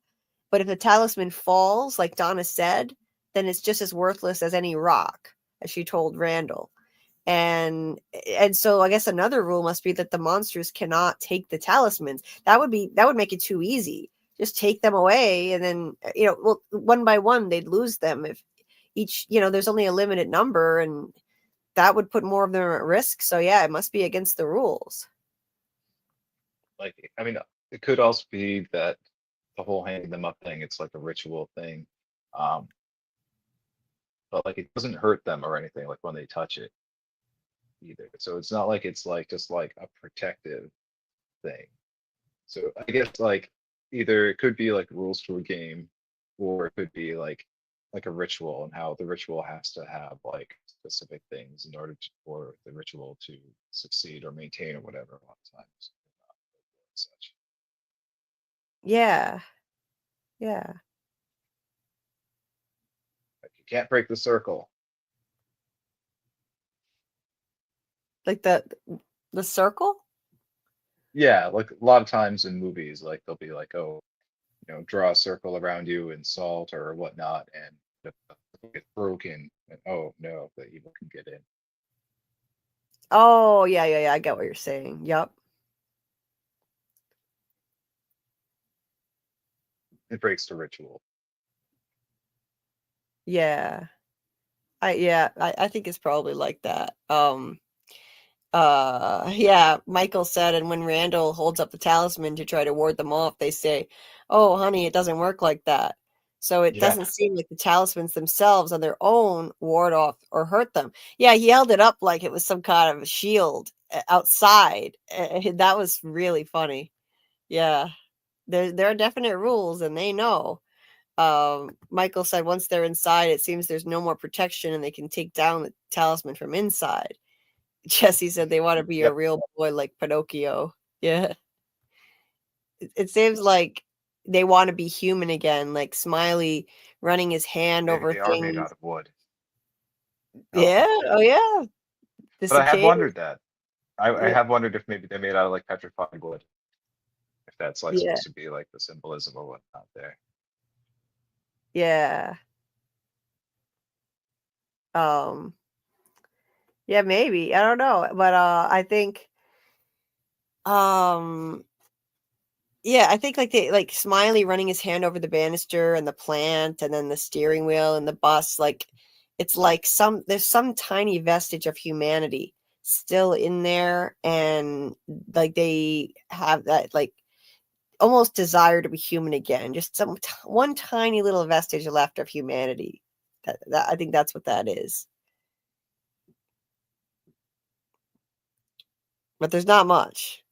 But if the talisman falls, like Donna said, then it's just as worthless as any rock, as she told Randall. And so I guess another rule must be that the monsters cannot take the talismans. That would make it too easy. Just take them away, and then well, one by one they'd lose them if each there's only a limited number, and that would put more of them at risk. So yeah, it must be against the rules. Like, I mean, it could also be that the whole hanging them up thing, it's like a ritual thing. But like it doesn't hurt them or anything like when they touch it either. So it's not like it's like just like a protective thing. So I guess like either it could be like rules to a game, or it could be like a ritual, and how the ritual has to have like specific things in order for the ritual to succeed or maintain or whatever. A lot of times, such. Yeah. Yeah. Like you can't break the circle. Like the circle? Yeah, like a lot of times in movies, like they'll be like, oh, draw a circle around you in salt or whatnot, and if it gets broken, and oh no, the evil can get in. Oh, yeah, I get what you're saying. Yep. It breaks the ritual. Yeah. I think it's probably like that. Yeah, Michael said, and when Randall holds up the talisman to try to ward them off, they say, "Oh, honey, it doesn't work like that." So it Yeah. doesn't seem like the talismans themselves on their own ward off or hurt them. Yeah, he held it up like it was some kind of a shield outside. That was really funny. Yeah, there are definite rules, and they know. Michael said once they're inside, it seems there's no more protection, and they can take down the talisman from inside. Jesse said they want to be a Yep. real boy like Pinocchio. Yeah. It seems like they want to be human again, like Smiley running his hand over They are made things. out of wood. Yeah. Oh yeah. The But I have cicada. wondered that. I Yeah. have wondered if maybe they're made out of like petrified wood. If that's like Yeah. supposed to be like the symbolism or whatnot there. Yeah. Um. Yeah. Maybe. I don't know. But I think. Yeah, I think like Smiley running his hand over the banister and the plant and then the steering wheel and the bus, like it's like there's some tiny vestige of humanity still in there, and like they have that like almost desire to be human again, just one tiny little vestige left of humanity. That I think that's what that is. But there's not much.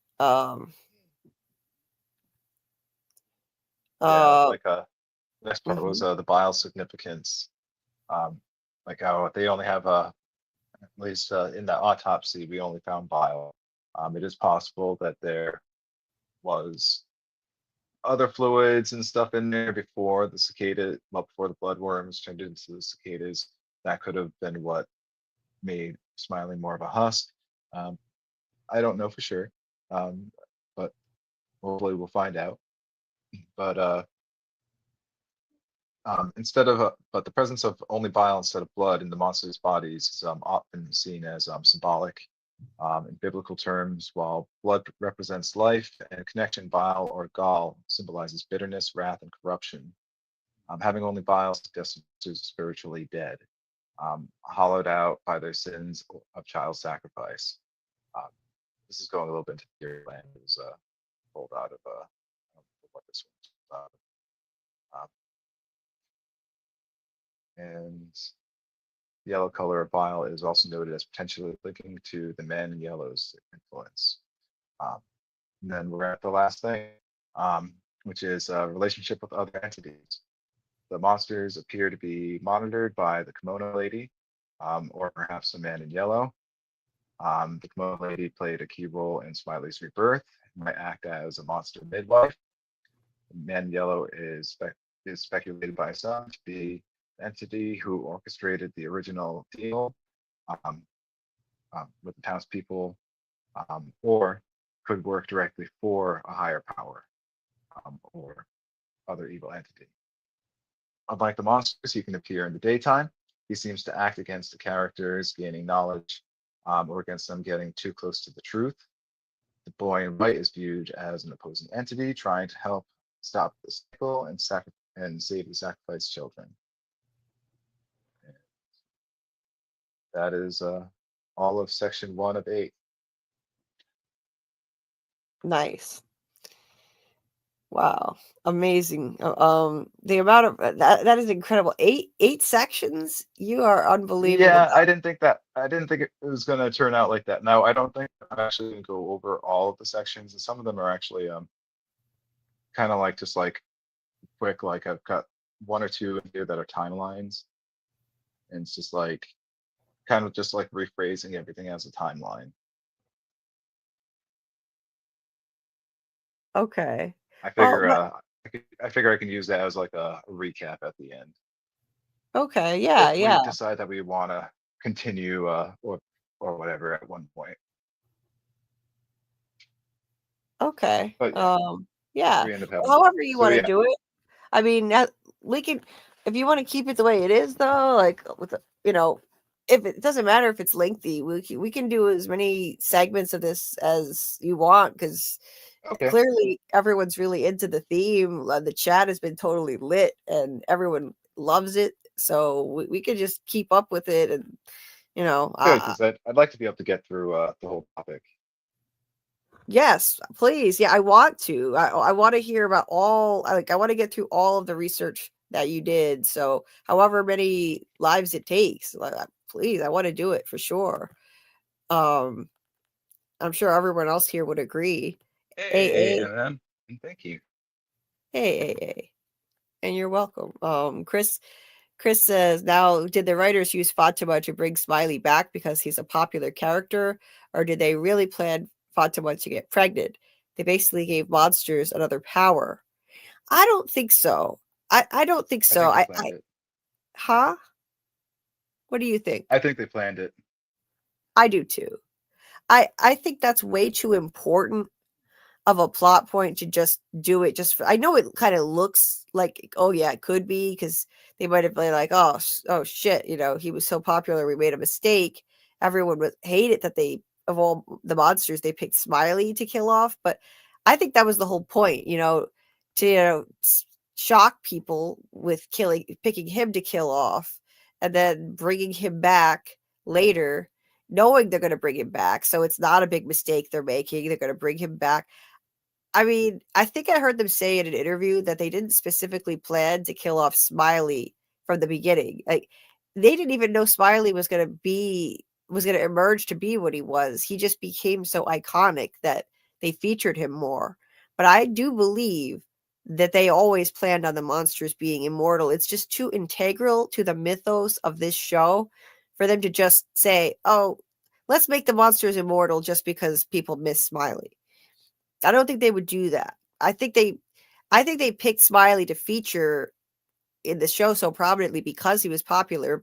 Yeah, like next part was Mhm. the bile significance. Like how they only have at least in the autopsy we only found bile. It is possible that there was other fluids and stuff in there before the cicada, well, before the bloodworms turned into the cicadas. That could have been what made Smiley more of a husk. I don't know for sure, but hopefully we'll find out. But but the presence of only bile instead of blood in the monsters' bodies is often seen as symbolic. In biblical terms, while blood represents life and connection, bile or gall symbolizes bitterness, wrath, and corruption. Having only bile suggests monsters are spiritually dead, hollowed out by their sins of child sacrifice. Um, this is going a little bit into the land. It was pulled out of I don't know what this one's about. And the yellow color of bile is also noted as potentially linking to the man in yellow's influence. And then we're at the last thing, which is a relationship with other entities. The monsters appear to be monitored by the kimono lady, or perhaps the man in yellow. The kimono lady played a key role in Smiley's rebirth, might act as a monster midwife. The man in yellow is speculated by some to be the entity who orchestrated the original deal um, with the townspeople, or could work directly for a higher power or other evil entity. Unlike the monsters, he can appear in the daytime. He seems to act against the characters gaining knowledge, or against them getting too close to the truth. The boy in white is viewed as an opposing entity trying to help stop the cycle and save the sacrificed children. And that is all of section 1 of 8. Nice. Wow, amazing. The amount of that is incredible. Eight sections. You are unbelievable. Yeah, I didn't think it was going to turn out like that. No, I don't think I'm actually going to go over all of the sections, and some of them are actually kind of like just like quick. Like I've got one or two in here that are timelines, and it's just like kind of just like rephrasing everything as a timeline. Okay. I Well, figure I figure I can use that as like a recap at the end. okay. Yeah. If Yeah. we decide that we want to continue or whatever at one point. Okay. But Yeah. we end up having However you so want to yeah. do it. I mean, we can, if you want to keep it the way it is, though, like with if it doesn't matter if it's lengthy, we can do as many segments of this as you want, because Okay. clearly everyone's really into the theme. The chat has been totally lit, and everyone loves it. So we could just keep up with it, and Good, because I'd like to be able to get through the whole topic. yes, please. Yeah, I want to. I want to hear about all. I want to get through all of the research that you did. So, however many lives it takes, please, I want to do it for sure. I'm sure everyone else here would agree. Hey, Hey, and thank you. hey, and you're welcome. Chris says, now, did the writers use Fatima to bring Smiley back because he's a popular character, or did they really plan Fatima to get pregnant? They basically gave monsters another power. I don't think so. I don't think so. I think they planned it. Huh? What do you think? I think they planned it. I do too. I think that's way too important of a plot point to just do it just for, I know it kind of looks like, oh yeah, it could be, because they might have been like, oh shit, he was so popular, we made a mistake. Everyone would hate it that they, of all the monsters, they picked Smiley to kill off. But I think that was the whole point, to shock people with picking him to kill off, and then bringing him back later, knowing they're going to bring him back. So it's not a big mistake they're making. They're going to bring him back. I mean, I think I heard them say in an interview that they didn't specifically plan to kill off Smiley from the beginning. Like, they didn't even know Smiley was going to emerge to be what he was. He just became so iconic that they featured him more. But I do believe that they always planned on the monsters being immortal. It's just too integral to the mythos of this show for them to just say, oh, let's make the monsters immortal just because people miss Smiley. I don't think they would do that. I think they picked Smiley to feature in the show so prominently because he was popular,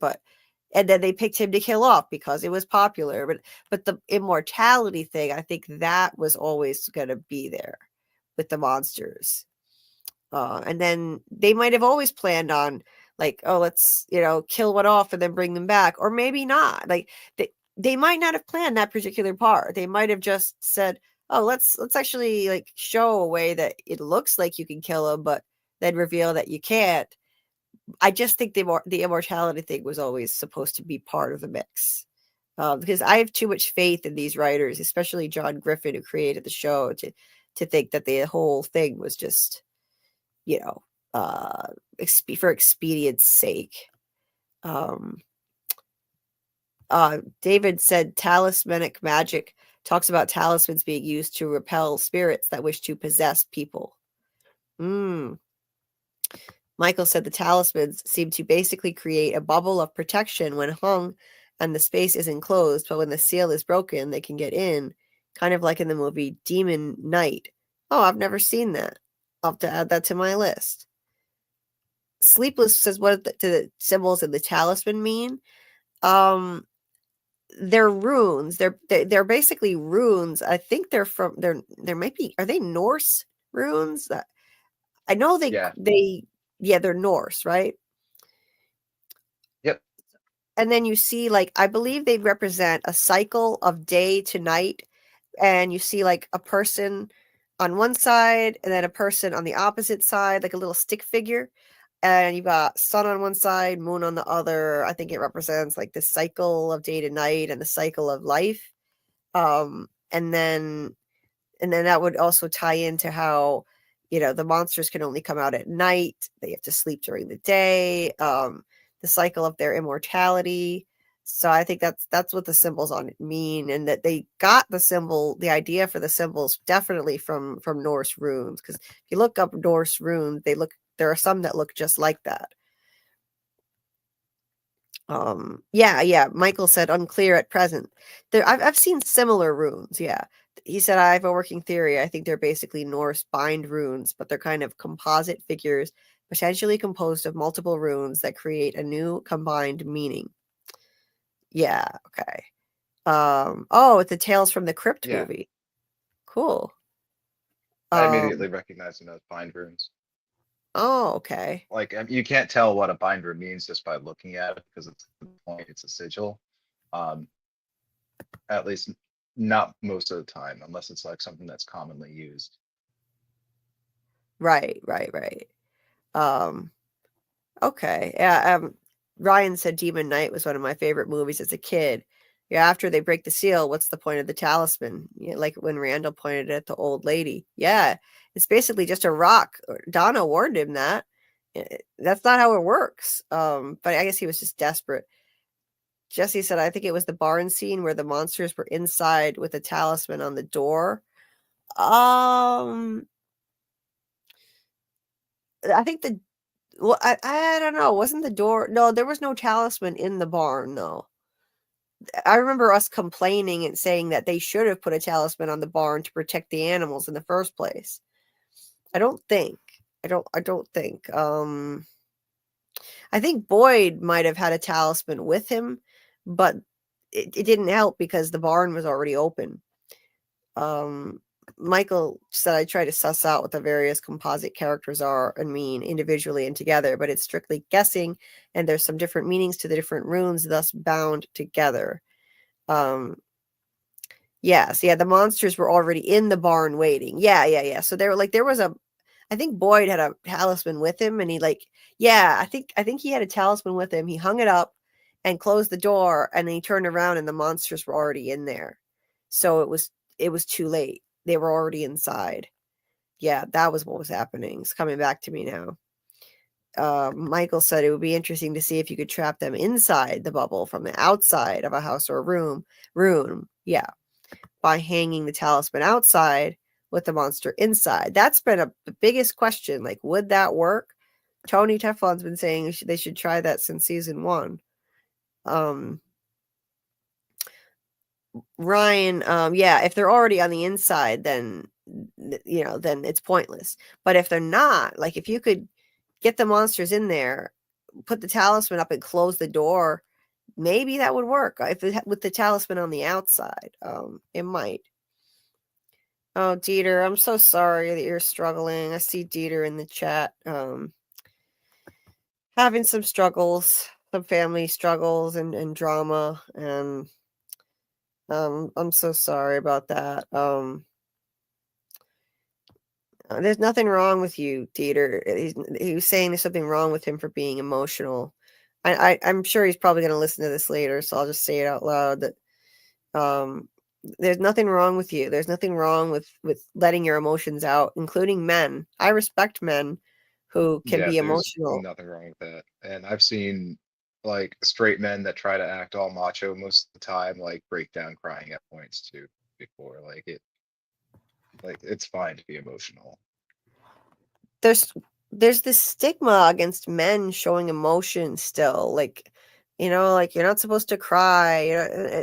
and then they picked him to kill off because it was popular. But the immortality thing, I think that was always going to be there with the monsters. And then they might have always planned on, like, oh, let's, kill one off and then bring them back. Or maybe not. Like, they might not have planned that particular part. They might have just said, oh, let's actually, like, show a way that it looks like you can kill them, but then reveal that you can't. I just think the immortality thing was always supposed to be part of the mix. Because I have too much faith in these writers, especially John Griffin, who created the show, to think that the whole thing was just, for expedience sake. David said talismanic magic talks about talismans being used to repel spirits that wish to possess people. Michael said the talismans seem to basically create a bubble of protection when hung and the space is enclosed, but when the seal is broken, they can get in, kind of like in the movie Demon Knight. Oh, I've never seen that. I'll have to add that to my list. Sleepless says, what do the symbols in the talisman mean? They're runes. They're basically runes. I think there might be, are they Norse runes? I know they're Norse, right? Yep. And then you see, like, I believe they represent a cycle of day to night, and you see, like, a person on one side and then a person on the opposite side, like a little stick figure. And you've got sun on one side, moon on the other. I think it represents, like, the cycle of day to night and the cycle of life. And then that would also tie into how, the monsters can only come out at night. They have to sleep during the day. The cycle of their immortality. So I think that's what the symbols on it mean, and that they got the idea for the symbols definitely from Norse runes. Because if you look up Norse runes, there are some that look just like that. Yeah. Michael said unclear at present. I've seen similar runes. Yeah. He said, I have a working theory. I think they're basically Norse bind runes, but they're kind of composite figures, potentially composed of multiple runes that create a new combined meaning. Yeah. Okay. It's the Tales from the Crypt movie. Cool. I immediately recognize them as bind runes. Oh, okay. Like, you can't tell what a bind rune means just by looking at it, because it's a sigil. At least not most of the time, unless it's like something that's commonly used. Right. Okay. Yeah. Ryan said Demon Knight was one of my favorite movies as a kid. Yeah, after they break the seal, what's the point of the talisman? Yeah, like when Randall pointed at the old lady. Yeah, it's basically just a rock. Donna warned him that. That's not how it works. But I guess he was just desperate. Jesse said, I think it was the barn scene where the monsters were inside with a talisman on the door. I think I don't know. Wasn't the door? No, there was no talisman in the barn. No. I remember us complaining and saying that they should have put a talisman on the barn to protect the animals in the first place. I don't think. I think Boyd might have had a talisman with him, but it didn't help because the barn was already open. Michael said I try to suss out what the various composite characters are and mean individually and together, but it's strictly guessing, and there's some different meanings to the different runes, thus bound together. Yes, yeah, the monsters were already in the barn waiting. Yeah. So there was I think Boyd had a talisman with him, and he I think he had a talisman with him. He hung it up and closed the door, and then he turned around and the monsters were already in there. So it was too late. They were already inside. Yeah, that was what was happening. It's coming back to me now. Michael said it would be interesting to see if you could trap them inside the bubble from the outside of a house or a room. Yeah, by hanging the talisman outside with the monster inside. That's been the biggest question. Like, would that work? Tony Teflon's been saying they should try that since season 1. Ryan, yeah, if they're already on the inside, then then it's pointless. But if they're not, like if you could get the monsters in there, put the talisman up and close the door, maybe that would work. With the talisman on the outside, it might. Oh, Dieter, I'm so sorry that you're struggling. I see Dieter in the chat, having some struggles, some family struggles and drama, and I'm so sorry about that. There's nothing wrong with you, Dieter. He was saying there's something wrong with him for being emotional. I'm sure he's probably going to listen to this later, so I'll just say it out loud that there's nothing wrong with you. There's nothing wrong with letting your emotions out, including men. I respect men who can be emotional. Nothing wrong with that. And I've seen like straight men that try to act all macho most of the time, like break down crying at points too before. It's fine to be emotional. There's this stigma against men showing emotion still. Like you're not supposed to cry.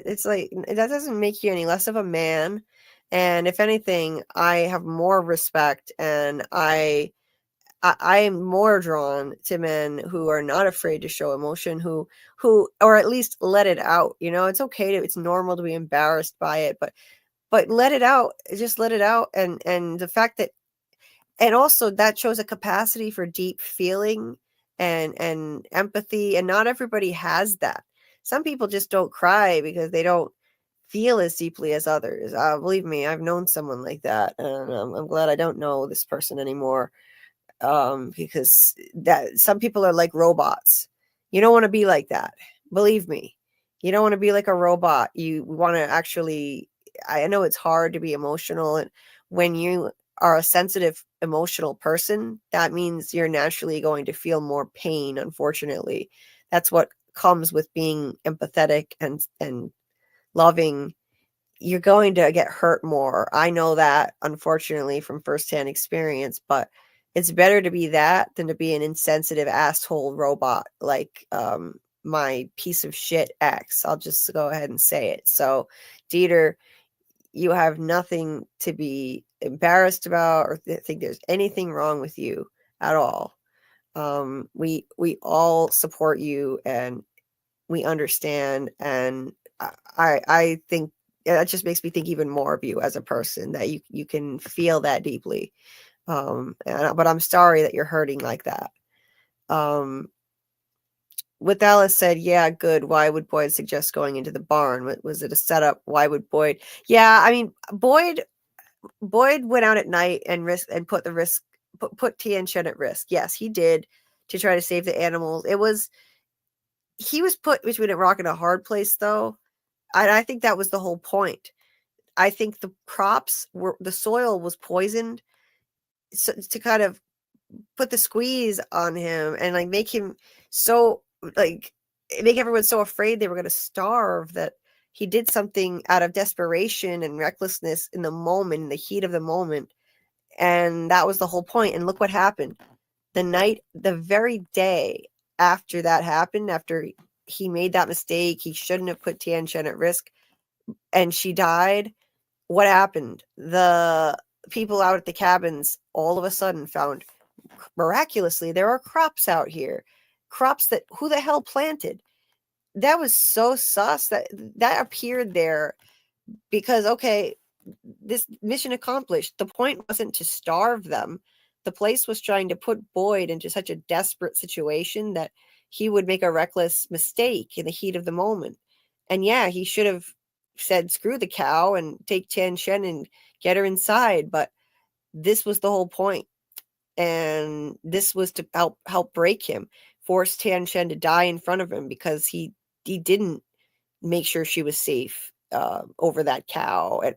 It's like that doesn't make you any less of a man. And if anything, I have more respect, and I am more drawn to men who are not afraid to show emotion, who or at least let it out. It's okay it's normal to be embarrassed by it, but let it out. Just let it out, and the fact that, and also that shows a capacity for deep feeling and empathy, and not everybody has that. Some people just don't cry because they don't feel as deeply as others. Believe me, I've known someone like that, and I'm glad I don't know this person anymore, because that some people are like robots. You don't want to be like that. Believe me, you don't want to be like a robot. You want to actually, I know it's hard to be emotional, and when you are a sensitive, emotional person, that means you're naturally going to feel more pain. Unfortunately, that's what comes with being empathetic and loving. You're going to get hurt more. I know that, unfortunately, from firsthand experience, but it's better to be that than to be an insensitive asshole robot like my piece of shit ex. I'll just go ahead and say it. So, Dieter, you have nothing to be embarrassed about or think there's anything wrong with you at all. We all support you, and we understand, and I think that just makes me think even more of you as a person, that you can feel that deeply. But I'm sorry that you're hurting like that. With Alice said, yeah, good. Why would Boyd suggest going into the barn? Was it a setup? Why would Boyd? Yeah, I mean, Boyd went out at night and put Tian-Shen at risk. Yes, he did, to try to save the animals. He was put between a rock and a hard place, though. I think that was the whole point. I think the soil was poisoned, so, to kind of put the squeeze on him and make him make everyone so afraid they were going to starve, that he did something out of desperation and recklessness in the moment, in the heat of the moment. And that was the whole point. And look what happened. The very day after that happened, after he made that mistake, he shouldn't have put Tian-Shen at risk, and she died. What happened? The people out at the cabins all of a sudden found, miraculously, there are crops out here. crops that who the hell planted? That was so sus that appeared there because, okay, this mission accomplished. The point wasn't to starve them. The place was trying to put Boyd into such a desperate situation that he would make a reckless mistake in the heat of the moment. And yeah, he should have said, screw the cow and take Tian Shen and get her inside. But this was the whole point. And this was to help break him, force Tian Shen to die in front of him because he didn't make sure she was safe over that cow. And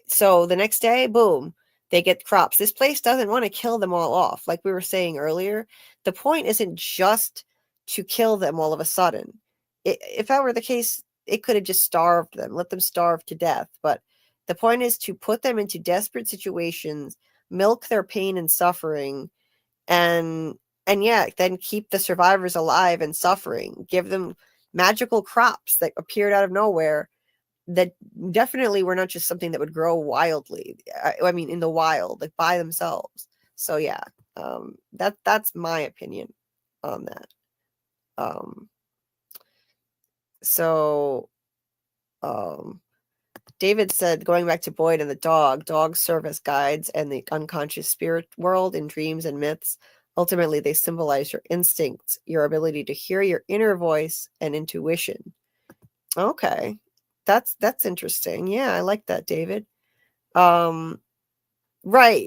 so the next day, boom, they get crops. This place doesn't want to kill them all off. Like we were saying earlier, the point isn't just to kill them all of a sudden. If that were the case, it could have just starved them, let them starve to death. But the point is to put them into desperate situations, milk their pain and suffering, and yeah, then keep the survivors alive and suffering. Give them magical crops that appeared out of nowhere that definitely were not just something that would grow wildly. I mean, in the wild, like by themselves. So yeah, that's my opinion on that. David said, going back to Boyd and the dog, dogs serve as guides and the unconscious spirit world in dreams and myths. Ultimately, they symbolize your instincts, your ability to hear your inner voice and intuition. Okay. That's interesting. Yeah, I like that, David. Right,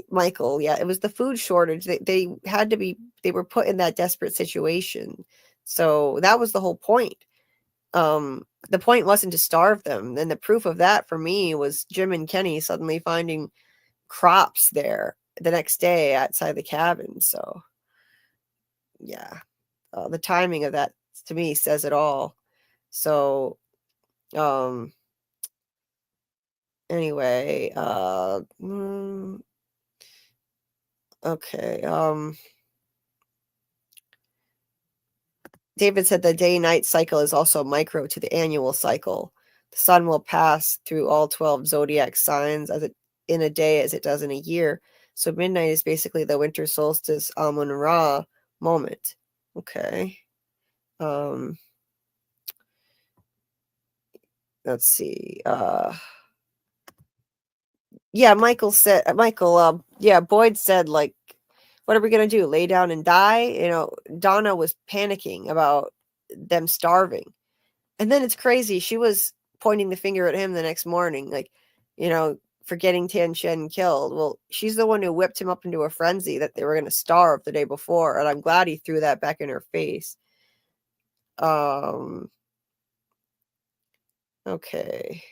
Michael. Yeah, it was the food shortage. They were put in that desperate situation. So that was the whole point. The point wasn't to starve them. And the proof of that for me was Jim and Kenny suddenly finding crops there the next day outside the cabin. So yeah, the timing of that to me says it all. So anyway, okay. David said the day-night cycle is also micro to the annual cycle. The sun will pass through all 12 zodiac signs in a day as it does in a year. So midnight is basically the winter solstice Amun-Ra moment. Okay. Let's see. Yeah, Boyd said, like, what are we going to do? Lay down and die? You know, Donna was panicking about them starving. And then it's crazy. She was pointing the finger at him the next morning, like, you know, for getting Tian Shen killed. Well, she's the one who whipped him up into a frenzy that they were going to starve the day before. And I'm glad he threw that back in her face. Okay.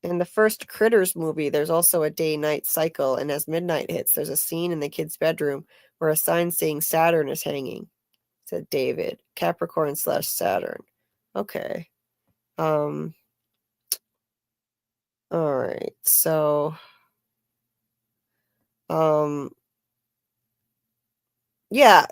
In the first Critters movie, there's also a day-night cycle, and as midnight hits, there's a scene in the kid's bedroom where a sign saying Saturn is hanging, said David. Capricorn/Saturn. Okay. All right. So, yeah,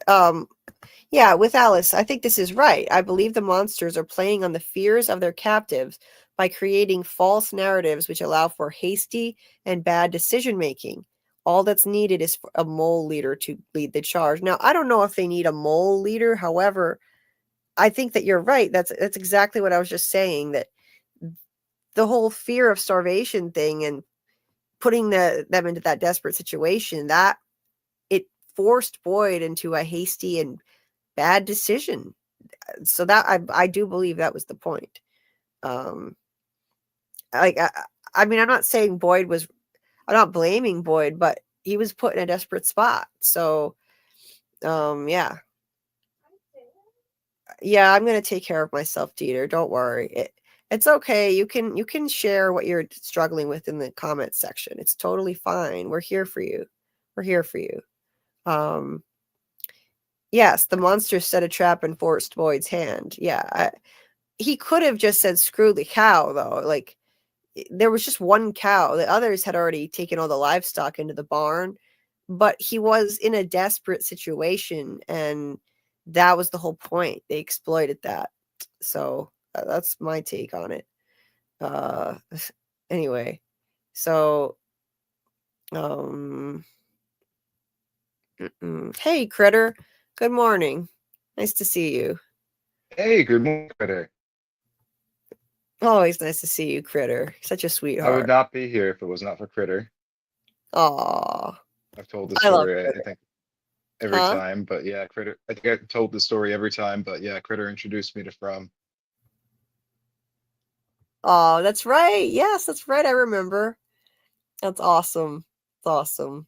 with Alice, I think this is right. I believe the monsters are playing on the fears of their captives by creating false narratives which allow for hasty and bad decision-making. All that's needed is a mole leader to lead the charge. Now, I don't know if they need a mole leader. However, I think that you're right. That's exactly what I was just saying, that the whole fear of starvation thing and putting them into that desperate situation, that it forced Boyd into a hasty and bad decision. So that I do believe that was the point. I mean, I'm not saying I'm not blaming Boyd, but he was put in a desperate spot. So, yeah, I'm going to take care of myself, Dieter. Don't worry. It's okay. You can share what you're struggling with in the comments section. It's totally fine. We're here for you. Yes, the monster set a trap and forced Boyd's hand. Yeah, he could have just said, screw the cow, though. Like, there was just one cow. The others had already taken all the livestock into the barn, but he was in a desperate situation, and that was the whole point. They exploited that. So that's my take on it. Anyway, so hey, Critter, good morning. Nice to see you. Hey, good morning, Critter. Always nice to see you, Critter. Such a I would sweetheart. not be here if it was not for Critter. Aw. I've told the I love story, I Critter. think, every Huh? time, but yeah, Critter. I think I told the story every time, but yeah, Critter introduced me to From. Oh, that's right. Yes, that's right. I remember. That's awesome. It's awesome.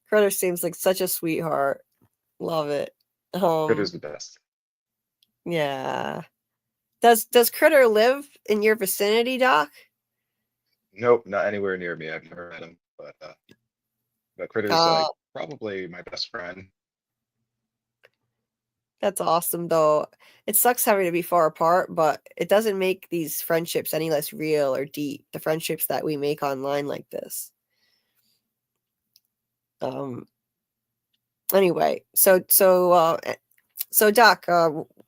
Critter seems like such a sweetheart. Love it. Critter's the best. Yeah. Does Critter live in your vicinity, Doc? Nope, not anywhere near me. I've never met him, but Critter's like Oh, probably my best friend. that's awesome though. It sucks having to be far apart, but it doesn't make these friendships any less real or deep. The friendships that we make online like this. Anyway, so Doc,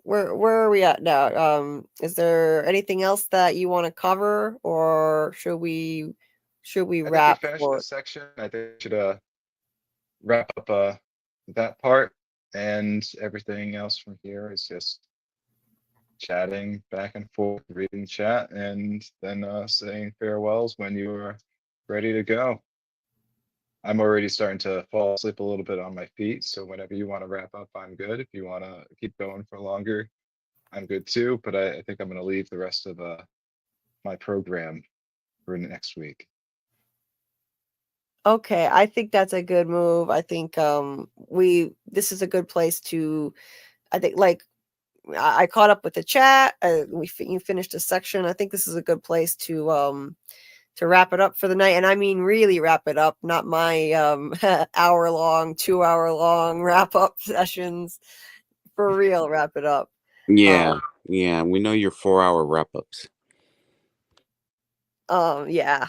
where are we at now? Is there anything else that you want to cover, or should we I think we wrap finished for? this section. I think we should wrap up that part, and everything else from here is just chatting back and forth, reading chat, and then saying farewells when you are ready to go. I'm already starting to fall asleep a little bit on my feet, so whenever you want to wrap up, I'm good. If you want to keep going for longer, I'm good too. But I think I'm going to leave the rest of my program for next week. Okay, I think that's a good move. I think this is a good place to. I think like I caught up with the chat. You finished a section. I think this is a good place to wrap it up for the night. And I mean, really wrap it up, not my hour long, 2 hour long wrap up sessions. For real, wrap it up. Yeah, yeah. We know your 4 hour wrap ups. Yeah.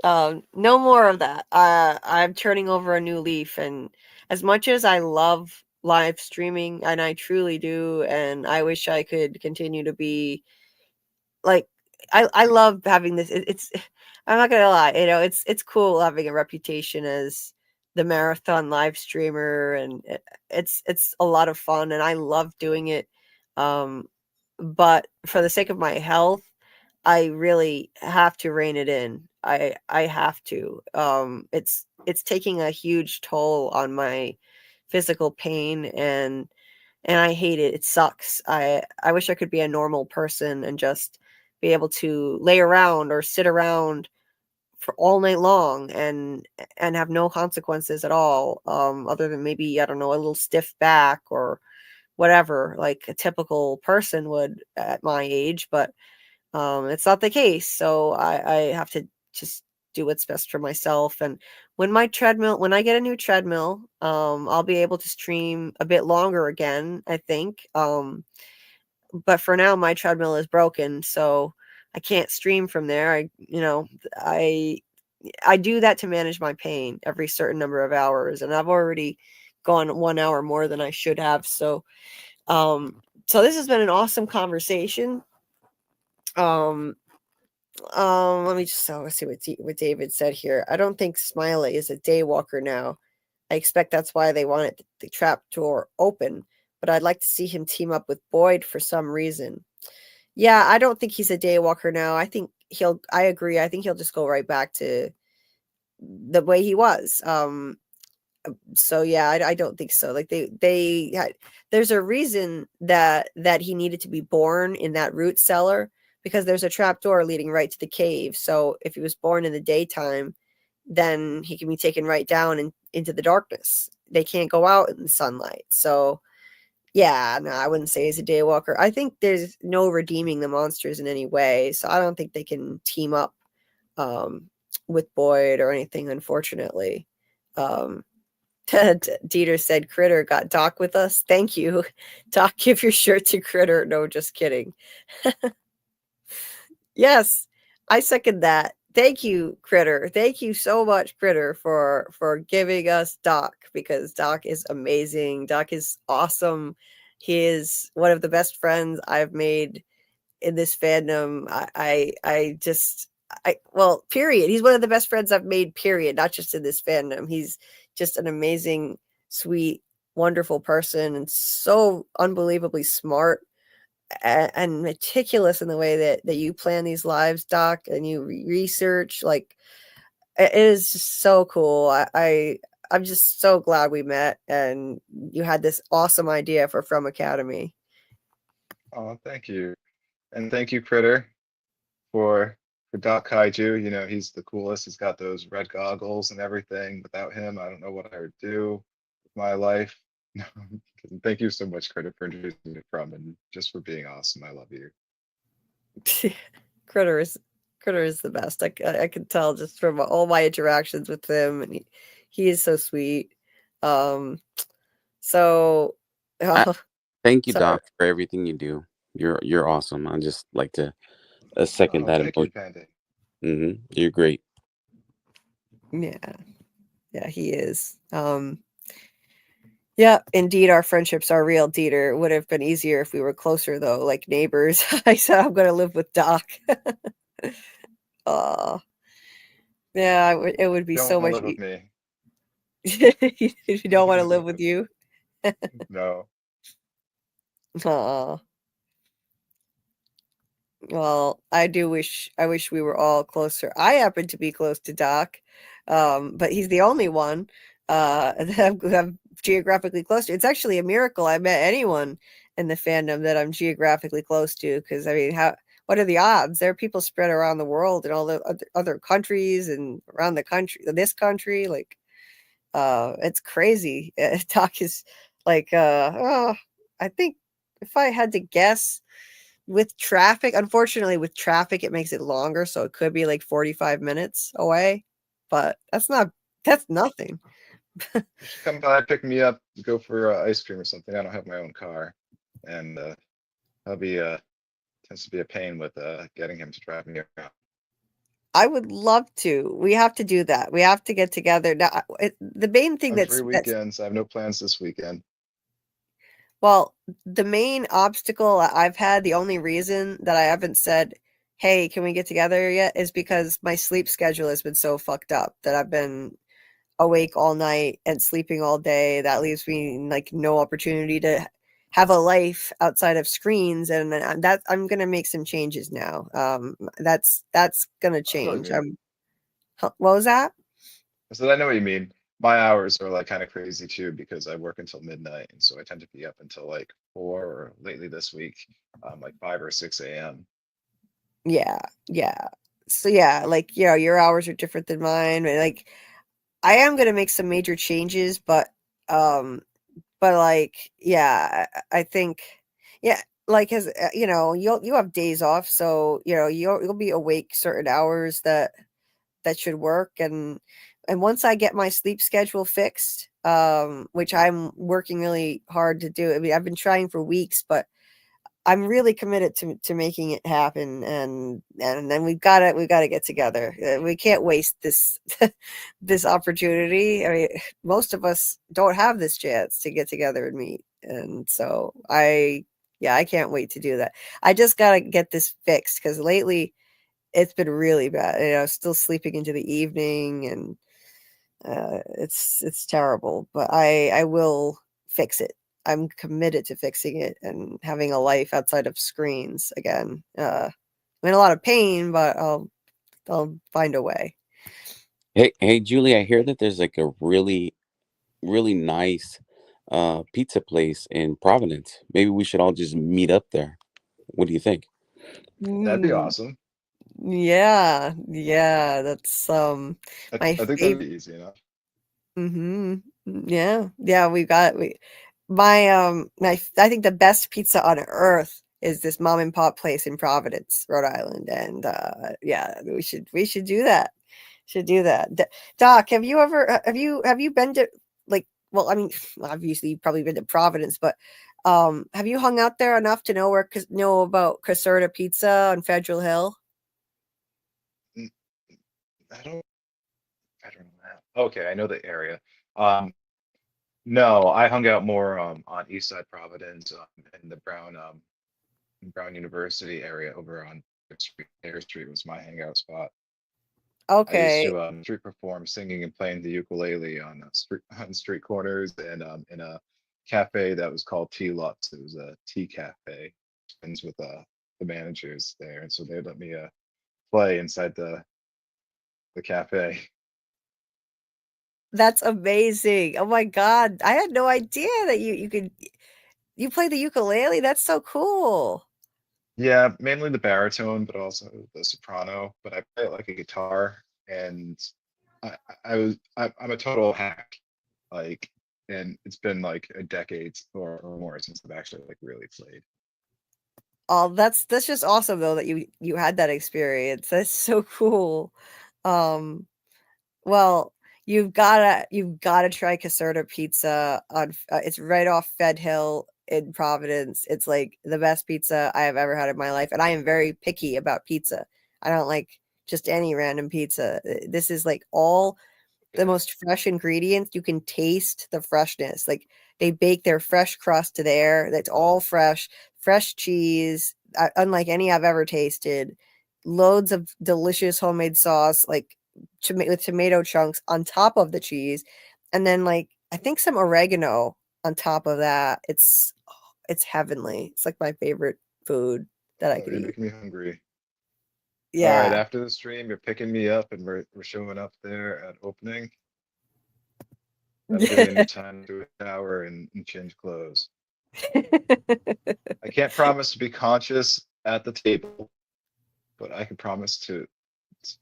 No more of that. I'm turning over a new leaf, and as much as I love live streaming, and I truly do, and I wish I could continue to be like I love having this. It's I'm not gonna lie, it's cool having a reputation as the marathon live streamer, and it's a lot of fun, and I love doing it. But for the sake of my health, I really have to rein it in. I have to. It's taking a huge toll on my physical pain, and I hate it. It sucks. I wish I could be a normal person and just be able to lay around or sit around for all night long and have no consequences at all, other than maybe, I don't know, a little stiff back or whatever, like a typical person would at my age. But it's not the case. So I have to just do what's best for myself. And when I get a new treadmill, I'll be able to stream a bit longer again, I think. But for now, my treadmill is broken, so I can't stream from there. I do that to manage my pain every certain number of hours, and I've already gone 1 hour more than I should have. So this has been an awesome conversation. Let me just see what David said here. I don't think Smiley is a daywalker now. I expect that's why they wanted the trap door open, but I'd like to see him team up with Boyd for some reason. Yeah, I don't think he's a daywalker now. I agree. I think he'll just go right back to the way he was. So yeah, I don't think so. Like they had, there's a reason that he needed to be born in that root cellar, because there's a trap door leading right to the cave. So if he was born in the daytime, then he can be taken right down and into the darkness. They can't go out in the sunlight. So yeah, no, I wouldn't say he's a daywalker. I think there's no redeeming the monsters in any way. So I don't think they can team up with Boyd or anything, unfortunately. Dieter said Critter got Doc with us. Thank you. Doc, give your shirt to Critter. No, just kidding. Yes, I second that. Thank you, Critter. Thank you so much, Critter, for giving us Doc, because Doc is amazing. Doc is awesome. He is one of the best friends I've made in this fandom. Well, period. He's one of the best friends I've made, period, not just in this fandom. He's just an amazing, sweet, wonderful person and so unbelievably smart and meticulous in the way that you plan these lives, Doc, and you research. Like, it is just so cool. I'm just so glad we met and you had this awesome idea for FROMacademy. Oh, thank you. And thank you, Critter, for Doc Kaiju. You know, he's the coolest. He's got those red goggles and everything. Without him, I don't know what I would do with my life. Thank you so much, Critter, for introducing me from and just for being awesome. I love you. Critter is the best. I can tell just from all my interactions with him, and he is so sweet. So Thank you, sorry. Doc, for everything you do. You're awesome. I just like to second Oh, that thank you, emotion. Pandy. You're great. Yeah, he is. Yeah, indeed, our friendships are real, Dieter. It would have been easier if we were closer, though, like neighbors. I said I'm going to live with Doc. uh, yeah, it would be Don't so want to much. live with me. If you don't want to live with you. No. Aw. Well, I wish we were all closer. I happen to be close to Doc, but he's the only one that I'm geographically close to. It's actually a miracle I met anyone in the fandom that I'm geographically close to, because I mean, what are the odds? There are people spread around the world in all the other countries and around the country, this country, like it's crazy. Doc is like I think if I had to guess, with traffic, unfortunately, with traffic, it makes it longer, so it could be like 45 minutes away, but that's nothing. You should come by, pick me up, go for ice cream or something. I don't have my own car, and that'll be tends to be a pain with getting him to drive me around. I would love to. We have to do that. We have to get together. Now, the main thing I'm that's free weekends. I have no plans this weekend. well, the main obstacle I've had, the only reason that I haven't said, "Hey, can we get together yet?" is because my sleep schedule has been so fucked up that I've been awake all night and sleeping all day. That leaves me like no opportunity to have a life outside of screens, and that I'm gonna make some changes now. That's gonna I know what you change. mean. What was that? So I know what you mean. My hours are like kind of crazy too because I work until midnight, and so I tend to be up until like 4 or lately this week, like 5 or 6 a.m. Yeah, yeah. So yeah, like your hours are different than mine. And, like I am gonna make some major changes, um, but like yeah, I think yeah, like as you have days off, so you'll be awake certain hours that should work, and once I get my sleep schedule fixed, which I'm working really hard to do. I mean, I've been trying for weeks, but I'm really committed to making it happen, and then we've got to get together. We can't waste this this opportunity. I mean, most of us don't have this chance to get together and meet, and so I can't wait to do that. I just got to get this fixed because lately it's been really bad. Still sleeping into the evening, and it's terrible. But I will fix it. I'm committed to fixing it and having a life outside of screens again. I'm in a lot of pain, but I'll find a way. Hey, Julie, I hear that there's like a really, really nice pizza place in Providence. Maybe we should all just meet up there. What do you think? That'd be Mm, awesome. yeah, that's my I think that'd favorite. be easy enough. Yeah, we my I think the best pizza on earth is this mom and pop place in Providence, Rhode Island, and yeah, we should do that. Should do that. Doc, have you ever have you been to, like, well, I mean, obviously you've probably been to Providence, but have you hung out there enough to know about Caserta Pizza on Federal Hill? Mm, I don't. I don't know that. Okay, I know the area. Um, no, I hung out more on East Side Providence, in the Brown University area over on Air Street was my hangout spot. I used Okay. to street perform, singing and playing the ukulele on street corners and in a cafe that was called Tea Lux. It was a tea cafe. Friends with the managers there, and so they let me play inside the cafe. That's amazing. Oh my God. I had no idea that you play the ukulele. That's so cool. Yeah, mainly the baritone, but also the soprano. But I play it like a guitar, and I'm a total hack. Like, and it's been like a decade or more since I've actually like really played. Oh, that's just awesome though that you had that experience. That's so cool. Um, well, you've gotta try Caserta Pizza on it's right off Fed Hill in Providence. It's like the best pizza I have ever had in my life, and I am very picky about pizza. I don't like just any random pizza. This is like all the most fresh ingredients. You can taste the freshness. Like they bake their fresh crust there. That's all fresh, fresh cheese, unlike any I've ever tasted. Loads of delicious homemade sauce, like with tomato chunks on top of the cheese, and then like I think some oregano on top of that. It's heavenly. It's like my favorite food that I Oh, could you're eat. making me hungry. All right, Yeah. after the stream, you're picking me up, and we're showing up there at opening. That'll give me enough time to do a shower and change clothes. I can't promise to be conscious at the table, but I can promise to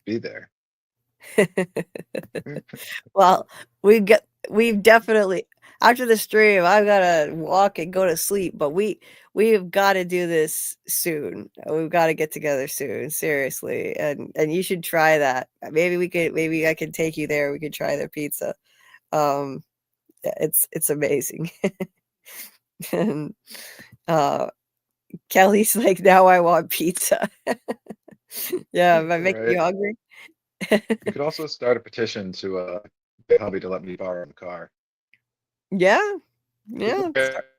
be there. Well, we've definitely after the stream, I've gotta walk and go to sleep, but we've got to do this soon. We've got to get together soon, seriously. And you should try that. Maybe I can take you there. We could try their pizza. Yeah, it's amazing. And Kelly's like, now I want pizza. Yeah, am I making you Right. hungry? You could also start a petition to get hubby to let me borrow the car. Yeah. Yeah.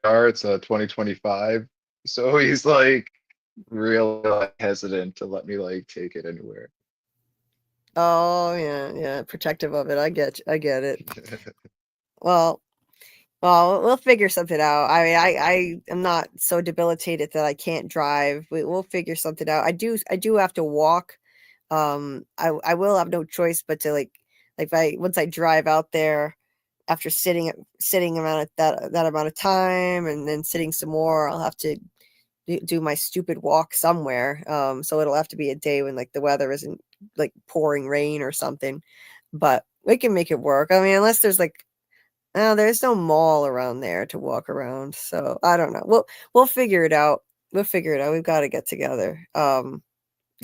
Car, it's a 2025, so he's like real hesitant to let me like take it anywhere. Oh yeah, yeah, protective of it. I get it. Well, we'll figure something out. I mean, I am not so debilitated that I can't drive. We'll figure something out. I do have to walk. I will have no choice but to like if I once I drive out there after sitting amount of that amount of time and then sitting some more, I'll have to do my stupid walk somewhere. So it'll have to be a day when like the weather isn't like pouring rain or something. But we can make it work. I mean, unless there's like there's no mall around there to walk around. So I don't know. We'll figure it out. We'll figure it out. We've got to get together.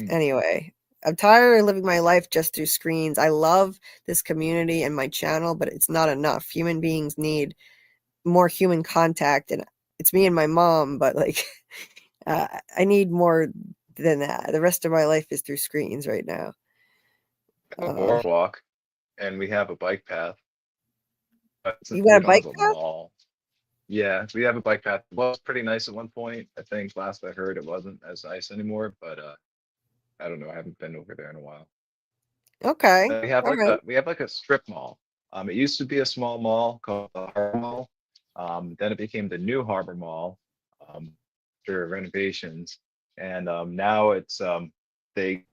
Anyway, I'm tired of living my life just through screens. I love this community and my channel, but it's not enough. Human beings need more human contact, and it's me and my mom, but like I need more than that. The rest of my life is through screens right now. A boardwalk, and we have a bike path. But since You we got a don't bike have a path? mall, yeah, we have a bike path. It was pretty nice at one point. I think last I heard it wasn't as nice anymore, but I don't know. I haven't been over there in a while. Okay. We have All like right. a strip mall. It used to be a small mall called the Harbor Mall. Then it became the New Harbor Mall after renovations, and now it's they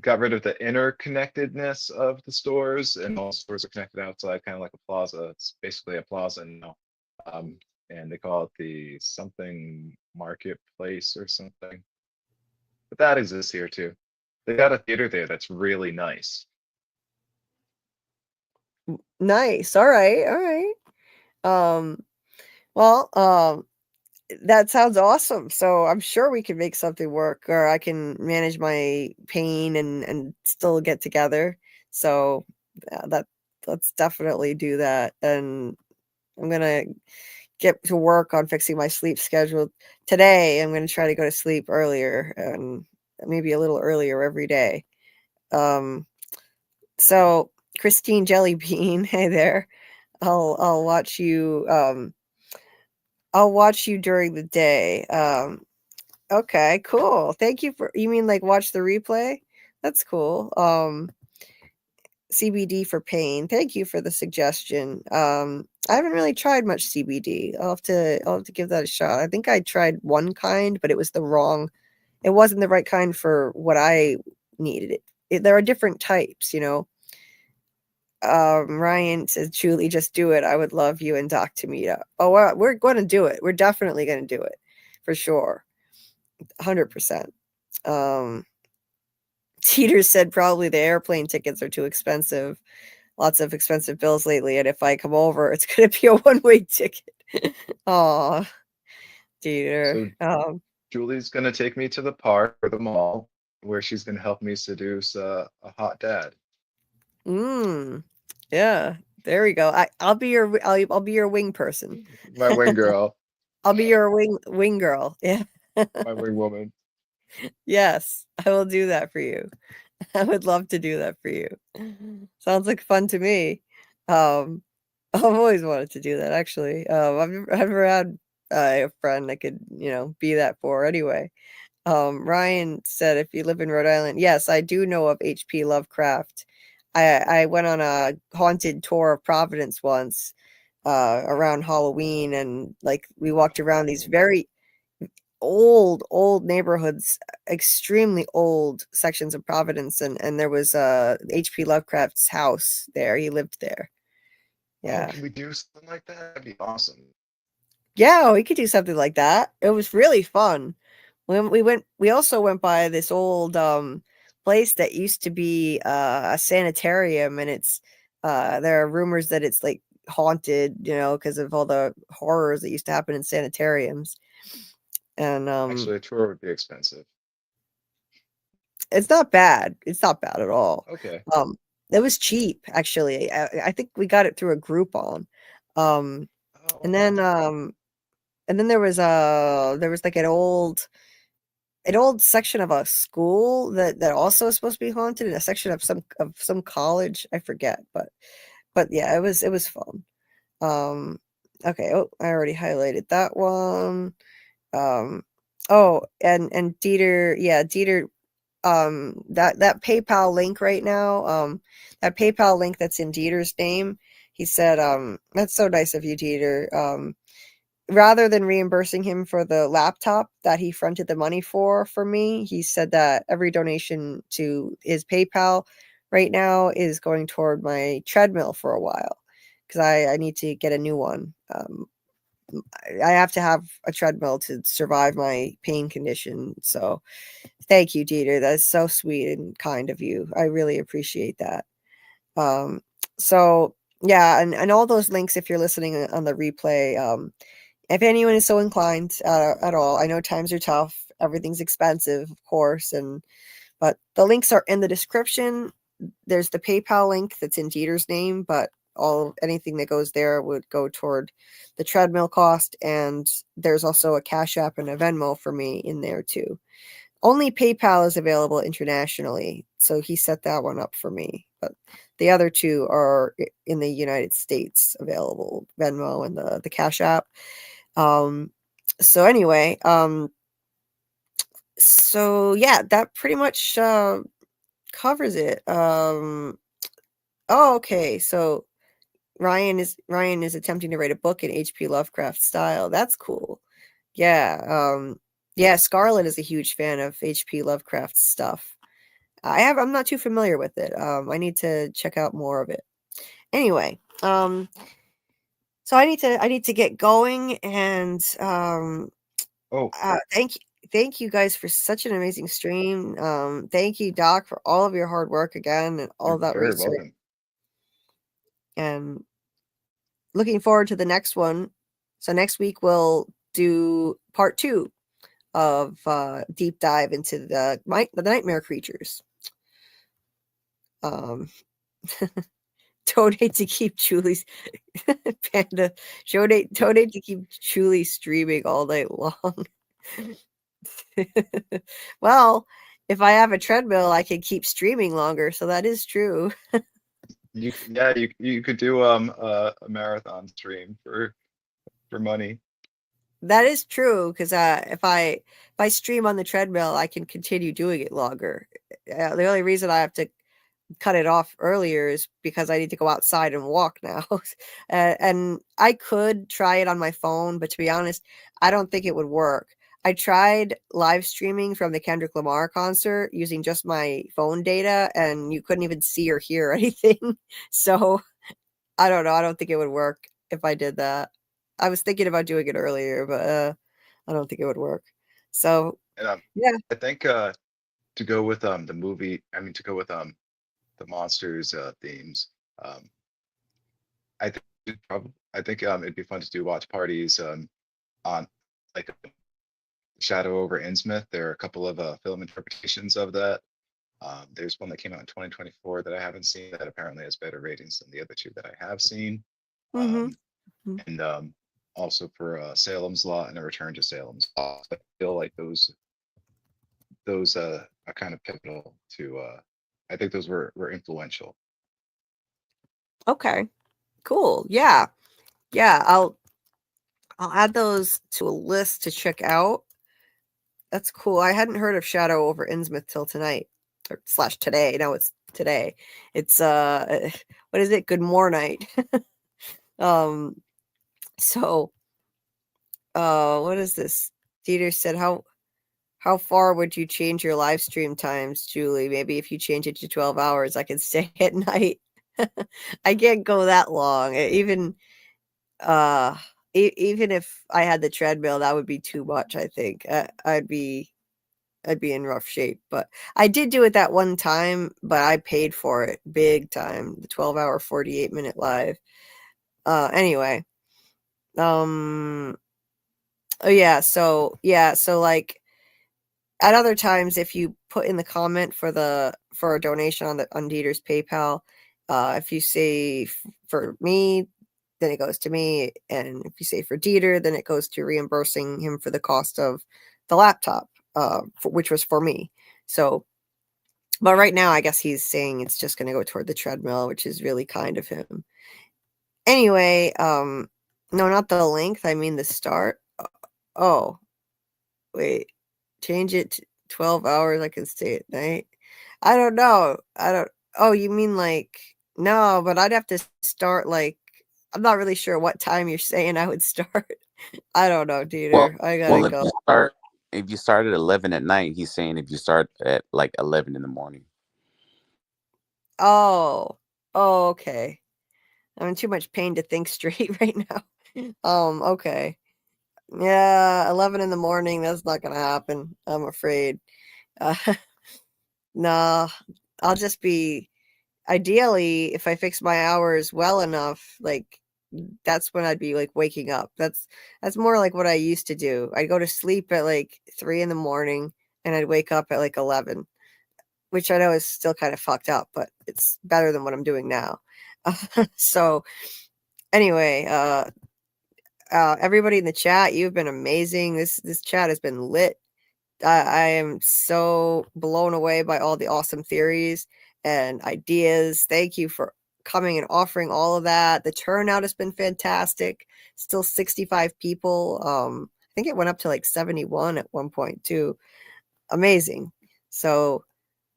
got rid of the interconnectedness of the stores, and all stores are connected outside, kind of like a plaza. It's basically a plaza now, and they call it the something marketplace or something. But that exists here too. They got a theater there that's really nice. Nice. All right. All right. Um, well, that sounds awesome. So I'm sure we can make something work, or I can manage my pain and still get together. So let's definitely do that. And I'm gonna get to work on fixing my sleep schedule today. I'm gonna try to go to sleep earlier and maybe a little earlier every day. Um, so Christine Jellybean, hey there. I'll watch you. I'll watch you during the day. Okay, cool. Thank you you mean like watch the replay? That's cool. CBD for pain. Thank you for the suggestion. I haven't really tried much CBD. I'll have to give that a shot. I think I tried one kind, but it was it wasn't the right kind for what I needed. There are different types, Ryan says, Julie, just do it. I would love you and Doc to meet up. Oh, we're going to do it. We're definitely going to do it for sure. 100%. Teeter said probably the airplane tickets are too expensive. Lots of expensive bills lately. And if I come over, it's going to be a one-way ticket. Aw, Teeter. So Julie's gonna take me to the park or the mall where she's gonna help me seduce a hot dad. Yeah, there we go. I'll be your wing person. My wing girl, I'll be your wing girl. Yeah. my wing woman. Yes, I will do that for you. I would love to do that for you. Sounds like fun to me. I've always wanted to do that actually. I've never had a friend I could, be that for anyway. Ryan said if you live in Rhode Island, yes, I do know of H.P. Lovecraft. I went on a haunted tour of Providence once around Halloween, and like we walked around these very old neighborhoods, extremely old sections of Providence, and there was H.P. Lovecraft's house there. He lived there. Yeah. Oh, can we do something like that? That'd be awesome. Yeah, we could do something like that. It was really fun. When we also went by this old place that used to be a sanitarium, and it's there are rumors that it's like haunted, because of all the horrors that used to happen in sanitariums. And Actually, a tour would be expensive. it's not bad. It's not bad at all. Okay. It was cheap actually. I think we got it through a Groupon. Oh, And then there was like an old section of a school that also is supposed to be haunted, and a section of some college. I forget, but yeah, it was fun. Okay. Oh, I already highlighted that one. Oh, and Dieter, yeah, Dieter, that PayPal link right now, that PayPal link that's in Dieter's name, he said, that's so nice of you, Dieter. Rather than reimbursing him for the laptop that he fronted the money for me, he said that every donation to his PayPal right now is going toward my treadmill for a while, because I need to get a new one. I have to have a treadmill to survive my pain condition. So thank you, Dieter. That's so sweet and kind of you. I really appreciate that. So yeah, and all those links, if you're listening on the replay, if anyone is so inclined at all, I know times are tough. Everything's expensive, of course, but the links are in the description. There's the PayPal link that's in Dieter's name, but anything that goes there would go toward the treadmill cost, and there's also a Cashapp and a Venmo for me in there too. Only PayPal is available internationally, so he set that one up for me, but the other two are in the United States available, Venmo and the Cashapp. So anyway, so yeah, that pretty much covers it. Oh, okay, so Ryan is attempting to write a book in H.P. Lovecraft style. That's cool. Yeah. Yeah, Scarlett is a huge fan of H.P. Lovecraft stuff. I'm not too familiar with it. I need to check out more of it. Anyway, so I need to get going, and thank you guys for such an amazing stream. Thank you, Doc, for all of your hard work again and all that You're very research. welcome. And looking forward to the next one. So next week we'll do part 2 of deep dive into the nightmare creatures. Donate to keep Julie's Panda. Donate to keep Julie streaming all night long. Well, if I have a treadmill, I can keep streaming longer. So that is true. You could do a marathon stream for money. That is true, because if I stream on the treadmill, I can continue doing it longer. The only reason I have to cut it off earlier is because I need to go outside and walk now. And I could try it on my phone, but to be honest, I don't think it would work. I tried live streaming from the Kendrick Lamar concert using just my phone data, and you couldn't even see or hear anything. So I don't know. I don't think it would work if I did that. I was thinking about doing it earlier, but I don't think it would work. So And yeah. I think to go with the movie, I mean to go with the monsters themes, I think it'd be fun to do watch parties on like Shadow over Innsmouth. There are a couple of film interpretations of that. There's one that came out in 2024 that I haven't seen that apparently has better ratings than the other two that I have seen. Mm-hmm. And also for Salem's Lot and A Return to Salem's Lot. I feel like those are kind of pivotal to. I think those were influential. Okay. Cool. Yeah. Yeah. I'll add those to a list to check out. That's cool. I hadn't heard of Shadow over Innsmouth till tonight or / today. No, it's today. It's what is it? Good morning. So what is this? Dieter said how far would you change your live stream times, Julie? Maybe if you change it to 12 hours, I can stay at night. I can't go that long. Even even if I had the treadmill, that would be too much, I think. I'd be in rough shape, but I did do it that one time, but I paid for it big time. The 12-hour, 48-minute live. Anyway. Oh yeah, so like at other times, if you put in the comment for a donation on Dieter's PayPal, if you say for me, then it goes to me, and if you say for Dieter, then it goes to reimbursing him for the cost of the laptop, which was for me. So, but right now, I guess he's saying it's just going to go toward the treadmill, which is really kind of him. Anyway, no, not the length. I mean the start. Oh, wait, change it to 12 hours. I can stay at night. I don't know. Oh, you mean like, no, but I'd have to start like, I'm not really sure what time you're saying I would start. I don't know, Dieter. I gotta go. If you start at 11 at night, he's saying if you start at like 11 in the morning. Oh, okay. I'm in too much pain to think straight right now. Okay. Yeah, 11 in the morning. That's not gonna happen. I'm afraid. Nah, I'll just be. Ideally, if I fix my hours well enough, like that's when I'd be like waking up. That's more like what I used to do. I'd go to sleep at like 3 in the morning and I'd wake up at like 11, which I know is still kind of fucked up, but it's better than what I'm doing now. So anyway, everybody in the chat, you've been amazing. This chat has been lit. I am so blown away by all the awesome theories and ideas. Thank you for coming and offering all of that. The turnout has been fantastic. Still 65 people. I think it went up to like 71 at one point too. Amazing. So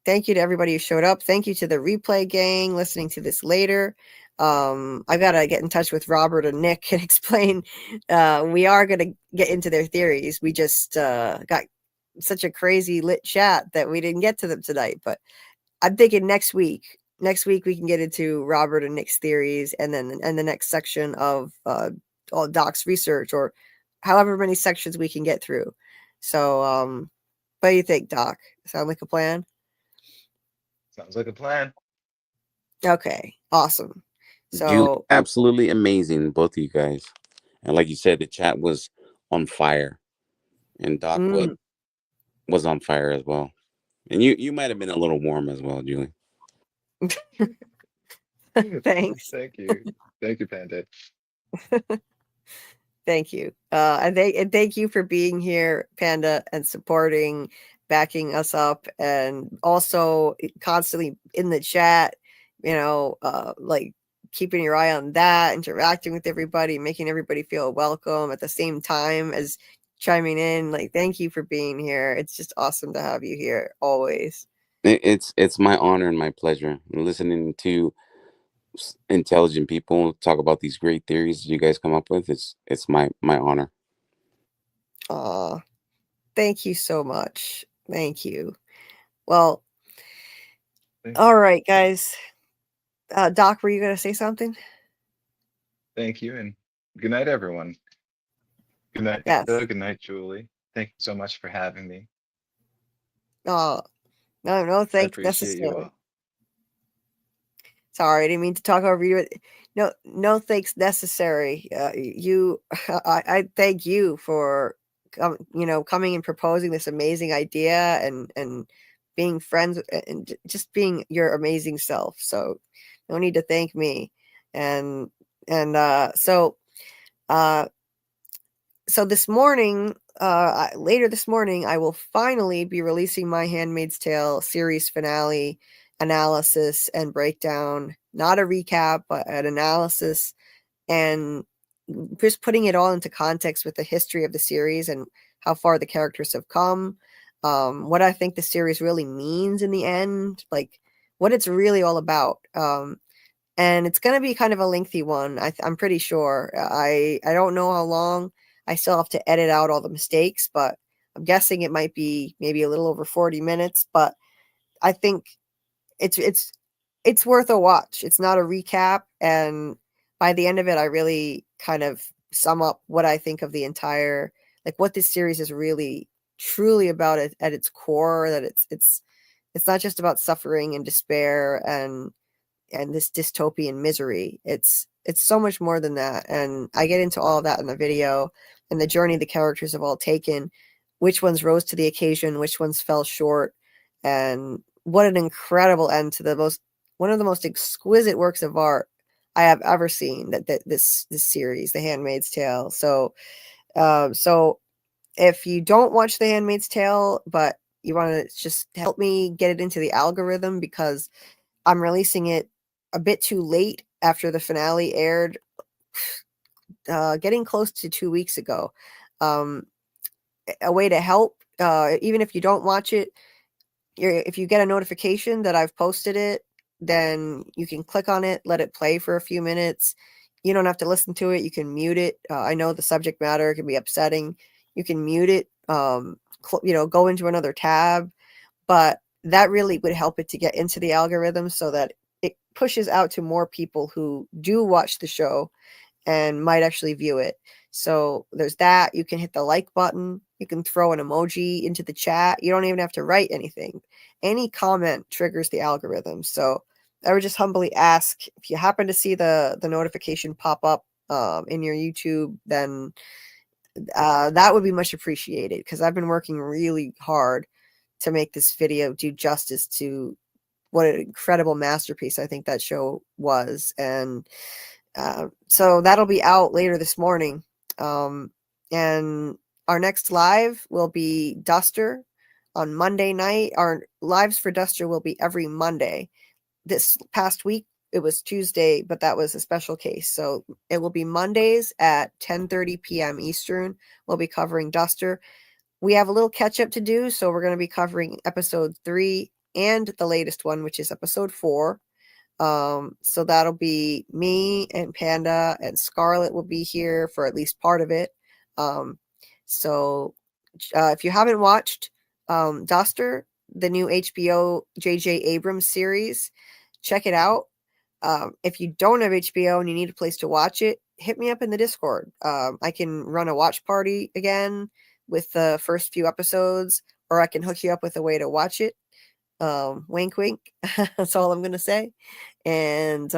thank you to everybody who showed up. Thank you to the replay gang listening to this later. I gotta get in touch with Robert and Nick and explain. We are gonna get into their theories. We just got such a crazy lit chat that we didn't get to them tonight. But I'm thinking next week we can get into Robert and Nick's theories, and then the next section of all Doc's research, or however many sections we can get through. So, what do you think, Doc? Sound like a plan? Sounds like a plan. Okay, awesome. So Julie, absolutely amazing, both of you guys. And like you said, the chat was on fire, and Doc was on fire as well. And you might have been a little warm as well, Julie. Thanks. Thank you, Panda. Thank you. And thank you for being here, Panda, and supporting, backing us up, and also constantly in the chat, like keeping your eye on that, interacting with everybody, making everybody feel welcome at the same time as chiming in. Like, thank you for being here. It's just awesome to have you here always. It's my honor and my pleasure listening to intelligent people talk about these great theories you guys come up with. It's my honor. Aw, thank you so much. Thank you. Well, Thank all you. right, guys. Doc, were you going to say something? Thank you, and good night, everyone. Good night, Yes. Good night, Julie. Thank you so much for having me. Oh, no, I thanks appreciate you necessary. all. Sorry, I didn't mean to talk over you. No, thanks necessary. I thank you for, coming and proposing this amazing idea and being friends and just being your amazing self. So, no need to thank me. And so this morning, later this morning, I will finally be releasing my Handmaid's Tale series finale analysis and breakdown. Not a recap, but an analysis, and just putting it all into context with the history of the series and how far the characters have come. What I think the series really means in the end, like what it's really all about. And it's going to be kind of a lengthy one. I'm pretty sure. I don't know how long. I still have to edit out all the mistakes, but I'm guessing it might be maybe a little over 40 minutes. But I think it's worth a watch. It's not a recap, and by the end of it, I really kind of sum up what I think of the entire, like what this series is really truly about at its core. That it's not just about suffering and despair and this dystopian misery. It's so much more than that, and I get into all of that in the video and the journey the characters have all taken, which ones rose to the occasion, which ones fell short, and what an incredible end to one of the most exquisite works of art I have ever seen. This series, The Handmaid's Tale. So if you don't watch The Handmaid's Tale, but you want to just help me get it into the algorithm, because I'm releasing it a bit too late after the finale aired, getting close to 2 weeks ago. A way to help, even if you don't watch it, if you get a notification that I've posted it, then you can click on it, let it play for a few minutes. You don't have to listen to it. You can mute it. I know the subject matter can be upsetting. You can mute it, go into another tab, but that really would help it to get into the algorithm so that it pushes out to more people who do watch the show and might actually view it. So there's that. You can hit the like button. You can throw an emoji into the chat. You don't even have to write anything. Any comment triggers the algorithm. So I would just humbly ask, if you happen to see the notification pop up in your YouTube, then that would be much appreciated, because I've been working really hard to make this video do justice to what an incredible masterpiece I think that show was. And so that'll be out later this morning. And our next live will be Duster on Monday night. Our lives for Duster will be every Monday. This past week, it was Tuesday, but that was a special case. So it will be Mondays at 10:30 p.m. Eastern. We'll be covering Duster. We have a little catch up to do, so we're going to be covering episode 3 and the latest one, which is episode 4. So that'll be me and Panda, and Scarlet will be here for at least part of it. So if you haven't watched Duster, the new HBO J.J. Abrams series, check it out. If you don't have HBO and you need a place to watch it, hit me up in the Discord. I can run a watch party again with the first few episodes, or I can hook you up with a way to watch it. Wink, wink. That's all I'm gonna say. And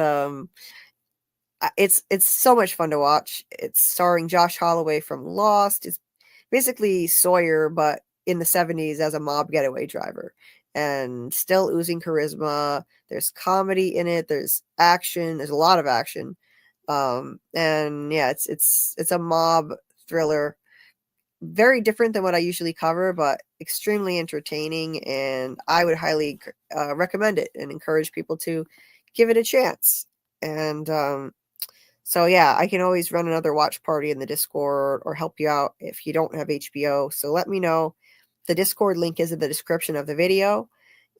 it's so much fun to watch. It's starring Josh Holloway from Lost. It's basically Sawyer, but in the 70s as a mob getaway driver, and still oozing charisma. There's comedy in it. There's action. There's a lot of action. And yeah, it's a mob thriller. Very different than what I usually cover, but extremely entertaining, and I would highly recommend it and encourage people to give it a chance. And so yeah, I can always run another watch party in the Discord or help you out if you don't have HBO. So let me know. The Discord link is in the description of the video.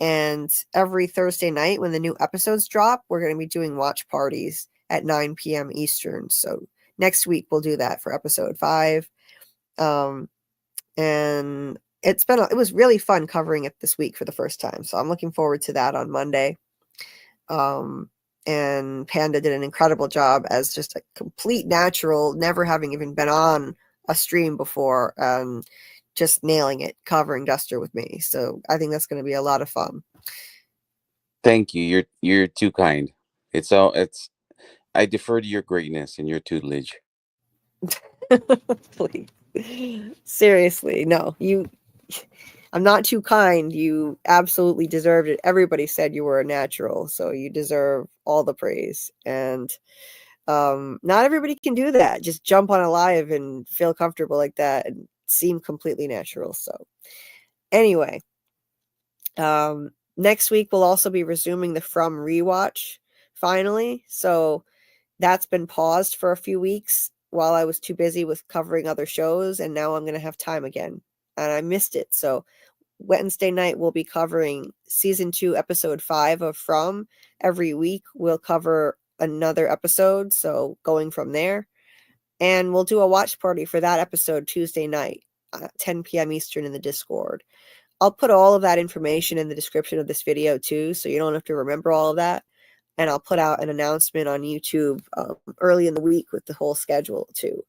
And every Thursday night when the new episodes drop, we're going to be doing watch parties at 9 p.m. Eastern. So next week we'll do that for episode 5. And it was really fun covering it this week for the first time. So I'm looking forward to that on Monday. And Panda did an incredible job as just a complete natural, never having even been on a stream before, just nailing it, covering Duster with me. So I think that's going to be a lot of fun. Thank you. You're too kind. I defer to your greatness and your tutelage. Please. Seriously, no, I'm not too kind. You absolutely deserved it. Everybody said you were a natural, so you deserve all the praise. And not everybody can do that. Just jump on a live and feel comfortable like that and seem completely natural. So anyway, next week we'll also be resuming the From Rewatch finally. So that's been paused for a few weeks while I was too busy with covering other shows, and now I'm going to have time again. And I missed it. So Wednesday night we'll be covering season 2, episode 5 of From. Every week we'll cover another episode, so going from there. And we'll do a watch party for that episode Tuesday night, 10 p.m. Eastern in the Discord. I'll put all of that information in the description of this video too, so you don't have to remember all of that. And I'll put out an announcement on YouTube early in the week with the whole schedule too.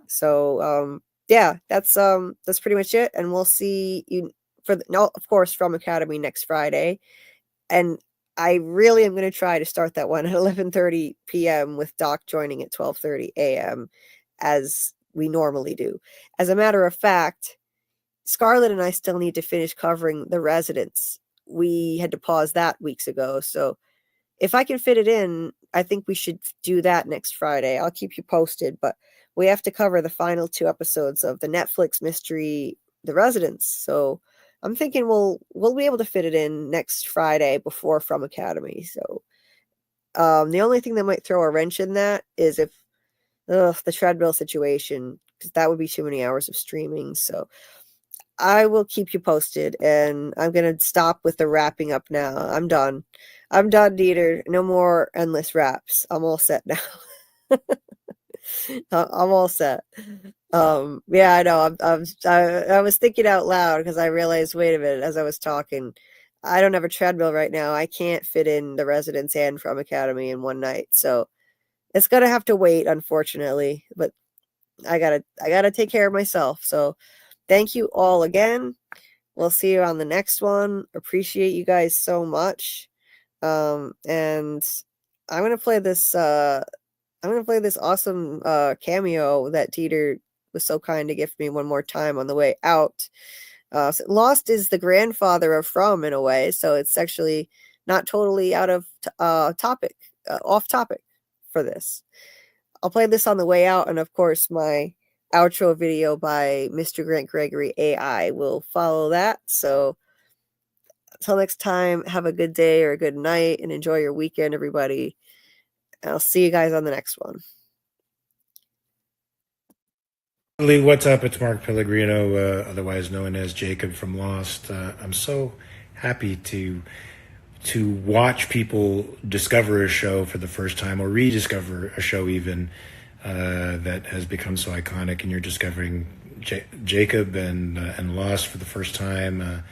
So yeah, that's pretty much it. And we'll see you of course, FROMacademy next Friday. And I really am going to try to start that one at 11:30 p.m. with Doc joining at 12:30 a.m. as we normally do. As a matter of fact, Scarlett and I still need to finish covering The Residents. We had to pause that weeks ago. So if I can fit it in, I think we should do that next Friday. I'll keep you posted, but we have to cover the final 2 episodes of the Netflix mystery, The Residents. So I'm thinking we'll be able to fit it in next Friday before FROMacademy. So the only thing that might throw a wrench in that is if the treadmill situation, because that would be too many hours of streaming. So I will keep you posted, and I'm going to stop with the wrapping up now. I'm done, Dieter. No more endless wraps. I'm all set now. I'm all set. Yeah, I know. I was thinking out loud because I realized, wait a minute, as I was talking, I don't have a treadmill right now. I can't fit in The Residents and FROMacademy in one night. So it's going to have to wait, unfortunately, but I gotta take care of myself. So thank you all again. We'll see you on the next one. Appreciate you guys so much. And I'm gonna play this awesome cameo that Dieter was so kind to give me one more time on the way out. So Lost is the grandfather of From in a way, so it's actually not totally out of topic, off topic for this. I'll play this on the way out, and of course my outro video by Mr. Grant Gregory AI will follow that. So until next time, have a good day or a good night and enjoy your weekend, everybody. I'll see you guys on the next one. Lee, what's up? It's Mark Pellegrino, otherwise known as Jacob from Lost. I'm so happy to watch people discover a show for the first time, or rediscover a show even, that has become so iconic, and you're discovering Jacob and Lost for the first time,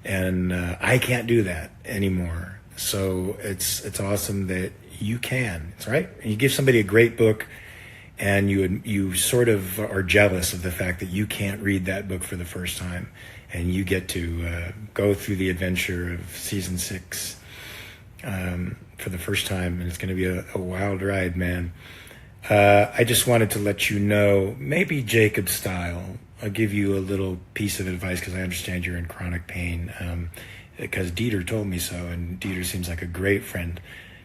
and I can't do that anymore. So it's awesome that you can. It's right. You give somebody a great book, and you sort of are jealous of the fact that you can't read that book for the first time, and you get to go through the adventure of season 6 for the first time, and it's going to be a wild ride, man. I just wanted to let you know, maybe Jacob style, I'll give you a little piece of advice, because I understand you're in chronic pain, because Dieter told me so, and Dieter seems like a great friend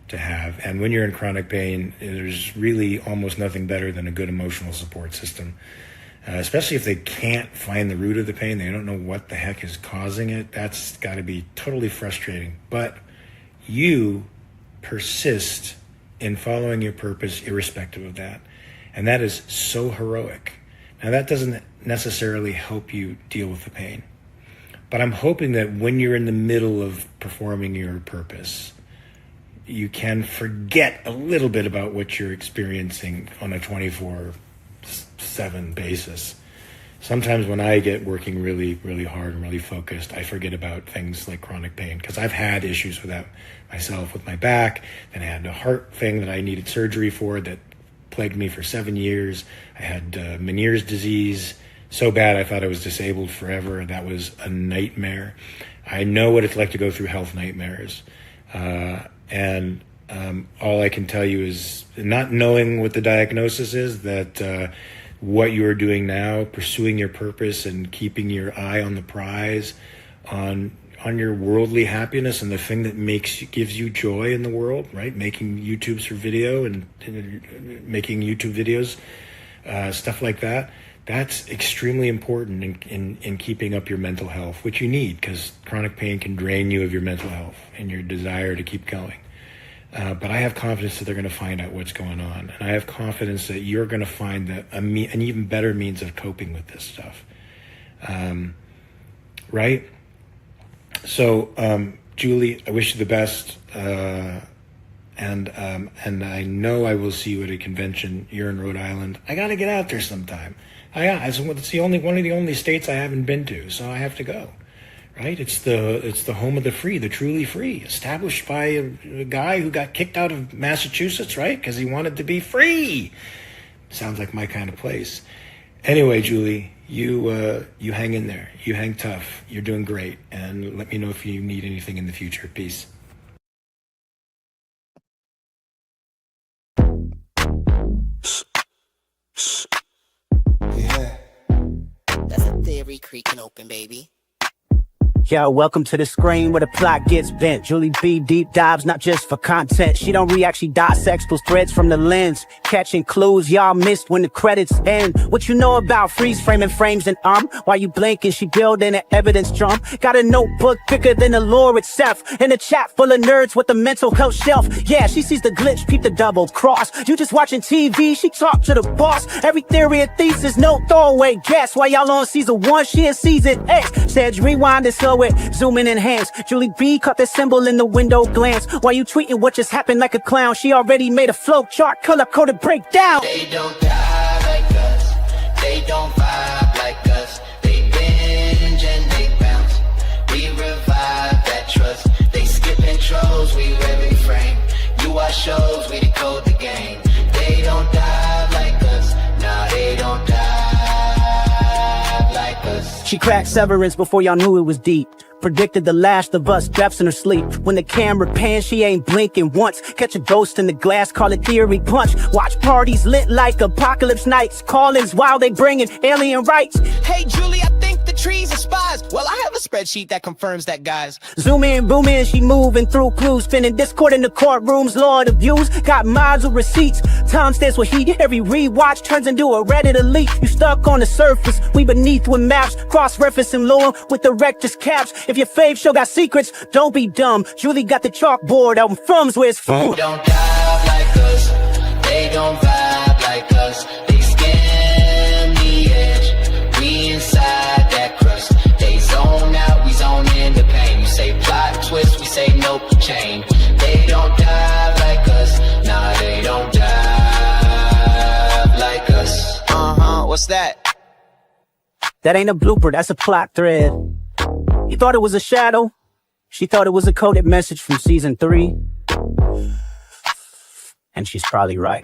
to have. And when you're in chronic pain, there's really almost nothing better than a good emotional support system, especially if they can't find the root of the pain. They don't know what the heck is causing it. That's got to be totally frustrating. But you persist in following your purpose irrespective of that. And that is so heroic. Now, that doesn't necessarily help you deal with the pain, But I'm hoping that when you're in the middle of performing your purpose, you can forget a little bit about what you're experiencing on a 24/7 basis. Sometimes when I get working really, really hard and really focused, I forget about things like chronic pain, because I've had issues with that myself with my back. Then I had a heart thing that I needed surgery for that plagued me for 7 years. I had Meniere's disease so bad I thought I was disabled forever. That was a nightmare. I know what it's like to go through health nightmares. And all I can tell you is, not knowing what the diagnosis is, that what you are doing now, pursuing your purpose and keeping your eye on the prize, on your worldly happiness and the thing that gives you joy in the world, right? Making YouTubes for video and making YouTube videos, stuff like that. That's extremely important in keeping up your mental health, which you need, because chronic pain can drain you of your mental health and your desire to keep going. But I have confidence that they're going to find out what's going on. And I have confidence that you're going to find an even better means of coping with this stuff. Right? So, Julie, I wish you the best. And I know I will see you at a convention. You're in Rhode Island. I got to get out there sometime. It's one of the only states I haven't been to, so I have to go. Right? It's the home of the free, the truly free, established by a guy who got kicked out of Massachusetts, right? Because he wanted to be free. Sounds like my kind of place. Anyway, Julie, you hang in there. You hang tough. You're doing great. And let me know if you need anything in the future. Peace. Yeah. That's a theory creaking open, baby. Yo, welcome to the screen where the plot gets bent. Julie B deep dives, not just for content. She don't react, she dissects those threads from the lens, catching clues y'all missed when the credits end. What you know about freeze framing frames and while you blinking, she building an evidence drum. Got a notebook thicker than the lore itself, and a chat full of nerds with a mental health shelf. Yeah, she sees the glitch, peep the double cross. You just watching TV, she talk to the boss. Every theory and thesis, no throwaway guess. While y'all on season 1, she in season X. Said rewind it, slow it, zoom in, enhance. Julie B caught the symbol in the window glance. While you tweeting what just happened like a clown, she already made a flow chart, color coded breakdown. They don't die like us. They don't vibe like us. They binge and they bounce. We revive that trust. They skip intros, we every frame. You watch shows, we decode the game. They don't die like us. Nah, they don't die like us. She cracked Severance before y'all knew it was deep. Predicted The Last of Us, deaths in her sleep. When the camera pans, she ain't blinking once. Catch a ghost in the glass, call it theory punch. Watch parties lit like apocalypse nights. Call-ins while they bringing alien rights. Hey Julie, I think the trees are spies. Well, I have a spreadsheet that confirms that, guys. Zoom in, boom in, she moving through clues. Spinning Discord in the courtrooms, Lord of views. Got mods with receipts. Time stands with heat. Every rewatch turns into a Reddit elite. You stuck on the surface, we beneath with maps. Cross-referencing lore with the rector's caps. If your fave show got secrets, don't be dumb. Julie got the chalkboard out in From's where it's from. They don't dive like us. They don't vibe like us. They skim the edge. We inside that crust. They zone out, we zone in the pain. You say plot twist, we say nope, chain. They don't dive like us. Nah, they don't dive like us. What's that? That ain't a blooper, that's a plot thread. You thought it was a shadow? She thought it was a coded message from season 3. And she's probably right.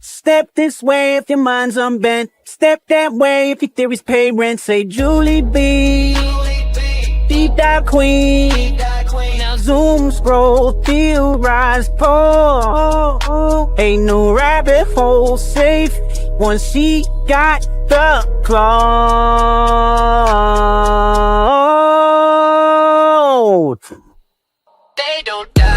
Step this way if your mind's unbent. Step that way if your theories pay rent. Say Julie B, deep dive queen. Now zoom, scroll, theorize, pull. Ain't no rabbit hole safe once she got the cloud. They don't die.